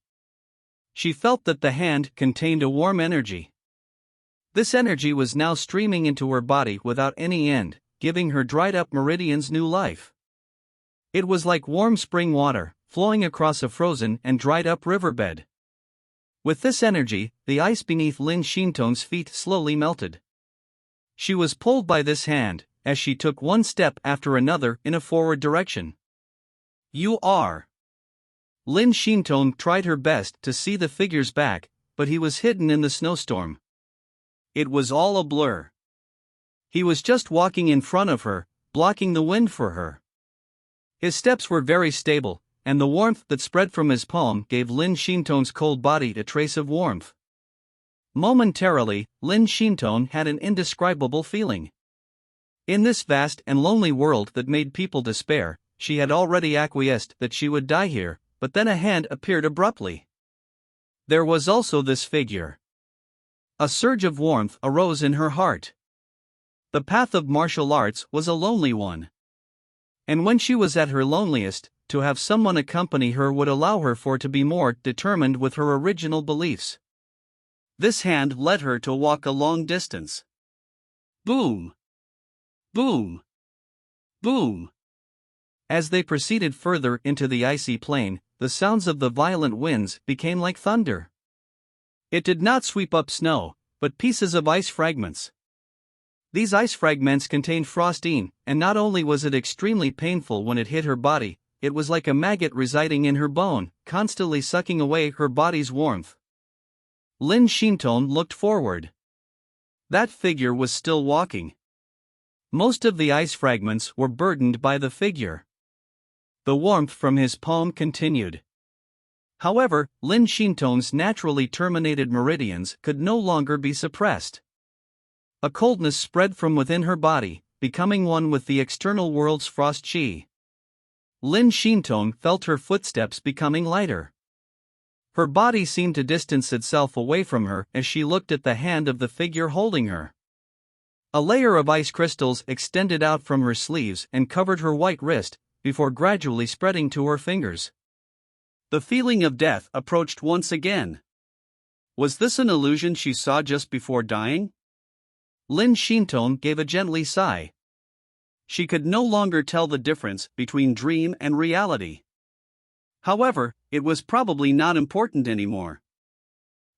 She felt that the hand contained a warm energy. This energy was now streaming into her body without any end, giving her dried-up meridians new life. It was like warm spring water, flowing across a frozen and dried-up riverbed. With this energy, the ice beneath Lin Xintong's feet slowly melted. She was pulled by this hand, as she took one step after another in a forward direction. You are. Lin Xintong tried her best to see the figure's back, but he was hidden in the snowstorm. It was all a blur. He was just walking in front of her, blocking the wind for her. His steps were very stable, and the warmth that spread from his palm gave Lin Xintong's cold body a trace of warmth. Momentarily, Lin Xintong had an indescribable feeling. In this vast and lonely world that made people despair, she had already acquiesced that she would die here, but then a hand appeared abruptly. There was also this figure. A surge of warmth arose in her heart. The path of martial arts was a lonely one. And when she was at her loneliest, to have someone accompany her would allow her to be more determined with her original beliefs. This hand led her to walk a long distance. Boom! Boom! Boom! As they proceeded further into the icy plain, the sounds of the violent winds became like thunder. It did not sweep up snow, but pieces of ice fragments. These ice fragments contained frostine, and not only was it extremely painful when it hit her body, it was like a maggot residing in her bone, constantly sucking away her body's warmth. Lin Xintong looked forward. That figure was still walking. Most of the ice fragments were burdened by the figure. The warmth from his palm continued. However, Lin Xintong's naturally terminated meridians could no longer be suppressed. A coldness spread from within her body, becoming one with the external world's frost chi. Lin Xintong felt her footsteps becoming lighter. Her body seemed to distance itself away from her as she looked at the hand of the figure holding her. A layer of ice crystals extended out from her sleeves and covered her white wrist, before gradually spreading to her fingers. The feeling of death approached once again. Was this an illusion she saw just before dying? Lin Xintong gave a gently sigh. She could no longer tell the difference between dream and reality. However, it was probably not important anymore.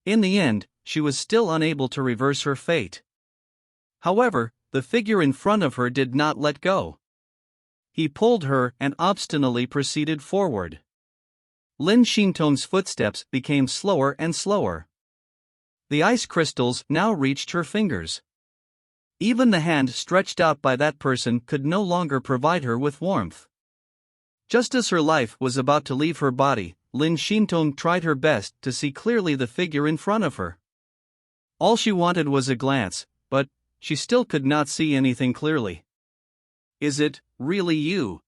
In the end, she was still unable to reverse her fate. However, the figure in front of her did not let go. He pulled her and obstinately proceeded forward. Lin Xintong's footsteps became slower and slower. The ice crystals now reached her fingers. Even the hand stretched out by that person could no longer provide her with warmth. Just as her life was about to leave her body, Lin Xintong tried her best to see clearly the figure in front of her. All she wanted was a glance, but she still could not see anything clearly. Is it really you?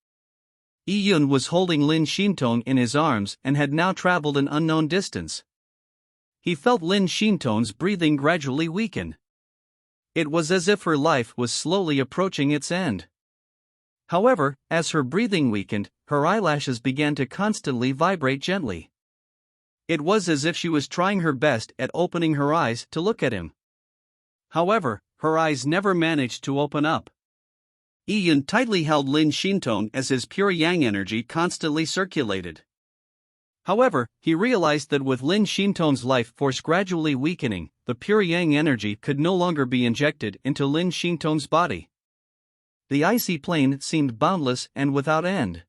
Yiyun was holding Lin Xintong in his arms and had now traveled an unknown distance. He felt Lin Xintong's breathing gradually weaken. It was as if her life was slowly approaching its end. However, as her breathing weakened, her eyelashes began to constantly vibrate gently. It was as if she was trying her best at opening her eyes to look at him. However, her eyes never managed to open up. Yiyun tightly held Lin Xintong as his pure yang energy constantly circulated. However, he realized that with Lin Xintong's life force gradually weakening, the pure yang energy could no longer be injected into Lin Xintong's body. The icy plain seemed boundless and without end.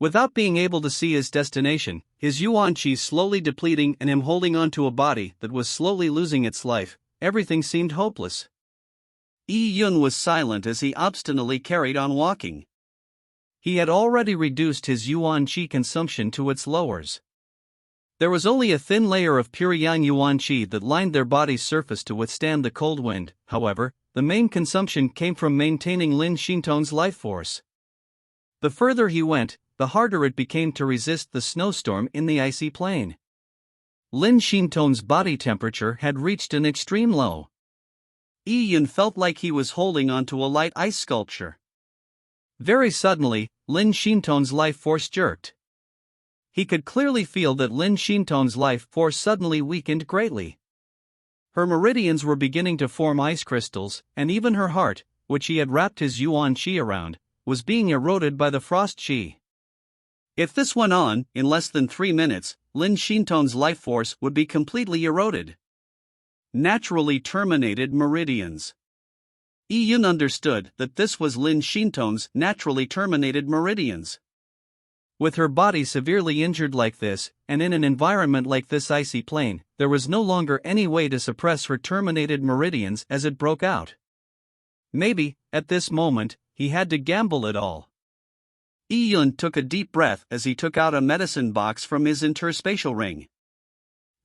Without being able to see his destination, his yuan qi slowly depleting and him holding onto a body that was slowly losing its life, everything seemed hopeless. Yiyun was silent as he obstinately carried on walking. He had already reduced his yuan qi consumption to its lowers. There was only a thin layer of pure yang yuan qi that lined their body's surface to withstand the cold wind. However, the main consumption came from maintaining Lin Xintong's life force. The further he went, the harder it became to resist the snowstorm in the icy plain. Lin Xintong's body temperature had reached an extreme low. Yi Yun felt like he was holding onto a light ice sculpture. Very suddenly, Lin Xintong's life force jerked. He could clearly feel that Lin Xintong's life force suddenly weakened greatly. Her meridians were beginning to form ice crystals, and even her heart, which he had wrapped his yuan qi around, was being eroded by the frost qi. If this went on, in less than 3 minutes, Lin Xintong's life force would be completely eroded. Naturally terminated meridians. Yi Yun understood that this was Lin Xintong's naturally terminated meridians. With her body severely injured like this, and in an environment like this icy plain, there was no longer any way to suppress her terminated meridians as it broke out. Maybe, at this moment, he had to gamble it all. Yi Yun took a deep breath as he took out a medicine box from his interspatial ring.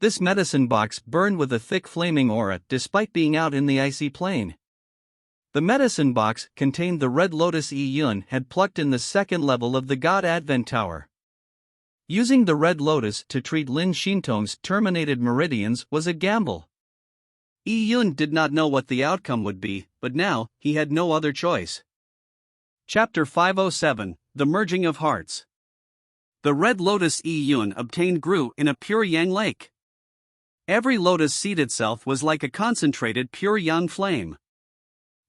This medicine box burned with a thick flaming aura despite being out in the icy plain. The medicine box contained the red lotus Yi Yun had plucked in the second level of the God Advent Tower. Using the red lotus to treat Lin Xintong's terminated meridians was a gamble. Yi Yun did not know what the outcome would be, but now, he had no other choice. Chapter 507, The Merging of Hearts. The red lotus Yi Yun obtained grew in a pure yang lake. Every lotus seed itself was like a concentrated pure yang flame.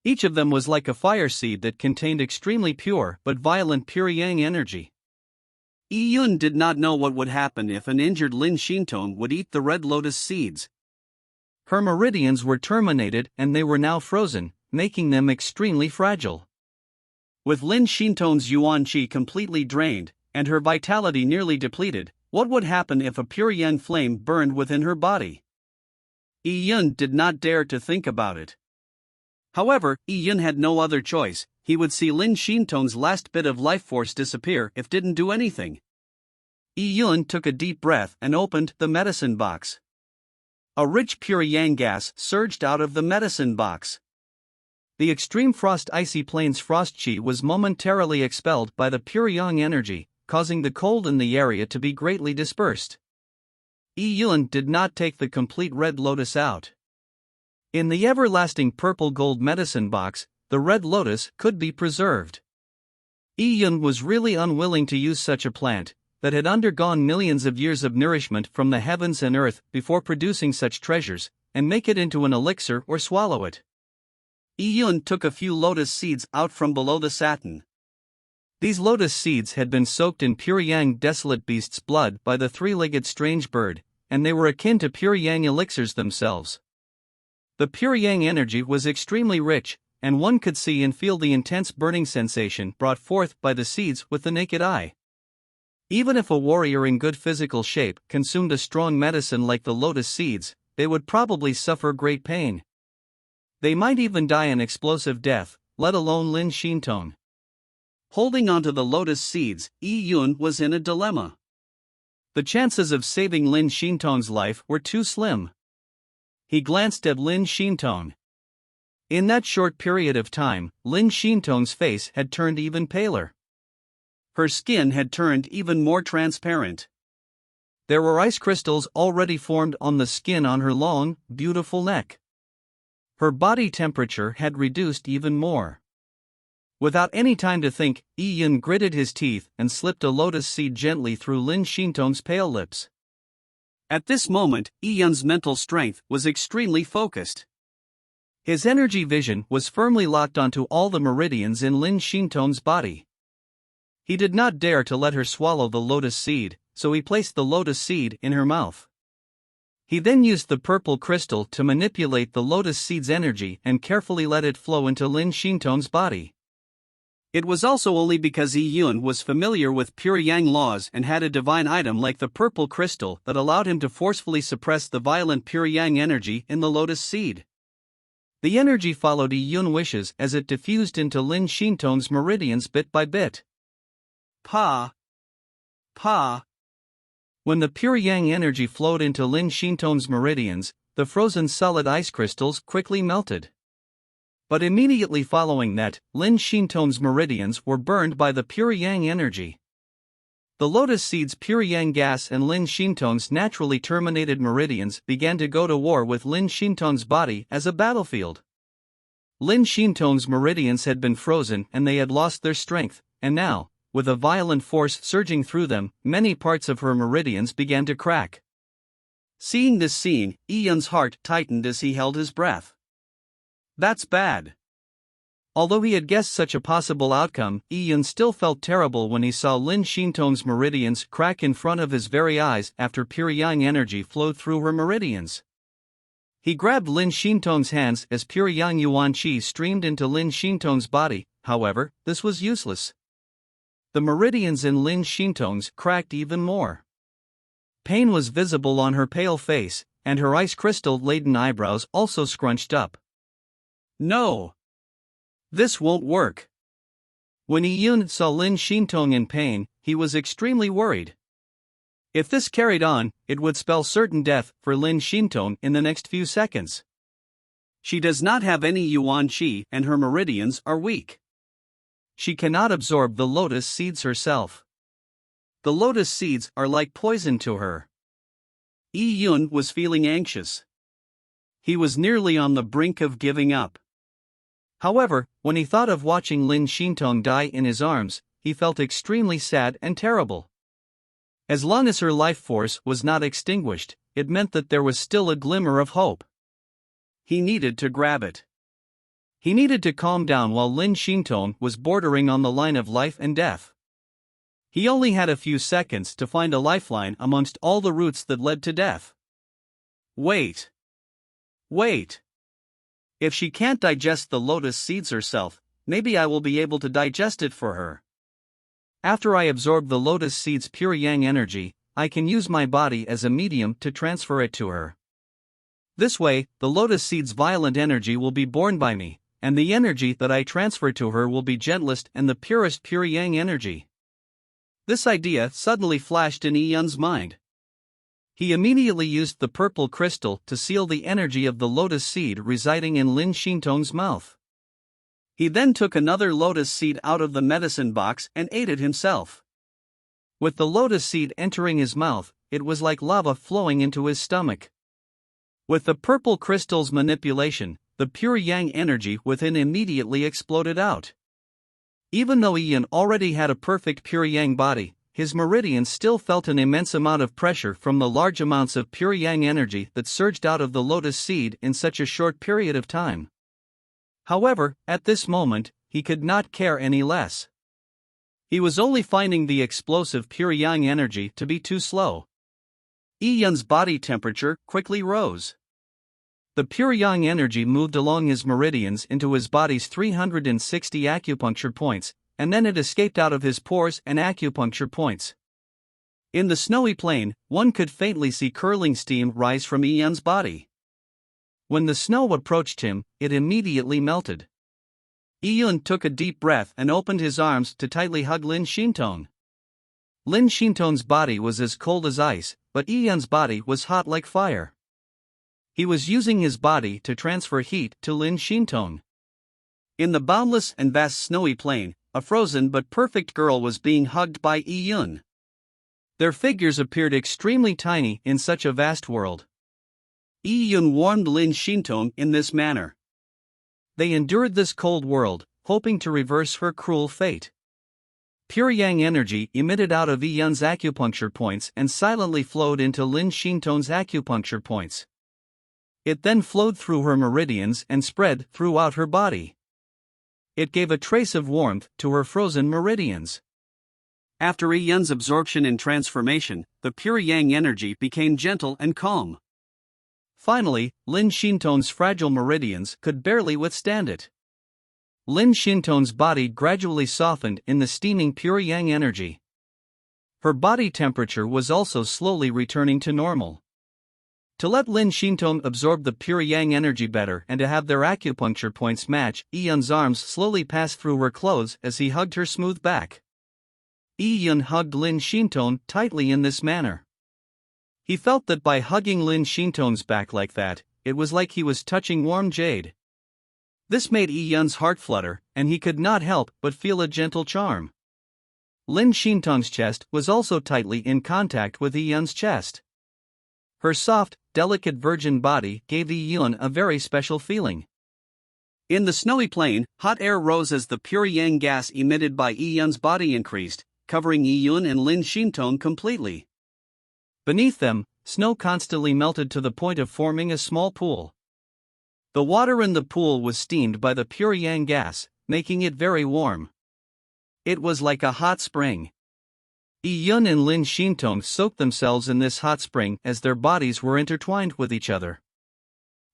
Each of them was like a fire seed that contained extremely pure but violent pure yang energy. Yi Yun did not know what would happen if an injured Lin Xintong would eat the red lotus seeds. Her meridians were terminated and they were now frozen, making them extremely fragile. With Lin Xintong's yuan qi completely drained, and her vitality nearly depleted, what would happen if a pure yang flame burned within her body? Yi Yun did not dare to think about it. However, Yi Yun had no other choice. He would see Lin Xintong's last bit of life force disappear if didn't do anything. Yi Yun took a deep breath and opened the medicine box. A rich pure yang gas surged out of the medicine box. The extreme frost icy plains frost qi was momentarily expelled by the pure yang energy, causing the cold in the area to be greatly dispersed. Yi Yun did not take the complete red lotus out. In the everlasting purple gold medicine box, the red lotus could be preserved. Yi Yun was really unwilling to use such a plant, that had undergone millions of years of nourishment from the heavens and earth before producing such treasures, and make it into an elixir or swallow it. Yi Yun took a few lotus seeds out from below the satin. These lotus seeds had been soaked in pure yang desolate beast's blood by the three-legged strange bird, and they were akin to pure yang elixirs themselves. The pure yang energy was extremely rich, and one could see and feel the intense burning sensation brought forth by the seeds with the naked eye. Even if a warrior in good physical shape consumed a strong medicine like the lotus seeds, they would probably suffer great pain. They might even die an explosive death, let alone Lin Xintong. Holding onto the lotus seeds, Yi Yun was in a dilemma. The chances of saving Lin Xintong's life were too slim. He glanced at Lin Xintong. In that short period of time, Lin Xintong's face had turned even paler. Her skin had turned even more transparent. There were ice crystals already formed on the skin on her long, beautiful neck. Her body temperature had reduced even more. Without any time to think, Yi Yun gritted his teeth and slipped a lotus seed gently through Lin Xintong's pale lips. At this moment, Yi Yun's mental strength was extremely focused. His energy vision was firmly locked onto all the meridians in Lin Xintong's body. He did not dare to let her swallow the lotus seed, so he placed the lotus seed in her mouth. He then used the purple crystal to manipulate the lotus seed's energy and carefully let it flow into Lin Xintong's body. It was also only because Yi Yun was familiar with pure yang laws and had a divine item like the purple crystal that allowed him to forcefully suppress the violent pure yang energy in the lotus seed. The energy followed Yi Yun's wishes as it diffused into Lin Xintong's meridians bit by bit. Pa! Pa! When the pure yang energy flowed into Lin Xintong's meridians, the frozen solid ice crystals quickly melted. But immediately following that, Lin Xintong's meridians were burned by the pure yang energy. The lotus seed's pure yang gas and Lin Xintong's naturally terminated meridians began to go to war with Lin Xintong's body as a battlefield. Lin Xintong's meridians had been frozen and they had lost their strength, and now, with a violent force surging through them, many parts of her meridians began to crack. Seeing this scene, Yi Yun's heart tightened as he held his breath. That's bad. Although he had guessed such a possible outcome, Yi Yun still felt terrible when he saw Lin Xintong's meridians crack in front of his very eyes after pure yang energy flowed through her meridians. He grabbed Lin Xintong's hands as pure yang yuan qi streamed into Lin Xintong's body. However, this was useless. The meridians in Lin Xintong's cracked even more. Pain was visible on her pale face, and her ice crystal-laden eyebrows also scrunched up. No! This won't work. When Yi Yun saw Lin Xintong in pain, he was extremely worried. If this carried on, it would spell certain death for Lin Xintong in the next few seconds. She does not have any yuan qi and her meridians are weak. She cannot absorb the lotus seeds herself. The lotus seeds are like poison to her. Yi Yun was feeling anxious. He was nearly on the brink of giving up. However, when he thought of watching Lin Xintong die in his arms, he felt extremely sad and terrible. As long as her life force was not extinguished, it meant that there was still a glimmer of hope. He needed to grab it. He needed to calm down while Lin Xintong was bordering on the line of life and death. He only had a few seconds to find a lifeline amongst all the routes that led to death. Wait. Wait. If she can't digest the lotus seeds herself, maybe I will be able to digest it for her. After I absorb the lotus seed's pure yang energy, I can use my body as a medium to transfer it to her. This way, the lotus seed's violent energy will be borne by me, and the energy that I transfer to her will be gentlest and the purest pure yang energy. This idea suddenly flashed in Yi Yun's mind. He immediately used the purple crystal to seal the energy of the lotus seed residing in Lin Xintong's mouth. He then took another lotus seed out of the medicine box and ate it himself. With the lotus seed entering his mouth, it was like lava flowing into his stomach. With the purple crystal's manipulation, the pure yang energy within immediately exploded out. Even though Yi Yun already had a perfect pure yang body, his meridians still felt an immense amount of pressure from the large amounts of pure yang energy that surged out of the lotus seed in such a short period of time. However, at this moment, he could not care any less. He was only finding the explosive pure yang energy to be too slow. Yi Yun's body temperature quickly rose. The pure yang energy moved along his meridians into his body's 360 acupuncture points, and then it escaped out of his pores and acupuncture points. In the snowy plain, one could faintly see curling steam rise from Yi Yun's body. When the snow approached him, it immediately melted. Yi Yun took a deep breath and opened his arms to tightly hug Lin Xintong. Lin Xintong's body was as cold as ice, but Yi Yun's body was hot like fire. He was using his body to transfer heat to Lin Xintong. In the boundless and vast snowy plain, a frozen but perfect girl was being hugged by Yi Yun. Their figures appeared extremely tiny in such a vast world. Yi Yun warmed Lin Xintong in this manner. They endured this cold world, hoping to reverse her cruel fate. Pure yang energy emitted out of Yi Yun's acupuncture points and silently flowed into Lin Xintong's acupuncture points. It then flowed through her meridians and spread throughout her body. It gave a trace of warmth to her frozen meridians. After Yi Yun's absorption and transformation, the pure yang energy became gentle and calm. Finally, Lin Xintong's fragile meridians could barely withstand it. Lin Xintong's body gradually softened in the steaming pure yang energy. Her body temperature was also slowly returning to normal. To let Lin Xintong absorb the pure yang energy better and to have their acupuncture points match, Yi Yun's arms slowly passed through her clothes as he hugged her smooth back. Yi Yun hugged Lin Xintong tightly in this manner. He felt that by hugging Lin Shinton's back like that, it was like he was touching warm jade. This made Yi Yun's heart flutter, and he could not help but feel a gentle charm. Lin Shinton's chest was also tightly in contact with Yi Yun's chest. Her soft, delicate virgin body gave Yi Yun a very special feeling. In the snowy plain, hot air rose as the pure yang gas emitted by Yi Yun's body increased, covering Yi Yun and Lin Shinton completely. Beneath them, snow constantly melted to the point of forming a small pool. The water in the pool was steamed by the pure yang gas, making it very warm. It was like a hot spring. Yi Yun and Lin Shinton soaked themselves in this hot spring as their bodies were intertwined with each other.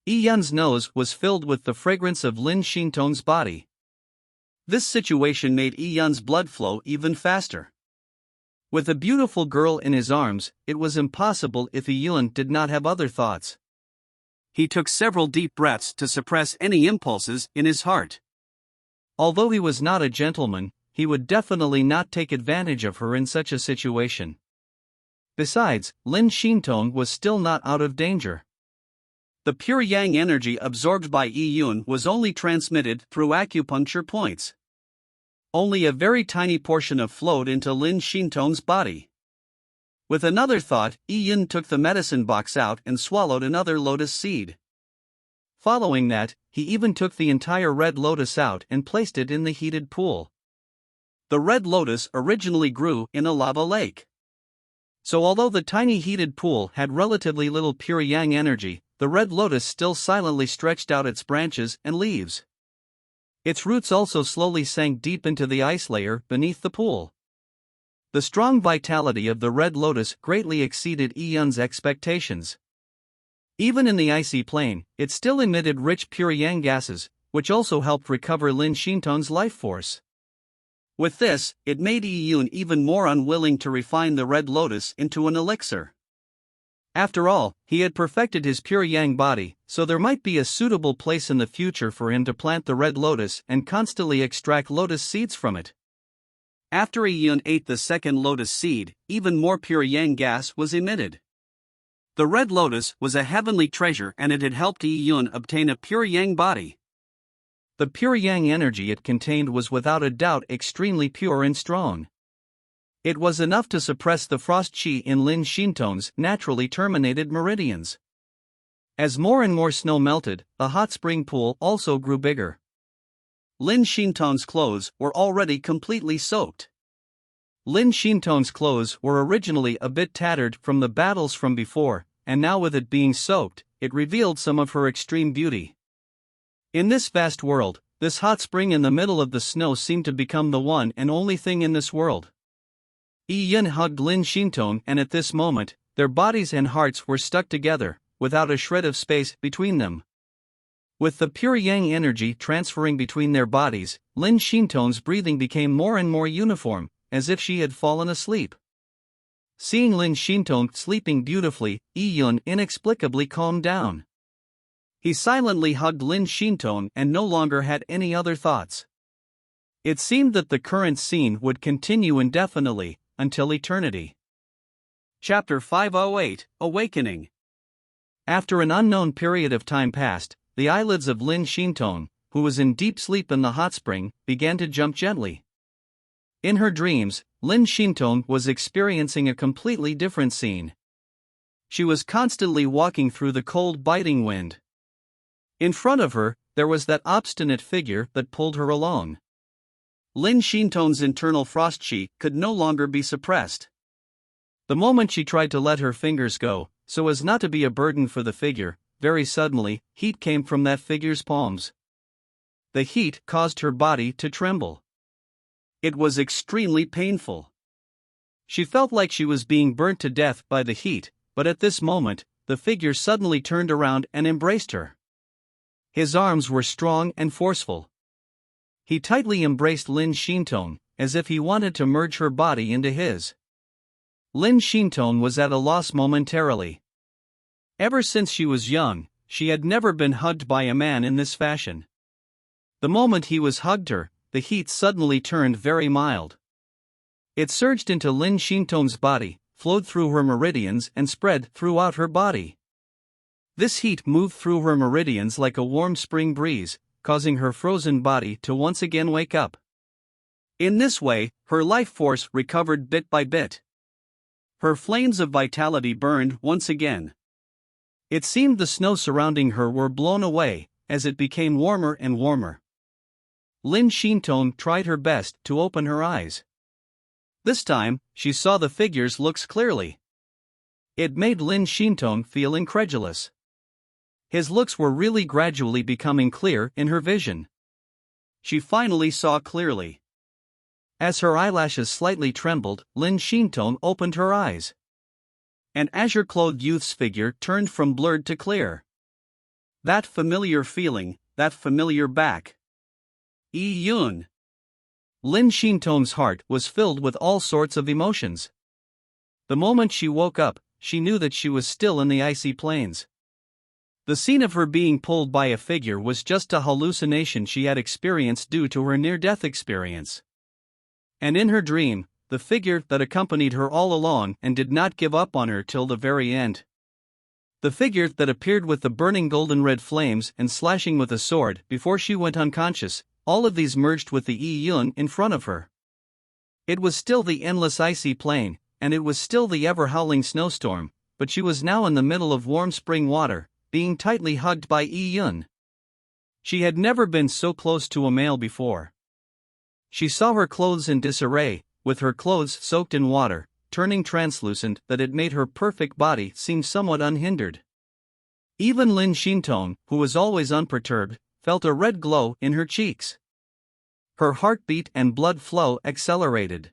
Yi Yun's nose was filled with the fragrance of Lin Shinton's body. This situation made Yi Yun's blood flow even faster. With a beautiful girl in his arms, it was impossible if Yi Yun did not have other thoughts. He took several deep breaths to suppress any impulses in his heart. Although he was not a gentleman, he would definitely not take advantage of her in such a situation. Besides, Lin Shinton was still not out of danger. The pure yang energy absorbed by Yi Yun was only transmitted through acupuncture points. Only a very tiny portion of flowed into Lin Shinton's body. With another thought, Yi Yun took the medicine box out and swallowed another lotus seed. Following that, he even took the entire red lotus out and placed it in the heated pool. The red lotus originally grew in a lava lake. So although the tiny heated pool had relatively little pure yang energy, the red lotus still silently stretched out its branches and leaves. Its roots also slowly sank deep into the ice layer beneath the pool. The strong vitality of the red lotus greatly exceeded Yi Yun's expectations. Even in the icy plain, it still emitted rich pure yang gases, which also helped recover Lin Shinton's life force. With this, it made Yi Yun even more unwilling to refine the red lotus into an elixir. After all, he had perfected his pure yang body, so there might be a suitable place in the future for him to plant the red lotus and constantly extract lotus seeds from it. After Yi Yun ate the second lotus seed, even more pure yang gas was emitted. The red lotus was a heavenly treasure and it had helped Yi Yun obtain a pure yang body. The pure yang energy it contained was without a doubt extremely pure and strong. It was enough to suppress the frost chi in Lin Shinton's naturally terminated meridians. As more and more snow melted, the hot spring pool also grew bigger. Lin Shinton's clothes were already completely soaked. Lin Shinton's clothes were originally a bit tattered from the battles from before, and now with it being soaked, it revealed some of her extreme beauty. In this vast world, this hot spring in the middle of the snow seemed to become the one and only thing in this world. Yi Yun hugged Lin Shinton and at this moment, their bodies and hearts were stuck together, without a shred of space between them. With the pure yang energy transferring between their bodies, Lin Shinton's breathing became more and more uniform, as if she had fallen asleep. Seeing Lin Shinton sleeping beautifully, Yi Yun inexplicably calmed down. He silently hugged Lin Shinton and no longer had any other thoughts. It seemed that the current scene would continue indefinitely, until eternity. Chapter 508, Awakening. After an unknown period of time passed, the eyelids of Lin Shinton, who was in deep sleep in the hot spring, began to jump gently. In her dreams, Lin Shinton was experiencing a completely different scene. She was constantly walking through the cold biting wind. In front of her, there was that obstinate figure that pulled her along. Lin Shinton's internal frost chi could no longer be suppressed. The moment she tried to let her fingers go, so as not to be a burden for the figure, very suddenly, heat came from that figure's palms. The heat caused her body to tremble. It was extremely painful. She felt like she was being burnt to death by the heat, but at this moment, the figure suddenly turned around and embraced her. His arms were strong and forceful. He tightly embraced Lin Shinton, as if he wanted to merge her body into his. Lin Shinton was at a loss momentarily. Ever since she was young, she had never been hugged by a man in this fashion. The moment he was hugged her, the heat suddenly turned very mild. It surged into Lin Shinton's body, flowed through her meridians and spread throughout her body. This heat moved through her meridians like a warm spring breeze, causing her frozen body to once again wake up. In this way, her life force recovered bit by bit. Her flames of vitality burned once again. It seemed the snow surrounding her were blown away, as it became warmer and warmer. Lin Xintong tried her best to open her eyes. This time, she saw the figures looks clearly. It made Lin Xintong feel incredulous. His looks were really gradually becoming clear in her vision. She finally saw clearly. As her eyelashes slightly trembled, Lin Xintong opened her eyes. An azure-clothed youth's figure turned from blurred to clear. That familiar feeling, that familiar back. Yi Yun. Lin Xintong's heart was filled with all sorts of emotions. The moment she woke up, she knew that she was still in the icy plains. The scene of her being pulled by a figure was just a hallucination she had experienced due to her near-death experience. And in her dream, the figure that accompanied her all along and did not give up on her till the very end. The figure that appeared with the burning golden-red flames and slashing with a sword before she went unconscious, all of these merged with the Yi Yun in front of her. It was still the endless icy plain, and it was still the ever-howling snowstorm, but she was now in the middle of warm spring water, being tightly hugged by Yi Yun. She had never been so close to a male before. She saw her clothes in disarray, with her clothes soaked in water, turning translucent that it made her perfect body seem somewhat unhindered. Even Lin Xintong, who was always unperturbed, felt a red glow in her cheeks. Her heartbeat and blood flow accelerated.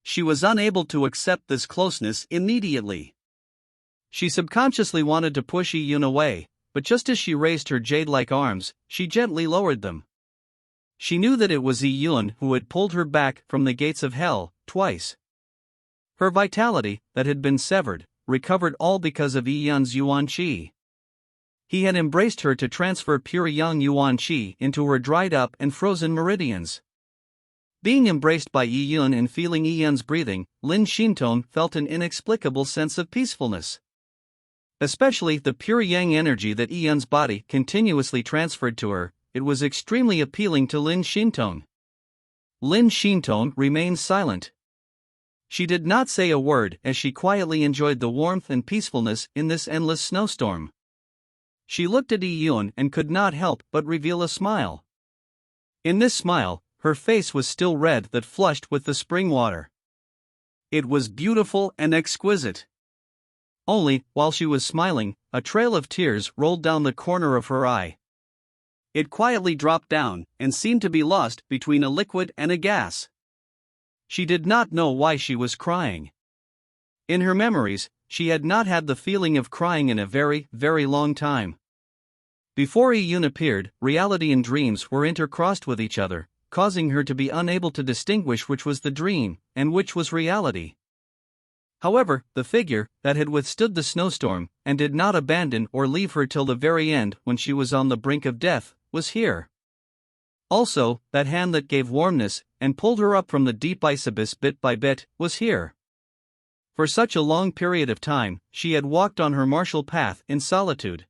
She was unable to accept this closeness immediately. She subconsciously wanted to push Yi Yun away, but just as she raised her jade-like arms, she gently lowered them. She knew that it was Yi Yun who had pulled her back from the gates of hell, twice. Her vitality, that had been severed, recovered all because of Yi Yun's Yuan Qi. He had embraced her to transfer pure young Yuan Qi into her dried-up and frozen meridians. Being embraced by Yi Yun and feeling Yi Yun's breathing, Lin Xintong felt an inexplicable sense of peacefulness. Especially the pure yang energy that Yi Yun's body continuously transferred to her, it was extremely appealing to Lin Xintong. Lin Xintong remained silent. She did not say a word as she quietly enjoyed the warmth and peacefulness in this endless snowstorm. She looked at Yi Yun and could not help but reveal a smile. In this smile, her face was still red that flushed with the spring water. It was beautiful and exquisite. Only, while she was smiling, a trail of tears rolled down the corner of her eye. It quietly dropped down and seemed to be lost between a liquid and a gas. She did not know why she was crying. In her memories, she had not had the feeling of crying in a very, very long time. Before Yi Yun appeared, reality and dreams were intercrossed with each other, causing her to be unable to distinguish which was the dream and which was reality. However, the figure that had withstood the snowstorm and did not abandon or leave her till the very end when she was on the brink of death was here. Also, that hand that gave warmness and pulled her up from the deep ice abyss bit by bit was here. For such a long period of time, she had walked on her martial path in solitude.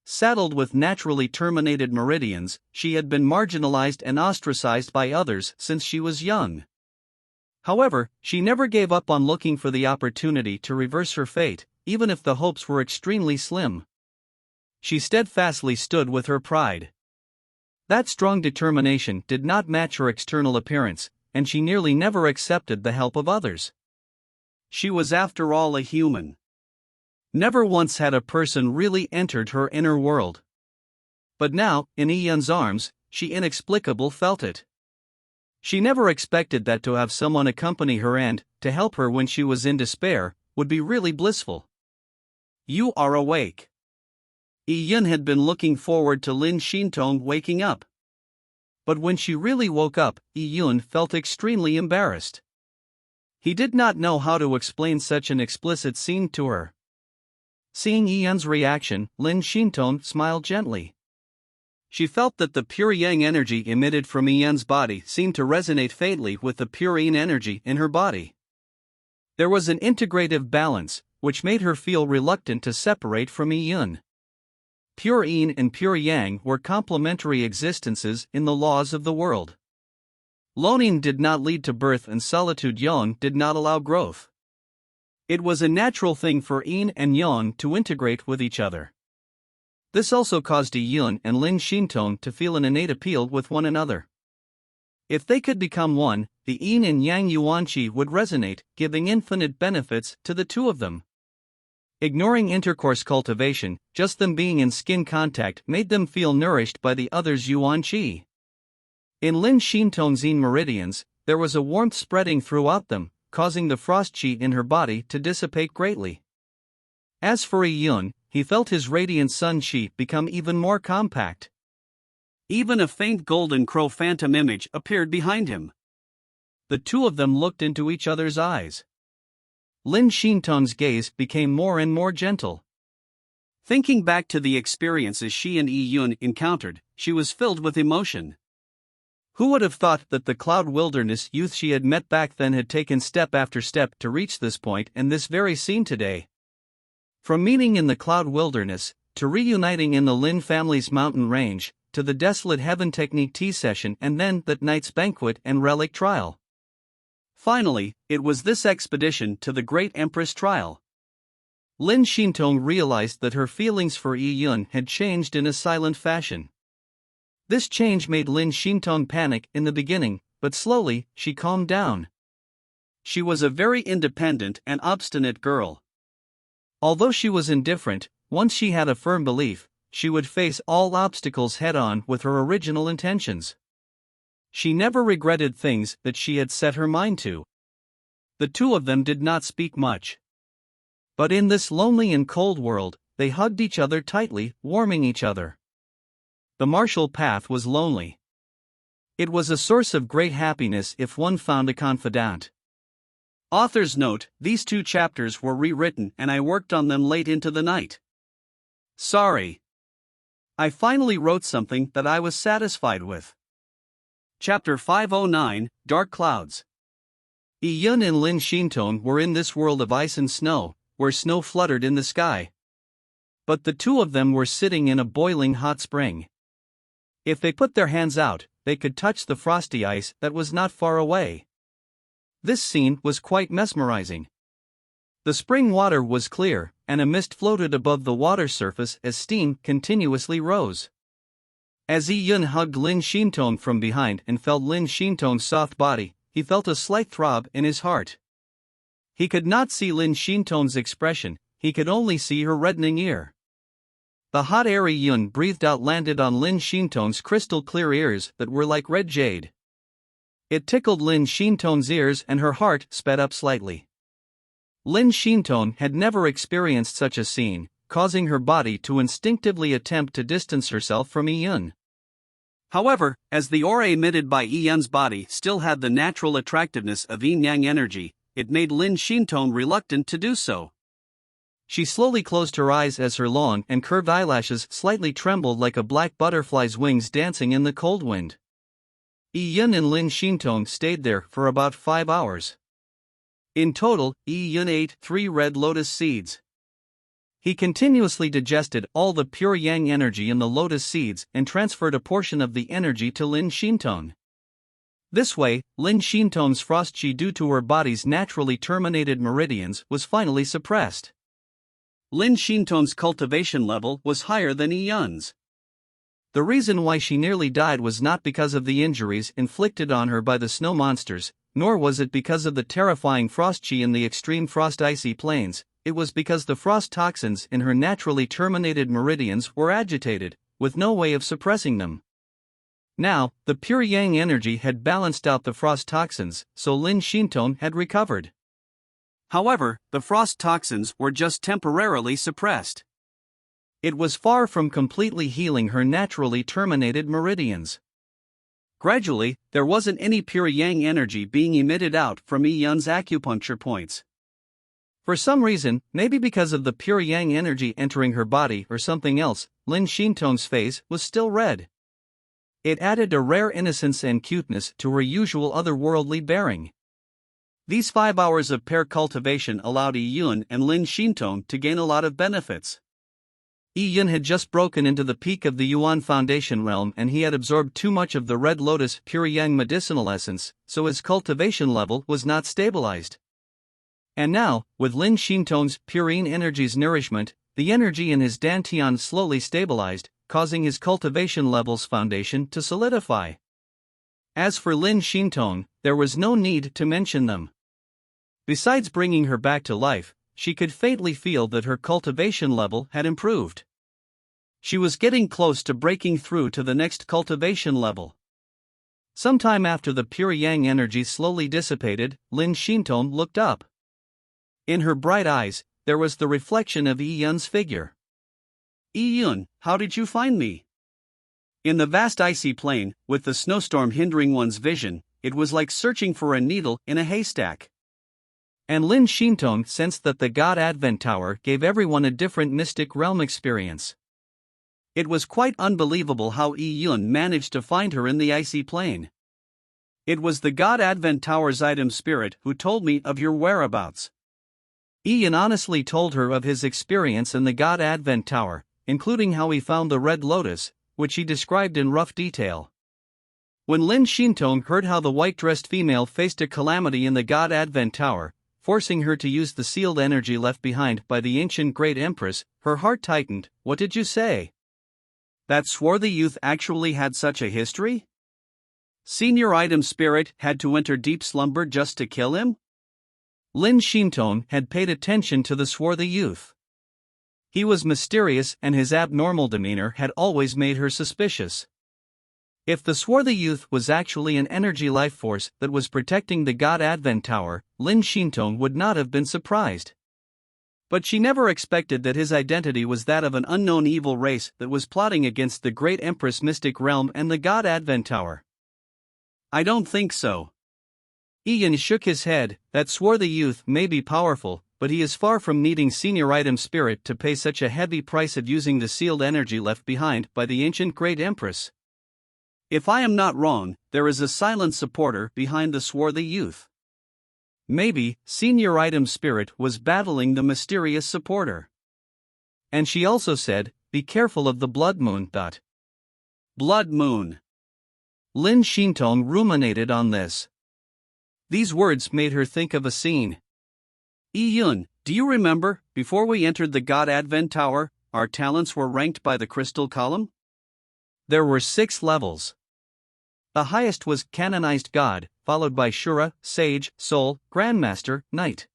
Saddled with naturally terminated meridians, she had been marginalized and ostracized by others since she was young. However, she never gave up on looking for the opportunity to reverse her fate, even if the hopes were extremely slim. She steadfastly stood with her pride. That strong determination did not match her external appearance, and she nearly never accepted the help of others. She was after all a human. Never once had a person really entered her inner world. But now, in Yi Yun's arms, she inexplicably felt it. She never expected that to have someone accompany her and, to help her when she was in despair, would be really blissful. You are awake. Yi Yun had been looking forward to Lin Xintong waking up. But when she really woke up, Yi Yun felt extremely embarrassed. He did not know how to explain such an explicit scene to her. Seeing Yi Yun's reaction, Lin Xintong smiled gently. She felt that the pure yang energy emitted from Yi Yun's body seemed to resonate faintly with the pure yin energy in her body. There was an integrative balance, which made her feel reluctant to separate from Yi-Yun. Pure Yin and pure Yang were complementary existences in the laws of the world. Lonein did not lead to birth and solitude Yang did not allow growth. It was a natural thing for Yin and Yang to integrate with each other. This also caused Yi-Yun and Lin Xintong to feel an innate appeal with one another. If they could become one, the Yin and Yang Yuanqi would resonate, giving infinite benefits to the two of them. Ignoring intercourse cultivation, just them being in skin contact made them feel nourished by the other's Yuanqi. In Lin Xintong's Yin meridians, there was a warmth spreading throughout them, causing the frost chi in her body to dissipate greatly. As for Yi-Yun, he felt his radiant sun chi become even more compact. Even a faint golden crow phantom image appeared behind him. The two of them looked into each other's eyes. Lin Xintong's gaze became more and more gentle. Thinking back to the experiences she and Yi-Yun encountered, she was filled with emotion. Who would have thought that the Cloud Wilderness youth she had met back then had taken step after step to reach this point and this very scene today? From meeting in the Cloud Wilderness, to reuniting in the Lin family's mountain range, to the desolate Heaven Technique tea session and then that night's banquet and relic trial. Finally, it was this expedition to the Great Empress trial. Lin Xintong realized that her feelings for Yi-Yun had changed in a silent fashion. This change made Lin Xintong panic in the beginning, but slowly, she calmed down. She was a very independent and obstinate girl. Although she was indifferent, once she had a firm belief, she would face all obstacles head-on with her original intentions. She never regretted things that she had set her mind to. The two of them did not speak much. But in this lonely and cold world, they hugged each other tightly, warming each other. The martial path was lonely. It was a source of great happiness if one found a confidant. Author's note: these 2 chapters were rewritten and I worked on them late into the night. Sorry. I finally wrote something that I was satisfied with. Chapter 509, Dark Clouds. Yi-Yun and Lin Xintong were in this world of ice and snow, where snow fluttered in the sky. But the two of them were sitting in a boiling hot spring. If they put their hands out, they could touch the frosty ice that was not far away. This scene was quite mesmerizing. The spring water was clear, and a mist floated above the water surface as steam continuously rose. As Yi-Yun hugged Lin Xintong from behind and felt Lin Xintong's soft body, he felt a slight throb in his heart. He could not see Lin Xintong's expression, he could only see her reddening ear. The hot air Yi-Yun breathed out landed on Lin Xintong's crystal-clear ears that were like red jade. It tickled Lin Xintong's ears and her heart sped up slightly. Lin Xintong had never experienced such a scene, causing her body to instinctively attempt to distance herself from Yi-Yun. However, as the aura emitted by Yi-Yun's body still had the natural attractiveness of yin-yang energy, it made Lin Xintong reluctant to do so. She slowly closed her eyes as her long and curved eyelashes slightly trembled like a black butterfly's wings dancing in the cold wind. Yi-Yun and Lin Xintong stayed there for about 5 hours. In total, Yi-Yun ate 3 red lotus seeds. He continuously digested all the pure yang energy in the lotus seeds and transferred a portion of the energy to Lin Xintong. This way, Lin Xintong's frost chi due to her body's naturally terminated meridians was finally suppressed. Lin Xintong's cultivation level was higher than Yi-Yun's. The reason why she nearly died was not because of the injuries inflicted on her by the snow monsters, nor was it because of the terrifying frost chi in the extreme frost icy plains. It was because the frost toxins in her naturally terminated meridians were agitated, with no way of suppressing them. Now, the pure yang energy had balanced out the frost toxins, so Lin Xintong had recovered. However, the frost toxins were just temporarily suppressed. It was far from completely healing her naturally terminated meridians. Gradually, there wasn't any pure yang energy being emitted out from Yi-Yun's acupuncture points. For some reason, maybe because of the pure yang energy entering her body or something else, Lin Xintong's face was still red. It added a rare innocence and cuteness to her usual otherworldly bearing. These 5 hours of pair cultivation allowed Yi Yun and Lin Xintong to gain a lot of benefits. Yi Yun had just broken into the peak of the Yuan Foundation realm, and he had absorbed too much of the Red Lotus Pure Yang medicinal essence, so his cultivation level was not stabilized. And now, with Lin Xintong's Purine Energy's nourishment, the energy in his dantian slowly stabilized, causing his cultivation level's foundation to solidify. As for Lin Xintong, there was no need to mention them. Besides bringing her back to life, she could faintly feel that her cultivation level had improved. She was getting close to breaking through to the next cultivation level. Sometime after the pure yang energy slowly dissipated, Lin Xintong looked up. In her bright eyes, there was the reflection of Yi Yun's figure. "Yi Yun, how did you find me?" In the vast icy plain, with the snowstorm hindering one's vision, it was like searching for a needle in a haystack. And Lin Xintong sensed that the God Advent Tower gave everyone a different mystic realm experience. It was quite unbelievable how Yi Yun managed to find her in the icy plain. "It was the God Advent Tower's item spirit who told me of your whereabouts." Yi Yun honestly told her of his experience in the God Advent Tower, including how he found the Red Lotus, which he described in rough detail. When Lin Xintong heard how the white-dressed female faced a calamity in the God Advent Tower, forcing her to use the sealed energy left behind by the ancient Great Empress, her heart tightened. "What did you say? That swarthy youth actually had such a history? Senior item spirit had to enter deep slumber just to kill him?" Lin Xintong had paid attention to the swarthy youth. He was mysterious, and his abnormal demeanor had always made her suspicious. If the swarthy youth was actually an energy life force that was protecting the God Advent Tower, Lin Xintong would not have been surprised. But she never expected that his identity was that of an unknown evil race that was plotting against the Great Empress Mystic Realm and the God Advent Tower. "I don't think so." Yi Yun shook his head. "That swarthy youth may be powerful, but he is far from needing senior item spirit to pay such a heavy price of using the sealed energy left behind by the ancient Great Empress. If I am not wrong, there is a silent supporter behind the swarthy youth. Maybe senior item spirit was battling the mysterious supporter." And she also said, "Be careful of the blood moon." Blood moon. Lin Xintong ruminated on this. These words made her think of a scene. "Yi Yun, do you remember, before we entered the God Advent Tower, our talents were ranked by the crystal column? There were 6 levels. The highest was Canonized God, followed by Shura, Sage, Soul, Grandmaster, Knight.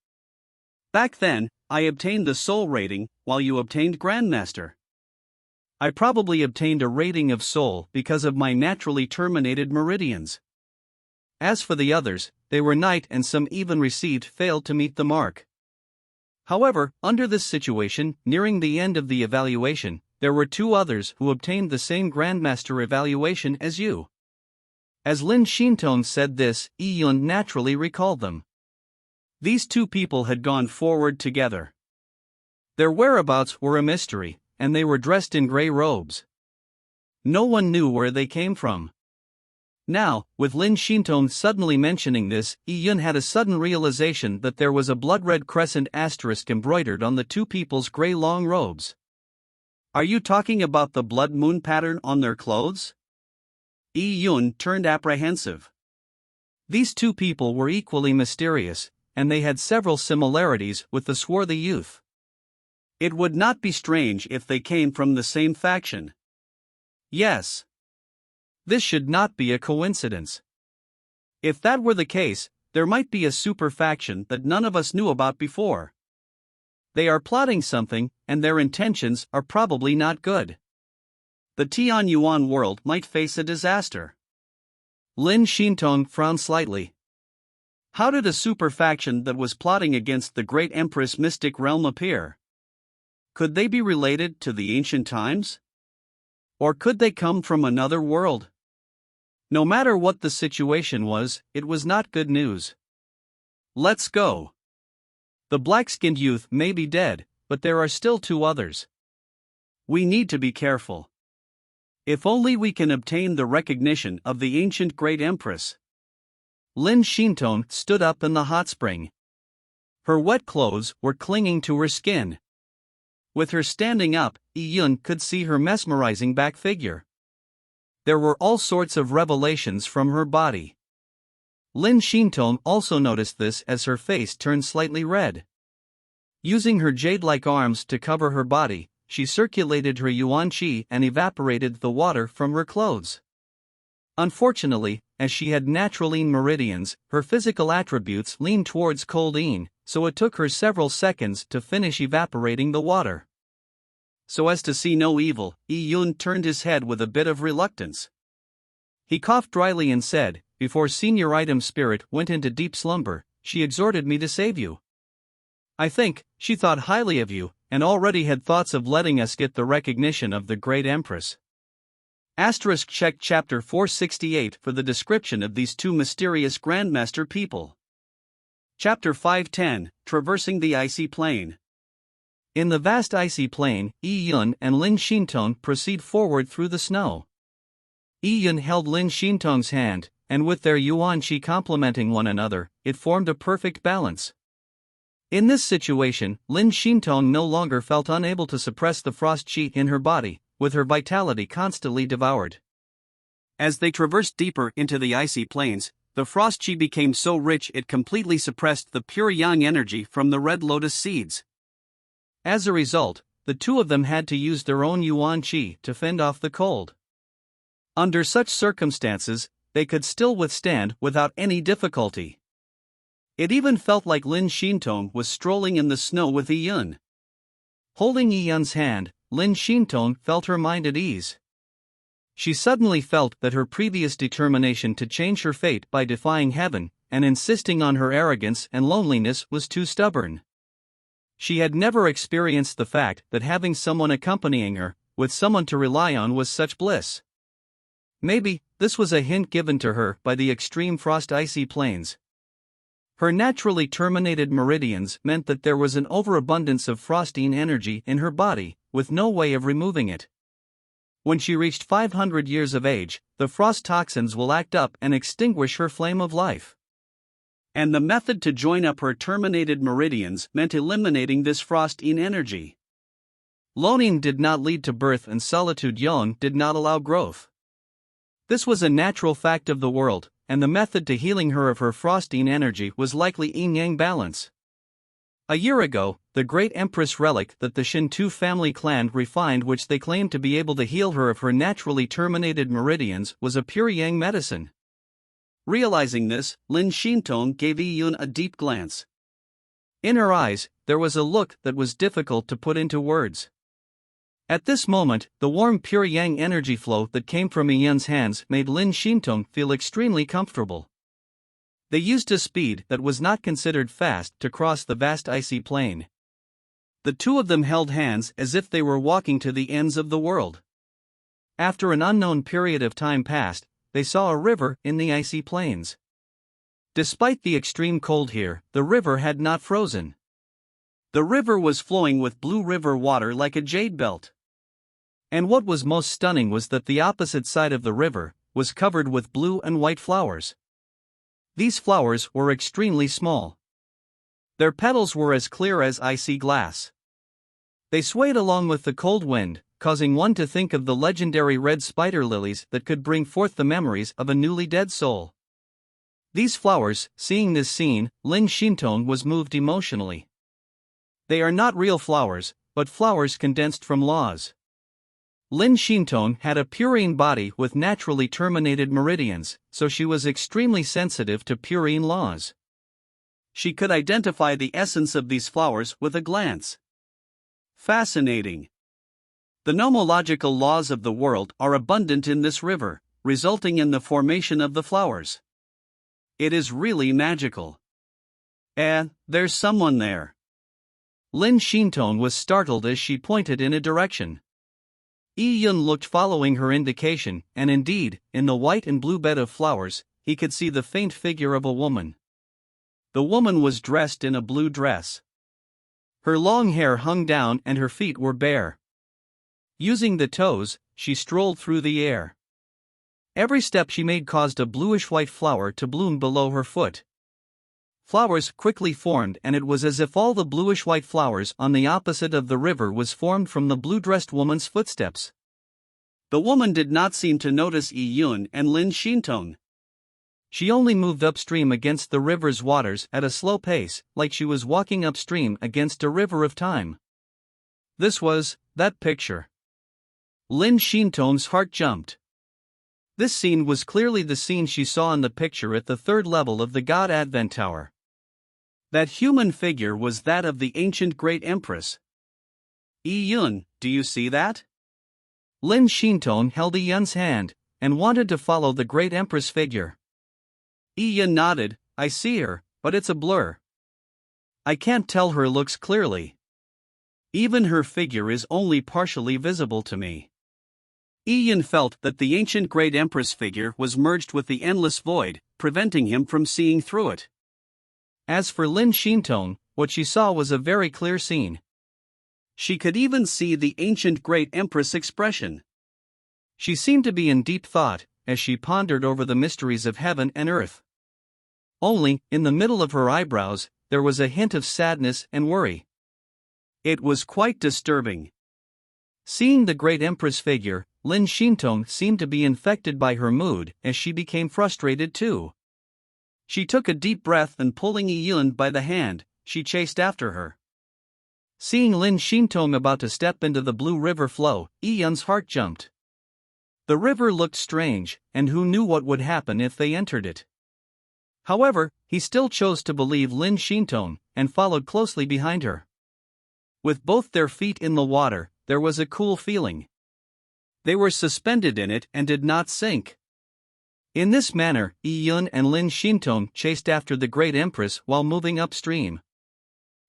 Back then, I obtained the Soul rating, while you obtained Grandmaster. I probably obtained a rating of Soul because of my naturally terminated meridians. As for the others, they were Knight, and some even failed to meet the mark. However, under this situation, nearing the end of the evaluation, there were 2 others who obtained the same Grandmaster evaluation as you." As Lin Xintong said this, Yi Yun naturally recalled them. These 2 people had gone forward together. Their whereabouts were a mystery, and they were dressed in gray robes. No one knew where they came from. Now, with Lin Xintong suddenly mentioning this, Yi Yun had a sudden realization that there was a blood-red crescent asterisk embroidered on the 2 people's gray long robes. "Are you talking about the blood moon pattern on their clothes?" Yi Yun turned apprehensive. These 2 people were equally mysterious, and they had several similarities with the swarthy youth. It would not be strange if they came from the same faction. Yes. This should not be a coincidence. If that were the case, there might be a super faction that none of us knew about before. They are plotting something, and their intentions are probably not good. The Tian Yuan world might face a disaster. Lin Xintong frowned slightly. How did a super faction that was plotting against the Great Empress Mystic Realm appear? Could they be related to the ancient times? Or could they come from another world? No matter what the situation was, it was not good news. "Let's go. The black-skinned youth may be dead, but there are still 2 others. We need to be careful. If only we can obtain the recognition of the ancient Great Empress." Lin Shintong stood up in the hot spring. Her wet clothes were clinging to her skin. With her standing up, Yi-Yun could see her mesmerizing back figure. There were all sorts of revelations from her body. Lin Shintong also noticed this as her face turned slightly red. Using her jade-like arms to cover her body, she circulated her yuan qi and evaporated the water from her clothes. Unfortunately, as she had natural yin meridians, her physical attributes leaned towards cold yin, so it took her several seconds to finish evaporating the water. So as to see no evil, Yi-Yun turned his head with a bit of reluctance. He coughed dryly and said, "Before Senior Item Spirit went into deep slumber, she exhorted me to save you. I think she thought highly of you, and already had thoughts of letting us get the recognition of the Great Empress." Check chapter 468 for the description of these two mysterious Grandmaster people. Chapter 510, Traversing the Icy Plain. In the vast icy plain, Yi-Yun and Lin Shintong proceed forward through the snow. Yi-Yun held Lin Shintong's hand, and with their yuan qi complementing one another, it formed a perfect balance. In this situation, Lin Shintong no longer felt unable to suppress the frost qi in her body, with her vitality constantly devoured. As they traversed deeper into the icy plains, the frost qi became so rich it completely suppressed the pure yang energy from the red lotus seeds. As a result, the two of them had to use their own yuan qi to fend off the cold. Under such circumstances, they could still withstand without any difficulty. It even felt like Lin Shintong was strolling in the snow with Yi-Yun. Holding Yi-Yun's hand, Lin Shintong felt her mind at ease. She suddenly felt that her previous determination to change her fate by defying heaven and insisting on her arrogance and loneliness was too stubborn. She had never experienced the fact that having someone accompanying her, with someone to rely on, was such bliss. Maybe this was a hint given to her by the extreme frost icy plains. Her naturally terminated meridians meant that there was an overabundance of frostine energy in her body, with no way of removing it. When she reached 500 years of age, the frost toxins will act up and extinguish her flame of life. And the method to join up her terminated meridians meant eliminating this frostine energy. Lonin did not lead to birth and solitude Yon did not allow growth. This was a natural fact of the world, and the method to healing her of her frostine energy was likely yin-yang balance. A year ago, the great empress relic that the Shintu family clan refined, which they claimed to be able to heal her of her naturally terminated meridians, was a pure yang medicine. Realizing this, Lin Shintong gave Yi-Yun a deep glance. In her eyes, there was a look that was difficult to put into words. At this moment, the warm pure yang energy flow that came from Yi-Yun's hands made Lin Shintong feel extremely comfortable. They used a speed that was not considered fast to cross the vast icy plain. The two of them held hands as if they were walking to the ends of the world. After an unknown period of time passed, they saw a river in the icy plains. Despite the extreme cold here, the river had not frozen. The river was flowing with blue river water like a jade belt. And what was most stunning was that the opposite side of the river was covered with blue and white flowers. These flowers were extremely small. Their petals were as clear as icy glass. They swayed along with the cold wind, causing one to think of the legendary red spider lilies that could bring forth the memories of a newly dead soul. These flowers, seeing this scene, Lin Shintong was moved emotionally. They are not real flowers, but flowers condensed from laws. Lin Shintong had a purine body with naturally terminated meridians, so she was extremely sensitive to purine laws. She could identify the essence of these flowers with a glance. Fascinating. The nomological laws of the world are abundant in this river, resulting in the formation of the flowers. It is really magical. There's someone there. Lin Shintong was startled as she pointed in a direction. Yi-Yun looked following her indication, and indeed, in the white and blue bed of flowers, he could see the faint figure of a woman. The woman was dressed in a blue dress. Her long hair hung down and her feet were bare. Using the toes, she strolled through the air. Every step she made caused a bluish-white flower to bloom below her foot. Flowers quickly formed, and it was as if all the bluish-white flowers on the opposite of the river was formed from the blue-dressed woman's footsteps. The woman did not seem to notice Yi Yun and Lin Xintong. She only moved upstream against the river's waters at a slow pace, like she was walking upstream against a river of time. This was that picture. Lin Xintong's heart jumped. This scene was clearly the scene she saw in the picture at the third level of the God Advent Tower. That human figure was that of the ancient Great Empress. Yi Yun, do you see that? Lin Xintong held Yi Yun's hand, and wanted to follow the Great Empress figure. Yi Yun nodded. I see her, but it's a blur. I can't tell her looks clearly. Even her figure is only partially visible to me. Yi Yun felt that the ancient Great Empress figure was merged with the endless void, preventing him from seeing through it. As for Lin Xintong, what she saw was a very clear scene. She could even see the ancient Great Empress expression. She seemed to be in deep thought, as she pondered over the mysteries of heaven and earth. Only, in the middle of her eyebrows, there was a hint of sadness and worry. It was quite disturbing. Seeing the Great Empress figure, Lin Xintong seemed to be infected by her mood, as she became frustrated too. She took a deep breath and pulling Yi Yun by the hand, she chased after her. Seeing Lin Xintong about to step into the blue river flow, Yi Yun's heart jumped. The river looked strange, and who knew what would happen if they entered it. However, he still chose to believe Lin Xintong, and followed closely behind her. With both their feet in the water, there was a cool feeling. They were suspended in it and did not sink. In this manner, Yi Yun and Lin Xintong chased after the Great Empress while moving upstream.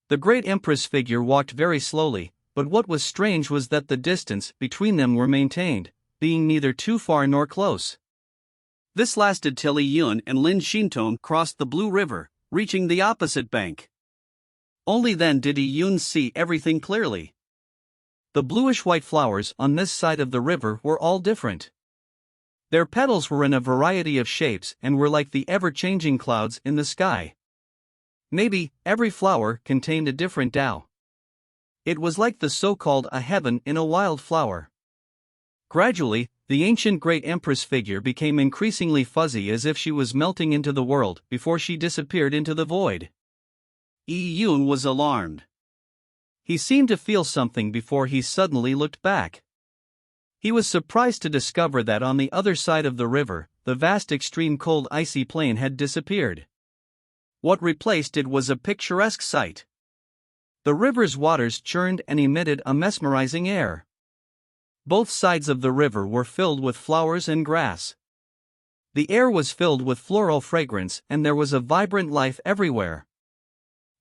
The Great Empress figure walked very slowly, but what was strange was that the distance between them were maintained, being neither too far nor close. This lasted till Yi Yun and Lin Xintong crossed the Blue River, reaching the opposite bank. Only then did Yi Yun see everything clearly. The bluish-white flowers on this side of the river were all different. Their petals were in a variety of shapes and were like the ever-changing clouds in the sky. Maybe every flower contained a different Tao. It was like the so-called a heaven in a wild flower. Gradually, the ancient Great Empress figure became increasingly fuzzy, as if she was melting into the world before she disappeared into the void. Yi Yun was alarmed. He seemed to feel something before he suddenly looked back. He was surprised to discover that on the other side of the river, the vast extreme cold icy plain had disappeared. What replaced it was a picturesque sight. The river's waters churned and emitted a mesmerizing air. Both sides of the river were filled with flowers and grass. The air was filled with floral fragrance and there was a vibrant life everywhere.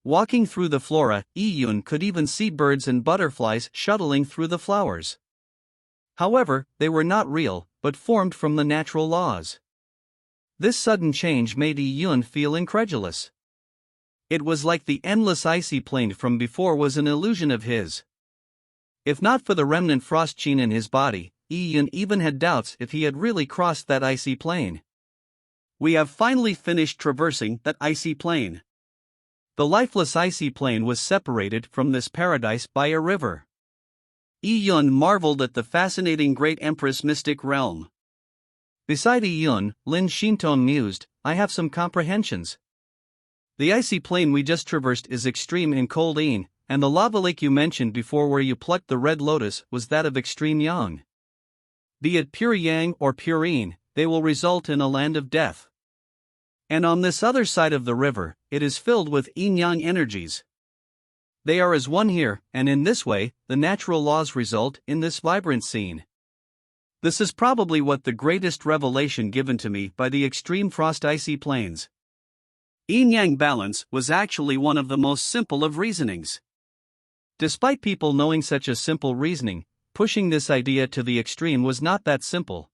Walking through the flora, Yi Yun could even see birds and butterflies shuttling through the flowers. However, they were not real, but formed from the natural laws. This sudden change made Yi Yun feel incredulous. It was like the endless icy plain from before was an illusion of his. If not for the remnant frost gene in his body, Yi Yun even had doubts if he had really crossed that icy plain. We have finally finished traversing that icy plain. The lifeless icy plain was separated from this paradise by a river. Yi Yun marveled at the fascinating Great Empress mystic realm. Beside Yi Yun, Lin Xintong mused, I have some comprehensions. The icy plain we just traversed is extreme in cold yin, and the lava lake you mentioned before where you plucked the red lotus was that of extreme yang. Be it pure yang or pure yin, they will result in a land of death. And on this other side of the river, it is filled with yin-yang energies. They are as one here, and in this way, the natural laws result in this vibrant scene. This is probably what the greatest revelation given to me by the extreme frost icy plains. Yin-yang balance was actually one of the most simple of reasonings. Despite people knowing such a simple reasoning, pushing this idea to the extreme was not that simple.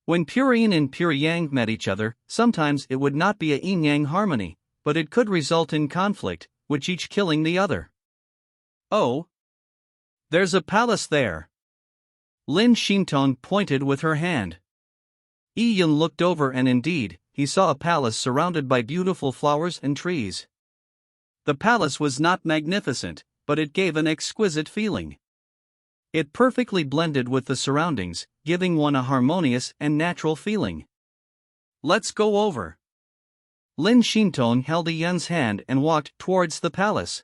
When pure yin and pure yang met each other, sometimes it would not be a yin-yang harmony, but it could result in conflict, with each killing the other. Oh! There's a palace there. Lin Xintong pointed with her hand. Yi Yun looked over and indeed, he saw a palace surrounded by beautiful flowers and trees. The palace was not magnificent, but it gave an exquisite feeling. It perfectly blended with the surroundings, giving one a harmonious and natural feeling. Let's go over. Lin Xintong held Yi Yun's hand and walked towards the palace.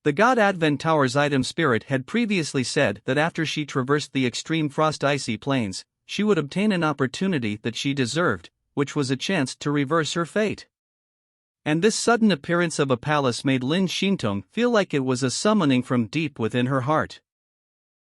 The God Advent Tower's item spirit had previously said that after she traversed the extreme frost icy plains, she would obtain an opportunity that she deserved, which was a chance to reverse her fate. And this sudden appearance of a palace made Lin Xintong feel like it was a summoning from deep within her heart.